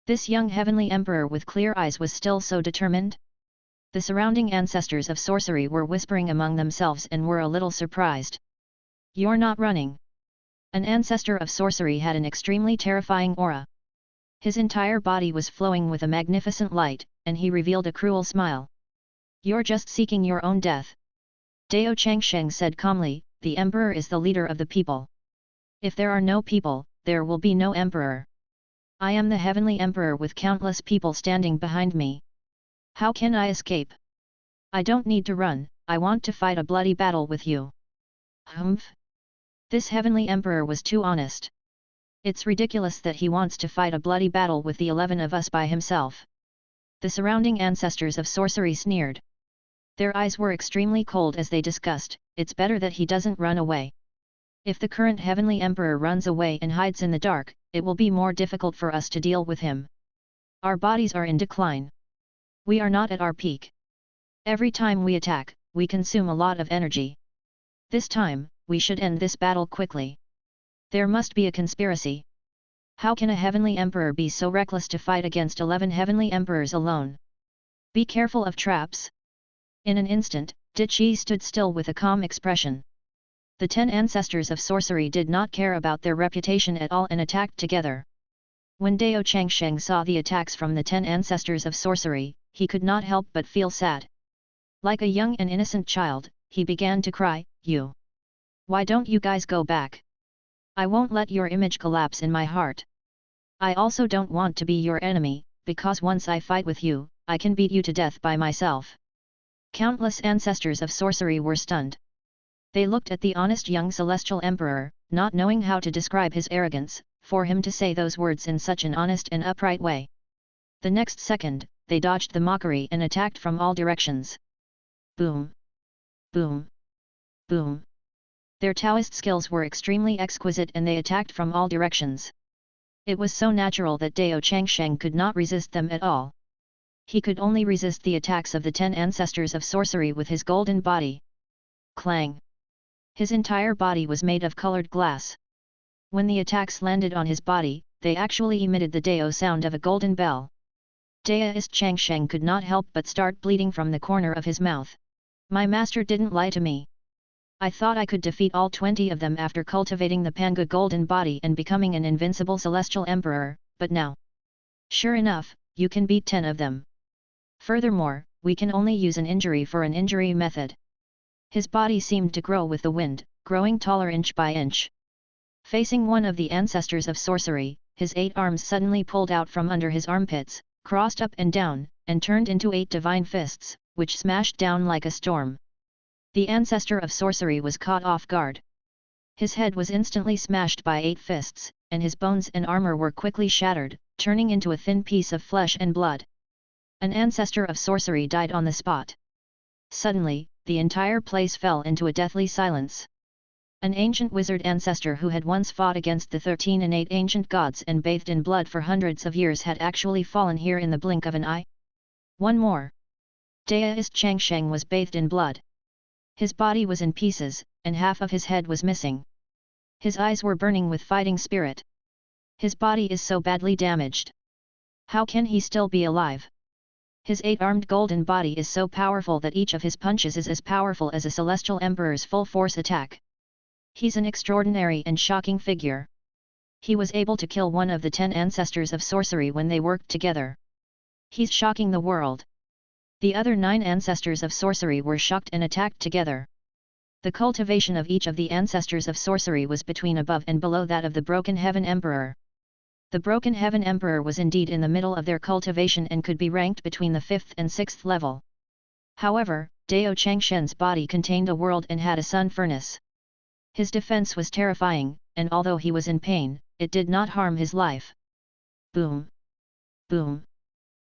This young heavenly emperor with clear eyes was still so determined. The surrounding ancestors of sorcery were whispering among themselves and were a little surprised. You're not running. An ancestor of sorcery had an extremely terrifying aura. His entire body was flowing with a magnificent light, and he revealed a cruel smile. You're just seeking your own death. Dao Changsheng said calmly, the emperor is the leader of the people. If there are no people, there will be no emperor. I am the heavenly emperor with countless people standing behind me. How can I escape? I don't need to run, I want to fight a bloody battle with you. Humph! This heavenly emperor was too honest. It's ridiculous that he wants to fight a bloody battle with the 11 of us by himself. The surrounding ancestors of sorcery sneered. Their eyes were extremely cold as they discussed, it's better that he doesn't run away. If the current heavenly emperor runs away and hides in the dark, it will be more difficult for us to deal with him. Our bodies are in decline. We are not at our peak. Every time we attack, we consume a lot of energy. This time, we should end this battle quickly. There must be a conspiracy. How can a heavenly emperor be so reckless to fight against 11 heavenly emperors alone? Be careful of traps. In an instant, Dichi stood still with a calm expression. The 10 ancestors of sorcery did not care about their reputation at all and attacked together. When Dao Changsheng saw the attacks from the 10 ancestors of sorcery, he could not help but feel sad. Like a young and innocent child, he began to cry, You! Why don't you guys go back? I won't let your image collapse in my heart. I also don't want to be your enemy, because once I fight with you, I can beat you to death by myself. Countless ancestors of sorcery were stunned. They looked at the honest young celestial emperor, not knowing how to describe his arrogance, for him to say those words in such an honest and upright way. The next second, they dodged the mockery and attacked from all directions. Boom! Boom! Boom! Their Taoist skills were extremely exquisite and they attacked from all directions. It was so natural that Dao Changsheng could not resist them at all. He could only resist the attacks of the 10 ancestors of sorcery with his golden body. Clang! His entire body was made of colored glass. When the attacks landed on his body, they actually emitted the Dao sound of a golden bell. Daoist Changsheng could not help but start bleeding from the corner of his mouth. My master didn't lie to me. I thought I could defeat all 20 of them after cultivating the Panga golden body and becoming an invincible celestial emperor, but now. Sure enough, you can beat 10 of them. Furthermore, we can only use an injury for an injury method. His body seemed to grow with the wind, growing taller inch by inch. Facing one of the ancestors of sorcery, his 8 arms suddenly pulled out from under his armpits, crossed up and down, and turned into 8 divine fists, which smashed down like a storm. The ancestor of sorcery was caught off guard. His head was instantly smashed by 8 fists, and his bones and armor were quickly shattered, turning into a thin piece of flesh and blood. An ancestor of sorcery died on the spot. Suddenly, the entire place fell into a deathly silence. An ancient wizard ancestor who had once fought against the 13 innate ancient gods and bathed in blood for hundreds of years had actually fallen here in the blink of an eye. One more. Daoist Changsheng was bathed in blood. His body was in pieces, and half of his head was missing. His eyes were burning with fighting spirit. His body is so badly damaged. How can he still be alive? His 8-armed golden body is so powerful that each of his punches is as powerful as a celestial emperor's full-force attack. He's an extraordinary and shocking figure. He was able to kill one of the 10 ancestors of sorcery when they worked together. He's shocking the world. The other 9 ancestors of sorcery were shocked and attacked together. The cultivation of each of the ancestors of sorcery was between above and below that of the Broken Heaven Emperor. The Broken Heaven Emperor was indeed in the middle of their cultivation and could be ranked between the 5th and 6th level. However, Dao Changshen's body contained a world and had a sun furnace. His defense was terrifying, and although he was in pain, it did not harm his life. Boom! Boom!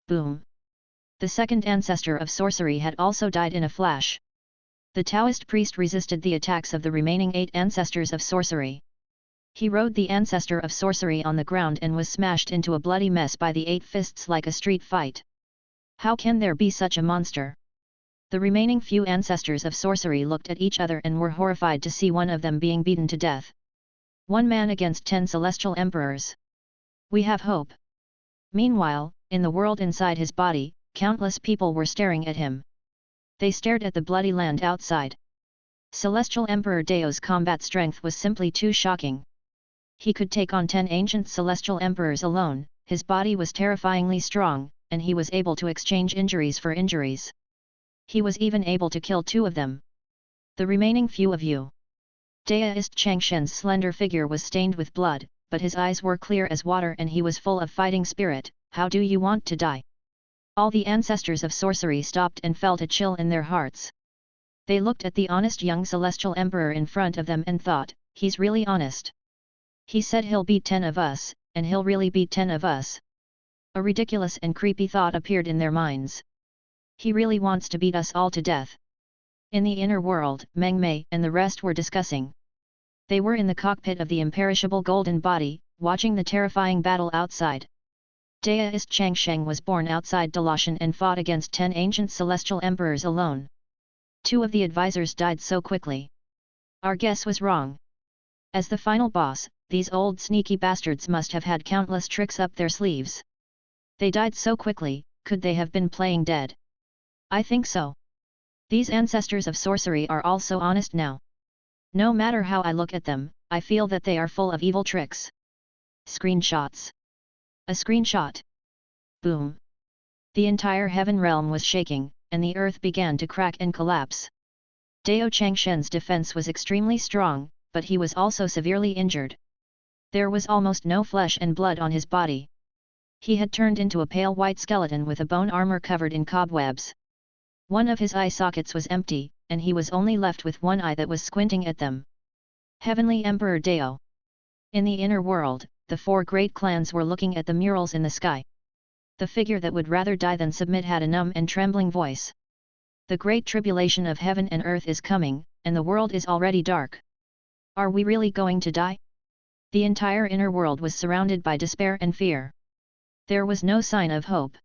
Boom! The second ancestor of sorcery had also died in a flash. The Taoist priest resisted the attacks of the remaining 8 ancestors of sorcery. He rode the ancestor of sorcery on the ground and was smashed into a bloody mess by the 8 fists like a street fight. How can there be such a monster? The remaining few ancestors of sorcery looked at each other and were horrified to see one of them being beaten to death. 1 man against 10 celestial emperors. We have hope. Meanwhile, in the world inside his body, countless people were staring at him. They stared at the bloody land outside. Celestial Emperor Dao's combat strength was simply too shocking. He could take on 10 ancient celestial emperors alone, his body was terrifyingly strong, and he was able to exchange injuries for injuries. He was even able to kill 2 of them. The remaining few of you. Daoist Changshen's slender figure was stained with blood, but his eyes were clear as water and he was full of fighting spirit. How do you want to die? All the ancestors of sorcery stopped and felt a chill in their hearts. They looked at the honest young celestial emperor in front of them and thought, he's really honest. He said he'll beat 10 of us, and he'll really beat 10 of us. A ridiculous and creepy thought appeared in their minds. He really wants to beat us all to death. In the inner world, Meng Mei and the rest were discussing. They were in the cockpit of the imperishable golden body, watching the terrifying battle outside. Daoist Changsheng was born outside Dalashan and fought against 10 ancient celestial emperors alone. 2 of the advisors died so quickly. Our guess was wrong. As the final boss, these old sneaky bastards must have had countless tricks up their sleeves. They died so quickly, could they have been playing dead? I think so. These ancestors of sorcery are all so honest now. No matter how I look at them, I feel that they are full of evil tricks. Screenshots. A screenshot. Boom. The entire heaven realm was shaking, and the earth began to crack and collapse. Dao Changshen's defense was extremely strong, but he was also severely injured. There was almost no flesh and blood on his body. He had turned into a pale white skeleton with a bone armor covered in cobwebs. One of his eye sockets was empty, and he was only left with one eye that was squinting at them. Heavenly Emperor Dao. In the inner world, the 4 great clans were looking at the murals in the sky. The figure that would rather die than submit had a numb and trembling voice. The great tribulation of heaven and earth is coming, and the world is already dark. Are we really going to die? The entire inner world was surrounded by despair and fear. There was no sign of hope.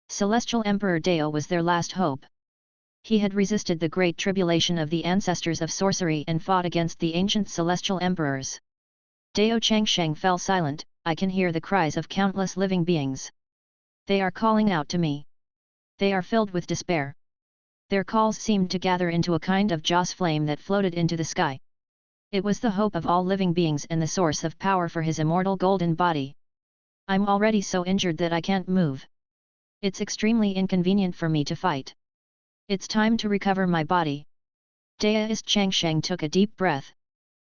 Celestial Emperor Dao was their last hope. He had resisted the great tribulation of the ancestors of sorcery and fought against the ancient celestial emperors. Dao Changsheng fell silent. I can hear the cries of countless living beings. They are calling out to me. They are filled with despair. Their calls seemed to gather into a kind of joss flame that floated into the sky. It was the hope of all living beings and the source of power for his immortal golden body. I'm already so injured that I can't move. It's extremely inconvenient for me to fight. It's time to recover my body. Daoist Changsheng took a deep breath.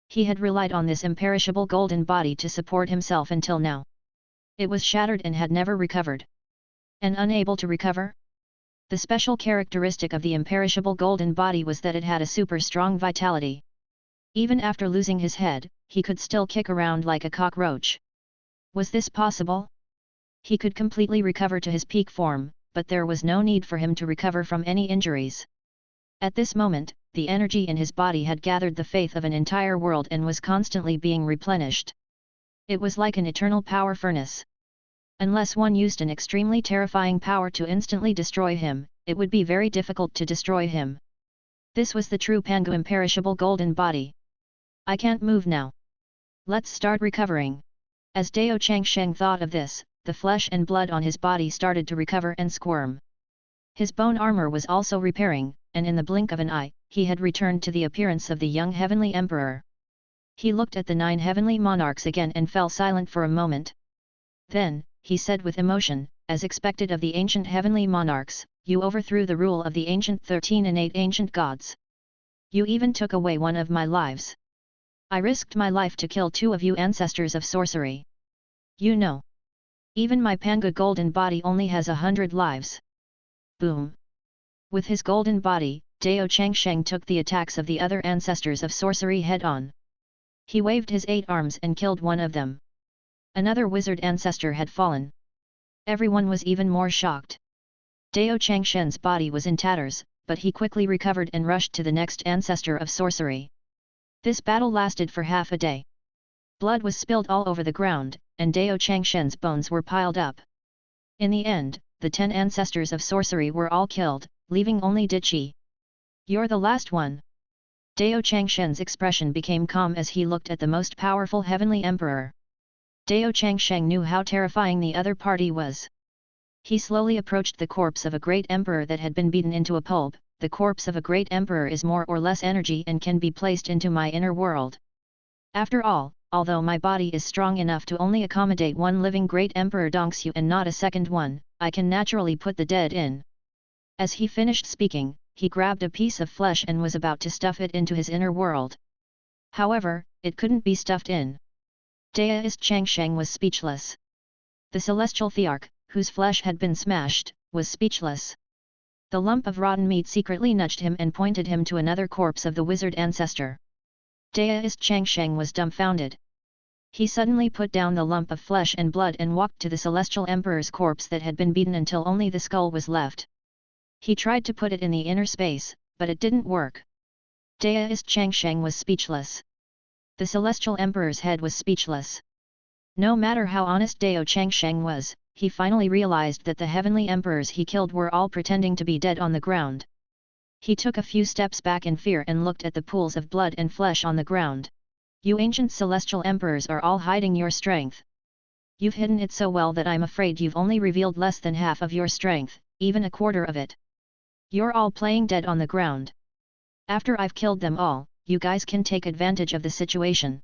He had relied on this imperishable golden body to support himself until now. It was shattered and had never recovered. And unable to recover? The special characteristic of the imperishable golden body was that it had a super strong vitality. Even after losing his head, he could still kick around like a cockroach. Was this possible? He could completely recover to his peak form, but there was no need for him to recover from any injuries. At this moment, the energy in his body had gathered the faith of an entire world and was constantly being replenished. It was like an eternal power furnace. Unless one used an extremely terrifying power to instantly destroy him, it would be very difficult to destroy him. This was the true Pangu imperishable golden body. I can't move now. Let's start recovering. As Dao Changsheng thought of this, the flesh and blood on his body started to recover and squirm. His bone armor was also repairing, and in the blink of an eye, he had returned to the appearance of the young heavenly emperor. He looked at the 9 heavenly monarchs again and fell silent for a moment. Then, he said with emotion, as expected of the ancient heavenly monarchs, you overthrew the rule of the ancient 13 innate ancient gods. You even took away one of my lives. I risked my life to kill 2 of you ancestors of sorcery. You know. Even my Pangu golden body only has 100 lives. Boom. With his golden body, Dao Changsheng took the attacks of the other ancestors of sorcery head-on. He waved his 8 arms and killed one of them. Another wizard ancestor had fallen. Everyone was even more shocked. Dao Changshen's body was in tatters, but he quickly recovered and rushed to the next ancestor of sorcery. This battle lasted for half a day. Blood was spilled all over the ground, and Dao Changshen's bones were piled up. In the end, the 10 ancestors of sorcery were all killed, leaving only Dichi. You're the last one. Dao Changshen's expression became calm as he looked at the most powerful heavenly emperor. Dao Changsheng knew how terrifying the other party was. He slowly approached the corpse of a great emperor that had been beaten into a pulp. The corpse of a great emperor is more or less energy and can be placed into my inner world. After all, although my body is strong enough to only accommodate one living great emperor Dongxu and not a second one, I can naturally put the dead in. As he finished speaking, he grabbed a piece of flesh and was about to stuff it into his inner world. However, it couldn't be stuffed in. Daoist Changsheng was speechless. The celestial thearch, whose flesh had been smashed, was speechless. The lump of rotten meat secretly nudged him and pointed him to another corpse of the wizard ancestor. Daoist Changsheng was dumbfounded. He suddenly put down the lump of flesh and blood and walked to the celestial emperor's corpse that had been beaten until only the skull was left. He tried to put it in the inner space, but it didn't work. Daoist Changsheng was speechless. The celestial emperor's head was speechless. No matter how honest Dao Changsheng was, he finally realized that the heavenly emperors he killed were all pretending to be dead on the ground. He took a few steps back in fear and looked at the pools of blood and flesh on the ground. You ancient celestial emperors are all hiding your strength. You've hidden it so well that I'm afraid you've only revealed less than half of your strength, even a quarter of it. You're all playing dead on the ground. After I've killed them all, you guys can take advantage of the situation.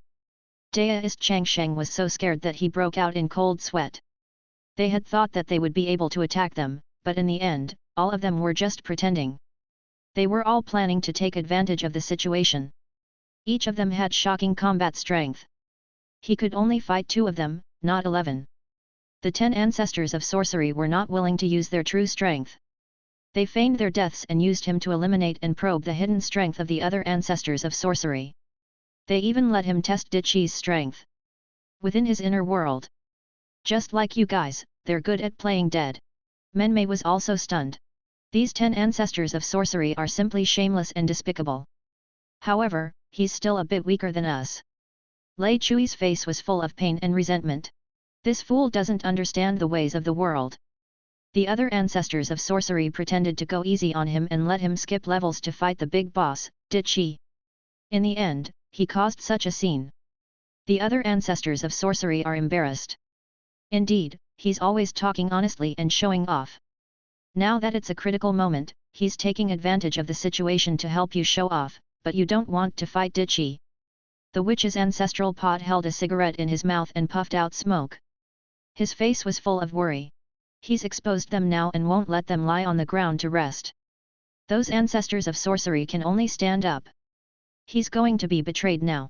Daoist Changsheng was so scared that he broke out in cold sweat. They had thought that they would be able to attack them, but in the end, all of them were just pretending. They were all planning to take advantage of the situation. Each of them had shocking combat strength. He could only fight 2 of them, not 11. The 10 ancestors of sorcery were not willing to use their true strength. They feigned their deaths and used him to eliminate and probe the hidden strength of the other ancestors of sorcery. They even let him test Dichi's strength within his inner world. Just like you guys, they're good at playing dead. Menmei was also stunned. These 10 ancestors of sorcery are simply shameless and despicable. However, he's still a bit weaker than us. Lei Chui's face was full of pain and resentment. This fool doesn't understand the ways of the world. The other ancestors of sorcery pretended to go easy on him and let him skip levels to fight the big boss, Dichi. In the end, he caused such a scene. The other ancestors of sorcery are embarrassed. Indeed, he's always talking honestly and showing off. Now that it's a critical moment, he's taking advantage of the situation to help you show off, but you don't want to fight, did she? The witch's ancestral pod held a cigarette in his mouth and puffed out smoke. His face was full of worry. He's exposed them now and won't let them lie on the ground to rest. Those ancestors of sorcery can only stand up. He's going to be betrayed now.